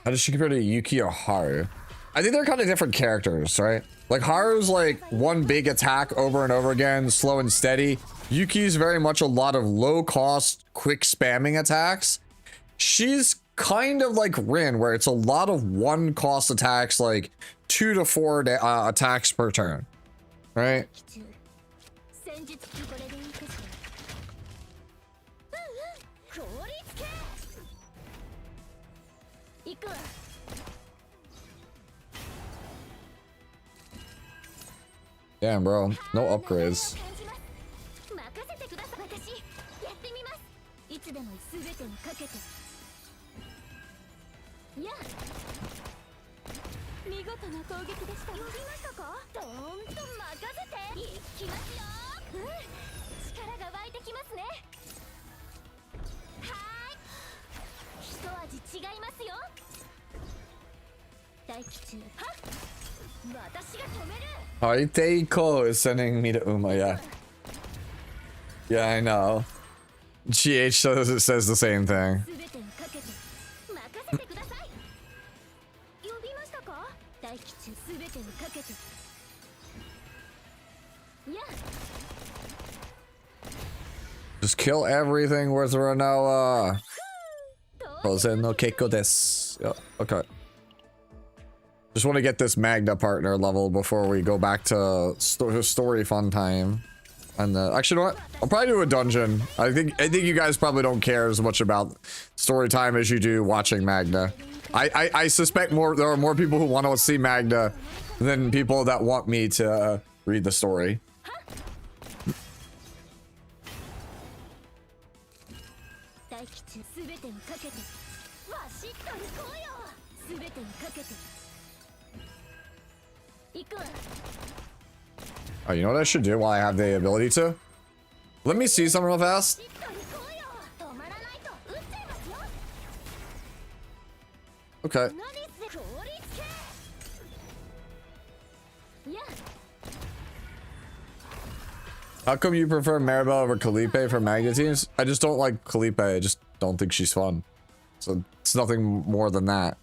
[SPEAKER 1] How does she compare to Yuki or Haru? I think they're kind of different characters, right? Like, Haru's like one big attack over and over again, slow and steady. Yuki's very much a lot of low cost, quick spamming attacks. She's kind of like Rin, where it's a lot of one cost attacks, like 2 to 4 attacks per turn, right? Damn, bro, no upgrades. Haiteiko is sending me to Uma, yeah. Yeah, I know. GH says the same thing. Just kill everything with Renoa. Kozen no keiko desu. Yeah, okay. Just want to get this Magna partner level before we go back to story fun time. And actually, you know what? I'll probably do a dungeon. I think you guys probably don't care as much about story time as you do watching Magna. I suspect there are more people who want to see Magna than people that want me to read the story. Oh, you know what I should do while I have the ability to? Let me see something real fast. Okay. How come you prefer Maribel over Calipe for Magna teams? I just don't like Calipe. I just don't think she's fun. So it's nothing more than that.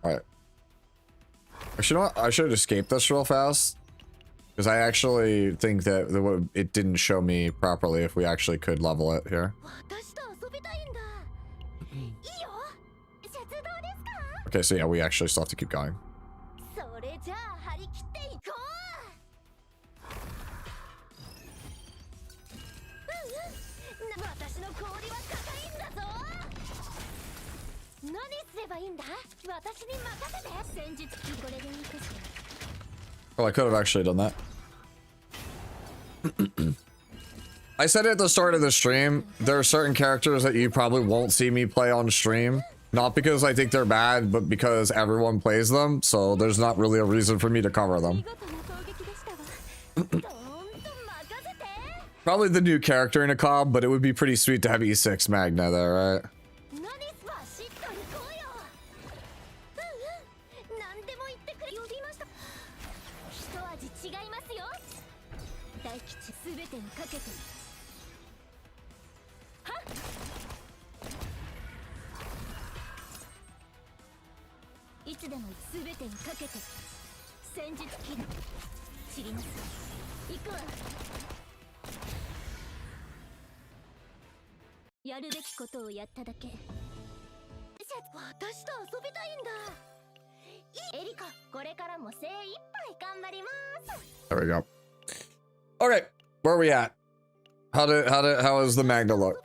[SPEAKER 1] Alright. Actually, you know what? I should escape this real fast. Because I actually think that it didn't show me properly if we actually could level it here. Okay, so yeah, we actually still have to keep going. Oh, I could have actually done that. I said at the start of the stream, there are certain characters that you probably won't see me play on stream. Not because I think they're bad, but because everyone plays them, so there's not really a reason for me to cover them. Probably the new character in a cob, but it would be pretty sweet to have E6 Magna there, right? There we go. Okay, where are we at? How is the Magna look?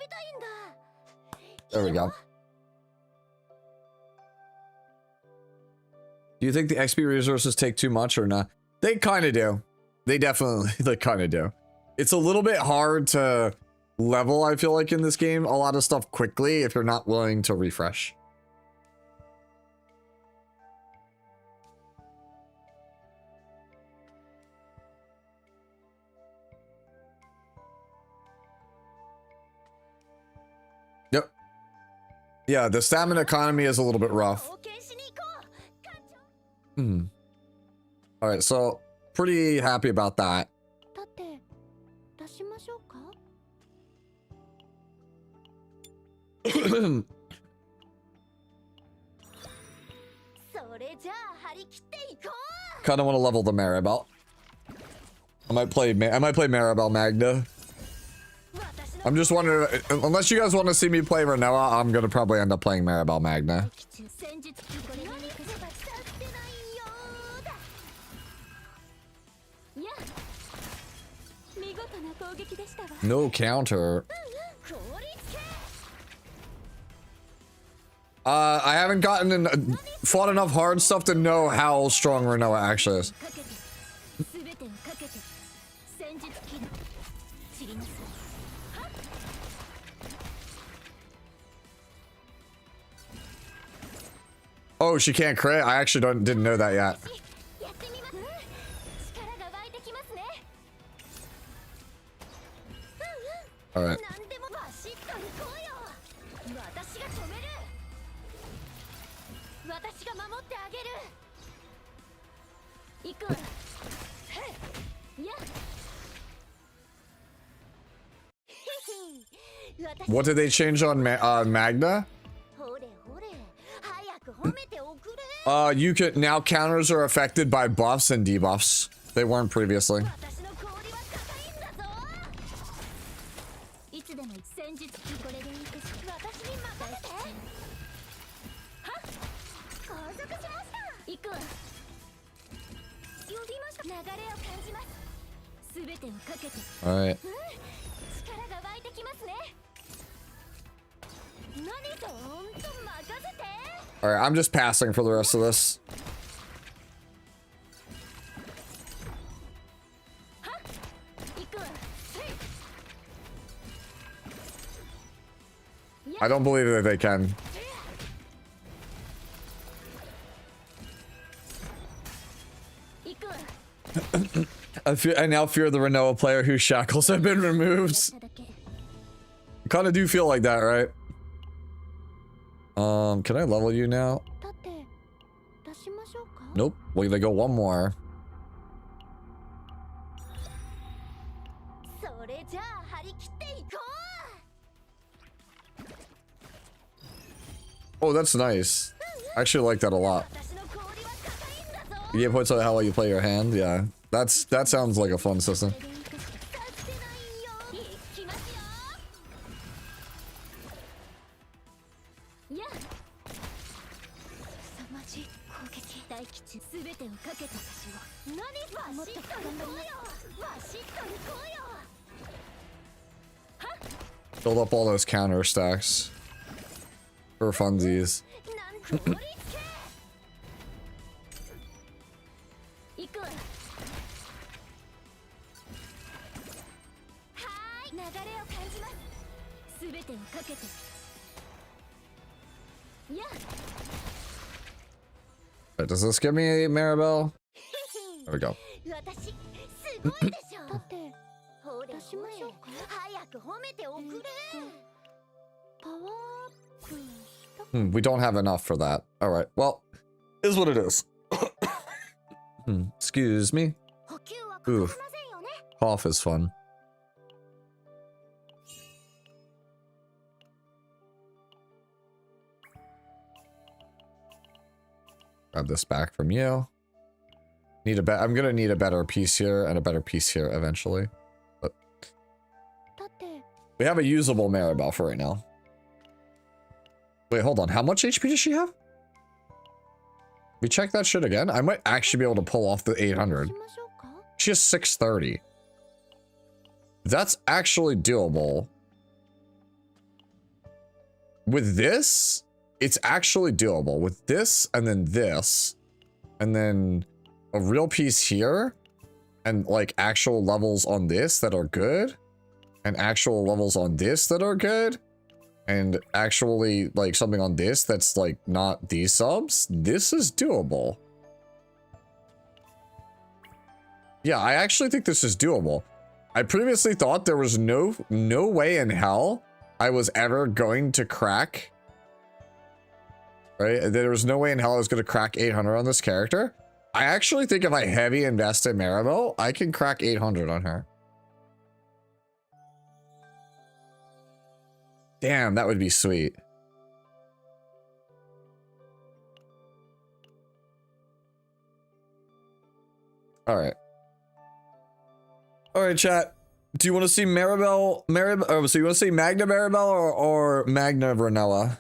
[SPEAKER 1] There we go. Do you think the XP resources take too much or not? They kind of do. They definitely kind of do. It's a little bit hard to level, I feel like, in this game. A lot of stuff quickly if you're not willing to refresh. Yep. Yeah, the stamina economy is a little bit rough. All right, so pretty happy about that. Kind of want to level the Maribel. I might play Maribel Magna. I'm just wondering, unless you guys want to see me play Renoa, I'm gonna probably end up playing Maribel Magna. No counter. I haven't fought enough hard stuff to know how strong Renoa actually is. Oh, she can't crit? I actually didn't know that yet. All right.
[SPEAKER 6] 行くわ。や。
[SPEAKER 1] What did they change on Magna?
[SPEAKER 7] ほれほれ、早く褒めておくれ。
[SPEAKER 1] You could now counters are affected by buffs and debuffs. They weren't previously.
[SPEAKER 7] 私の氷は硬いんだぞ。
[SPEAKER 6] いつでも戦術これでいいかしら。
[SPEAKER 7] 私に任せて。はっ、拘束しました。
[SPEAKER 6] 行くわ。
[SPEAKER 7] 呼びました。流れを感じます。
[SPEAKER 6] すべてをかけて。
[SPEAKER 1] Alright.
[SPEAKER 7] 力が湧いてきますね。何とほんと任せて。
[SPEAKER 1] Alright, I'm just passing for the rest of this.
[SPEAKER 6] はっ、行くわ。
[SPEAKER 1] I don't believe that they can. I now fear the Renoa player whose shackles have been removed. Kind of do feel like that, right? Can I level you now?
[SPEAKER 7] だって出しましょうか。
[SPEAKER 1] Nope. We're gonna go one more.
[SPEAKER 7] それじゃあ張り切っていこう。
[SPEAKER 1] Oh, that's nice. I actually like that a lot.
[SPEAKER 7] 私の氷は硬いんだぞ。
[SPEAKER 1] You get points on how well you play your hand. Yeah, that sounds like a fun system.
[SPEAKER 7] させないよ。行きますよ。
[SPEAKER 6] や。凄まじい攻撃。大吉すべてをかけて私を。
[SPEAKER 7] 何バシッと行こうよ。バシッと行こうよ。
[SPEAKER 1] Build up all those counter stacks for funsies.
[SPEAKER 7] なんと盛り付け。
[SPEAKER 6] 行くわ。
[SPEAKER 7] はーい、流れを感じます。
[SPEAKER 6] すべてをかけて。や。
[SPEAKER 1] Alright, does this give me a Maribel? There we go.
[SPEAKER 7] 私すごいでしょ。だってほれほれ、早く褒めておくれ。パワーアップ。
[SPEAKER 1] We don't have enough for that. Alright, well, is what it is. Excuse me.
[SPEAKER 7] 補給は欠かせませんよね。
[SPEAKER 1] Cough is fun. Grab this back from you. I'm gonna need a better piece here and a better piece here eventually. But
[SPEAKER 7] だって
[SPEAKER 1] we have a usable Maribel for right now. Wait, hold on. How much HP does she have? We check that shit again? I might actually be able to pull off the 800.
[SPEAKER 7] しましょうか。
[SPEAKER 1] She has 630. That's actually doable. With this, it's actually doable. With this, and then a real piece here, and like actual levels on this that are good, and actual levels on this that are good, and actually like something on this that's like not these subs. This is doable. Yeah, I actually think this is doable. I previously thought there was no way in hell I was ever going to crack. Right? There was no way in hell I was going to crack 800 on this character. I actually think if I heavy invest in Maribel, I can crack 800 on her. Damn, that would be sweet. All right. All right, chat. Do you want to see Maribel? Oh, so you want to see Magna Maribel or Magna Renoa?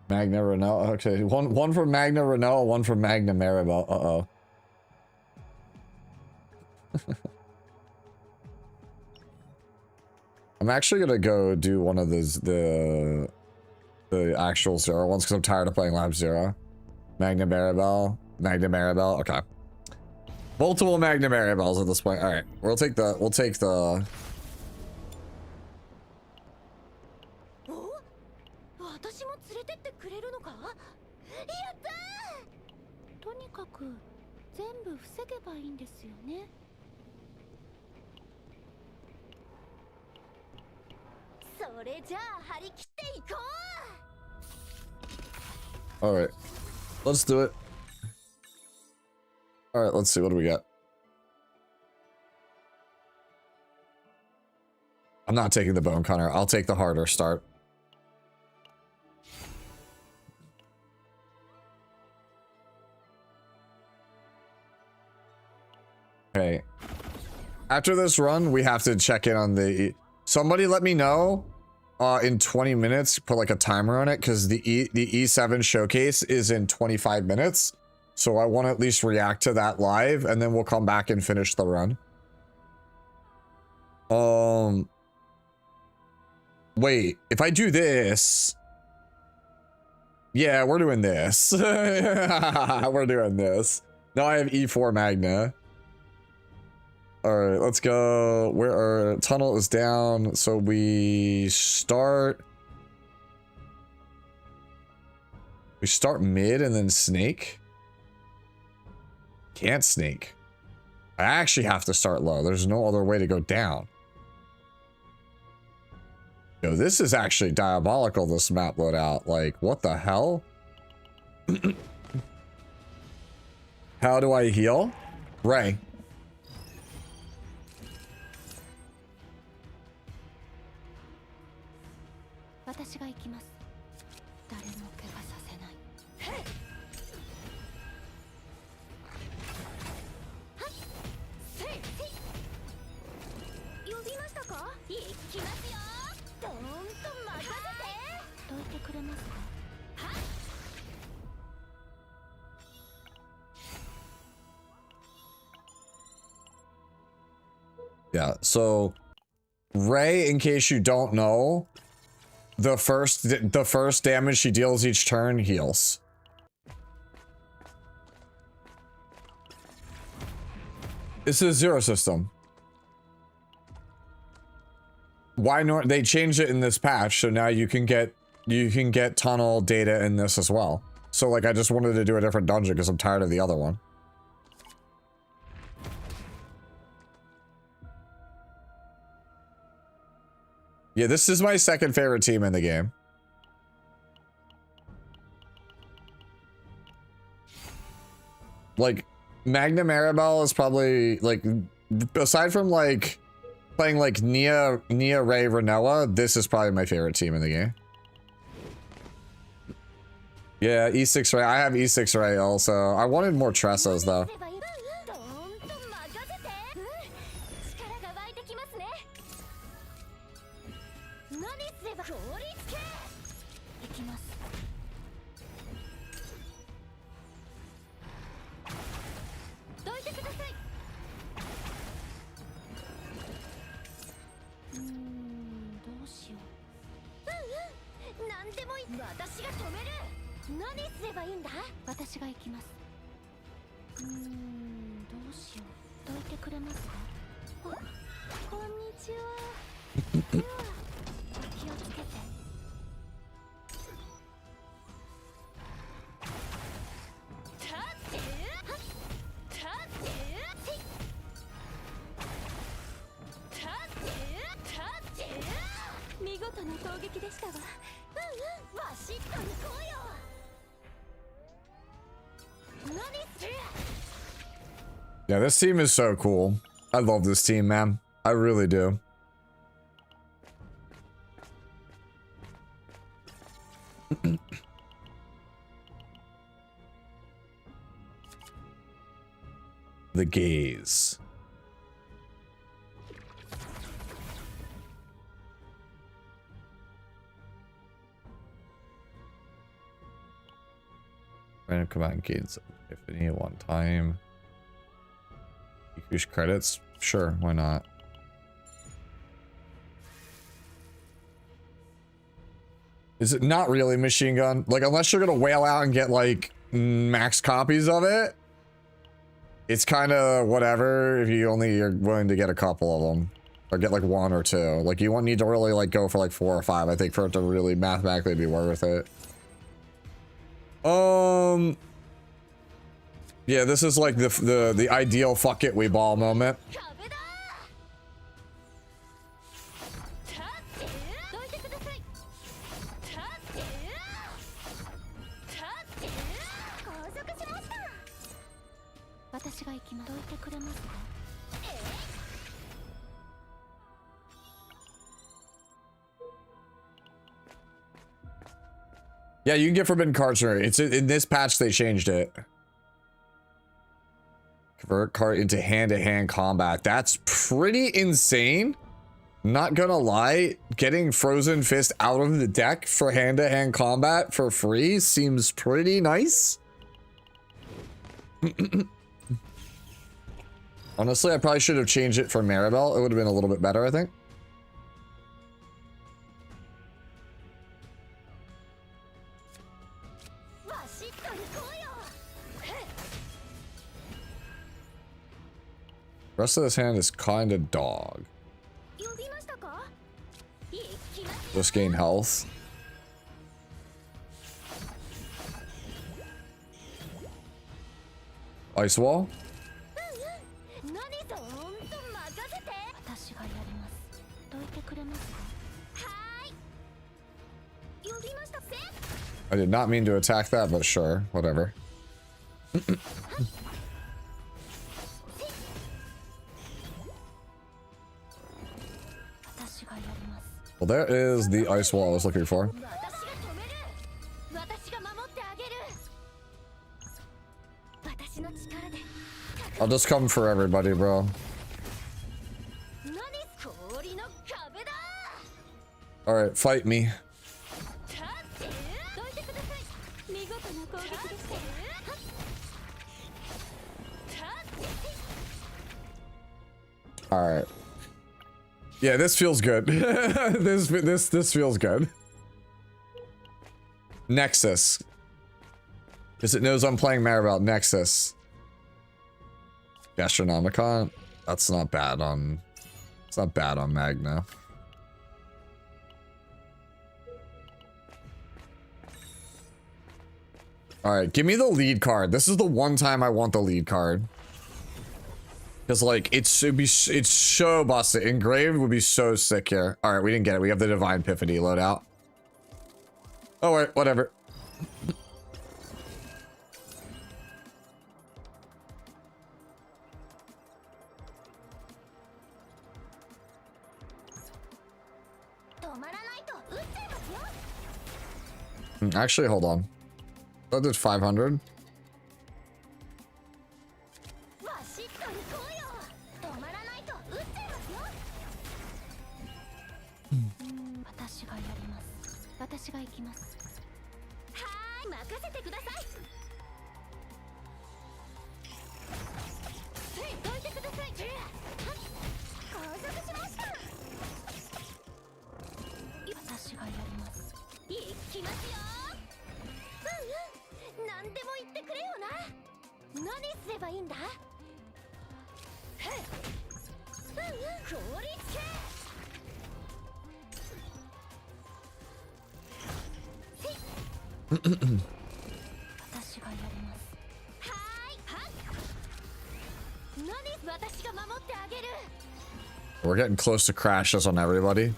[SPEAKER 1] Magna Renoa. Okay, one for Magna Renoa, one for Magna Maribel. Uh-oh. I'm actually gonna go do one of those the actual Zero ones because I'm tired of playing Lab Zero. Magna Maribel. Okay. Multiple Magna Maribels at this point. All right, we'll take the
[SPEAKER 7] 私も連れてってくれるのか。やったー。とにかく全部防げばいいんですよね。それじゃあ張り切っていこう。
[SPEAKER 1] All right, let's do it. All right, let's see. What do we got? I'm not taking the bone cutter. I'll take the harder start. Okay. After this run, we have to check in on the... Somebody let me know in 20 minutes, put like a timer on it, because the E7 showcase is in 25 minutes. So I want to at least react to that live, and then we'll come back and finish the run. Wait, if I do this... Yeah, we're doing this. We're doing this. Now I have E4 Magna. Alright, let's go. Where our tunnel is down, so we start... We start mid and then snake? Can't snake. I actually have to start low. There's no other way to go down. Yo, this is actually diabolical, this map loadout. Like, what the hell? How do I heal? Ray. Yeah, so Ray, in case you don't know, the first damage she deals each turn heals. This is a zero system. Why not? They changed it in this patch, so now you can get tunnel data in this as well. So like, I just wanted to do a different dungeon because I'm tired of the other one. Yeah, this is my second favorite team in the game. Like, Magna Maribel is probably, like, aside from, like, playing, like, Nia, Ray, Renoa, this is probably my favorite team in the game. Yeah, E6 Ray. I have E6 Ray also. I wanted more Tressos, though. Yeah, this team is so cool. I love this team, man. I really do. The gaze. Random command gains epiphany at one time. Increase credits? Sure, why not? Is it not really machine gun? Like, unless you're gonna whale out and get, like, max copies of it, it's kind of whatever if you only are willing to get a couple of them. Or get, like, one or two. Like, you won't need to really, like, go for, like, 4 or 5, I think, for it to really mathematically be worth it. Yeah, this is like the ideal fuck it we ball moment.
[SPEAKER 7] きます。どいてくれますか？
[SPEAKER 1] Yeah, you can get forbidden cards from it. It's in this patch they changed it. Convert card into hand-to-hand combat. That's pretty insane. Not gonna lie, getting Frozen Fist out of the deck for hand-to-hand combat for free seems pretty nice. Honestly, I probably should have changed it for Maribel. It would have been a little bit better, I think. Rest of this hand is kind of dog. Just gain health. Ice wall. I did not mean to attack that, but sure, whatever. Well, there is the ice wall I was looking for. I'll just come for everybody, bro. Alright, fight me. Alright. Yeah, this feels good. this feels good. Nexus. Because it knows I'm playing Maribel. Nexus. Gastronomicon. That's not bad on... It's not bad on Magna. Alright, give me the lead card. This is the one time I want the lead card. Because, like, it's so busted. Engraved would be so sick here. Alright, we didn't get it. We have the Divine Epiphany loadout. Oh, wait, whatever. Actually, hold on. That did 500. We're getting close to crashes on everybody.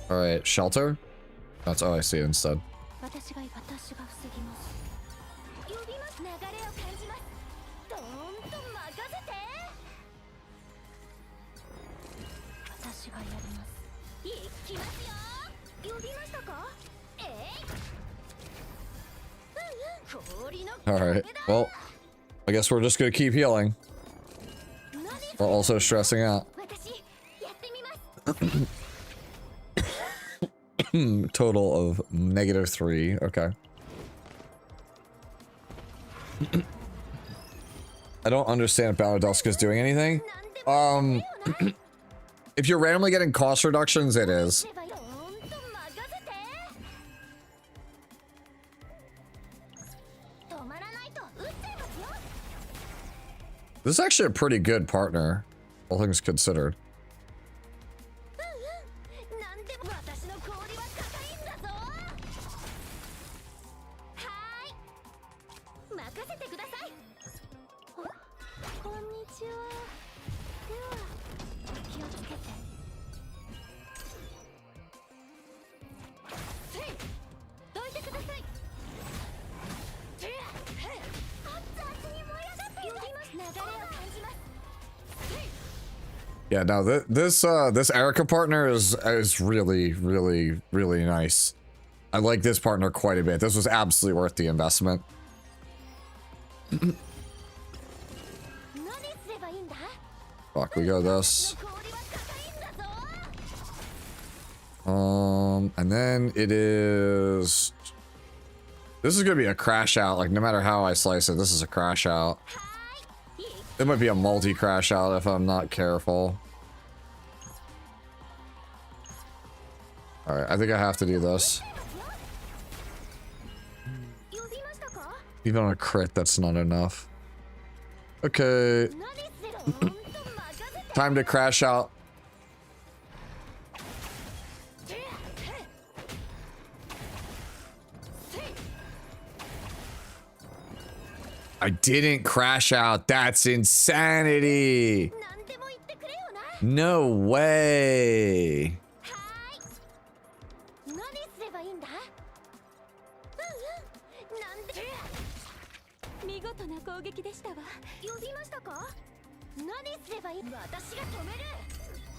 [SPEAKER 1] Alright, shelter? That's all I see instead. Alright, well, I guess we're just gonna keep healing. While also stressing out. Total of -3, okay. I don't understand if Baladuska's doing anything. If you're randomly getting cost reductions, it is. This is actually a pretty good partner, all things considered. Yeah, no, this Erica partner is really, really, really nice. I like this partner quite a bit. This was absolutely worth the investment. Fuck, we got this. And then it is... This is gonna be a crash out, like no matter how I slice it, this is a crash out. It might be a multi-crash out if I'm not careful. Alright, I think I have to do this. Even on a crit, that's not enough. Okay. Time to crash out. I didn't crash out. That's insanity. No way.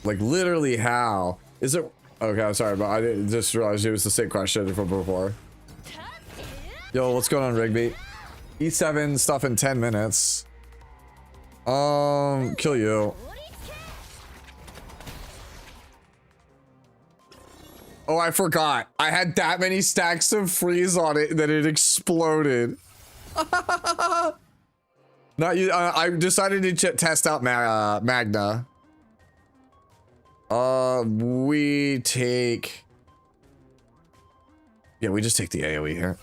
[SPEAKER 1] Like literally how? Is it? Okay, I'm sorry, but I didn't just realize it was the same question from before. Yo, what's going on, Rigby? E7 stuff in 10 minutes. Kill you. Oh, I forgot. I had that many stacks of freeze on it that it exploded. Not you. I decided to test out Magna. We take. Yeah, we just take the AoE here.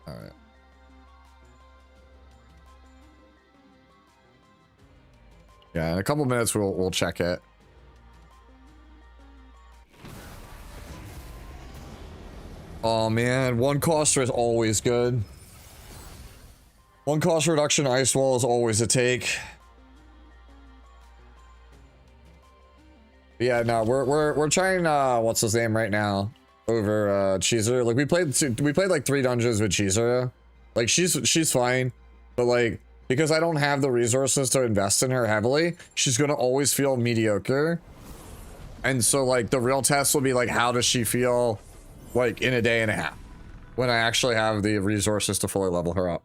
[SPEAKER 1] All right. Yeah, in a couple minutes we'll check it. Oh man, one cost is always good. One cost reduction ice wall is always a take. Yeah, no, we're trying what's his name right now over Chizuru. Like we played like 3 dungeons with Chizuru. Like she's fine, but like because I don't have the resources to invest in her heavily, she's gonna always feel mediocre. And so like the real test will be like, how does she feel like in a day and a half when I actually have the resources to fully level her up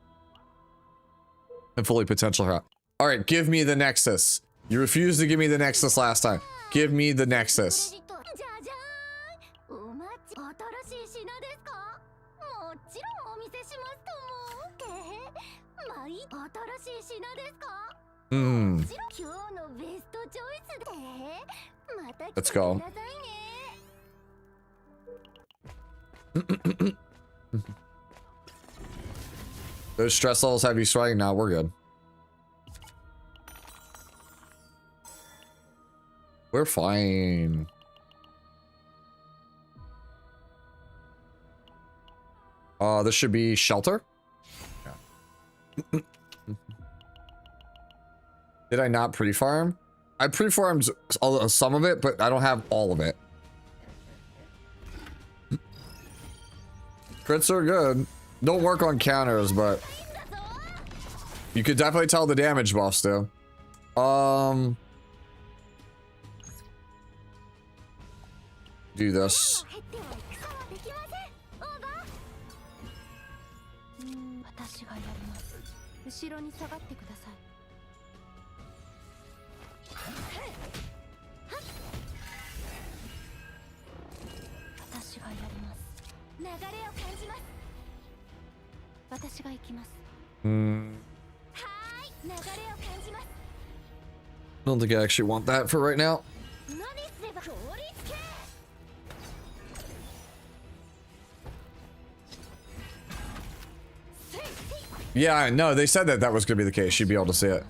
[SPEAKER 1] and fully potential her up. All right, give me the Nexus. You refused to give me the Nexus last time. Give me the Nexus. Let's go. Those stress levels have you sweating now. We're good. We're fine. This should be shelter. Yeah. Did I not pre-farm? I pre-farmed some of it, but I don't have all of it. Crits are good. Don't work on counters, but you could definitely tell the damage buffs do. Do this. Don't think I actually want that for right now. Yeah, no, they said that was gonna be the case. You'd be able to see it.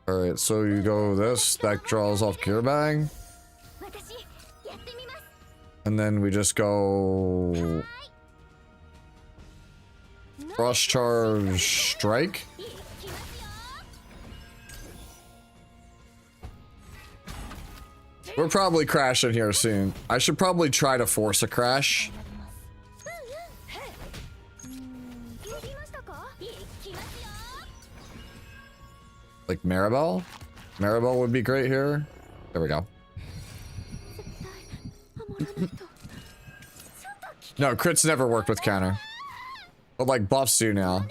[SPEAKER 1] Alright, so you go this, that draws off gear bag. And then we just go Frost Charge Strike. We're probably crashing here soon. I should probably try to force a crash. Like Maribel? Maribel would be great here. There we go. No, crits never worked with counter. But like buffs do now.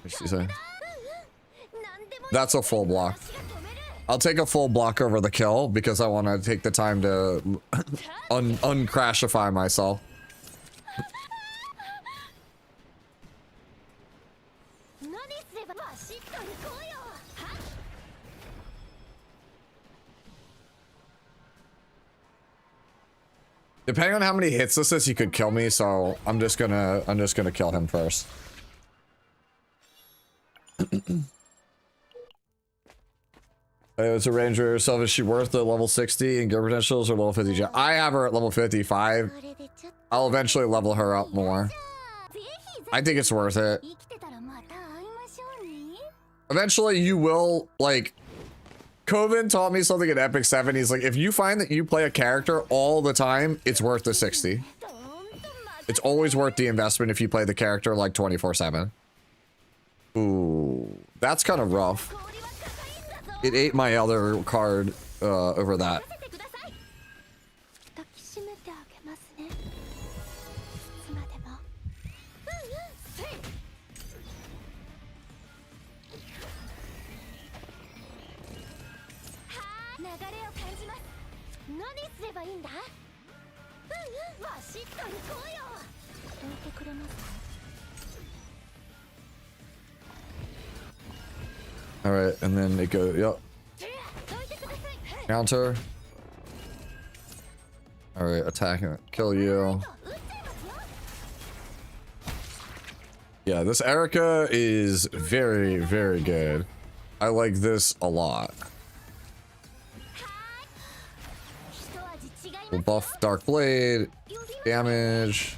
[SPEAKER 1] What's she say? That's a full block. I'll take a full block over the kill because I want to take the time to uncrashify myself. Depending on how many hits this is, he could kill me, so I'm just gonna kill him first. It's a ranger herself. Is she worth the level 60 and gear potentials or level 50? I have her at level 55. I'll eventually level her up more. I think it's worth it. Eventually you will, like, Coven taught me something at Epic 7. He's like, if you find that you play a character all the time, it's worth the 60. It's always worth the investment if you play the character like 24/7. Ooh, that's kind of rough. It ate my other card over that. All right, and then it goes, yep. Counter. All right, attacking, kill you. Yeah, this Erica is very, very good. I like this a lot. We'll buff Dark Blade, damage.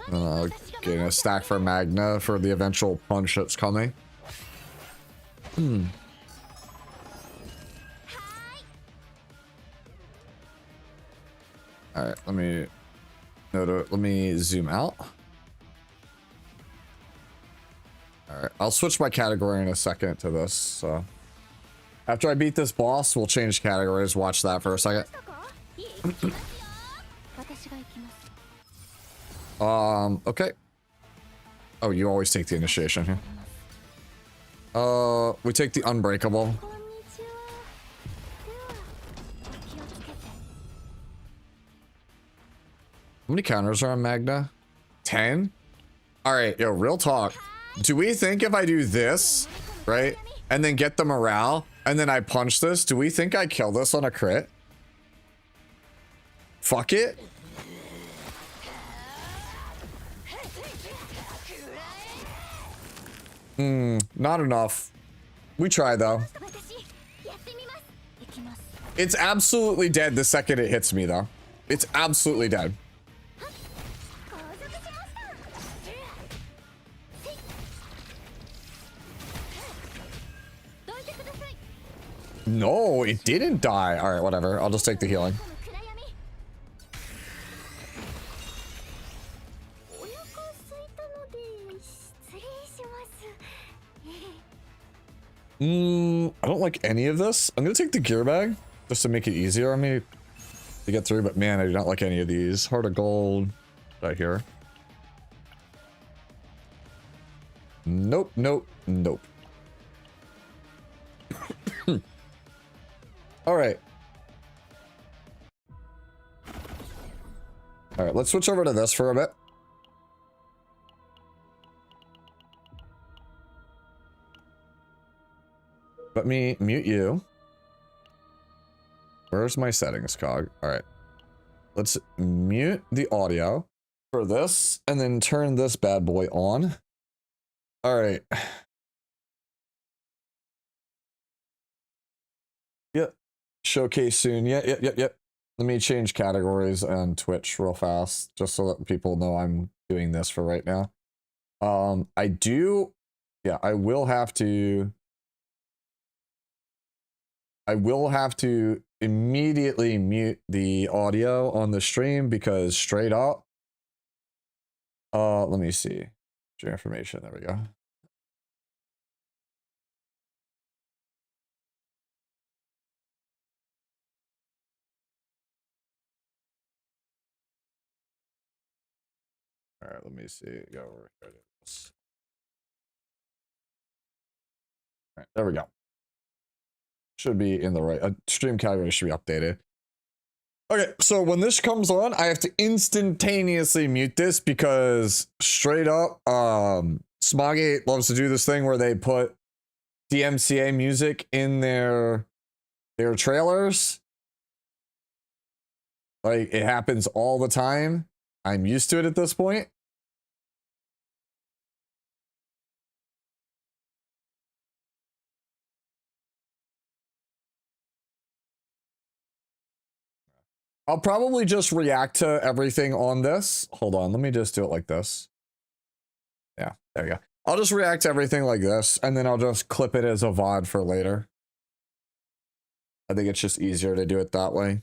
[SPEAKER 1] And then I'll get a stack for Magna for the eventual punch that's coming. All right, let me zoom out. All right, I'll switch my category in a second to this. So after I beat this boss, we'll change categories. Watch that for a second. Okay. Oh, you always take the initiation here. We take the unbreakable. How many counters are on Magna? 10? Alright, yo, real talk. Do we think if I do this, right, and then get the morale, and then I punch this, do we think I kill this on a crit? Fuck it. Not enough. We try though. It's absolutely dead the second it hits me though. It's absolutely dead. No, it didn't die. All right, whatever. I'll just take the healing. I don't like any of this. I'm gonna take the gear bag just to make it easier on me to get through, but man, I do not like any of these. Heart of gold. Right here. Nope, nope, nope. All right. All right, let's switch over to this for a bit. Let me mute you. Where's my settings cog? All right. Let's mute the audio for this and then turn this bad boy on. All right. Yep. Showcase soon. Yep. Let me change categories on Twitch real fast, just so that people know I'm doing this for right now. I do, yeah, I will have to immediately mute the audio on the stream because straight up, let me see, share information, there we go. All right, let me see. Go over here. All right, there we go. Should be in the right. Stream category should be updated. Okay, so when this comes on, I have to instantaneously mute this because straight up, Smogate loves to do this thing where they put DMCA music in their trailers. Like, it happens all the time. I'm used to it at this point. I'll probably just react to everything on this. Hold on, let me just do it like this. Yeah, there we go. I'll just react to everything like this, and then I'll just clip it as a VOD for later. I think it's just easier to do it that way.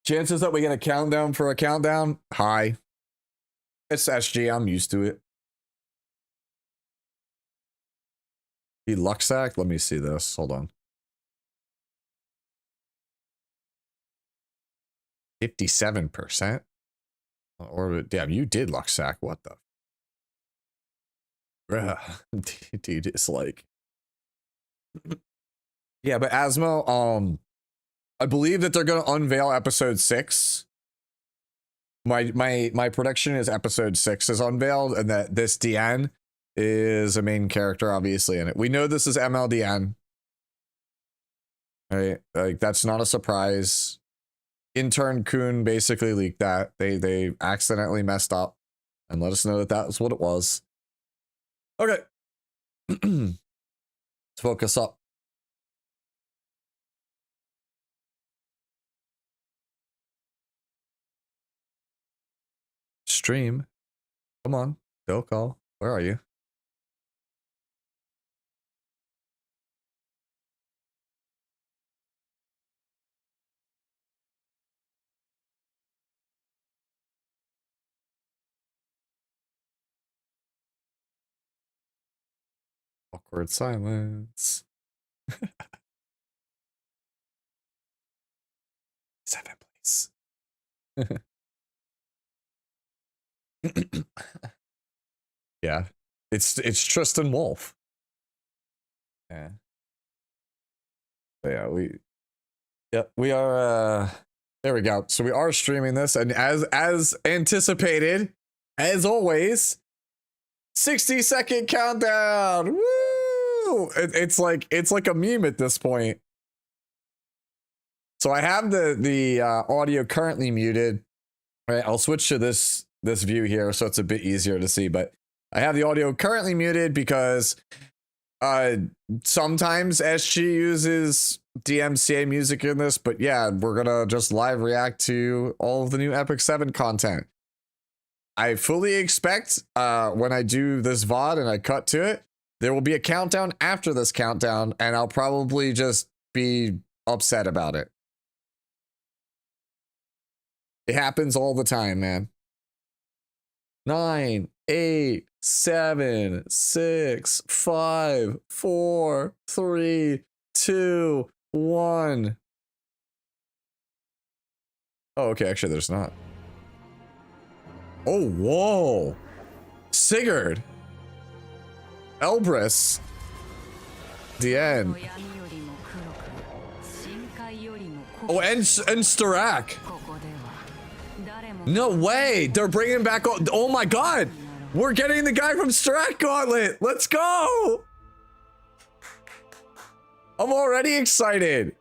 [SPEAKER 1] Chances that we get a countdown for a countdown? High. It's SG, I'm used to it. He Luxac? Let me see this. Hold on. 57%? Or damn, you did Luxac. What the? Bruh. Dude, it's like. Yeah, but Asmo, I believe that they're gonna unveil episode 6. My prediction is episode 6 is unveiled, and that this DN is a main character, obviously, in it. We know this is MLDN. Right? Like, that's not a surprise. Intern Kun basically leaked that. They accidentally messed up and let us know that that was what it was. Okay. Let's focus up. Stream. Come on. Bill call. Where are you? Awkward silence. 7, please. Yeah, it's Tristan Wolf. Yeah. But yeah, we are there we go. So we are streaming this, and as anticipated, as always, 60-second countdown. Woo! It's like a meme at this point. So I have the audio currently muted. All right, I'll switch to this view here so it's a bit easier to see, but I have the audio currently muted because sometimes SG uses DMCA music in this, but yeah, we're gonna just live react to all of the new Epic 7 content. I fully expect when I do this VOD and I cut to it, there will be a countdown after this countdown, and I'll probably just be upset about it. It happens all the time, man. 9, 8, 7, 6, 5, 4, 3, 2, 1. Oh, okay, actually there's not. Oh, whoa. Sigurd. Elbrus. The end. Oh, and Starak. No way. They're bringing back. Oh my god. We're getting the guy from Starak Gauntlet. Let's go. I'm already excited.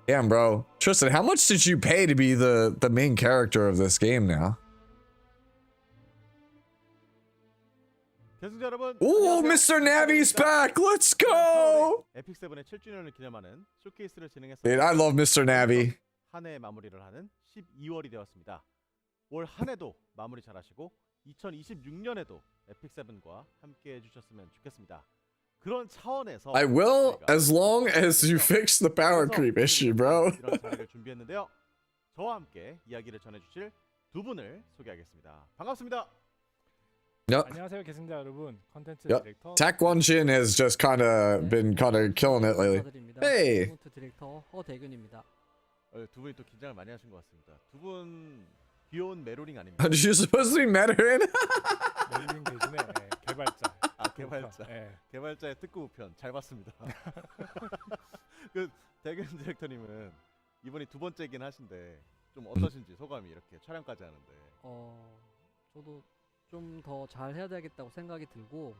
[SPEAKER 1] Damn, bro. Tristan, how much did you pay to be the main character of this game now?
[SPEAKER 9] 계승자 여러분.
[SPEAKER 1] Ooh,
[SPEAKER 9] 안녕하세요.
[SPEAKER 1] Mr. Navi's back. Let's go.
[SPEAKER 9] 에픽 세븐의 7주년을 기념하는 쇼케이스를 진행했습니다.
[SPEAKER 1] Dude, I love Mr. Navi.
[SPEAKER 9] 한 해 마무리를 하는 12월이 되었습니다. 올 한 해도 마무리 잘하시고 2026년에도 에픽 세븐과 함께 해주셨으면 좋겠습니다. 그런 차원에서
[SPEAKER 1] I will,
[SPEAKER 9] 저희가
[SPEAKER 1] as long as you fix the power creep issue, bro.
[SPEAKER 9] 이런 자리를 준비했는데요. 저와 함께 이야기를 전해주실 두 분을 소개하겠습니다. 반갑습니다.
[SPEAKER 1] Yep.
[SPEAKER 10] 안녕하세요, 계승자 여러분. 컨텐츠
[SPEAKER 1] Yep.
[SPEAKER 10] 디렉터
[SPEAKER 1] Tak Won-jin has just kind of been kind of killing it lately. Hey.
[SPEAKER 11] 컨텐츠 디렉터 허대균입니다.
[SPEAKER 9] 두 분이 또 긴장을 많이 하신 것 같습니다. 두 분 귀여운 메로링 아닙니까?
[SPEAKER 1] Are you supposed to be Mandarin?
[SPEAKER 10] 멜링 대신에 개발자.
[SPEAKER 9] 아, 개발자.
[SPEAKER 10] 예.
[SPEAKER 9] 개발자의 특급 우편 잘 봤습니다. 그 대균 디렉터님은 이번이 두 번째긴 하신데 좀 어떠신지 소감이 이렇게 촬영까지 하는데.
[SPEAKER 11] 저도 좀 더 잘 해야 되겠다고 생각이 들고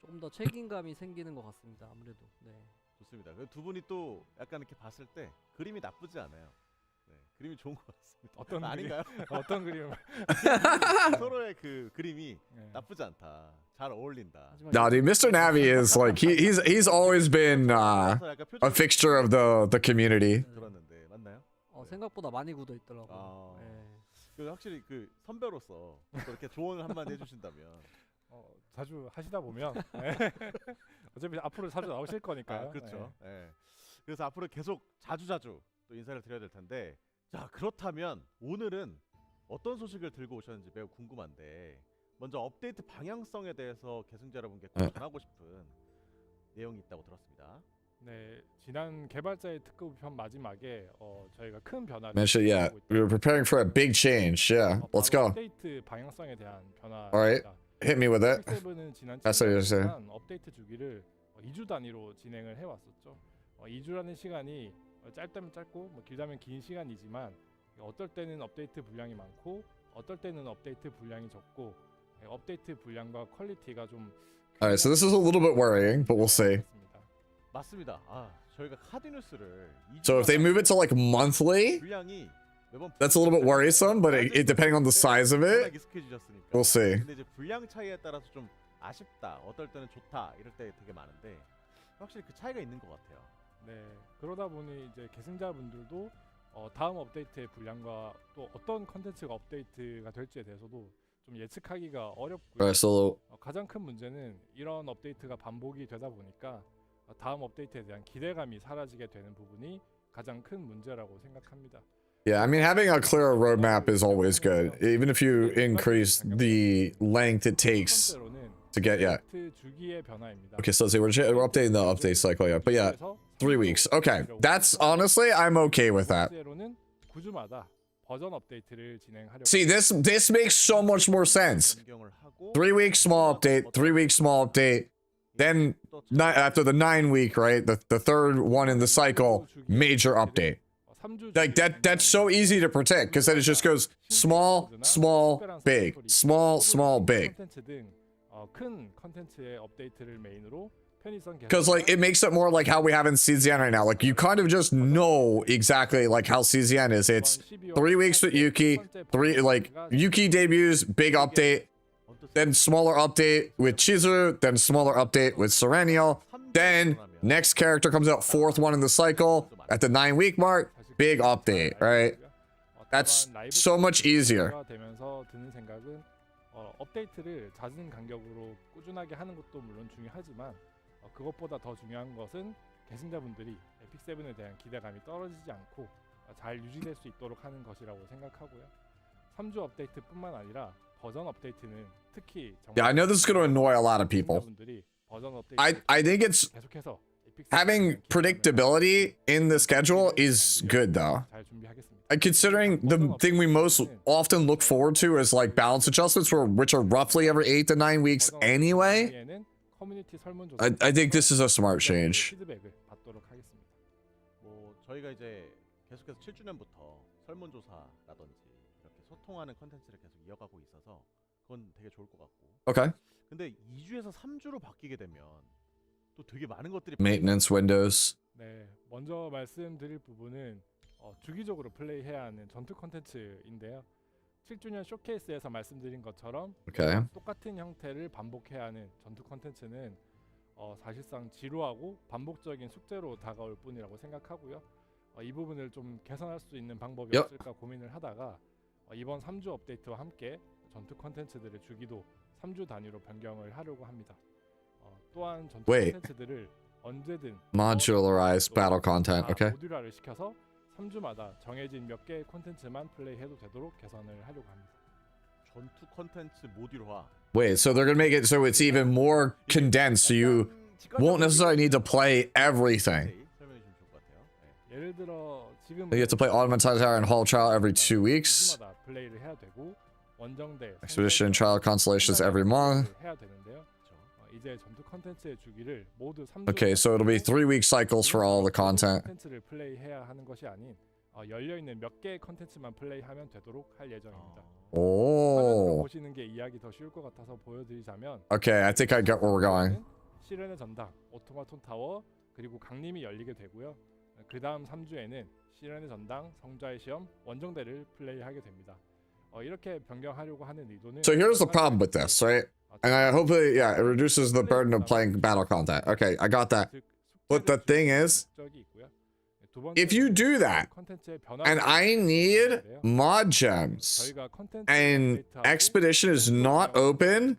[SPEAKER 11] 조금 더 책임감이 생기는 것 같습니다. 아무래도. 네.
[SPEAKER 9] 좋습니다. 그 두 분이 또 약간 이렇게 봤을 때 그림이 나쁘지 않아요. 네, 그림이 좋은 것 같습니다.
[SPEAKER 10] 어떤
[SPEAKER 9] 아닌가요?
[SPEAKER 10] 어떤 그림?
[SPEAKER 9] 서로의 그 그림이
[SPEAKER 10] 예.
[SPEAKER 9] 나쁘지 않다. 잘 어울린다.
[SPEAKER 11] 하지만
[SPEAKER 1] No, dude, Mr. Navi is like he's always been
[SPEAKER 9] 그래서 약간
[SPEAKER 1] a
[SPEAKER 9] 표정이
[SPEAKER 1] fixture of the community.
[SPEAKER 9] 들었는데 맞나요?
[SPEAKER 11] 생각보다 많이 굳어 있더라고요.
[SPEAKER 9] 아.
[SPEAKER 11] 예.
[SPEAKER 9] 그 확실히 그 선배로서 또 이렇게 조언을 한마디 해주신다면.
[SPEAKER 10] 자주 하시다 보면 예. 어차피 앞으로 자주 나오실 거니까요.
[SPEAKER 9] 아, 그렇죠. 예. 그래서 앞으로 계속 자주 또 인사를 드려야 될 텐데, 자 그렇다면 오늘은 어떤 소식을 들고 오셨는지 매우 궁금한데, 먼저 업데이트 방향성에 대해서 계승자 여러분께 꼭 전하고 싶은 내용이 있다고 들었습니다.
[SPEAKER 10] 네, 지난 개발자의 특급 편 마지막에 저희가 큰 변화를
[SPEAKER 1] Mention, yeah, we were preparing for a big change. Yeah, let's
[SPEAKER 10] 바로
[SPEAKER 1] go.
[SPEAKER 10] 업데이트 방향성에 대한 변화입니다.
[SPEAKER 1] Alright. Hit me with it.
[SPEAKER 10] 엑세븐은 지난
[SPEAKER 1] That's what you're
[SPEAKER 10] 7년
[SPEAKER 1] saying.
[SPEAKER 10] 동안 업데이트 주기를 2주 단위로 진행을 해왔었죠. 2주라는 시간이 짧다면 짧고 뭐 길다면 긴 시간이지만 어떨 때는 업데이트 분량이 많고 어떨 때는 업데이트 분량이 적고 업데이트 분량과 퀄리티가 좀
[SPEAKER 1] Alright, so this is a little bit worrying, but we'll see.
[SPEAKER 9] 맞습니다. 저희가 카드 뉴스를
[SPEAKER 1] So if they move it to like monthly,
[SPEAKER 9] 분량이 매번
[SPEAKER 1] that's a little bit worrisome, but it depending on the size of it,
[SPEAKER 9] 익숙해지셨으니까.
[SPEAKER 1] we'll see.
[SPEAKER 9] 근데 이제 분량 차이에 따라서 좀 아쉽다, 어떨 때는 좋다 이럴 때 되게 많은데 확실히 그 차이가 있는 것 같아요.
[SPEAKER 10] 네, 그러다 보니 이제 계승자분들도 다음 업데이트의 분량과 또 어떤 컨텐츠가 업데이트가 될지에 대해서도 좀 예측하기가 어렵고요.
[SPEAKER 1] Alright, so
[SPEAKER 10] 가장 큰 문제는 이런 업데이트가 반복이 되다 보니까 다음 업데이트에 대한 기대감이 사라지게 되는 부분이 가장 큰 문제라고 생각합니다.
[SPEAKER 1] yeah, I mean having a clearer roadmap is always good, even if you increase the length it takes to get. Yeah.
[SPEAKER 10] 업데이트 주기의 변화입니다.
[SPEAKER 1] Okay, so let's see. We're updating the update cycle, yeah. But yeah, 3 weeks. Okay, that's honestly, I'm okay with that.
[SPEAKER 10] 번째로는 9주마다 버전 업데이트를 진행하려고.
[SPEAKER 1] See, this makes so much more sense.
[SPEAKER 9] 변경을 하고
[SPEAKER 1] 3 week small update, 3 week small update. Then after the 9 week, right? The third one in the cycle, major update. Like that's so easy to predict because then it just goes small, small, big, small, small, big.
[SPEAKER 10] 컨텐츠 등 큰 컨텐츠의 업데이트를 메인으로 편의성 개선.
[SPEAKER 1] Because like it makes it more like how we have in CZN right now. Like you kind of just know exactly like how CZN is. It's 3 weeks with Yuki, Yuki debuts, big update, then smaller update with Chizuru, then smaller update with Serenial, then next character comes out, fourth one in the cycle at the 9 week mark, big update, right? That's so much easier.
[SPEAKER 10] 되면서 드는 생각은 업데이트를 잦은 간격으로 꾸준하게 하는 것도 물론 중요하지만 그것보다 더 중요한 것은 계승자분들이 에픽7에 대한 기대감이 떨어지지 않고 잘 유지될 수 있도록 하는 것이라고 생각하고요. 3주 업데이트뿐만 아니라 버전 업데이트는 특히
[SPEAKER 1] Yeah, I know this is going to annoy a lot of people. I think it's
[SPEAKER 10] 계속해서
[SPEAKER 1] having predictability in the schedule is good though.
[SPEAKER 10] 잘 준비하겠습니다.
[SPEAKER 1] Considering the thing we most often look forward to is like balance adjustments, which are roughly every 8 to 9 weeks anyway. I think this is a smart change.
[SPEAKER 10] 피드백을 받도록 하겠습니다.
[SPEAKER 9] 뭐 저희가 이제 계속해서 7주년부터 설문조사라든지 이렇게 소통하는 컨텐츠를 계속 이어가고 있어서 그건 되게 좋을 것 같고.
[SPEAKER 1] Okay.
[SPEAKER 9] 근데 2주에서 3주로 바뀌게 되면 또 되게 많은 것들이
[SPEAKER 1] Maintenance windows.
[SPEAKER 10] 네, 먼저 말씀드릴 부분은 주기적으로 플레이해야 하는 전투 컨텐츠인데요. 7주년 쇼케이스에서 말씀드린 것처럼
[SPEAKER 1] Okay.
[SPEAKER 10] 똑같은 형태를 반복해야 하는 전투 컨텐츠는 사실상 지루하고 반복적인 숙제로 다가올 뿐이라고 생각하고요. 이 부분을 좀 개선할 수 있는 방법이
[SPEAKER 1] Yep.
[SPEAKER 10] 없을까 고민을 하다가 이번 3주 업데이트와 함께 전투 컨텐츠들의 주기도 3주 단위로 변경을 하려고 합니다. 또한 전투
[SPEAKER 1] Wait.
[SPEAKER 10] 컨텐츠들을 언제든
[SPEAKER 1] Modularized battle content.
[SPEAKER 10] 다
[SPEAKER 1] Okay.
[SPEAKER 10] 모듈화를 시켜서 3주마다 정해진 몇 개의 콘텐츠만 플레이해도 되도록 개선을 하려고 합니다.
[SPEAKER 9] 전투 컨텐츠 모듈화.
[SPEAKER 1] Wait, so they're gonna make it so it's even more condensed, so you won't necessarily need to play everything.
[SPEAKER 9] 설명해 주시면 좋을 것 같아요. 네.
[SPEAKER 10] 예를 들어 지금
[SPEAKER 1] You get to play Automaton Tower and Hall Trial every 2 weeks.
[SPEAKER 10] 주마다 플레이를 해야 되고 원정대,
[SPEAKER 1] Expedition Trial Constellations every month.
[SPEAKER 10] 해야 되는데요. 이제 전투 컨텐츠의 주기를 모두 3주.
[SPEAKER 1] Okay, so it'll be 3-week cycles for all the content.
[SPEAKER 10] 컨텐츠를 플레이해야 하는 것이 아닌 열려 있는 몇 개의 컨텐츠만 플레이하면 되도록 할 예정입니다. 화면으로
[SPEAKER 1] Oh.
[SPEAKER 10] 보시는 게 이해하기 더 쉬울 것 같아서 보여드리자면
[SPEAKER 1] Okay, I think I get where we're going.
[SPEAKER 10] 시련의 전당, 오토마톤 타워 그리고 강림이 열리게 되고요. 그 다음 3주에는 시련의 전당, 성자의 시험, 원정대를 플레이하게 됩니다. 이렇게 변경하려고 하는 의도는.
[SPEAKER 1] So here's the problem with this, right? And I hopefully, yeah, it reduces the burden of playing battle content. Okay, I got that. But the thing is, if you do that, and I need mod gems, and Expedition is not open,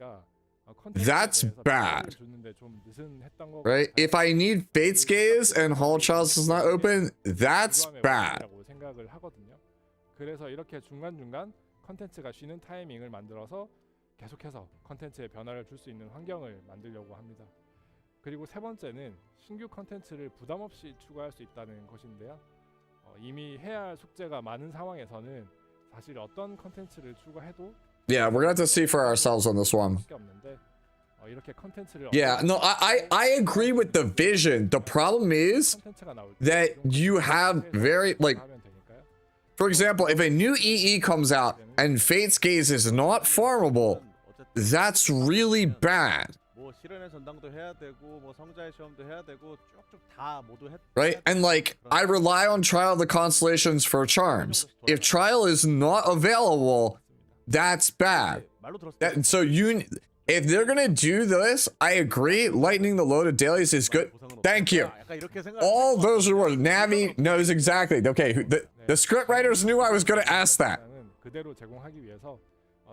[SPEAKER 1] that's bad. Right? If I need Fate's Gaze and Hall Trials is not open, that's bad.
[SPEAKER 10] 생각을 하거든요. 그래서 이렇게 중간중간 컨텐츠가 쉬는 타이밍을 만들어서 계속해서 컨텐츠에 변화를 줄 수 있는 환경을 만들려고 합니다. 그리고 세 번째는 신규 컨텐츠를 부담 없이 추가할 수 있다는 것인데요. 이미 해야 할 숙제가 많은 상황에서는 사실 어떤 컨텐츠를 추가해도
[SPEAKER 1] Yeah, we're gonna have to see for ourselves on this one.
[SPEAKER 10] 없는데 이렇게 컨텐츠를
[SPEAKER 1] Yeah, no, I agree with the vision. The problem is that you have very, like, for example, if a new EE comes out and Fate's Gaze is not farmable, that's really bad.
[SPEAKER 9] 뭐 시련의 전당도 해야 되고 뭐 성자의 시험도 해야 되고 쭉쭉 다 모두 했.
[SPEAKER 1] Right? And like, I rely on Trial of the Constellations for charms. If Trial is not available, that's bad. So if they're gonna do this, I agree. Lightening the load of dailies is good. Thank you. All those rewards. Navi knows exactly. Okay, the script writers knew I was gonna ask that.
[SPEAKER 10] 그대로 제공하기 위해서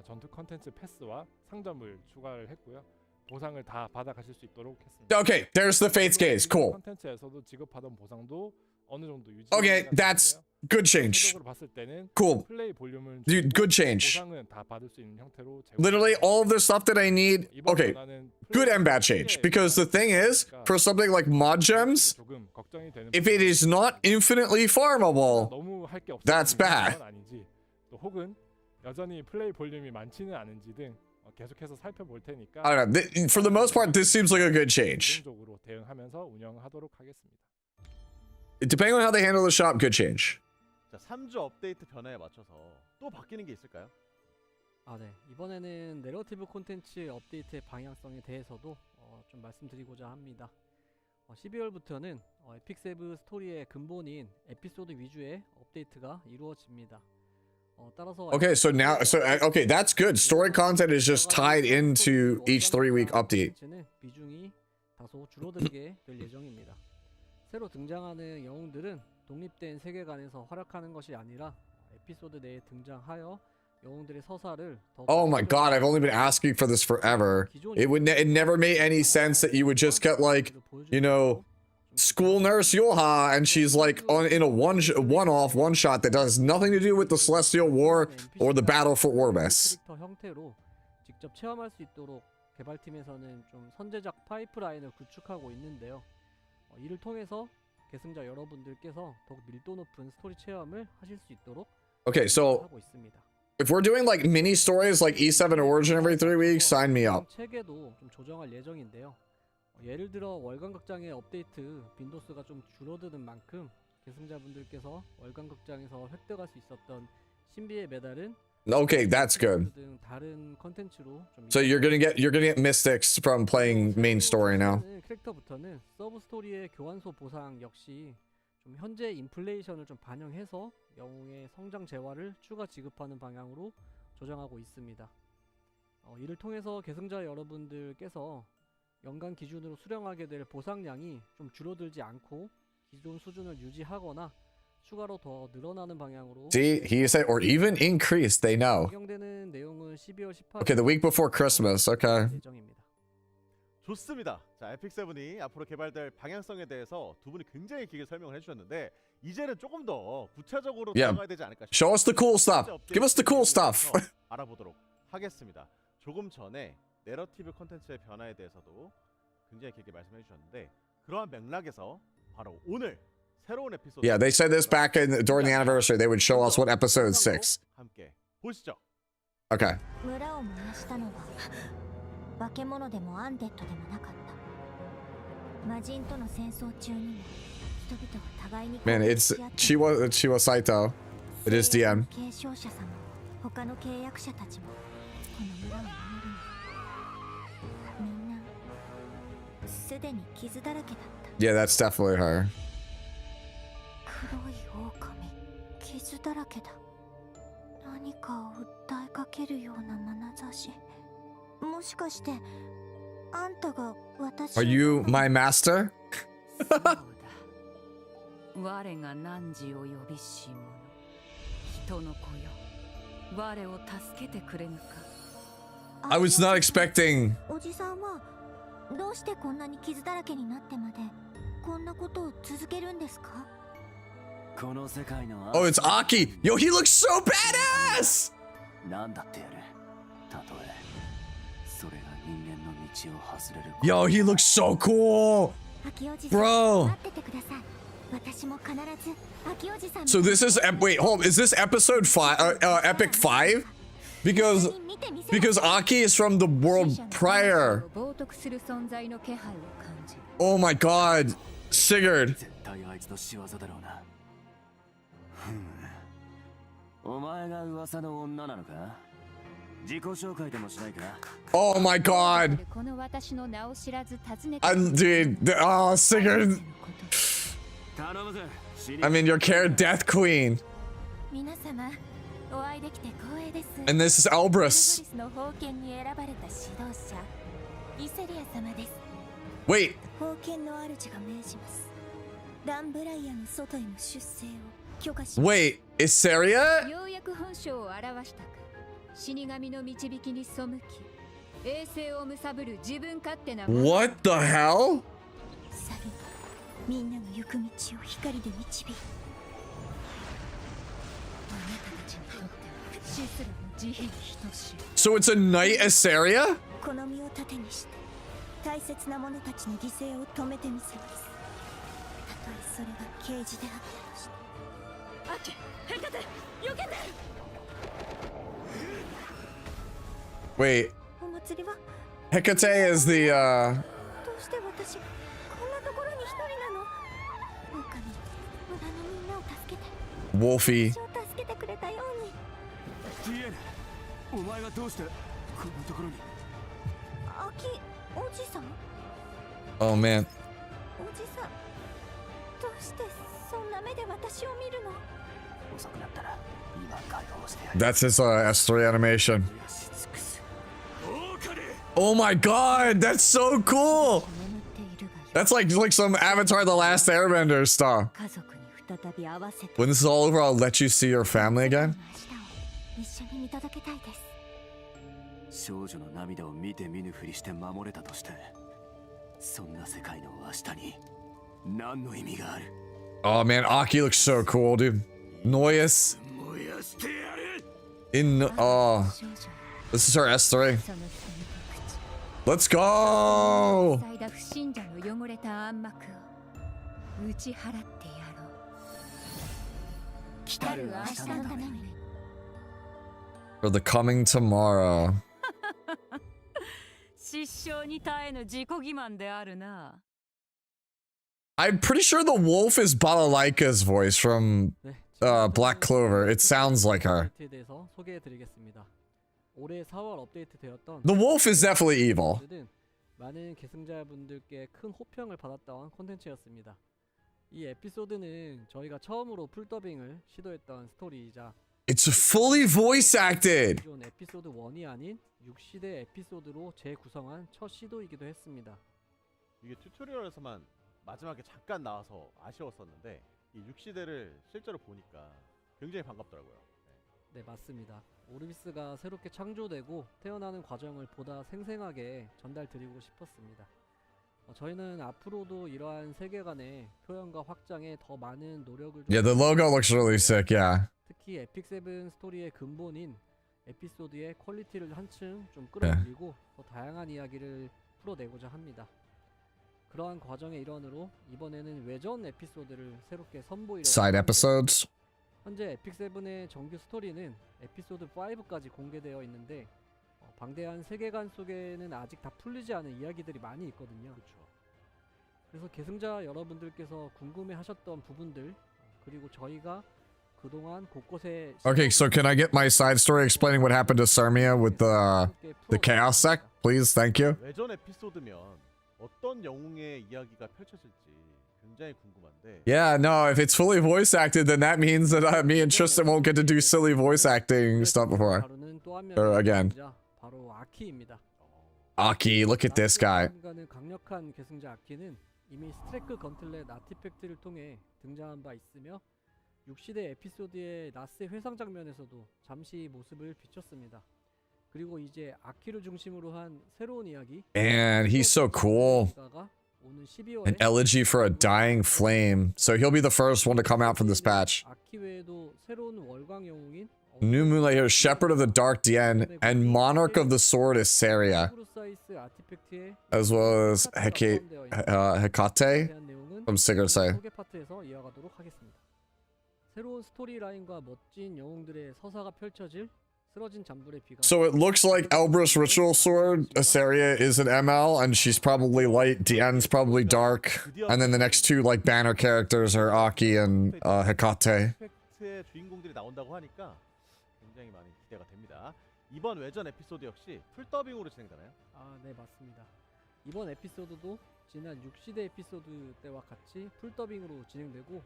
[SPEAKER 10] 전투 컨텐츠 패스와 상점을 추가를 했고요. 보상을 다 받아가실 수 있도록 했습니다.
[SPEAKER 1] Okay, there's the Fate's Gaze. Cool.
[SPEAKER 10] 컨텐츠에서도 지급하던 보상도 어느 정도 유지.
[SPEAKER 1] Okay, that's good change.
[SPEAKER 10] 봤을 때는
[SPEAKER 1] Cool.
[SPEAKER 10] 플레이 볼륨을
[SPEAKER 1] Dude, good change.
[SPEAKER 10] 보상은 다 받을 수 있는 형태로
[SPEAKER 1] Literally all of the stuff that I need. Okay, good and bad change. Because the thing is, for something like mod gems, if it is not infinitely farmable,
[SPEAKER 10] 너무 할 게
[SPEAKER 1] that's bad.
[SPEAKER 10] 아닌지 또 혹은 여전히 플레이 볼륨이 많지는 않은지 등 계속해서 살펴볼 테니까.
[SPEAKER 1] I don't know. For the most part, this seems like a good change.
[SPEAKER 10] 적으로 대응하면서 운영하도록 하겠습니다.
[SPEAKER 1] Depending on how they handle the shop, good change.
[SPEAKER 9] 자, 3주 업데이트 변화에 맞춰서 또 바뀌는 게 있을까요?
[SPEAKER 11] 네. 이번에는 내러티브 콘텐츠 업데이트의 방향성에 대해서도 좀 말씀드리고자 합니다. 12월부터는 에픽 세브 스토리의 근본인 에피소드 위주의 업데이트가 이루어집니다. 따라서
[SPEAKER 1] Okay, so now, okay, that's good. Story content is just tied into each 3-week update.
[SPEAKER 11] 비중이 다소 줄어들게 될 예정입니다. 새로 등장하는 영웅들은 독립된 세계관에서 활약하는 것이 아니라 에피소드 내에 등장하여 영웅들의 서사를 더.
[SPEAKER 1] Oh my god, I've only been asking for this forever. It never made any sense that you would just get like, you know, school nurse Yoha and she's like in a one-off one-shot that does nothing to do with the Celestial War or the battle for Orbis.
[SPEAKER 11] 캐릭터 형태로 직접 체험할 수 있도록 개발팀에서는 좀 선제작 파이프라인을 구축하고 있는데요. 이를 통해서 계승자 여러분들께서 더욱 밀도 높은 스토리 체험을 하실 수 있도록
[SPEAKER 1] Okay, so
[SPEAKER 11] 하고 있습니다.
[SPEAKER 1] if we're doing like mini stories like E7 Origin every 3 weeks, sign me up.
[SPEAKER 11] 체계도 좀 조정할 예정인데요. 예를 들어 월간 극장의 업데이트 빈도수가 좀 줄어드는 만큼 계승자분들께서 월간 극장에서 획득할 수 있었던 신비의 메달은
[SPEAKER 1] Okay, that's good.
[SPEAKER 11] 등 다른 컨텐츠로 좀
[SPEAKER 1] So you're gonna get mystics from playing main story now.
[SPEAKER 11] 캐릭터부터는 서브 스토리의 교환소 보상 역시 좀 현재 인플레이션을 좀 반영해서 영웅의 성장 재화를 추가 지급하는 방향으로 조정하고 있습니다. 이를 통해서 계승자 여러분들께서 연간 기준으로 수령하게 될 보상량이 좀 줄어들지 않고 기존 수준을 유지하거나 추가로 더 늘어나는 방향으로
[SPEAKER 1] See, he said, or even increase. They know.
[SPEAKER 11] 적용되는 내용은 12월 18일
[SPEAKER 1] Okay, the week before Christmas. Okay.
[SPEAKER 11] 예정입니다.
[SPEAKER 9] 좋습니다. 자, 에픽 세븐이 앞으로 개발될 방향성에 대해서 두 분이 굉장히 길게 설명을 해주셨는데 이제는 조금 더 구체적으로
[SPEAKER 1] Yeah.
[SPEAKER 9] 들어가야 되지 않을까 싶습니다.
[SPEAKER 1] Show us the cool stuff. Give us the cool stuff.
[SPEAKER 9] 알아보도록 하겠습니다. 조금 전에 내러티브 콘텐츠의 변화에 대해서도 굉장히 길게 말씀해 주셨는데 그러한 맥락에서 바로 오늘 새로운 에피소드
[SPEAKER 1] Yeah, they said this back during the anniversary. They would show us what episode 6.
[SPEAKER 9] 함께 보시죠.
[SPEAKER 1] Okay.
[SPEAKER 7] 村を燃やしたのは化け物でもアンデッドでもなかった魔人との戦争中にも人々は互いに
[SPEAKER 1] Man, it's Chiwa Saito. It is DM.
[SPEAKER 7] 継承者様他の契約者たちもこの村を守るのみんなすでに傷だらけだった
[SPEAKER 1] Yeah, that's definitely her.
[SPEAKER 7] 黒い狼傷だらけだ何かを訴えかけるような眼差しもしかしてあんたが私
[SPEAKER 1] Are you my master?
[SPEAKER 4] そうだ我が汝を呼びし者人の子よ我を助けてくれぬか
[SPEAKER 1] I was not expecting.
[SPEAKER 7] おじさんはどうしてこんなに傷だらけになってまでこんなことを続けるんですか
[SPEAKER 1] Oh, it's Aki. Yo, he looks so badass.
[SPEAKER 3] なんだってやる。たとえそれが人間の道を外れる。
[SPEAKER 1] Yo, he looks so cool.
[SPEAKER 7] 秋おじさん
[SPEAKER 1] Bro.
[SPEAKER 7] 待っててください私も必ず秋おじさん
[SPEAKER 1] So this is wait, hold. Is this episode 5? Epic 5? Because Aki is from the world prior.
[SPEAKER 4] 冒涜する存在の気配を感じ
[SPEAKER 1] Oh my God, Sigurd.
[SPEAKER 3] 絶対あいつの仕業だろうな。お前が噂の女なのか？自己紹介でもしないか？
[SPEAKER 1] Oh my God.
[SPEAKER 4] この私の名を知らず尋ねて
[SPEAKER 1] Dude. Oh, Sigurd.
[SPEAKER 3] 頼むぜ。
[SPEAKER 1] I mean, your care death queen.
[SPEAKER 7] 皆様お会いできて光栄です
[SPEAKER 1] And this is
[SPEAKER 7] エル
[SPEAKER 1] Elbrus.
[SPEAKER 7] ブリスの封建に選ばれた指導者イセリア様です
[SPEAKER 1] Wait.
[SPEAKER 7] 封建の主が命じますランブライアの外への出征を許可します
[SPEAKER 1] Wait. Is Saria?
[SPEAKER 4] ようやく本性を表したか死神の導きに背き衛星を貪る自分勝手な
[SPEAKER 1] What the hell?
[SPEAKER 7] さるみんなの行く道を光で導い
[SPEAKER 4] あなたたちにとっては死すらも慈悲に等しい
[SPEAKER 1] So it's a knight Asaria?
[SPEAKER 7] この身を盾にして大切な者たちの犠牲を止めてみせますたとえそれが刑事であったとして秋ヘカテ避けて
[SPEAKER 1] Wait.
[SPEAKER 7] お祭りは
[SPEAKER 1] Hecate is the
[SPEAKER 7] どうして私がこんなところに一人なの狼村のみんなを助けて
[SPEAKER 1] Wolfie.
[SPEAKER 7] 私を助けてくれたように
[SPEAKER 3] TN、お前がどうしてこんなところに？
[SPEAKER 7] 秋おじさん
[SPEAKER 1] Oh man.
[SPEAKER 7] おじさんどうしてそんな目で私を見るの
[SPEAKER 3] 遅くなったら今解放してやる。
[SPEAKER 1] That's his S3 animation. Oh my God, that's so cool. That's like some Avatar: The Last Airbender stuff.
[SPEAKER 7] 家族に再び会わせて
[SPEAKER 1] When this is all over, I'll let you see your family again.
[SPEAKER 7] 明日を一緒に見届けたいです
[SPEAKER 3] 少女の涙を見て見ぬふりして守れたとして、そんな世界の明日に何の意味がある？
[SPEAKER 1] Oh man, Aki looks so cool, dude. Noyes
[SPEAKER 3] 燃やしてやる！
[SPEAKER 1] in this is her S3. Let's go.
[SPEAKER 4] 最大不信者の汚れた暗幕を打ち払ってやろう来たる明日のために
[SPEAKER 1] For the coming tomorrow.
[SPEAKER 4] 失笑に耐えぬ自己欺瞞であるな
[SPEAKER 1] I'm pretty sure the wolf is Balalaika's voice from Black Clover. It sounds like her.
[SPEAKER 11] 업데이트에 대해서 소개해드리겠습니다. 올해 4월 업데이트되었던
[SPEAKER 1] The wolf is definitely evil.
[SPEAKER 11] 는 많은 계승자분들께 큰 호평을 받았던 콘텐츠였습니다. 이 에피소드는 저희가 처음으로 풀더빙을 시도했던 스토리이자
[SPEAKER 1] It's fully voice acted.
[SPEAKER 11] 기존 에피소드 1이 아닌 6시대 에피소드로 재구성한 첫 시도이기도 했습니다.
[SPEAKER 9] 이게 튜토리얼에서만 마지막에 잠깐 나와서 아쉬웠었는데 이 6시대를 실제로 보니까 굉장히 반갑더라고요.
[SPEAKER 11] 네, 맞습니다. 오르비스가 새롭게 창조되고 태어나는 과정을 보다 생생하게 전달드리고 싶었습니다. 저희는 앞으로도 이러한 세계관의 표현과 확장에 더 많은 노력을
[SPEAKER 1] Yeah, the logo looks really sick. Yeah.
[SPEAKER 11] 특히 에픽 세븐 스토리의 근본인 에피소드의 퀄리티를 한층 좀 끌어올리고 더 다양한 이야기를 풀어내고자 합니다. 그러한 과정의 일환으로 이번에는 외전 에피소드를 새롭게 선보이려고
[SPEAKER 1] Side
[SPEAKER 11] 하는데
[SPEAKER 1] episodes.
[SPEAKER 11] 현재 에픽 세븐의 정규 스토리는 에피소드 5까지 공개되어 있는데 방대한 세계관 속에는 아직 다 풀리지 않은 이야기들이 많이 있거든요. 그래서 계승자 여러분들께서 궁금해하셨던 부분들 그리고 저희가 그동안 곳곳에
[SPEAKER 1] Okay, so can I get my side story explaining what happened to Sarmia with the chaos sect, please? Thank you.
[SPEAKER 9] 외전 에피소드면 어떤 영웅의 이야기가 펼쳐질지 굉장히 궁금한데.
[SPEAKER 1] Yeah, no, if it's fully voice acted, then that means that me and Tristan won't get to do silly voice acting stuff before. Or again.
[SPEAKER 11] 바로 아키입니다.
[SPEAKER 1] Aki, look at this guy.
[SPEAKER 11] 강력한 계승자 아키는 이미 스트레크 건틀렛 아티팩트를 통해 등장한 바 있으며 6시대 에피소드의 나스의 회상 장면에서도 잠시 모습을 비췄습니다. 그리고 이제 아키를 중심으로 한 새로운 이야기.
[SPEAKER 1] Man, he's so cool.
[SPEAKER 11] 오는 12월에
[SPEAKER 1] An elegy for a dying flame. So he'll be the first one to come out from this patch.
[SPEAKER 11] 아키 외에도 새로운 월광 영웅인
[SPEAKER 1] New Moonlight here, Shepherd of the Dark Dien, and Monarch of the Sword is Saria, as well as Hecate from Sigurdsay.
[SPEAKER 11] 소개 파트에서 이어가도록 하겠습니다. 새로운 스토리 라인과 멋진 영웅들의 서사가 펼쳐질 쓰러진 잠불의 비가.
[SPEAKER 1] So it looks like Elbrus Ritual Sword, Saria is an ML, and she's probably light, Dien's probably dark, and then the next two like banner characters are Aki and Hecate.
[SPEAKER 9] 의 주인공들이 나온다고 하니까 굉장히 많이 기대가 됩니다. 이번 외전 에피소드 역시 풀 더빙으로 진행되나요?
[SPEAKER 11] 아, 네, 맞습니다. 이번 에피소드도 지난 6시대 에피소드 때와 같이 풀 더빙으로 진행되고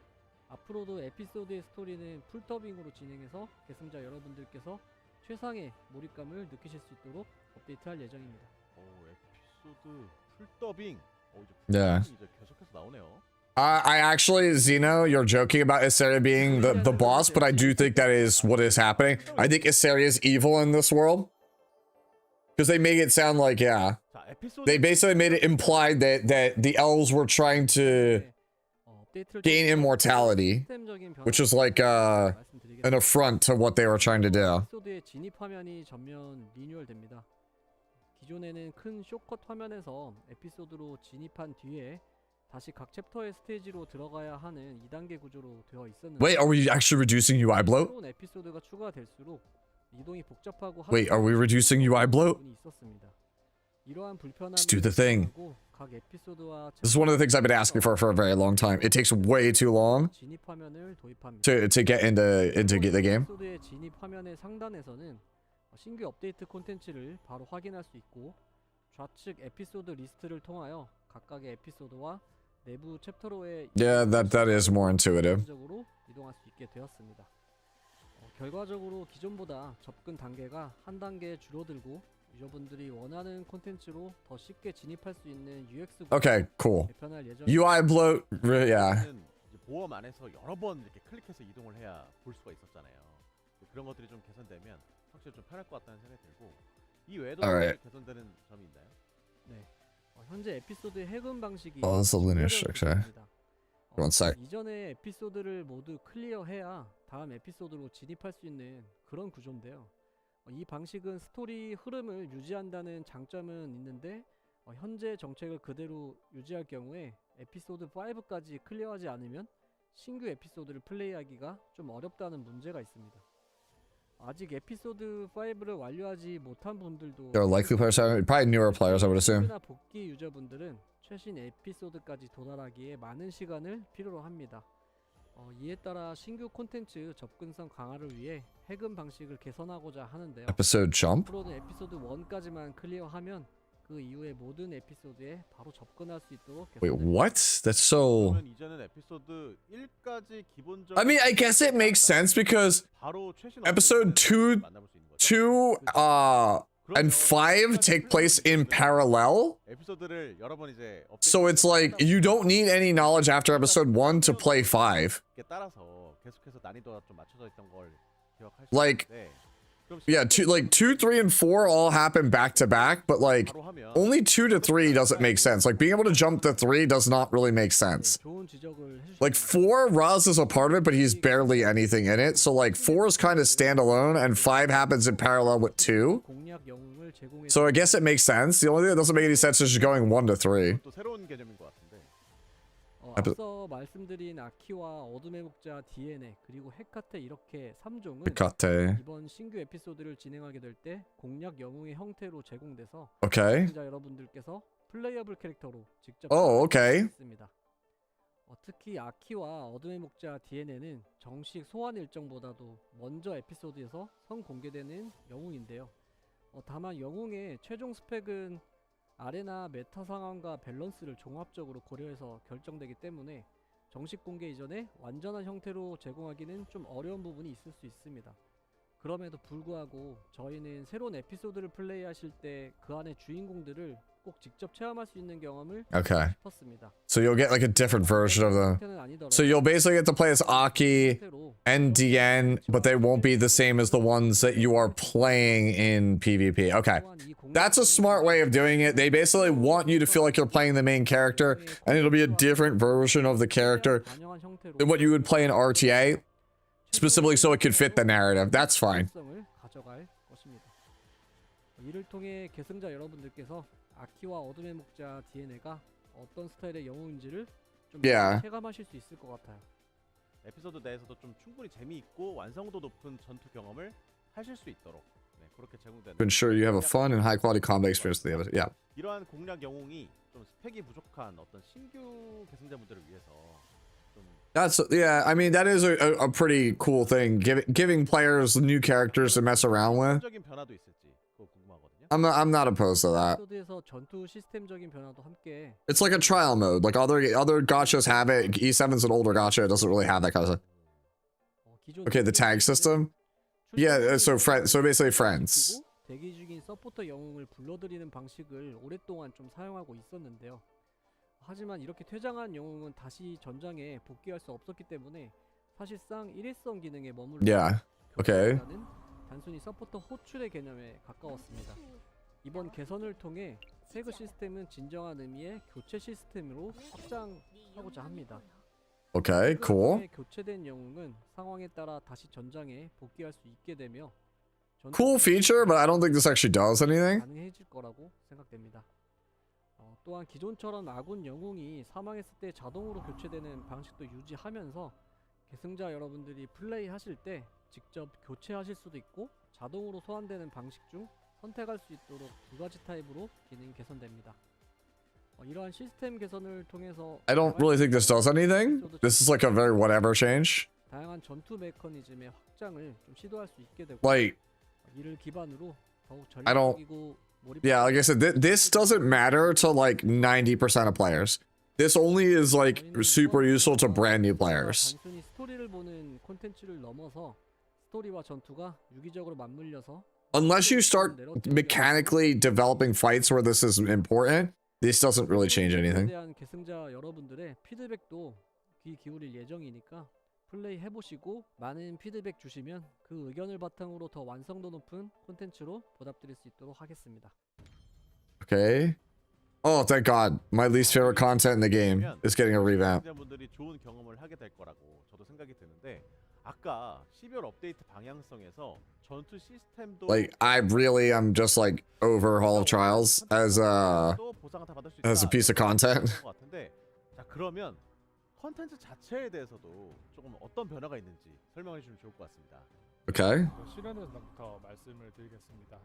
[SPEAKER 11] 앞으로도 에피소드의 스토리는 풀 더빙으로 진행해서 계승자 여러분들께서 최상의 몰입감을 느끼실 수 있도록 업데이트할 예정입니다.
[SPEAKER 9] 에피소드 풀 더빙.
[SPEAKER 1] Yeah.
[SPEAKER 9] 이제 계속해서 나오네요.
[SPEAKER 1] I actually, Zeno, you're joking about Issaria being the boss, but I do think that is what is happening. I think Issaria is evil in this world. Because they make it sound like, yeah. They basically made it implied that the elves were trying to gain immortality, which is like an affront to what they were trying to do.
[SPEAKER 11] 에피소드의 진입 화면이 전면 리뉴얼됩니다. 기존에는 큰 쇼컷 화면에서 에피소드로 진입한 뒤에 다시 각 챕터의 스테이지로 들어가야 하는 2단계 구조로 되어 있었는데
[SPEAKER 1] Wait, are we actually reducing UI bloat?
[SPEAKER 11] 새로운 에피소드가 추가될수록 이동이 복잡하고
[SPEAKER 1] Wait, are we reducing UI bloat?
[SPEAKER 11] 있었습니다. 이러한 불편함을
[SPEAKER 1] Let's do the thing.
[SPEAKER 11] 각 에피소드와
[SPEAKER 1] This is one of the things I've been asking for a very long time. It takes way too long
[SPEAKER 11] 진입 화면을 도입합니다.
[SPEAKER 1] to get into the game.
[SPEAKER 11] 에피소드의 진입 화면의 상단에서는 신규 업데이트 콘텐츠를 바로 확인할 수 있고 좌측 에피소드 리스트를 통하여 각각의 에피소드와 내부 챕터로의
[SPEAKER 1] Yeah, that is more intuitive.
[SPEAKER 11] 이동할 수 있게 되었습니다. 결과적으로 기존보다 접근 단계가 한 단계 줄어들고 유저분들이 원하는 콘텐츠로 더 쉽게 진입할 수 있는 UX
[SPEAKER 1] Okay, cool.
[SPEAKER 11] 개편할 예정입니다.
[SPEAKER 1] UI bloat, yeah.
[SPEAKER 9] 보험 안에서 여러 번 이렇게 클릭해서 이동을 해야 볼 수가 있었잖아요. 그런 것들이 좀 개선되면 확실히 좀 편할 것 같다는 생각이 들고 이 외에도 개선되는 점이 있나요?
[SPEAKER 11] 네. 현재 에피소드의 해금 방식이
[SPEAKER 1] Oh, that's a linear structure. One sec.
[SPEAKER 11] 이전의 에피소드를 모두 클리어해야 다음 에피소드로 진입할 수 있는 그런 구조인데요. 이 방식은 스토리 흐름을 유지한다는 장점은 있는데 현재 정책을 그대로 유지할 경우에 에피소드 5까지 클리어하지 않으면 신규 에피소드를 플레이하기가 좀 어렵다는 문제가 있습니다. 아직 에피소드 5를 완료하지 못한 분들도
[SPEAKER 1] They're likely players, probably newer players, I would assume.
[SPEAKER 11] 복귀 유저분들은 최신 에피소드까지 도달하기에 많은 시간을 필요로 합니다. 이에 따라 신규 콘텐츠 접근성 강화를 위해 해금 방식을 개선하고자 하는데요.
[SPEAKER 1] Episode jump?
[SPEAKER 11] 앞으로는 에피소드 1까지만 클리어하면 그 이후의 모든 에피소드에 바로 접근할 수 있도록
[SPEAKER 1] Wait,
[SPEAKER 11] 개선됩니다.
[SPEAKER 1] what? That's so.
[SPEAKER 9] 그러면 이제는 에피소드 1까지 기본적인
[SPEAKER 1] I mean, I guess it makes sense because
[SPEAKER 9] 바로 최신
[SPEAKER 1] episode
[SPEAKER 9] 업데이트를
[SPEAKER 1] 2,
[SPEAKER 9] 만나볼 수 있는 거죠.
[SPEAKER 1] 2, and 5 take place in parallel.
[SPEAKER 9] 에피소드를 여러 번 이제
[SPEAKER 1] So it's like you don't need any knowledge after episode 1 to play 5.
[SPEAKER 9] 에 따라서 계속해서 난이도가 좀 맞춰져 있던 걸 기억할 수
[SPEAKER 1] Like,
[SPEAKER 9] 있는데 그럼
[SPEAKER 1] yeah, 2, 3, and 4 all happen back to back, but like
[SPEAKER 9] 바로 하면
[SPEAKER 1] only 2 to 3 doesn't make sense. Like being able to jump to 3 does not really make sense.
[SPEAKER 11] 좋은 지적을 해주셨습니다.
[SPEAKER 1] Like 4, Raz is a part of it, but he's barely anything in it. So like 4 is kind of standalone, and 5 happens in parallel with 2.
[SPEAKER 11] 공략 영웅을 제공해
[SPEAKER 1] So I guess it makes sense. The only thing that doesn't make any sense is just going 1 to 3.
[SPEAKER 9] 또 새로운 개념인 것 같은데
[SPEAKER 11] 앞서 말씀드린 아키와 어둠의 목자 DNA 그리고 헤카테 이렇게 3종은
[SPEAKER 1] Kate.
[SPEAKER 11] 이번 신규 에피소드를 진행하게 될 때 공략 영웅의 형태로 제공돼서
[SPEAKER 1] Okay.
[SPEAKER 11] 시청자 여러분들께서 플레이어블 캐릭터로 직접
[SPEAKER 1] Oh, okay.
[SPEAKER 11] 있습니다. 특히 아키와 어둠의 목자 DNA는 정식 소환 일정보다도 먼저 에피소드에서 선공개되는 영웅인데요. 다만 영웅의 최종 스펙은 아레나 메타 상황과 밸런스를 종합적으로 고려해서 결정되기 때문에 정식 공개 이전에 완전한 형태로 제공하기는 좀 어려운 부분이 있을 수 있습니다. 그럼에도 불구하고 저희는 새로운 에피소드를 플레이하실 때 그 안의 주인공들을 꼭 직접 체험할 수 있는 경험을
[SPEAKER 1] Okay.
[SPEAKER 11] 싶었습니다.
[SPEAKER 1] So you'll get like a different version of them. So you'll basically get to play as Aki and DN, but they won't be the same as the ones that you are playing in PvP. Okay. That's a smart way of doing it. They basically want you to feel like you're playing the main character, and it'll be a different version of the character than what you would play in RTA, specifically so it could fit the narrative. That's fine.
[SPEAKER 11] 가져갈 것입니다. 이를 통해 계승자 여러분들께서 아키와 어둠의 목자 DNA가 어떤 스타일의 영웅인지를 좀
[SPEAKER 1] Yeah.
[SPEAKER 11] 체감하실 수 있을 것 같아요.
[SPEAKER 9] 에피소드 내에서도 좀 충분히 재미있고 완성도 높은 전투 경험을 하실 수 있도록 네, 그렇게 제공되는
[SPEAKER 1] To ensure you have a fun and high quality combat experience with the other. Yeah.
[SPEAKER 9] 이러한 공략 영웅이 좀 스펙이 부족한 어떤 신규 계승자분들을 위해서 좀
[SPEAKER 1] That's, yeah, I mean, that is a pretty cool thing. Giving players new characters to mess around with.
[SPEAKER 9] 적인 변화도 있을지 그거 궁금하거든요.
[SPEAKER 1] I'm not opposed to that.
[SPEAKER 11] 에피소드에서 전투 시스템적인 변화도 함께
[SPEAKER 1] It's like a trial mode. Like other gachas have it. E7's an older gacha. It doesn't really have that kind of stuff.
[SPEAKER 11] 기존
[SPEAKER 1] Okay, the tag system. Yeah, so basically friends.
[SPEAKER 11] 대기 중인 서포터 영웅을 불러들이는 방식을 오랫동안 좀 사용하고 있었는데요. 하지만 이렇게 퇴장한 영웅은 다시 전장에 복귀할 수 없었기 때문에 사실상 일회성 기능에 머물러
[SPEAKER 1] Yeah. Okay.
[SPEAKER 11] 단순히 서포터 호출의 개념에 가까웠습니다. 이번 개선을 통해 태그 시스템은 진정한 의미의 교체 시스템으로 확장하고자 합니다.
[SPEAKER 1] Okay, cool.
[SPEAKER 11] 교체된 영웅은 상황에 따라 다시 전장에 복귀할 수 있게 되며
[SPEAKER 1] Cool feature, but I don't think this actually does anything.
[SPEAKER 11] 가능해질 거라고 생각됩니다. 또한 기존처럼 아군 영웅이 사망했을 때 자동으로 교체되는 방식도 유지하면서 계승자 여러분들이 플레이하실 때 직접 교체하실 수도 있고 자동으로 소환되는 방식 중 선택할 수 있도록 두 가지 타입으로 기능이 개선됩니다. 이러한 시스템 개선을 통해서
[SPEAKER 1] I don't really think this does anything. This is like a very whatever change.
[SPEAKER 11] 다양한 전투 메커니즘의 확장을 좀 시도할 수 있게 되고
[SPEAKER 1] Like,
[SPEAKER 11] 이를 기반으로 더욱
[SPEAKER 1] I don't.
[SPEAKER 11] 전략적이고
[SPEAKER 1] Yeah, like I said, this doesn't matter to like 90% of players. This only is like super useful to brand new players.
[SPEAKER 11] 단순히 스토리를 보는 콘텐츠를 넘어서 스토리와 전투가 유기적으로 맞물려서
[SPEAKER 1] Unless you start mechanically developing fights where this is important, this doesn't really change anything.
[SPEAKER 11] 대한 계승자 여러분들의 피드백도 귀 기울일 예정이니까 플레이 해보시고 많은 피드백 주시면 그 의견을 바탕으로 더 완성도 높은 콘텐츠로 보답드릴 수 있도록 하겠습니다.
[SPEAKER 1] Okay. Oh, thank God. My least favorite content in the game is getting a revamp.
[SPEAKER 9] 분들이 좋은 경험을 하게 될 거라고 저도 생각이 드는데 아까 12월 업데이트 방향성에서 전투 시스템도
[SPEAKER 1] Like, I really am just like over Hall of Trials as a piece of content.
[SPEAKER 9] 자, 그러면 컨텐츠 자체에 대해서도 조금 어떤 변화가 있는지 설명해 주시면 좋을 것 같습니다.
[SPEAKER 1] Okay.
[SPEAKER 10] 실현의 전당부터 말씀을 드리겠습니다.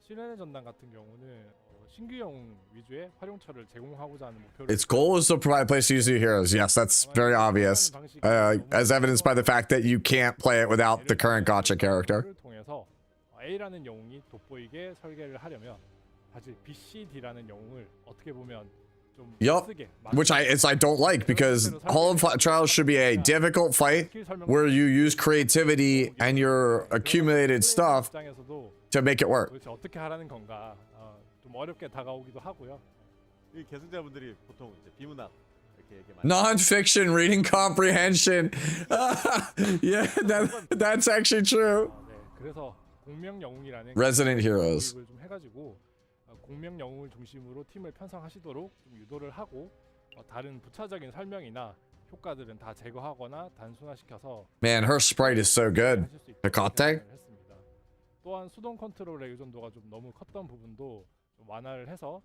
[SPEAKER 10] 실현의 전당 같은 경우는 신규 영웅 위주의 활용처를 제공하고자 하는 목표를
[SPEAKER 1] Its goal is to provide a place to use new heroes. Yes, that's very obvious. As evidenced by the fact that you can't play it without the current gacha character.
[SPEAKER 10] 통해서 A라는 영웅이 돋보이게 설계를 하려면 사실 BCD라는 영웅을 어떻게 보면 좀
[SPEAKER 1] Yup.
[SPEAKER 10] 쓰게
[SPEAKER 1] Which I don't like because Hollow Trials should be a difficult fight where you use creativity and your accumulated stuff
[SPEAKER 10] 입장에서도
[SPEAKER 1] to make it work.
[SPEAKER 10] 도대체 어떻게 하라는 건가 좀 어렵게 다가오기도 하고요.
[SPEAKER 9] 이 계승자분들이 보통 이제 비문학 이렇게 얘기 많이
[SPEAKER 1] Non-fiction reading comprehension. Yeah, that's actually true.
[SPEAKER 10] 네, 그래서 공명 영웅이라는
[SPEAKER 1] Resident Heroes.
[SPEAKER 10] 도입을 좀 해가지고 공명 영웅을 중심으로 팀을 편성하시도록 좀 유도를 하고 다른 부차적인 설명이나 효과들은 다 제거하거나 단순화시켜서
[SPEAKER 1] Man, her sprite is so good.
[SPEAKER 10] 하실 수 있도록
[SPEAKER 1] Hecate?
[SPEAKER 10] 개선을 했습니다. 또한 수동 컨트롤의 의존도가 좀 너무 컸던 부분도 좀 완화를 해서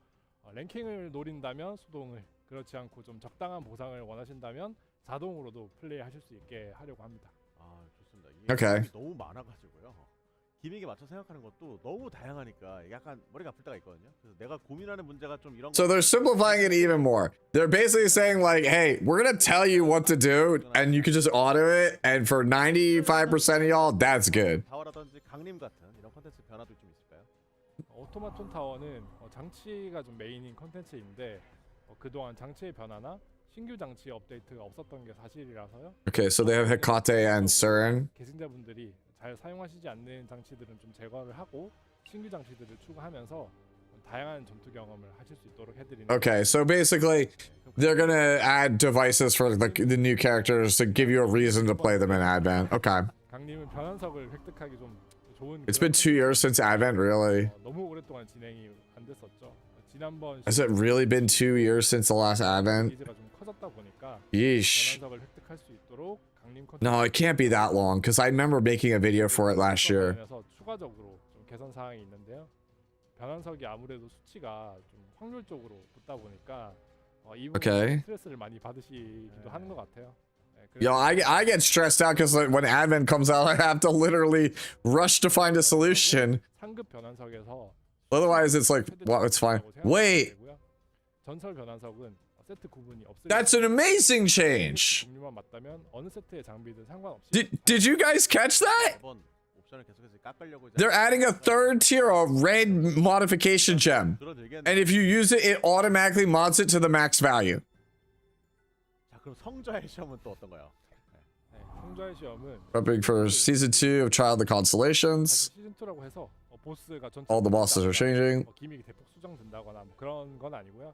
[SPEAKER 10] 랭킹을 노린다면 수동을, 그렇지 않고 좀 적당한 보상을 원하신다면 자동으로도 플레이하실 수 있게 하려고 합니다.
[SPEAKER 9] 아 좋습니다. 이게
[SPEAKER 1] Okay.
[SPEAKER 9] 기믹이 너무 많아가지고요. 기믹에 맞춰 생각하는 것도 너무 다양하니까 약간 머리가 아플 때가 있거든요. 그래서 내가 고민하는 문제가 좀 이런.
[SPEAKER 1] So they're simplifying it even more. They're basically saying like, hey, we're gonna tell you what to do and you can just auto it, and for 95% of y'all, that's good.
[SPEAKER 9] 타워라든지 강림 같은 이런 컨텐츠 변화도 좀 있을까요?
[SPEAKER 10] 오토마톤 타워는 장치가 좀 메인인 컨텐츠인데 그동안 장치의 변화나 신규 장치 업데이트가 없었던 게 사실이라서요.
[SPEAKER 1] Okay, so they have Hecate and Surin.
[SPEAKER 10] 계승자분들이 잘 사용하시지 않는 장치들은 좀 제거를 하고 신규 장치들을 추가하면서 다양한 전투 경험을 하실 수 있도록 해드리는.
[SPEAKER 1] Okay, so basically, they're gonna add devices for the new characters to give you a reason to play them in Advent. Okay.
[SPEAKER 10] 강림은 변환석을 획득하기 좀 좋은.
[SPEAKER 1] It's been 2 years since Advent, really.
[SPEAKER 10] 너무 오랫동안 진행이 안 됐었죠. 지난번.
[SPEAKER 1] Has it really been 2 years since the last Advent?
[SPEAKER 10] 시리즈가 좀 커졌다 보니까
[SPEAKER 1] Yeesh.
[SPEAKER 10] 변환석을 획득할 수 있도록 강림 컨텐츠.
[SPEAKER 1] No, it can't be that long because I remember making a video for it last year.
[SPEAKER 10] 추가적으로 좀 개선 사항이 있는데요. 변환석이 아무래도 수치가 좀 확률적으로 붙다 보니까 이 부분에 스트레스를 많이 받으시기도 하는 것 같아요.
[SPEAKER 1] Yo, I get stressed out because when Advent comes out, I have to literally rush to find a solution.
[SPEAKER 10] 상급 변환석에서
[SPEAKER 1] Otherwise, it's like, well, it's fine. Wait,
[SPEAKER 10] 전설 변환석은 세트 구분이 없을.
[SPEAKER 1] that's an amazing change.
[SPEAKER 10] 종류만 맞다면 어느 세트의 장비든 상관없이.
[SPEAKER 1] Did you guys catch that? They're adding a third tier of red modification gem, and if you use it, it automatically mods it to the max value.
[SPEAKER 9] 자, 그럼 성자의 시험은 또 어떤가요?
[SPEAKER 10] 성자의 시험은
[SPEAKER 1] Prepping for season 2 of Child of the Constellations.
[SPEAKER 10] 시즌 2라고 해서 보스가
[SPEAKER 1] All the bosses are changing.
[SPEAKER 10] 기믹이 대폭 수정된다거나 뭐 그런 건 아니고요.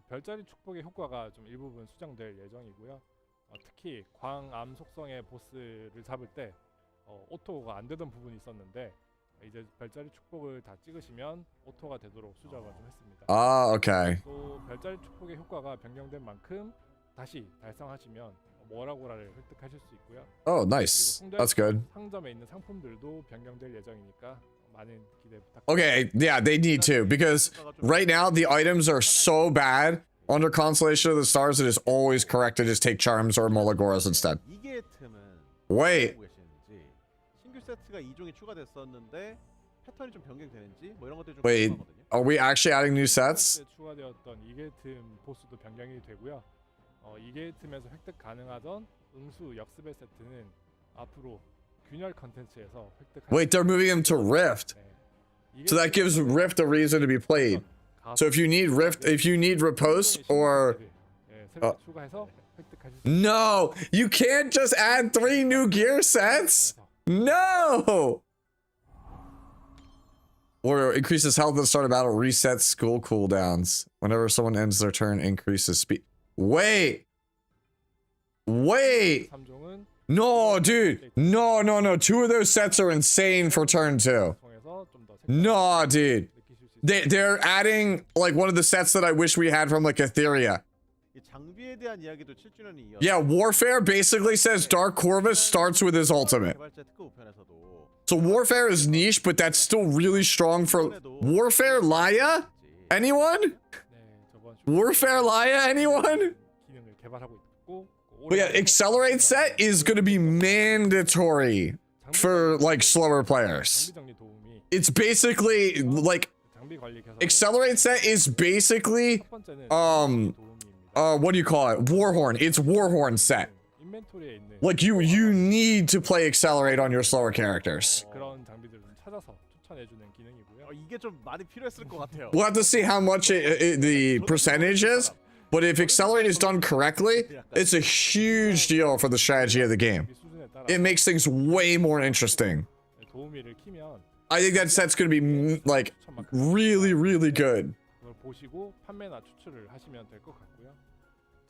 [SPEAKER 10] 별자리 축복의 효과가 좀 일부분 수정될 예정이고요. 특히 광암 속성의 보스를 잡을 때 오토가 안 되던 부분이 있었는데 이제 별자리 축복을 다 찍으시면 오토가 되도록 수정을 좀 했습니다.
[SPEAKER 1] Ah, okay.
[SPEAKER 10] 또 별자리 축복의 효과가 변경된 만큼 다시 달성하시면 모라고라를 획득하실 수 있고요.
[SPEAKER 1] Oh, nice. That's good.
[SPEAKER 10] 상점에 있는 상품들도 변경될 예정이니까 많은 기대 부탁드립니다.
[SPEAKER 1] Okay, yeah, they need to because right now the items are so bad under Constellation of the Stars. It is always correct to just take charms or Molagoras instead.
[SPEAKER 9] 이게 틈은
[SPEAKER 1] Wait.
[SPEAKER 9] 신규 세트가 2종이 추가됐었는데 패턴이 좀 변경되는지 뭐 이런 것들이 좀
[SPEAKER 1] Wait,
[SPEAKER 9] 궁금하거든요.
[SPEAKER 1] are we actually adding new sets?
[SPEAKER 10] 추가되었던 이게 틈 보스도 변경이 되고요. 이게 틈에서 획득 가능하던 응수 역습의 세트는 앞으로 균열 컨텐츠에서 획득.
[SPEAKER 1] Wait, they're moving him to Rift. So that gives Rift a reason to be played. So if you need Rift, if you need Riposte or no, you can't just add 3 new gear sets. No. Or increases health at the start of battle, resets school cooldowns. Whenever someone ends their turn, increases speed. Wait. No, dude. No. 2 of those sets are insane for turn 2. No, dude. They're adding like one of the sets that I wish we had from like Etheria.
[SPEAKER 9] 장비에 대한 이야기도 7주년이
[SPEAKER 1] Yeah, Warfare basically says Dark Corvus starts with his ultimate. So Warfare is niche, but that's still really strong for Warfare Laya? Anyone? Warfare Laya, anyone? But yeah, Accelerate set is gonna be mandatory for like slower players. It's basically like Accelerate set is basically what do you call it? Warhorn. It's Warhorn set. Like you need to play Accelerate on your slower characters.
[SPEAKER 9] 이게 좀 많이 필요했을 것 같아요.
[SPEAKER 1] We'll have to see how much the percentage is, but if accelerate is done correctly, it's a huge deal for the strategy of the game.
[SPEAKER 10] 수준에 따라
[SPEAKER 1] It makes things way more interesting.
[SPEAKER 10] 도우미를 키면
[SPEAKER 1] I think that set's gonna be like really, really good.
[SPEAKER 10] 그걸 보시고 판매나 추출을 하시면 될 것 같고요.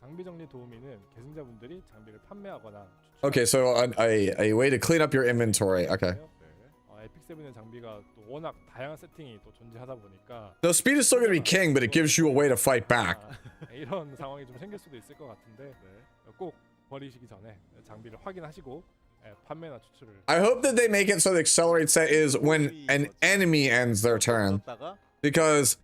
[SPEAKER 10] 장비 정리 도우미는 계승자분들이 장비를 판매하거나
[SPEAKER 1] Okay, so a way to clean up your inventory. Okay.
[SPEAKER 10] 에픽 세븐의 장비가 또 워낙 다양한 세팅이 또 존재하다 보니까
[SPEAKER 1] The speed is still gonna be king, but it gives you a way to fight back.
[SPEAKER 10] 이런 상황이 좀 생길 수도 있을 것 같은데 꼭 버리시기 전에 장비를 확인하시고 판매나 추출을.
[SPEAKER 1] I hope that they make it so the accelerate set is when an enemy ends their turn, because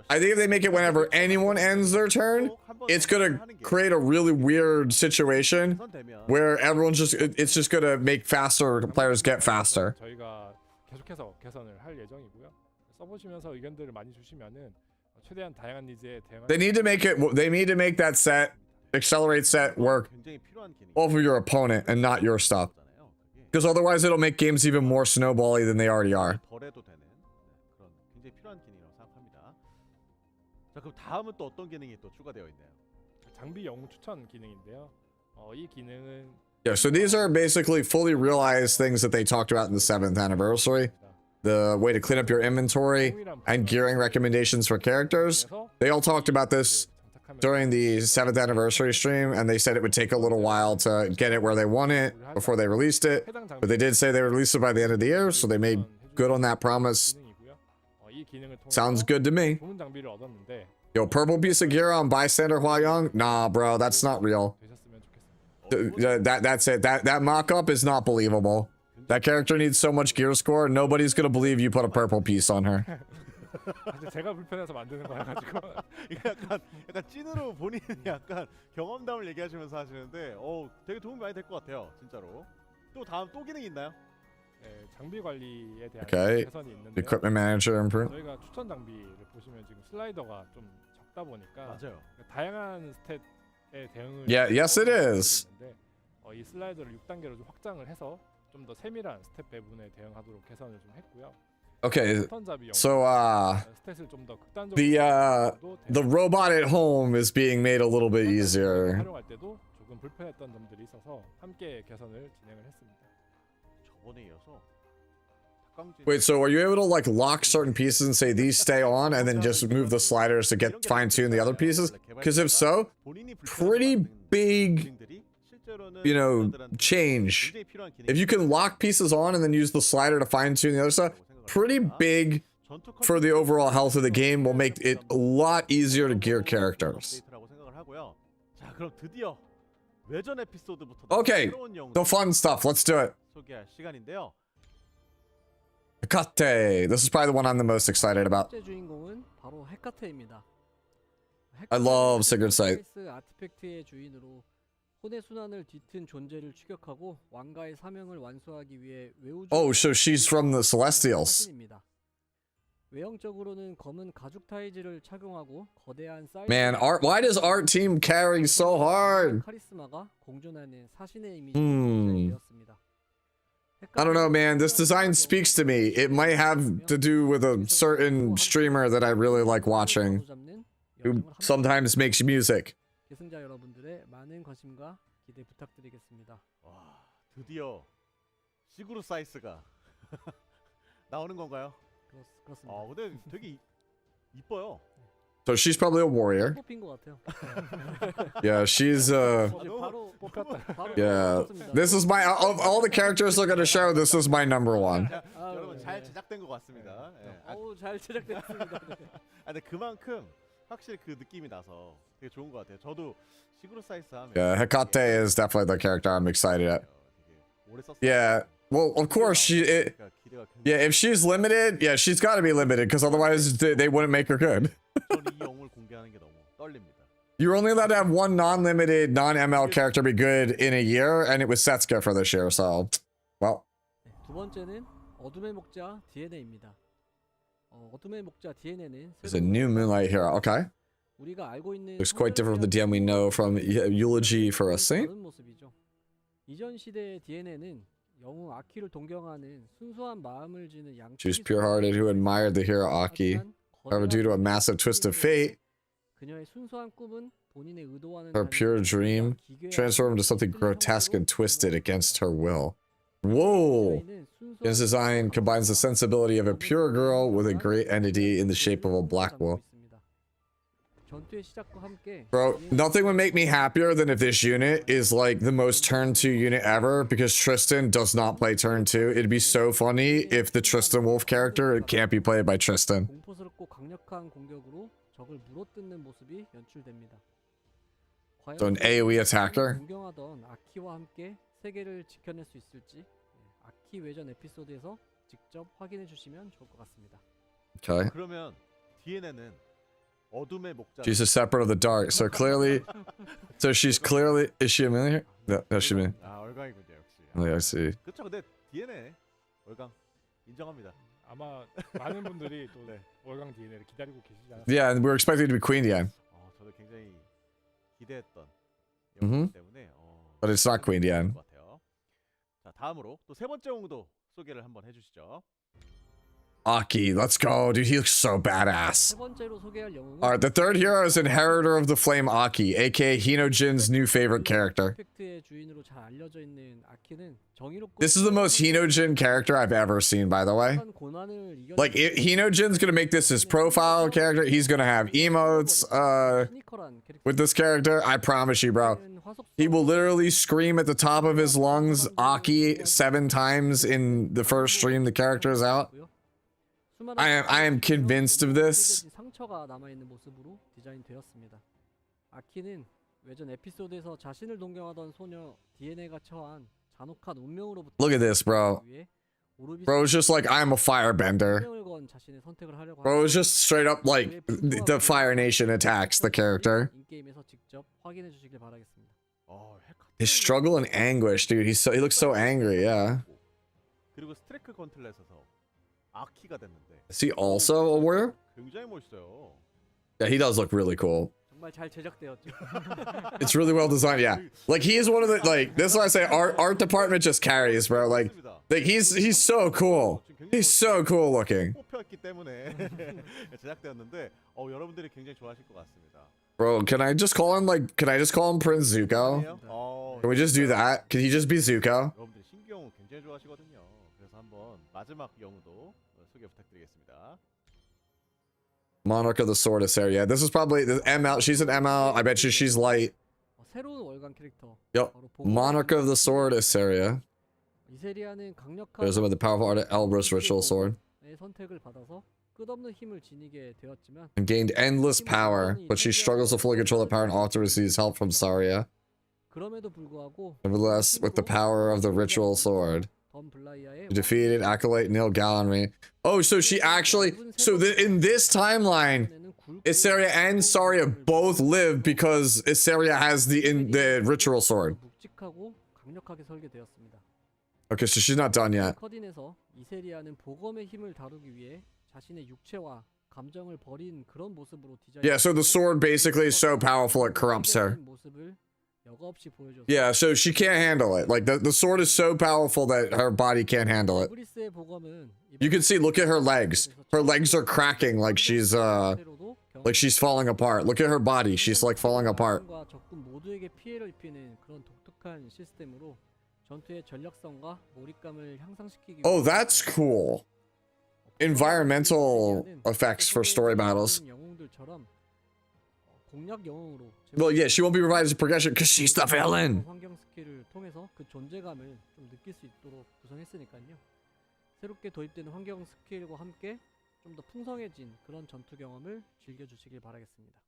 [SPEAKER 1] I think if they make it whenever anyone ends their turn, it's gonna create a really weird situation where everyone's it's just gonna make faster players get faster.
[SPEAKER 10] 저희가 계속해서 개선을 할 예정이고요. 써보시면서 의견들을 많이 주시면은 최대한 다양한 니즈에 대응할.
[SPEAKER 1] They need to make that set, accelerate set, work over your opponent and not your stuff, because otherwise it'll make games even more snowbally than they already are.
[SPEAKER 9] 자, 그럼 다음은 또 어떤 기능이 또 추가되어 있나요?
[SPEAKER 10] 장비 영웅 추천 기능인데요. 이 기능은
[SPEAKER 1] Yeah, so these are basically fully realized things that they talked about in the 7th anniversary. The way to clean up your inventory and gearing recommendations for characters. They all talked about this during the 7th anniversary stream, and they said it would take a little while to get it where they want it before they released it. But they did say they would release it by the end of the year, so they made good on that promise. Sounds good to me.
[SPEAKER 10] 좋은 장비를 얻었는데
[SPEAKER 1] Yo, purple piece of gear on bystander Hua-Young? Nah, bro, that's not real. That's it. That mock-up is not believable. That character needs so much gear score, nobody's gonna believe you put a purple piece on her.
[SPEAKER 10] 제가 불편해서 만드는 거라 가지고
[SPEAKER 9] 약간 찐으로 본인이 약간 경험담을 얘기하시면서 하시는데 되게 도움이 많이 될 것 같아요, 진짜로. 또 다음 또 기능이 있나요?
[SPEAKER 10] 장비 관리에 대한
[SPEAKER 1] Okay.
[SPEAKER 10] 개선이 있는데
[SPEAKER 1] Equipment manager improve.
[SPEAKER 10] 저희가 추천 장비를 보시면 지금 슬라이더가 좀 적다 보니까
[SPEAKER 9] 맞아요.
[SPEAKER 10] 다양한 스탯에 대응을
[SPEAKER 1] Yeah, yes it is.
[SPEAKER 10] 이 슬라이더를 6단계로 좀 확장을 해서 좀 더 세밀한 스탯 배분에 대응하도록 개선을 좀 했고요.
[SPEAKER 1] Okay,
[SPEAKER 10] 스턴잡이
[SPEAKER 1] so
[SPEAKER 10] 스탯을 좀 더 극단적으로
[SPEAKER 1] the robot at home is being made a little bit easier.
[SPEAKER 10] 활용할 때도 조금 불편했던 점들이 있어서 함께 개선을 진행을 했습니다.
[SPEAKER 9] 저번에 이어서
[SPEAKER 1] Wait, so are you able to like lock certain pieces and say these stay on and then just move the sliders to get fine-tune the other pieces? Because if so, pretty big, you know, change. If you can lock pieces on and then use the slider to fine-tune the other stuff, pretty big for the overall health of the game, will make it a lot easier to gear characters.
[SPEAKER 9] 자, 그럼 드디어 외전 에피소드부터
[SPEAKER 1] Okay, the fun stuff, let's do it.
[SPEAKER 9] 소개할 시간인데요.
[SPEAKER 1] Hekate. This is probably the one I'm the most excited about.
[SPEAKER 11] 첫째 주인공은 바로 헤카테입니다.
[SPEAKER 1] I love Sigurd Sight.
[SPEAKER 11] 아티팩트의 주인으로 혼의 순환을 뒤튼 존재를 추격하고 왕가의 사명을 완수하기 위해 외우주.
[SPEAKER 1] Oh, so she's from the Celestials.
[SPEAKER 11] 외형적으로는 검은 가죽 타이즈를 착용하고 거대한 사이즈.
[SPEAKER 1] Man, why does art team carry so hard?
[SPEAKER 11] 카리스마가 공존하는 사신의 이미지를 되었습니다.
[SPEAKER 1] I don't know, man. This design speaks to me. It might have to do with a certain streamer that I really like watching, who sometimes makes music.
[SPEAKER 11] 계승자 여러분들의 많은 관심과 기대 부탁드리겠습니다.
[SPEAKER 9] 와, 드디어 시구루 사이스가 나오는 건가요?
[SPEAKER 11] 그렇습니다.
[SPEAKER 9] 근데 되게 이뻐요.
[SPEAKER 1] So she's probably a warrior.
[SPEAKER 11] 뽑힌 것 같아요.
[SPEAKER 1] Yeah, she's
[SPEAKER 11] 바로
[SPEAKER 1] yeah. This is my of all the characters they're gonna show. This is my number one.
[SPEAKER 9] 여러분 잘 제작된 것 같습니다.
[SPEAKER 11] 잘 제작됐습니다.
[SPEAKER 9] 근데 그만큼 확실히 그 느낌이 나서 되게 좋은 것 같아요. 저도 시구루 사이스 하면.
[SPEAKER 1] Yeah, Hekate is definitely the character I'm excited at. Yeah. Well, of course yeah, if she's limited, yeah, she's got to be limited because otherwise they wouldn't make her good.
[SPEAKER 9] 이 영웅을 공개하는 게 너무 떨립니다.
[SPEAKER 1] You're only allowed to have one non-limited, non-ML character be good in a year, and it was Setsuka for this year, so, well.
[SPEAKER 11] 두 번째는 어둠의 목자 DNA입니다. 어둠의 목자 DNA는
[SPEAKER 1] There's a new Moonlight hero, okay.
[SPEAKER 11] 우리가 알고 있는
[SPEAKER 1] Looks quite different from the DM we know from Eulogy for a Saint.
[SPEAKER 11] 모습이죠. 이전 시대의 DNA는 영웅 아키를 동경하는 순수한 마음을 지닌 양.
[SPEAKER 1] She was pure-hearted who admired the hero Aki. However, due to a massive twist of fate,
[SPEAKER 11] 그녀의 순수한 꿈은 본인의 의도와는
[SPEAKER 1] her pure dream transformed into something grotesque and twisted against her will. Whoa! His design combines the sensibility of a pure girl with a great entity in the shape of a black wolf. Bro, nothing would make me happier than if this unit is like the most turn 2 unit ever, because Tristan does not play turn 2. It'd be so funny if the Tristan Wolf character can't be played by Tristan. So an AoE attacker?
[SPEAKER 11] 세계를 지켜낼 수 있을지 아키 외전 에피소드에서 직접 확인해 주시면 좋을 것 같습니다.
[SPEAKER 1] Okay.
[SPEAKER 9] 그러면 DNA는 어둠의 목자.
[SPEAKER 1] She's a separate of the dark, so clearly, so she's clearly, is she a millionaire? No, she a
[SPEAKER 9] 아, 월광이군요, 역시.
[SPEAKER 1] Oh, I see.
[SPEAKER 9] 그렇죠. 근데 DNA 월광 인정합니다.
[SPEAKER 10] 아마 많은 분들이 또 월광 DNA를 기다리고 계시지 않았어요?
[SPEAKER 1] Yeah, and we're expecting to be Queen Diane.
[SPEAKER 9] 저도 굉장히 기대했던
[SPEAKER 1] Mm-hmm.
[SPEAKER 9] 영웅이기 때문에
[SPEAKER 1] But it's not Queen Diane.
[SPEAKER 9] 자, 다음으로 또 세 번째 영웅도 소개를 한번 해주시죠.
[SPEAKER 1] Aki, let's go, dude. He looks so badass.
[SPEAKER 11] 세 번째로 소개할 영웅은
[SPEAKER 1] All right, the third hero is Inheritor of the Flame Aki, aka Hinojin's new favorite character.
[SPEAKER 11] 이펙트의 주인으로 잘 알려져 있는 아키는 정의롭고
[SPEAKER 1] This is the most Hinojin character I've ever seen, by the way.
[SPEAKER 11] 고난을 이겨
[SPEAKER 1] Like, Hinojin's gonna make this his profile character. He's gonna have emotes, with this character. I promise you, bro. He will literally scream at the top of his lungs, Aki, 7 times in the first stream the character is out. I am convinced of this.
[SPEAKER 11] 상처가 남아 있는 모습으로 디자인되었습니다. 아키는 외전 에피소드에서 자신을 동경하던 소녀 DNA가 처한 잔혹한 운명으로부터
[SPEAKER 1] Look at this, bro. Bro's just like, I'm a firebender.
[SPEAKER 11] 자신의 선택을 하려고
[SPEAKER 1] Bro is just straight up like, the Fire Nation attacks the character.
[SPEAKER 11] 인게임에서 직접 확인해 주시길 바라겠습니다.
[SPEAKER 1] His struggle and anguish, dude. He looks so angry, yeah.
[SPEAKER 9] 그리고 스트레크 건틀렛에서 아키가 됐는데.
[SPEAKER 1] Is he also a warrior?
[SPEAKER 9] 굉장히 멋있어요.
[SPEAKER 1] Yeah, he does look really cool.
[SPEAKER 11] 정말 잘 제작되었죠.
[SPEAKER 1] It's really well designed, yeah. Like, he is one of the, like, this is why I say art department just carries, bro. Like he's so cool. He's so cool looking.
[SPEAKER 9] 뽑혔기 때문에 제작되었는데 여러분들이 굉장히 좋아하실 것 같습니다.
[SPEAKER 1] Bro, can I just call him Prince Zuko? Can we just do that? Can he just be Zuko?
[SPEAKER 9] 여러분들 신규 영웅 굉장히 좋아하시거든요. 그래서 한번 마지막 영웅도 소개 부탁드리겠습니다.
[SPEAKER 1] Monarch of the Sword is Sarah. Yeah, this is probably the ML. She's an ML. I bet you she's light.
[SPEAKER 11] 새로운 월간 캐릭터.
[SPEAKER 1] Yep. Monarch of the Sword is Sarah.
[SPEAKER 11] 이세리아는 강력한
[SPEAKER 1] There's with the powerful art of Elbrus Ritual Sword.
[SPEAKER 11] 선택을 받아서 끝없는 힘을 지니게 되었지만
[SPEAKER 1] And gained endless power, but she struggles to fully control the power and often receives help from Saria.
[SPEAKER 11] 그럼에도 불구하고
[SPEAKER 1] Nevertheless, with the power of the Ritual Sword, she defeated Acolyte Neil Gallenry. Oh, so she actually... So in this timeline, Issaria and Saria both live because Issaria has the Ritual Sword.
[SPEAKER 11] 묵직하고 강력하게 설계되었습니다.
[SPEAKER 1] Okay, so she's not done yet.
[SPEAKER 11] 커딘에서 이세리아는 보검의 힘을 다루기 위해 자신의 육체와 감정을 버린 그런 모습으로 디자인.
[SPEAKER 1] Yeah, so the sword basically is so powerful it corrupts her. Yeah, so she can't handle it. Like the sword is so powerful that her body can't handle it. You can see, look at her legs. Her legs are cracking like she's falling apart. Look at her body. She's like falling apart.
[SPEAKER 11] 모두에게 피해를 입히는 그런 독특한 시스템으로 전투의 전략성과 몰입감을 향상시키기.
[SPEAKER 1] Oh, that's cool. Environmental effects for story battles.
[SPEAKER 11] 공략 영웅으로.
[SPEAKER 1] Well, yeah, she won't be provided progression because she's the villain.
[SPEAKER 11] 환경 스킬을 통해서 그 존재감을 좀 느낄 수 있도록 구성했으니까요. 새롭게 도입되는 환경 스킬과 함께 좀 더 풍성해진 그런 전투 경험을 즐겨주시길 바라겠습니다.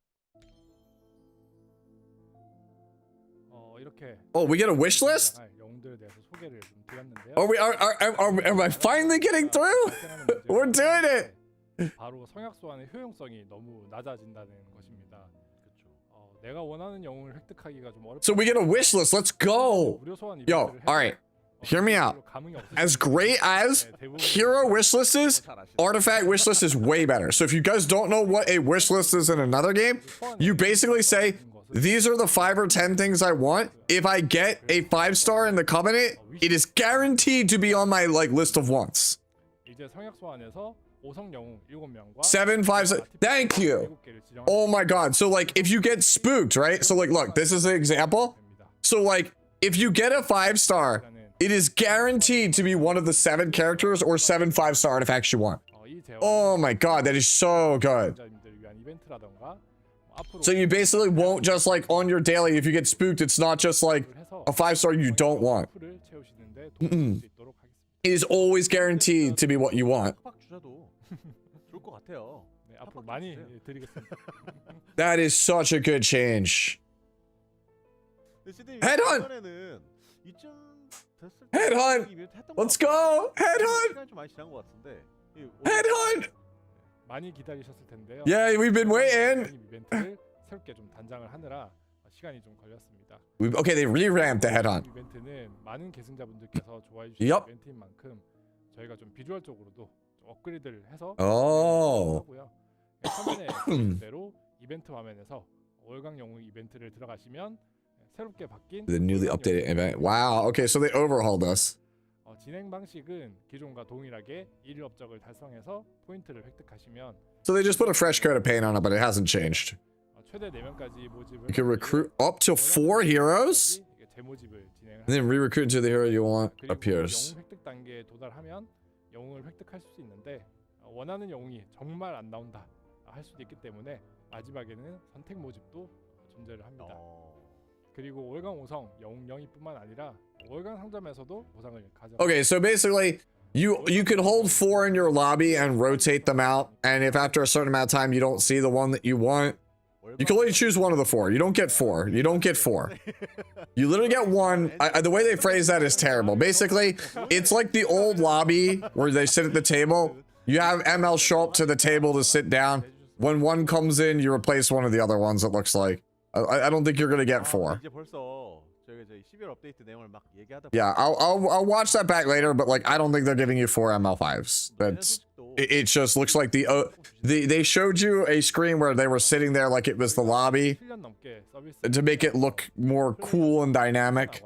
[SPEAKER 10] 이렇게.
[SPEAKER 1] Oh, we get a wish list?
[SPEAKER 10] 영웅들에 대해서 소개를 좀 드렸는데요.
[SPEAKER 1] Am I finally getting through? We're doing it.
[SPEAKER 10] 바로 성약 소환의 효용성이 너무 낮아진다는 것입니다. 내가 원하는 영웅을 획득하기가 좀 어렵다.
[SPEAKER 1] So we get a wish list. Let's go. Yo, all right. Hear me out. As great as hero wish list is, artifact wish list is way better. So if you guys don't know what a wish list is in another game, you basically say, these are the 5 or 10 things I want. If I get a 5-star in the Covenant, it is guaranteed to be on my like list of wants.
[SPEAKER 10] 이제 성역 소환에서 5성 영웅 7명과
[SPEAKER 1] 7, 5, 6. Thank you. Oh my god. So like if you get spooked, right? So like look, this is an example. So like if you get a 5-star, it is guaranteed to be one of the 7 characters or 7 5-star artifacts you want. Oh my god, that is so good. So you basically won't just like on your daily, if you get spooked, it's not just like a 5-star you don't want. It is always guaranteed to be what you want. That is such a good change. Headhunt! Headhunt! Let's go! Headhunt! Headhunt!
[SPEAKER 10] 많이 기다리셨을 텐데요.
[SPEAKER 1] Yeah, we've been waiting.
[SPEAKER 10] 이벤트를 새롭게 좀 단장을 하느라 시간이 좀 걸렸습니다.
[SPEAKER 1] Okay, they re-ramped the headhunt.
[SPEAKER 10] 이벤트는 많은 계승자분들께서 좋아해 주신
[SPEAKER 1] Yup.
[SPEAKER 10] 이벤트인 만큼 저희가 좀 비주얼적으로도 좀 업그레이드를 해서
[SPEAKER 1] Oh.
[SPEAKER 10] 하고요. 처음에 대로 이벤트 화면에서 5강 영웅 이벤트를 들어가시면 새롭게 바뀐
[SPEAKER 1] The newly updated event. Wow. Okay, so they overhauled us.
[SPEAKER 10] 진행 방식은 기존과 동일하게 1위 업적을 달성해서 포인트를 획득하시면
[SPEAKER 1] So they just put a fresh coat of paint on it, but it hasn't changed.
[SPEAKER 10] 최대 4명까지 모집을
[SPEAKER 1] You can recruit up to 4 heroes,
[SPEAKER 10] 재모집을 진행을
[SPEAKER 1] and then re-recruit to the hero you want
[SPEAKER 10] 그리고
[SPEAKER 1] appears.
[SPEAKER 10] 영웅 획득 단계에 도달하면 영웅을 획득할 수 있는데 원하는 영웅이 정말 안 나온다 할 수도 있기 때문에 마지막에는 선택 모집도 존재를 합니다. 그리고 5강 5성 영웅 영입뿐만 아니라 5강 상점에서도 보상을 가져.
[SPEAKER 1] Okay, so basically, you could hold 4 in your lobby and rotate them out, and if after a certain amount of time you don't see the one that you want, you can only choose one of the 4. You don't get 4. You don't get 4. You literally get 1. The way they phrase that is terrible. Basically, it's like the old lobby where they sit at the table. You have ML show up to the table to sit down. When one comes in, you replace one of the other ones, it looks like. I don't think you're gonna get 4. Yeah, I'll watch that back later, but like I don't think they're giving you 4 ML5s. That's it just looks like they showed you a screen where they were sitting there like it was the lobby to make it look more cool and dynamic.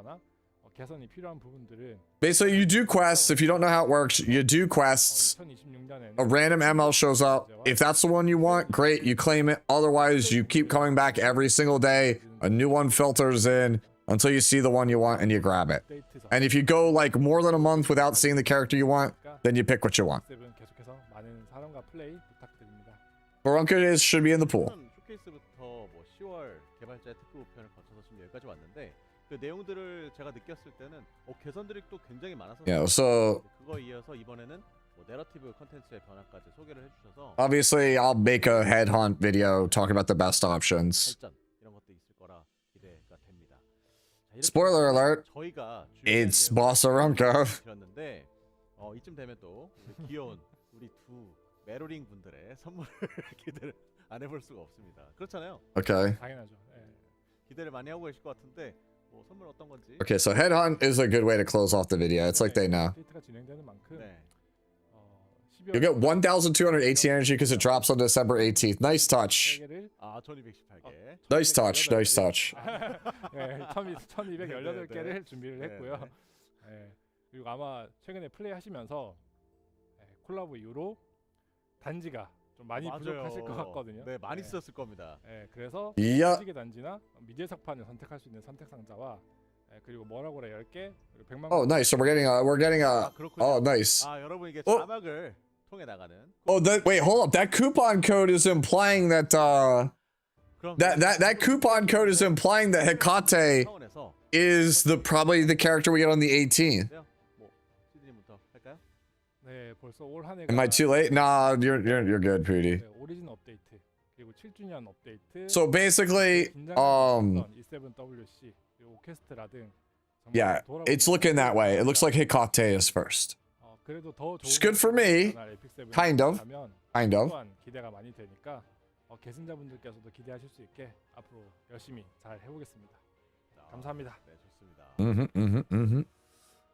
[SPEAKER 1] Basically, you do quests. If you don't know how it works, you do quests. A random ML shows up. If that's the one you want, great, you claim it. Otherwise, you keep coming back every single day. A new one filters in until you see the one you want and you grab it. And if you go like more than a month without seeing the character you want, then you pick what you want. Barunka should be in the pool.
[SPEAKER 9] 그 내용들을 제가 느꼈을 때는 개선들이 또 굉장히 많아서
[SPEAKER 1] Yeah, so
[SPEAKER 9] 그거 이어서 이번에는 뭐 내러티브 컨텐츠의 변화까지 소개를 해주셔서
[SPEAKER 1] obviously I'll make a headhunt video talking about the best options.
[SPEAKER 9] 발전 이런 것도 있을 거라 기대가 됩니다.
[SPEAKER 1] Spoiler alert,
[SPEAKER 9] 저희가
[SPEAKER 1] it's Boss Arunka.
[SPEAKER 9] 드렸는데 이쯤 되면 또 우리 귀여운 우리 두 메로링 분들의 선물을 기대를 안 해볼 수가 없습니다. 그렇잖아요.
[SPEAKER 1] Okay.
[SPEAKER 10] 당연하죠.
[SPEAKER 9] 기대를 많이 하고 계실 것 같은데.
[SPEAKER 1] Okay, so headhunt is a good way to close off the video. It's like they know. You get 1,218 energy because it drops on December 18th. Nice touch. Nice touch. Nice touch.
[SPEAKER 10] 1218개를 준비를 했고요. 그리고 아마 최근에 플레이하시면서 콜라보 이후로 단지가 좀 많이 부족하실 것 같거든요.
[SPEAKER 9] 네, 많이 썼을 겁니다.
[SPEAKER 10] 그래서
[SPEAKER 1] Yeah.
[SPEAKER 10] 시계 단지나 미제석판을 선택할 수 있는 선택 상자와 그리고 뭐라고래 10개, 그리고 100만.
[SPEAKER 1] Oh, nice. So we're getting a oh, nice.
[SPEAKER 9] 여러분 이게 자막을 통해 나가는.
[SPEAKER 1] Oh, wait, hold up. That coupon code is implying that that coupon code is implying that Hecate is probably the character we get on the 18th.
[SPEAKER 10] 네, 벌써 올 한 해가.
[SPEAKER 1] Am I too late? Nah, you're good, Pooty.
[SPEAKER 10] 오리진 업데이트 그리고 7주년 업데이트.
[SPEAKER 1] So basically,
[SPEAKER 10] E7WC 오케스트라 등.
[SPEAKER 1] yeah, it's looking that way. It looks like Hecate is first.
[SPEAKER 10] 그래도 더
[SPEAKER 1] It's good for me. Kind of.
[SPEAKER 10] 기대가 많이 되니까 계승자분들께서도 기대하실 수 있게 앞으로 열심히 잘 해보겠습니다. 감사합니다.
[SPEAKER 9] 네, 좋습니다.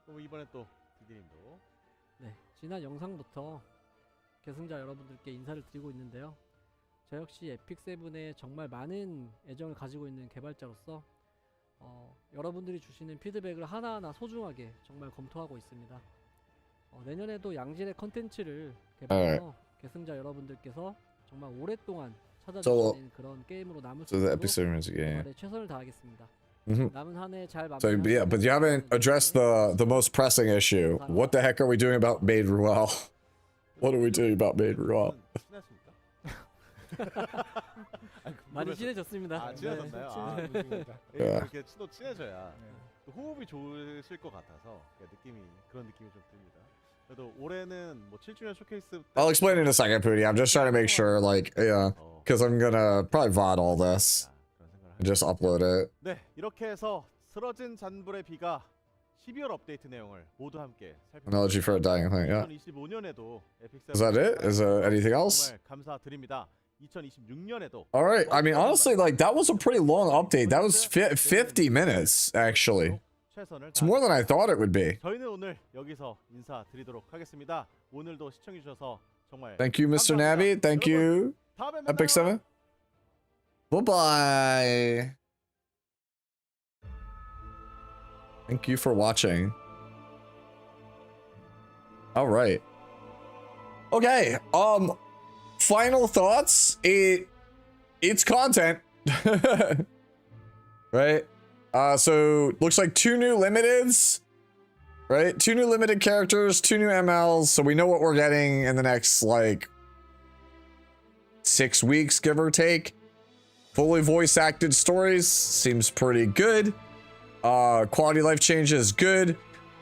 [SPEAKER 9] 그럼 이번에 또 디디님도.
[SPEAKER 11] 네, 지난 영상부터 계승자 여러분들께 인사를 드리고 있는데요. 저 역시 에픽 세븐에 정말 많은 애정을 가지고 있는 개발자로서 여러분들이 주시는 피드백을 하나하나 소중하게 정말 검토하고 있습니다. 내년에도 양질의 컨텐츠를 개발해서 계승자 여러분들께서 정말 오랫동안 찾아주시는 그런 게임으로 남을 수 있도록 정말 최선을 다하겠습니다. 남은 한 해 잘
[SPEAKER 1] So yeah, but you haven't addressed the most pressing issue. What the heck are we doing about Maid Ruel? What are we doing about Maid Ruel?
[SPEAKER 11] 많이 친해졌습니다.
[SPEAKER 9] 아, 친해졌나요? 아,
[SPEAKER 10] 친해졌습니다.
[SPEAKER 9] 이렇게 친해져야 또 호흡이 좋으실 것 같아서 그런 느낌이 좀 듭니다. 그래도 올해는 뭐 7주년 쇼케이스
[SPEAKER 1] I'll explain in a second, Pooty. I'm just trying to make sure, like, yeah, because I'm gonna probably VOD all this and just upload it.
[SPEAKER 9] 네, 이렇게 해서 쓰러진 잔불의 비가 12월 업데이트 내용을 모두 함께
[SPEAKER 1] Analogy for a dying thing, yeah.
[SPEAKER 9] 2025년에도 에픽
[SPEAKER 1] Is that it? Is there anything else?
[SPEAKER 9] 정말 감사드립니다. 2026년에도
[SPEAKER 1] All right. I mean, honestly, like, that was a pretty long update. That was 50 minutes, actually. It's more than I thought it would be.
[SPEAKER 9] 저희는 오늘 여기서 인사드리도록 하겠습니다. 오늘도 시청해 주셔서 정말
[SPEAKER 1] Thank you, Mr. Navi. Thank you,
[SPEAKER 9] 다음에
[SPEAKER 1] Epic 7. Bye-bye. Thank you for watching. All right. Okay. Final thoughts. It's content. Right? So looks like 2 new limiteds. Right? 2 new limited characters, 2 new MLs, so we know what we're getting in the next, like, 6 weeks, give or take. Fully voice acted stories seems pretty good. Quality life changes good.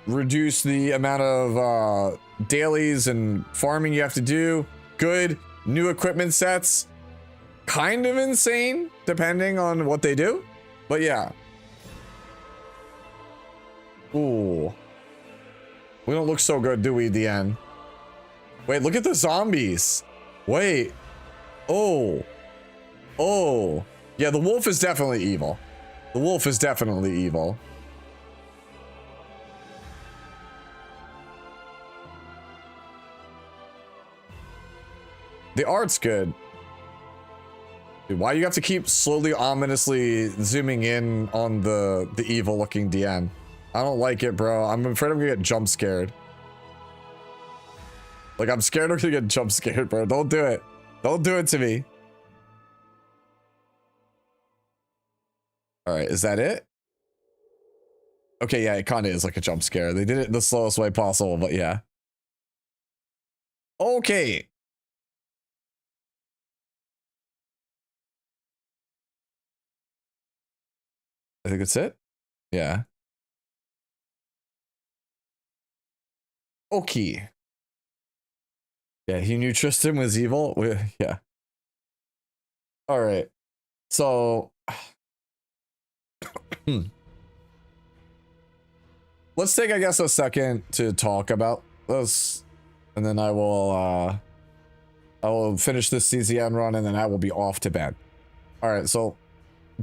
[SPEAKER 1] Reduce the amount of dailies and farming you have to do, good. New equipment sets, kind of insane depending on what they do, but yeah. Ooh, we don't look so good, do we, at the end? Wait, look at the zombies. Wait. Oh, yeah, the wolf is definitely evil. The wolf is definitely evil. The art's good. Dude, why you have to keep slowly, ominously zooming in on the evil-looking DN? I don't like it, bro. I'm afraid I'm gonna get jump scared. Like, I'm scared I'm gonna get jump scared, bro. Don't do it. Don't do it to me. All right, is that it? Okay, yeah, it kind of is like a jump scare. They did it in the slowest way possible, but yeah. Okay. I think that's it. Yeah. Okay. Yeah, he knew Tristan was evil. Yeah. All right. So let's take, I guess, a second to talk about this, and then I will finish this CZN run, and then I will be off to bed. All right. So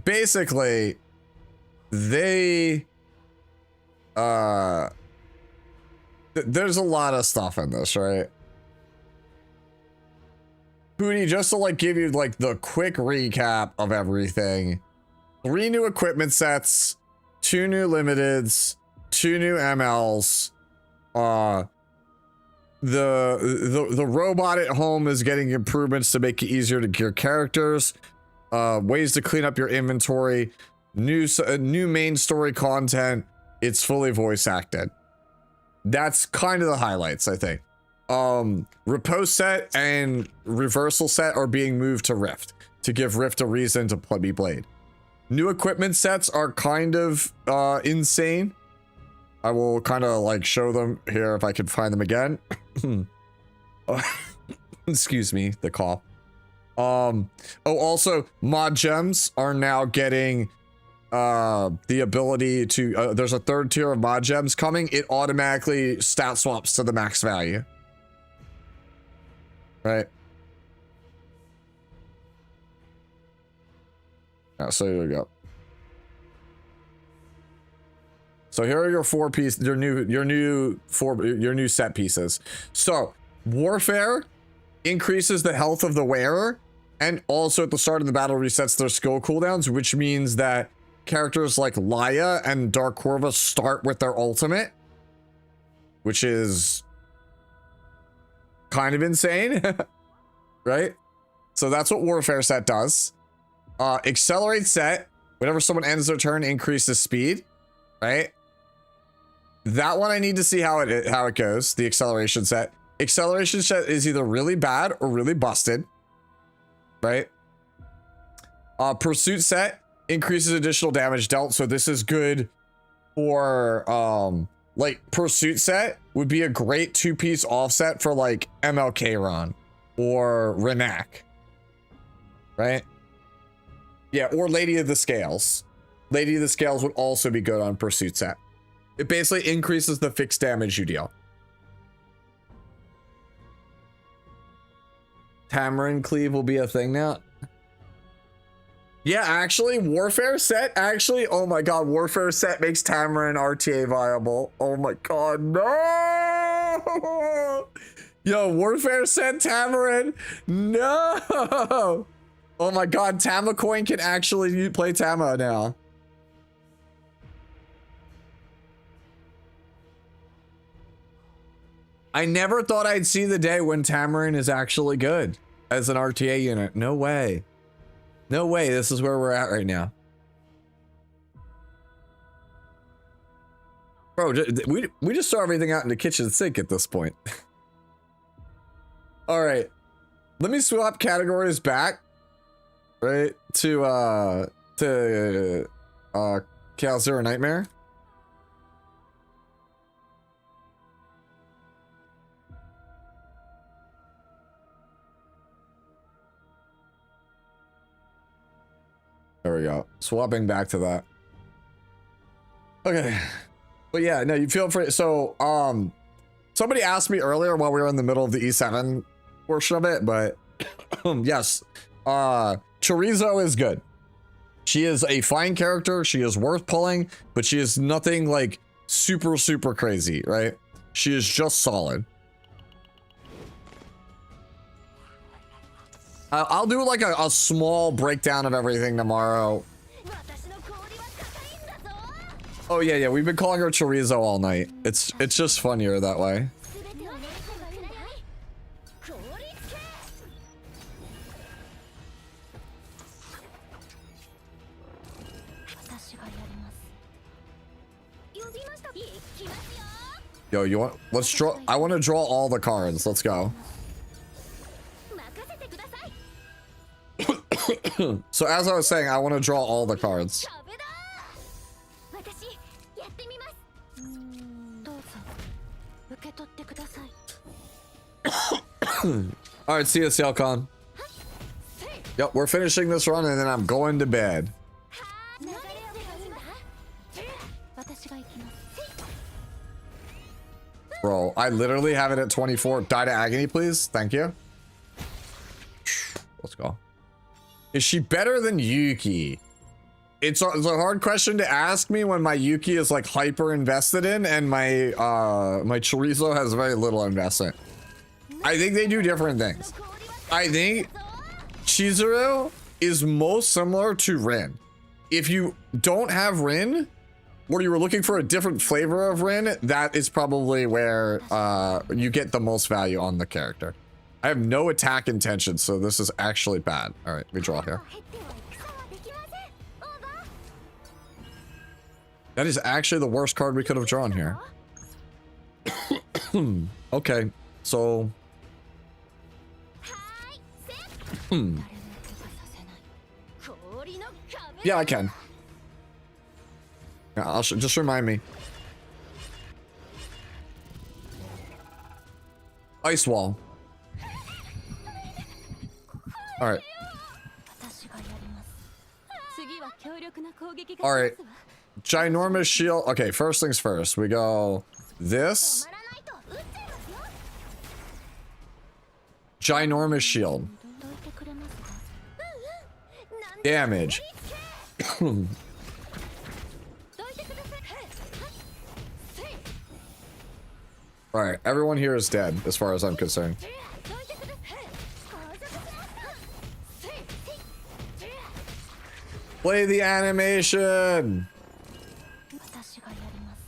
[SPEAKER 1] basically, they there's a lot of stuff in this, right? Pooty, just to like give you like the quick recap of everything. 3 new equipment sets, 2 new limiteds, 2 new MLs. The robot at home is getting improvements to make it easier to gear characters. Ways to clean up your inventory. New main story content. It's fully voice acted. That's kind of the highlights, I think. Repose set and reversal set are being moved to Rift to give Rift a reason to be played. New equipment sets are kind of insane. I will kind of like show them here if I can find them again. Excuse me, the cough. Oh, also mod gems are now getting the ability to there's a 3rd tier of mod gems coming. It automatically stat swaps to the max value, right? So here we go. So here are your 4 pieces, your new set pieces. So warfare increases the health of the wearer And also at the start of the battle resets their skill cooldowns, which means that characters like Laya and Dark Corva start with their ultimate, which is kind of insane, right? So that's what Warfare set does. Accelerate set, whenever someone ends their turn, increases speed, right? That one I need to see how it goes, the acceleration set. Acceleration set is either really bad or really busted, right? Pursuit set increases additional damage dealt, so this is good for like Pursuit set would be a great 2-piece offset for like MLK Ron or Renak, right? Yeah, or Lady of the Scales. Lady of the Scales would also be good on Pursuit set. It basically increases the fixed damage you deal. Tamarind Cleave will be a thing now. Yeah, actually, Warfare set, actually, oh my god, Warfare set makes Tamarind RTA viable. Oh my god, no! Yo, Warfare set Tamarind, no! Oh my god, Tamacoin can actually play Tama now. I never thought I'd see the day when Tamarind is actually good as an RTA unit. No way. No way, this is where we're at right now. Bro, we just throw everything out in the kitchen sink at this point. All right, let me swap categories back, right, to Chaos Zero Nightmare. There we go. Swapping back to that. Okay. But yeah, no, you feel free. So, somebody asked me earlier while we were in the middle of the E7 portion of it, but yes, Chorizo is good. She is a fine character. She is worth pulling, but she is nothing like super, super crazy, right? She is just solid. I'll do like a small breakdown of everything tomorrow. Oh yeah, we've been calling her Chorizo all night. It's just funnier that way. Yo, you want? Let's draw. I want to draw all the cards. Let's go. So as I was saying, I want to draw all the cards. All right, see you, Cialcon. Yep, we're finishing this run and then I'm going to bed. Bro, I literally have it at 24. Die to agony, please. Thank you. Let's go. Is she better than Yuki? It's a hard question to ask me when my Yuki is like hyper invested in and my my Chorizo has very little investment. I think they do different things. I think Chizuru is most similar to Rin. If you don't have Rin, or you were looking for a different flavor of Rin, that is probably where you get the most value on the character. I have no attack intention, so this is actually bad. All right, we draw here. That is actually the worst card we could have drawn here. Okay, so... Yeah, I can. Yeah, just remind me. Ice wall. All right. All right. Ginormous shield. Okay, first things first. We go this. Ginormous shield. Damage. All right, everyone here is dead as far as I'm concerned. Play the animation.
[SPEAKER 7] 私がやります。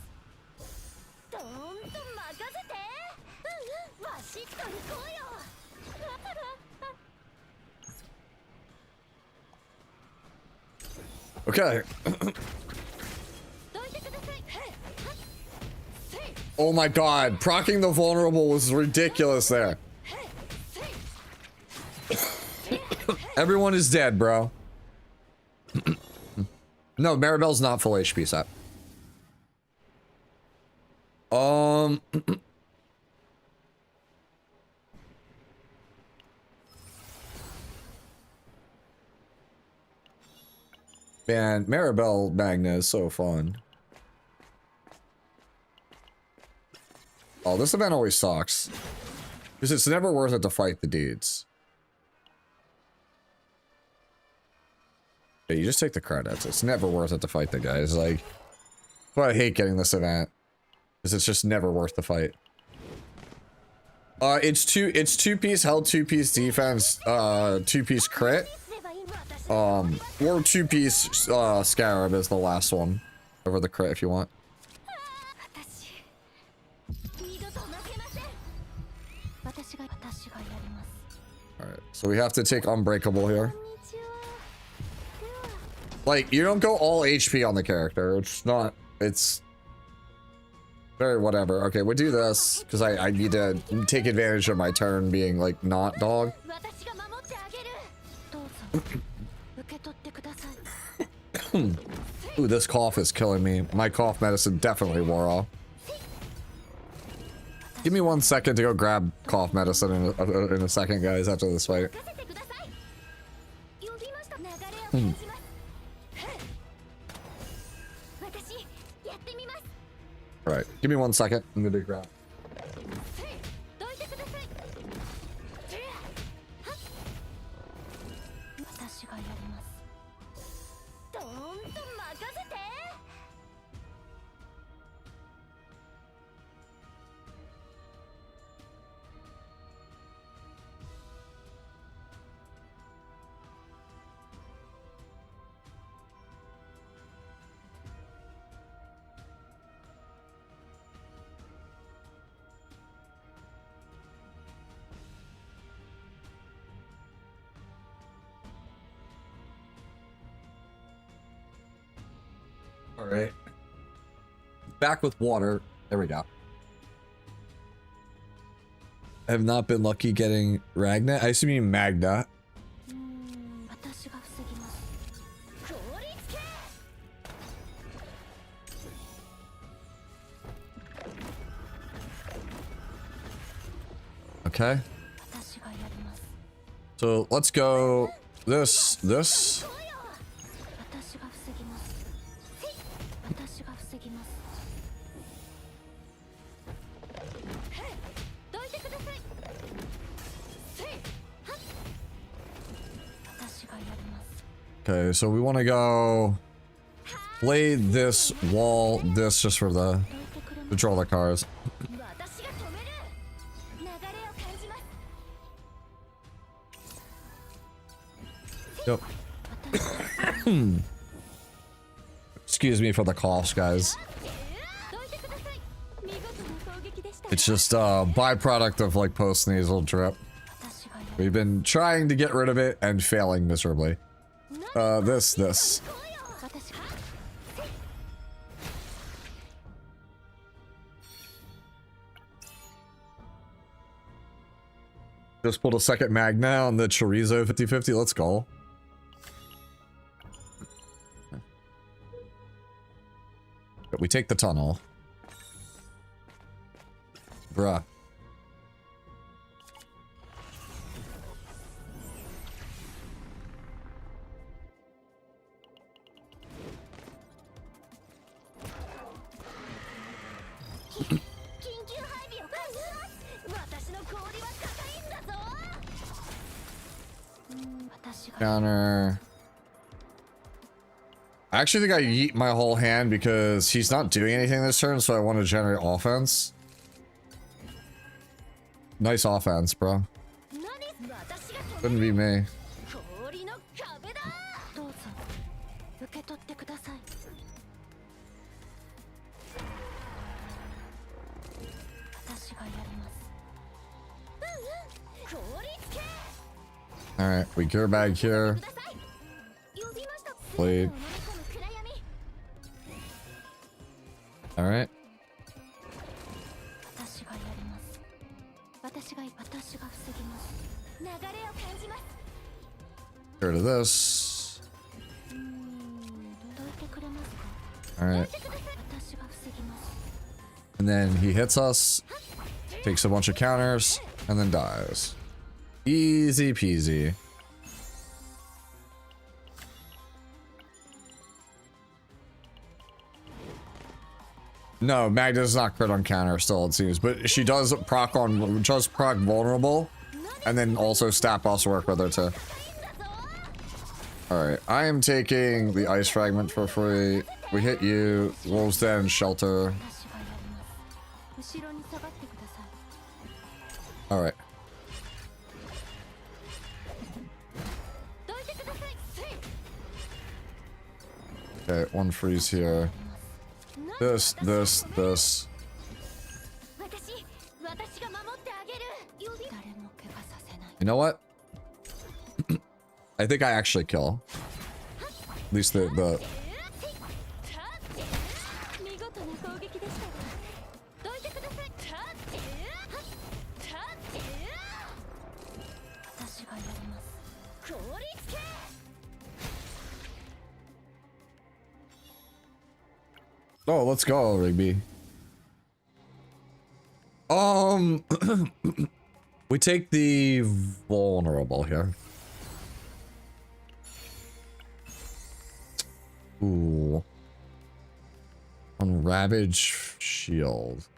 [SPEAKER 7] どーんと任せて。わしっと行こうよ。
[SPEAKER 1] Okay. Oh my god, proccing the vulnerable was ridiculous there. Everyone is dead, bro. No, Maribel's not full HP set. Man, Maribel Magna is so fun. Oh, this event always sucks. Because it's never worth it to fight the dudes. Yeah, you just take the credits. It's never worth it to fight the guys. Like, but I hate getting this event. Because it's just never worth the fight. It's two-piece held, two-piece defense, two-piece crit. Or two-piece Scarab is the last one. Over the crit if you want. Alright, so we have to take Unbreakable here. Like, you don't go all HP on the character. It's not... It's... very whatever. Okay, we'll do this, because I need to take advantage of my turn being, like, not dog. Ooh, this cough is killing me. My cough medicine definitely wore off. Give me 1 second to go grab cough medicine in a second, guys, after this fight. Alright, give me 1 second. I'm gonna grab. Alright. Back with water. There we go. I have not been lucky getting Ragna. I assume you mean Magna. Okay. So let's go this. Okay, so we want to go blade this, wall this, just for the to draw the cars. Yep. Excuse me for the coughs, guys. It's just a byproduct of like post-nasal drip. We've been trying to get rid of it and failing miserably. This. Just pulled a second Magna on the Chorizo 50/50. Let's go. But we take the tunnel. Bruh. Counter. I actually think I yeet my whole hand because he's not doing anything this turn, so I want to generate offense. Nice offense, bro. Couldn't be me. Alright, we gear bag here. Blade. Alright. Here to this. Alright. And then he hits us, takes a bunch of counters, and then dies. Easy peasy. No, Magna does not crit on counter still, it seems, but she does proc on, just proc vulnerable, and then also stat boss work with her too. Alright, I am taking the ice fragment for free. We hit you, Wolves Den, shelter. Alright. Okay, one freeze here. This. You know what? I think I actually kill. At least the... Oh, let's go, Rigby. We take the vulnerable here. Ooh. On Ravage Shield.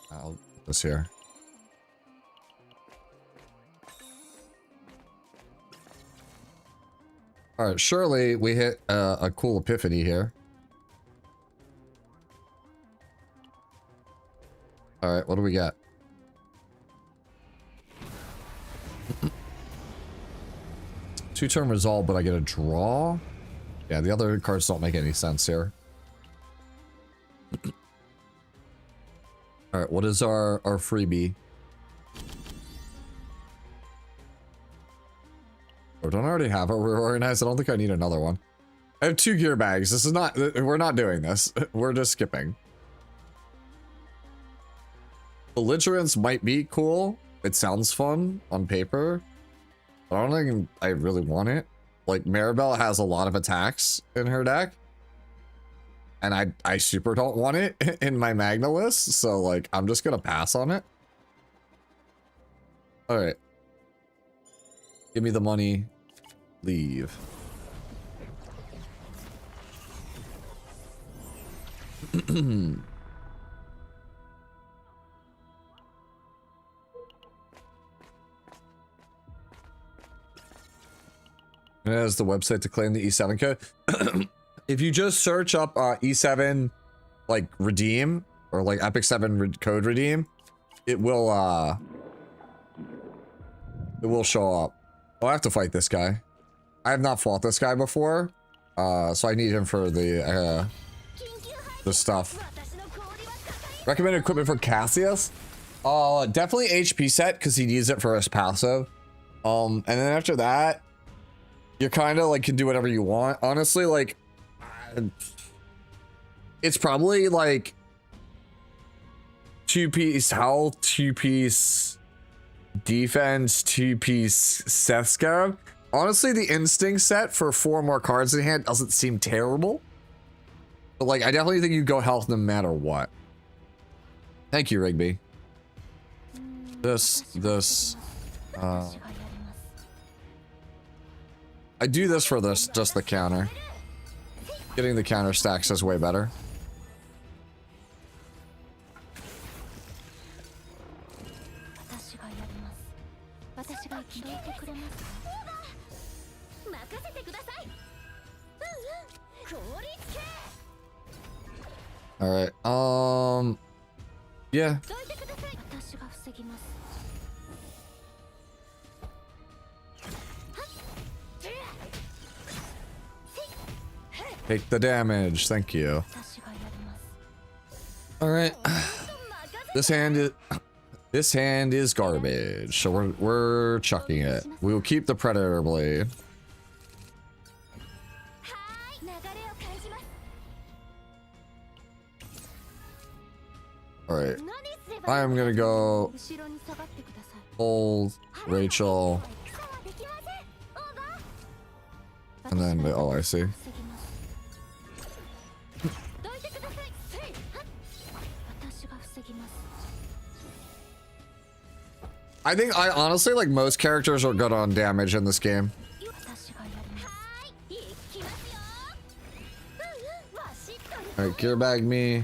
[SPEAKER 1] I'll put this here. Alright, surely we hit a cool epiphany here. Alright, what do we got? Two-turn resolve, but I get a draw? Yeah, the other cards don't make any sense here. Alright, what is our freebie? Oh, don't I already have it reorganized? I don't think I need another one. I have 2 gear bags. This is not... We're not doing this. We're just skipping. Belligerence might be cool. It sounds fun on paper. But I don't think I really want it. Like, Maribel has a lot of attacks in her deck. And I super don't want it in my Magna list. So, like, I'm just gonna pass on it. Alright. Give me the money. Leave. It has the website to claim the E7 code. If you just search up E7 like redeem or like Epic 7 code redeem, it will show up. Oh, I have to fight this guy. I have not fought this guy before, so I need him for the stuff. Recommended equipment for Cassius? Definitely HP set because he needs it for his passive. And then after that, you kind of like can do whatever you want. Honestly, like it's probably like 2-piece health, 2-piece defense, 2-piece Sethscarab. Honestly, the instinct set for 4 more cards in hand doesn't seem terrible. But like, I definitely think you go health no matter what. Thank you, Rigby. I do this for this, just the counter. Getting the counter stacks is way better. All right. Yeah. Take the damage. Thank you. All right. This hand is This hand is garbage, so we're chucking it. We will keep the Predator Blade. Alright. I am gonna go hold Rachel. And then, oh, I see. I think I honestly like most characters are good on damage in this game. Alright, gear bag me.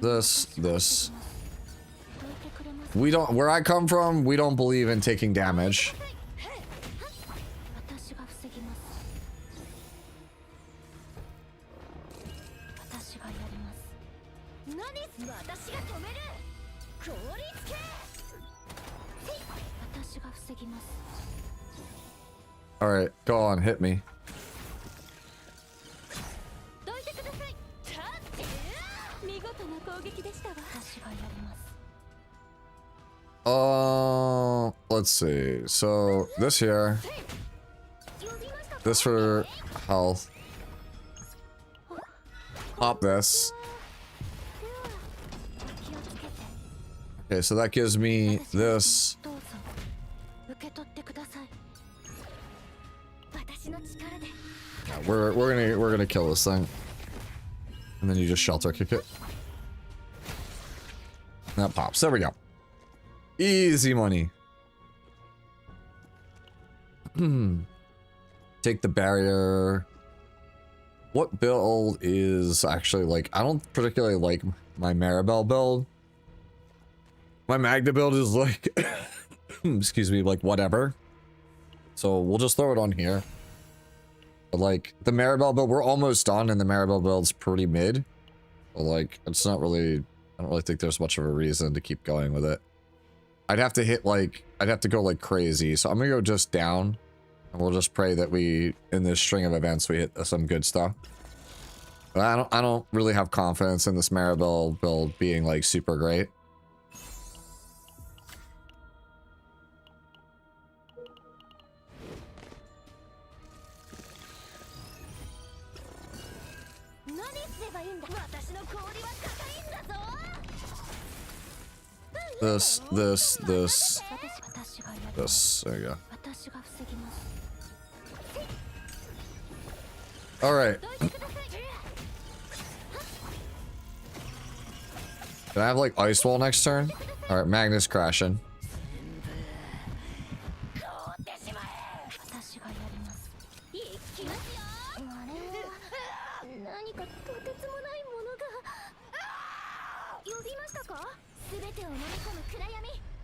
[SPEAKER 1] This. We don't, where I come from, we don't believe in taking damage. Alright, go on, hit me. Let's see. So, this here. This for health. Pop this. Okay, so that gives me this. Yeah, we're gonna kill this thing. And then you just shelter kick it. That pops. There we go. Easy money. Take the barrier. What build is actually like, I don't particularly like my Maribel build. My Magna build is like, excuse me, like whatever. So we'll just throw it on here. But like the Maribel build, we're almost done and the Maribel build's pretty mid. But like, it's not really, I don't really think there's much of a reason to keep going with it. I'd have to hit like, I'd have to go like crazy. So I'm gonna go just down. And we'll just pray that we, in this string of events, we hit some good stuff. But I don't really have confidence in this Maribel build being like super great. This. There you go. Alright. Can I have like Ice Wall next turn? Alright, Magna's crashing.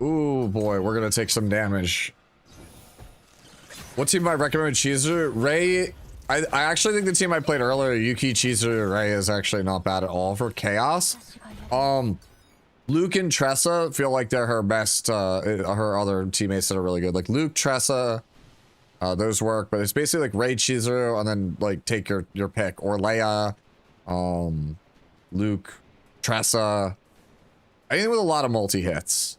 [SPEAKER 1] Ooh boy, we're gonna take some damage. What team I recommend? Chizuru? Ray? I actually think the team I played earlier, Yuki, Chizuru, Ray, is actually not bad at all for Chaos. Luke and Tressa feel like they're her best, her other teammates that are really good. Like Luke, Tressa, those work, but it's basically like Ray, Chizuru, and then like take your pick. Or Leia, Luke, Tressa. Anything with a lot of multi-hits,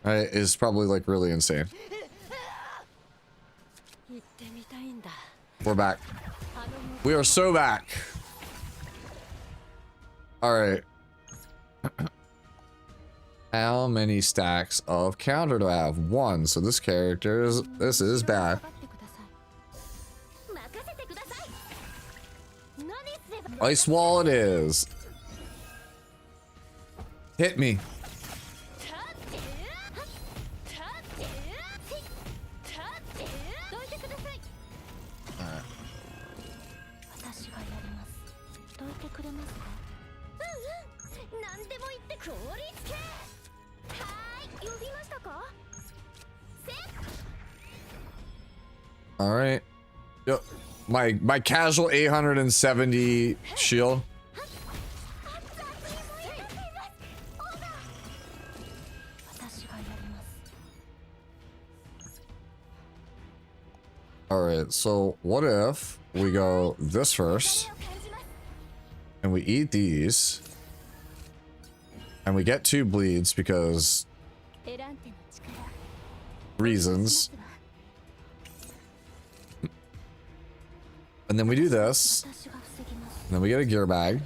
[SPEAKER 1] right, is probably like really insane. We're back. We are so back. Alright. How many stacks of counter do I have? 1. So this character is, this is bad. Ice Wall it is. Hit me. All right. Yep. My casual 870 shield. All right. So what if we go this first and we eat these And we get 2 bleeds because reasons. And then we do this. And then we get a gear bag.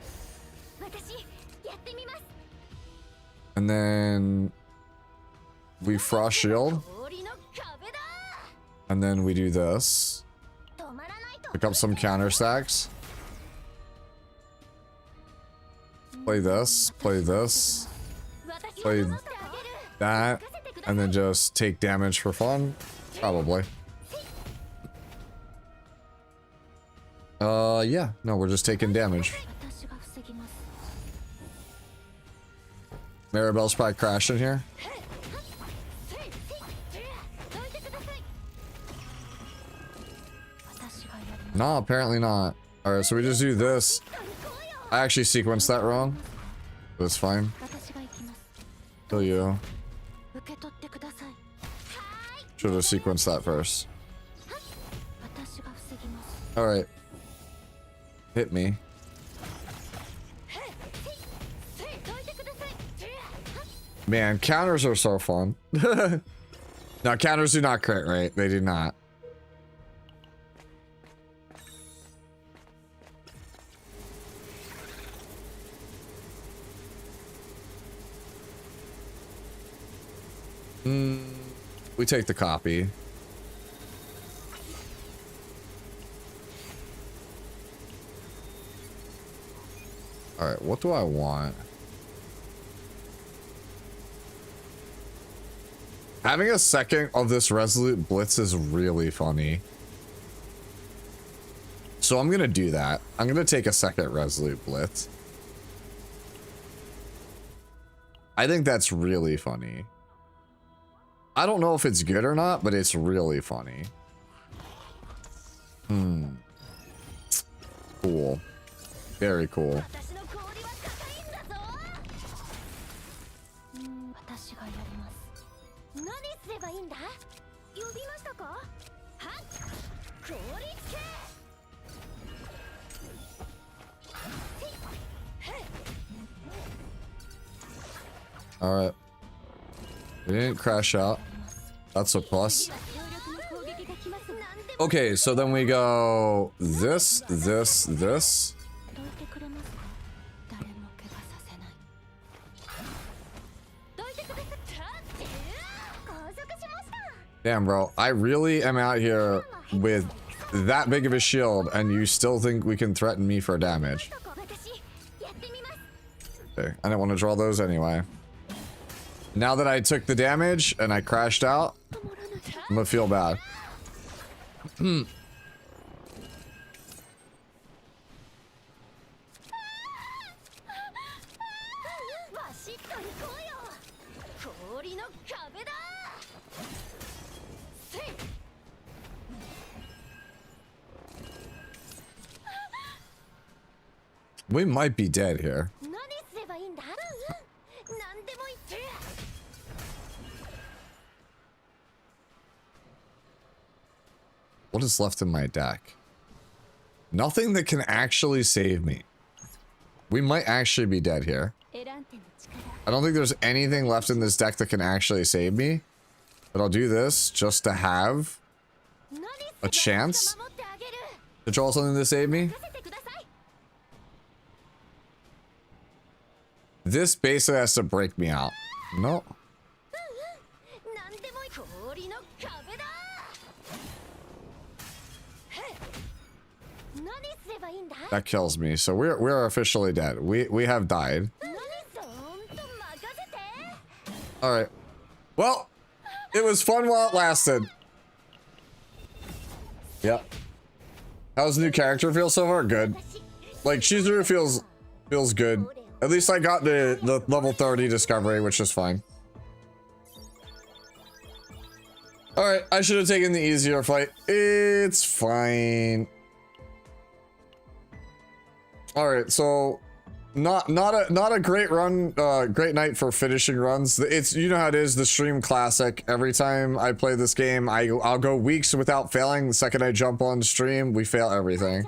[SPEAKER 1] And then we frost shield. And then we do this. Pick up some counter stacks. Play this, play this, play that, and then just take damage for fun? Probably. Yeah. No, we're just taking damage. Maribel's probably crashing here. No, apparently not. Alright, so we just do this. I actually sequenced that wrong. But it's fine. Kill you. Should have sequenced that first. Alright. Hit me. Man, counters are so fun. No, counters do not crit, right? They do not. We take the copy. Alright, what do I want? Having a second of this Resolute Blitz is really funny. So I'm gonna do that. I'm gonna take a second Resolute Blitz. I think that's really funny. I don't know if it's good or not, but it's really funny. Cool. Very cool. Alright. We didn't crash out. That's a plus. Okay, so then we go this, this, this. Damn, bro. I really am out here with that big of a shield, and you still think we can threaten me for damage. Okay, I didn't want to draw those anyway. Now that I took the damage and I crashed out, I'm gonna feel bad. We might be dead here. What is left in my deck? Nothing that can actually save me. We might actually be dead here. I don't think there's anything left in this deck that can actually save me. But I'll do this just to have a chance to draw something to save me. This basically has to break me out. No. That kills me. So we're officially dead. We have died. All right. Well, it was fun while it lasted. Yep. How's the new character feel so far? Good. Like Chizuru feels good. At least I got the level 30 discovery, which is fine. All right, I should have taken the easier fight. It's fine. All right, so not a great run, great night for finishing runs. It's, you know how it is, the stream classic. Every time I play this game, I'll go weeks without failing. The second I jump on stream, we fail everything.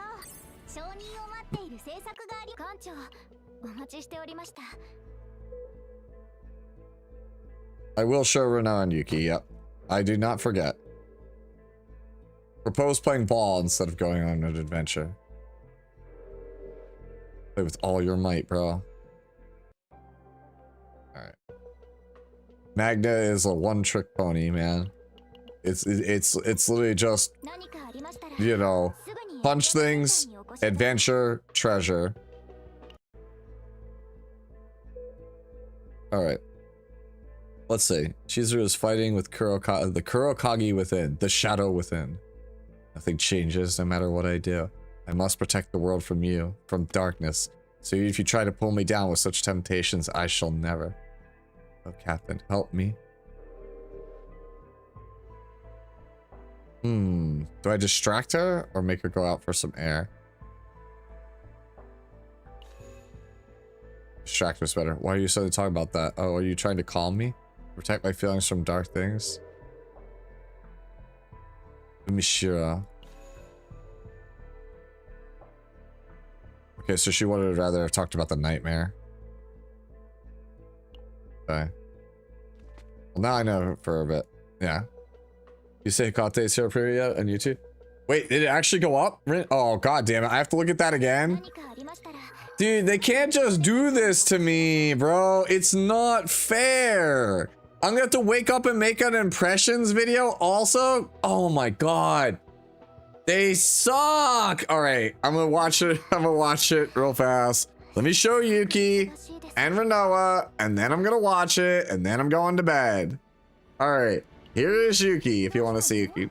[SPEAKER 1] I will show Renoa and Yuki, yep. I do not forget. Propose playing ball instead of going on an adventure. Play with all your might, bro. Alright. Magna is a one-trick pony, man. It's literally just, you know, punch things, adventure, treasure. Alright. Let's see. Chizuru is fighting with the Kurokage within, the shadow within. Nothing changes no matter what I do. I must protect the world from you, from darkness. So if you try to pull me down with such temptations, I shall never. Oh, Captain, help me. Do I distract her or make her go out for some air? Distract was better. Why are you suddenly talking about that? Oh, are you trying to calm me? Protect my feelings from dark things? Mishira. Okay, so she would have rather have talked about the nightmare. Okay. Well, now I know for a bit. Yeah. You say Kate's hero period yet on YouTube? Wait, did it actually go up? Oh, god damn it. I have to look at that again? Dude, they can't just do this to me, bro. It's not fair. I'm gonna have to wake up and make an impressions video also? Oh my god. They suck. All right, I'm gonna watch it. I'm gonna watch it real fast. Let me show Yuki and Renoa, and then I'm gonna watch it, and then I'm going to bed. All right, here is Yuki if you want to see Yuki.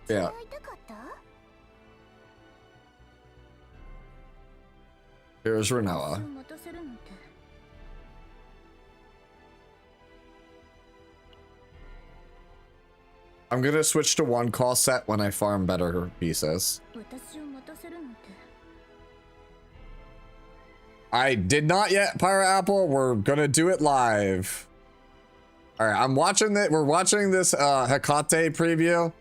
[SPEAKER 1] Yeah. Here's Renoa. I'm gonna switch to one call set when I farm better pieces. I did not yet, Pyro Apple. We're gonna do it live. All right, I'm watching that. We're watching this Hecate preview.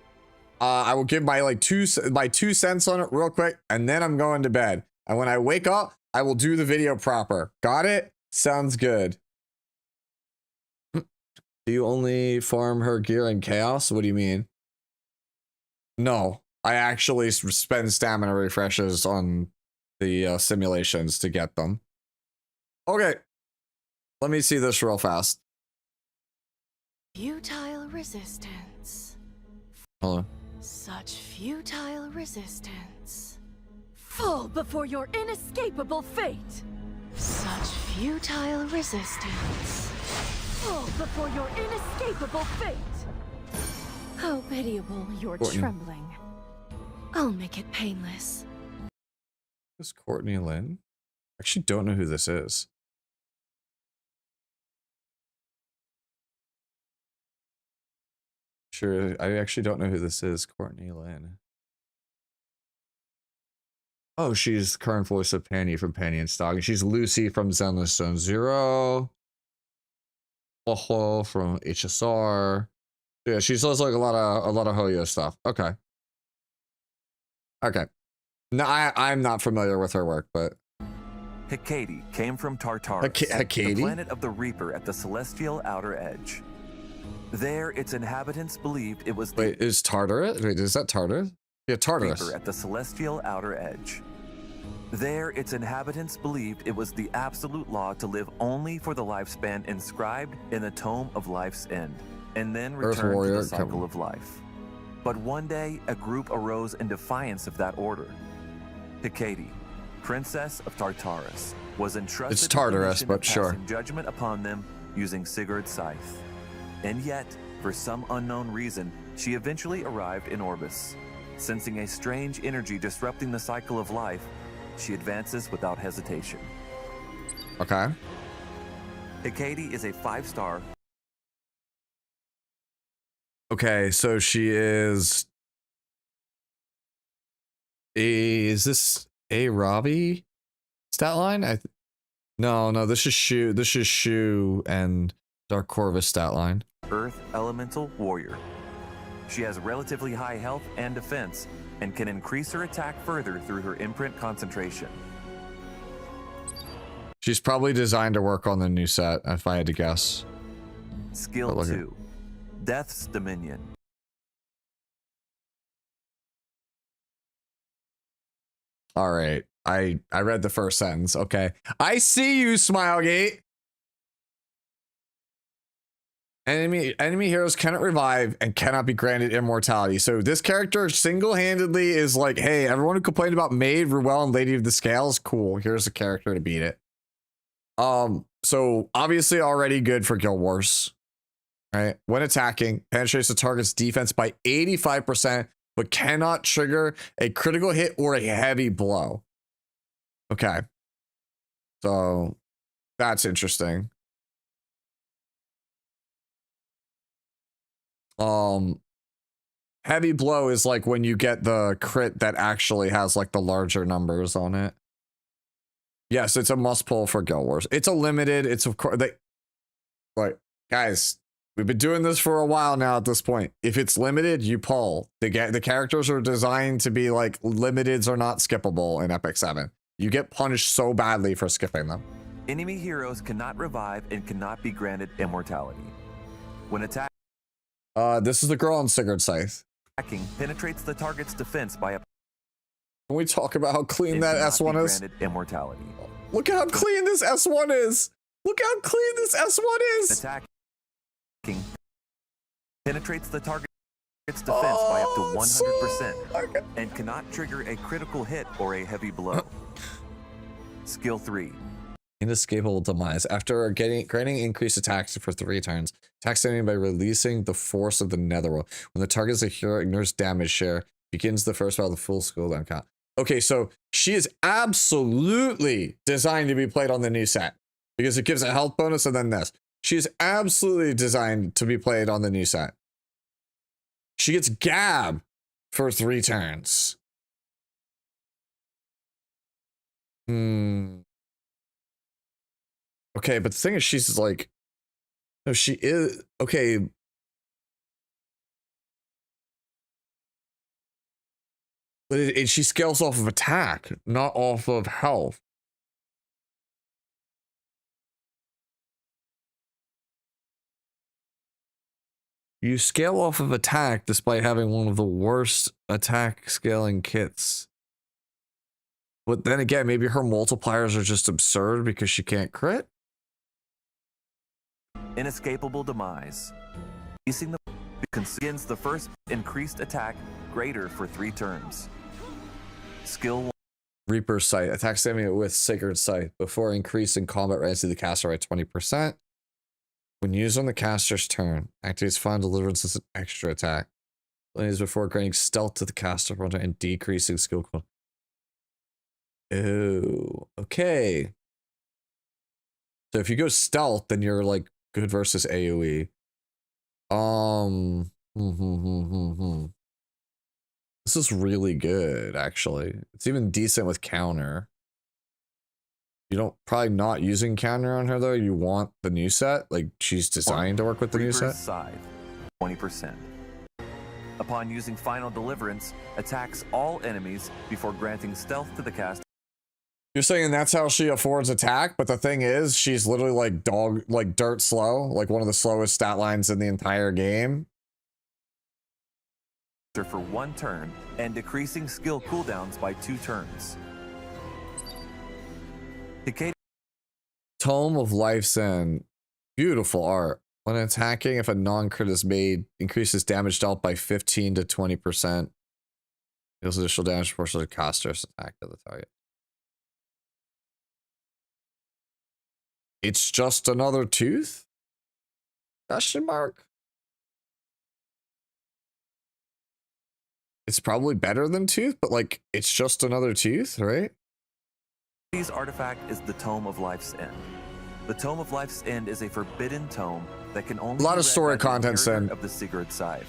[SPEAKER 1] I will give my 2 cents on it real quick, and then I'm going to bed. And when I wake up, I will do the video proper. Got it? Sounds good. Do you only farm her gear in chaos? What do you mean? No, I actually spend stamina refreshes on the simulations to get them. Okay, let me see this real fast.
[SPEAKER 12] Futile resistance.
[SPEAKER 1] Hold on.
[SPEAKER 12] Such futile resistance. Fall before your inescapable fate. Such futile resistance. Fall before your inescapable fate. How pitiable your trembling. I'll make it painless.
[SPEAKER 1] This is Courtney Lynn. I actually don't know who this is. Sure, I actually don't know who this is. Courtney Lynn. Oh, she's the current voice of Penny from Penny and Stock. And she's Lucy from Zenless Zone Zero. Oho from HSR. Yeah, she does like a lot of Hoyo stuff. Okay. Okay. No, I'm not familiar with her work, but
[SPEAKER 13] Hecate came from Tartarus, the planet of the Reaper at the celestial outer edge. There, its inhabitants believed it was the
[SPEAKER 1] Wait, is Tartarus? Wait, is that Tartarus? Yeah, Tartarus.
[SPEAKER 13] Reaper at the celestial outer edge. There, its inhabitants believed it was the absolute law to live only for the lifespan inscribed in the Tome of Life's End, and then return to the cycle of life. But one day, a group arose in defiance of that order. Hecate, Princess of Tartarus, was entrusted
[SPEAKER 1] It's Tartarus,
[SPEAKER 13] with the
[SPEAKER 1] but
[SPEAKER 13] mission
[SPEAKER 1] sure.
[SPEAKER 13] of passing judgment upon them using Sigurd's scythe. And yet, for some unknown reason, she eventually arrived in Orbis. Sensing a strange energy disrupting the cycle of life, she advances without hesitation.
[SPEAKER 1] Okay.
[SPEAKER 13] Hecate is a 5-star.
[SPEAKER 1] Okay, so she is. Is this a Robbie stat line? No, this is Shu. This is Shu and Dark Corvus stat line.
[SPEAKER 13] Earth Elemental Warrior. She has relatively high health and defense, and can increase her attack further through her imprint concentration.
[SPEAKER 1] She's probably designed to work on the new set, if I had to guess.
[SPEAKER 13] Skill 2, Death's Dominion.
[SPEAKER 1] All right, I read the first sentence. Okay, I see you, Smilegate. Enemy heroes cannot revive and cannot be granted immortality. So this character single-handedly is like, hey, everyone who complained about Maid, Ruel, and Lady of the Scales, cool. Here's a character to beat it. So obviously already good for Guild Wars, right? When attacking, penetrates the target's defense by 85%, but cannot trigger a critical hit or a heavy blow. Okay. So that's interesting. Heavy blow is like when you get the crit that actually has like the larger numbers on it. Yes, it's a must pull for Guild Wars. It's a limited, it's of course, like, guys, we've been doing this for a while now at this point. If it's limited, you pull. The characters are designed to be like, limiteds are not skippable in Epic 7. You get punished so badly for skipping them.
[SPEAKER 13] Enemy heroes cannot revive and cannot be granted immortality. When attacking,
[SPEAKER 1] this is the girl on Sigurd Scythe.
[SPEAKER 13] Penetrates the target's defense by a...
[SPEAKER 1] Can we talk about how clean that S1 is?
[SPEAKER 13] Immortality.
[SPEAKER 1] Look how clean this S1 is. Look how clean this S1 is.
[SPEAKER 13] Attacking penetrates the target's defense by up to 100% and cannot trigger a critical hit or a heavy blow. Skill 3.
[SPEAKER 1] Inescapable demise. After granting increased attacks for 3 turns, attacks enemy by releasing the force of the netherworld. When the target is a hero, ignores damage share. Begins the first round with the full skill down count. Okay, so she is absolutely designed to be played on the new set because it gives a health bonus and then this. She is absolutely designed to be played on the new set. She gets Gab for 3 turns. Okay, but the thing is, she's like, no, she is, okay. But she scales off of attack, not off of health. You scale off of attack despite having one of the worst attack scaling kits. But then again, maybe her multipliers are just absurd because she can't crit.
[SPEAKER 13] Inescapable demise. Releasing the begins the first increased attack greater for 3 turns. Skill 1.
[SPEAKER 1] Reaper's Sight. Attacks enemy with Sacred Sight. Before increasing combat range to the caster by 20%. When used on the caster's turn, activates Final Deliverance as an extra attack. When used before granting stealth to the caster and decreasing skill cooldown. Oh, okay. So if you go stealth, then you're like good versus AoE. This is really good, actually. It's even decent with counter. You don't probably not using counter on her though. You want the new set, like she's designed to work with the new set.
[SPEAKER 13] Scythe, 20%. Upon using Final Deliverance, attacks all enemies before granting stealth to the caster.
[SPEAKER 1] You're saying that's how she affords attack, but the thing is, she's literally like dirt slow, like one of the slowest stat lines in the entire game.
[SPEAKER 13] For 1 turn and decreasing skill cooldowns by 2 turns.
[SPEAKER 1] Tome of Life's End. Beautiful art. When attacking, if a non-crit is made, increases damage dealt by 15 to 20%. Deals additional damage proportional to caster's attack to the target. It's just another tooth? Question mark? It's probably better than tooth, but like, it's just another tooth, right?
[SPEAKER 13] This artifact is the Tome of Life's End. The Tome of Life's End is a forbidden tome that can only
[SPEAKER 1] a lot of story content
[SPEAKER 13] of the Sigurd Scythe,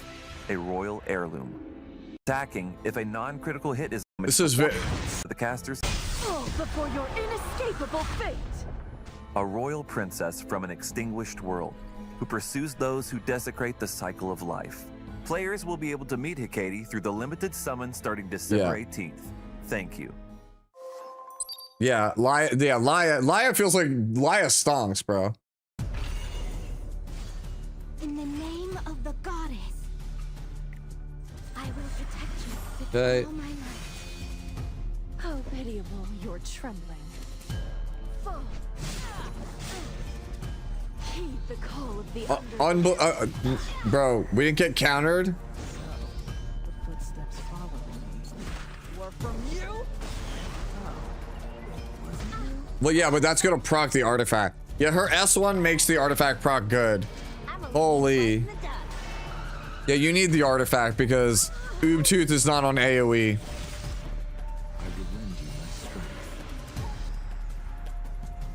[SPEAKER 13] a royal heirloom. Attacking if a non-critical hit is the caster's
[SPEAKER 12] before your inescapable fate.
[SPEAKER 13] A royal princess from an extinguished world. who pursues those who desecrate the cycle of life. Players will be able to meet Hikari through the limited summon starting December 18th. Thank you.
[SPEAKER 1] Yeah, Laya feels like Laya stonks, bro.
[SPEAKER 7] In the name of the goddess, I will protect you with
[SPEAKER 1] Okay.
[SPEAKER 7] all my might.
[SPEAKER 12] How pitiable your trembling.
[SPEAKER 7] Fall.
[SPEAKER 12] Heed the call of the
[SPEAKER 1] Bro, we didn't get countered.
[SPEAKER 12] The footsteps following me. Were from you?
[SPEAKER 1] Well, yeah, but that's gonna proc the artifact. Yeah, her S1 makes the artifact proc good. Holy. Yeah, you need the artifact because Oobtooth is not on AoE.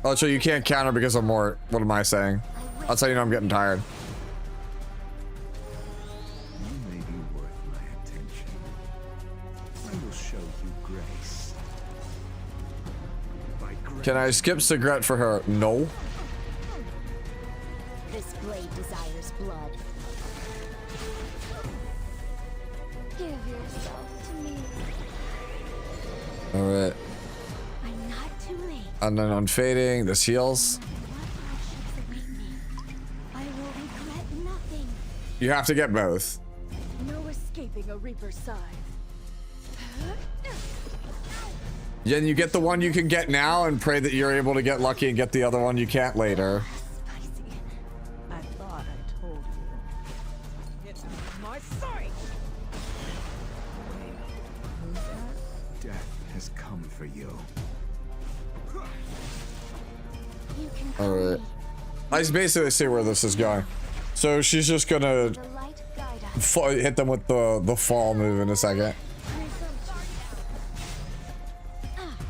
[SPEAKER 1] Oh, so you can't counter because of Mort. What am I saying? That's how you know I'm getting tired.
[SPEAKER 14] You may be worth my attention. I will show you grace. By grace.
[SPEAKER 1] Can I skip cigarette for her? No.
[SPEAKER 7] This blade desires blood. Give yourself to me.
[SPEAKER 1] All right.
[SPEAKER 7] I'm not too late.
[SPEAKER 1] And then on fading, this heals.
[SPEAKER 7] I will regret nothing.
[SPEAKER 1] You have to get both.
[SPEAKER 12] No escaping a Reaper's scythe.
[SPEAKER 1] Then you get the one you can get now and pray that you're able to get lucky and get the other one you can't later.
[SPEAKER 12] I thought I told you. It's my sight!
[SPEAKER 14] Death has come for you.
[SPEAKER 7] You can
[SPEAKER 1] All right. I basically see where this is going. So she's just gonna
[SPEAKER 7] the light guide us.
[SPEAKER 1] hit them with the fall move in a second.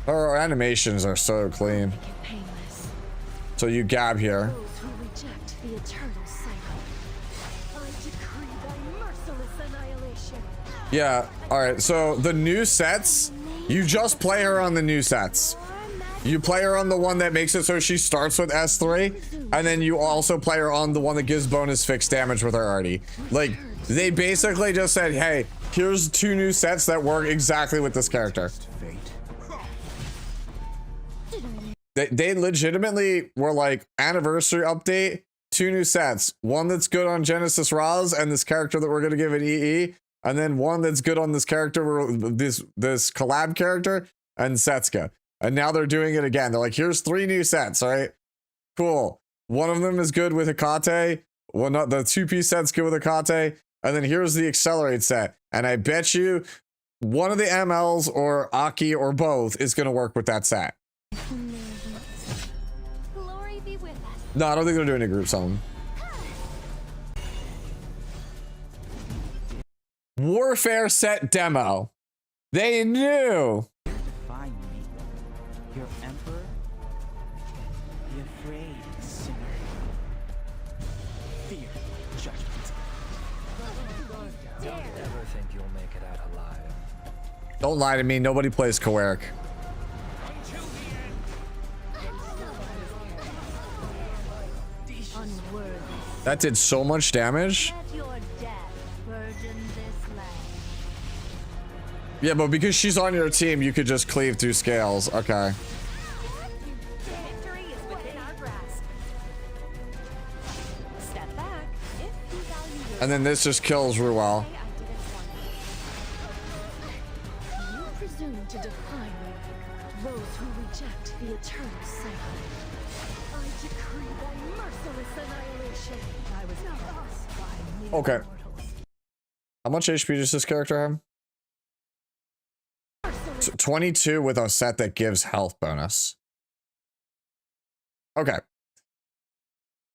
[SPEAKER 1] Her animations are so clean.
[SPEAKER 12] Painless.
[SPEAKER 1] So you gab here.
[SPEAKER 12] Those who reject the eternal cycle. I decree thy merciless annihilation.
[SPEAKER 1] Yeah. All right. So the new sets, you just play her on the new sets. You play her on the one that makes it so she starts with S3, and then you also play her on the one that gives bonus fixed damage with her already. Like, they basically just said, hey, here's 2 new sets that work exactly with this character. They legitimately were like, anniversary update, 2 new sets. One that's good on Genesis Raz and this character that we're going to give an EE, and then one that's good on this character, this collab character, and Setsuka. And now they're doing it again. They're like, here's 3 new sets, all right? Cool. One of them is good with Hikate. Well, not the 2-piece set's good with Hikate. And then here's the Accelerate set. And I bet you one of the MLs or Aki or both is going to work with that set.
[SPEAKER 7] Glory be with us.
[SPEAKER 1] No, I don't think they're doing a group summon. Warfare set demo. They knew.
[SPEAKER 15] Find me, your emperor. Be afraid, sinner. Fear judgment.
[SPEAKER 3] Don't ever think you'll make it out alive.
[SPEAKER 1] Don't lie to me. Nobody plays Koeric. That did so much damage.
[SPEAKER 7] Let your death burden this land.
[SPEAKER 1] Yeah, but because she's on your team, you could just cleave through scales. Okay.
[SPEAKER 12] Victory is within our grasp. Step back if you value your
[SPEAKER 1] And then this just kills Ruel.
[SPEAKER 12] You presume to defy me, those who reject the eternal cycle. I decree thy merciless annihilation. I was lost by mere
[SPEAKER 1] Okay.
[SPEAKER 12] mortals.
[SPEAKER 1] How much HP does this character have? 22 with a set that gives health bonus. Okay.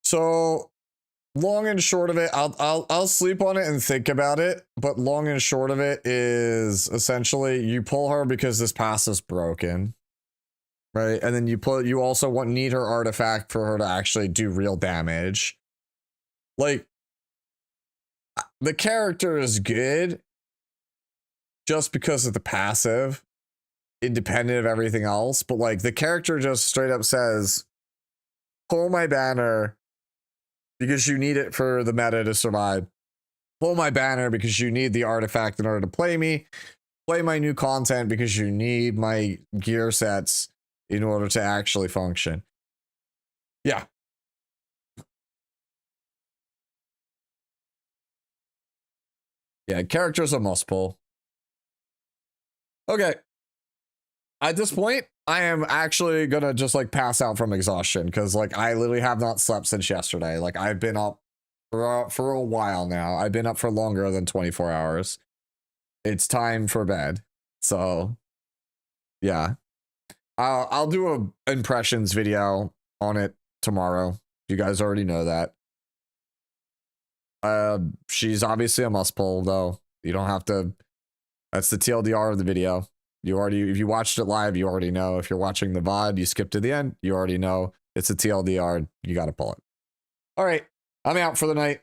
[SPEAKER 1] So long and short of it, I'll sleep on it and think about it, but long and short of it is essentially you pull her because this pass is broken. Right? And then you also need her artifact for her to actually do real damage. Like, the character is good just because of the passive, independent of everything else, but like the character just straight up says, pull my banner, because you need it for the meta to survive. Pull my banner because you need the artifact in order to play me. Play my new content because you need my gear sets in order to actually function. Yeah. Yeah, characters are must pull. Okay. At this point, I am actually gonna just like pass out from exhaustion because like I literally have not slept since yesterday. Like I've been up for a while now. I've been up for longer than 24 hours. It's time for bed. So yeah. I'll do a impressions video on it tomorrow. You guys already know that. She's obviously a must pull though. You don't have to. That's the TLDR of the video. You already, if you watched it live, you already know. If you're watching the VOD, you skip to the end, you already know it's a TLDR. You got to pull it. All right, I'm out for the night.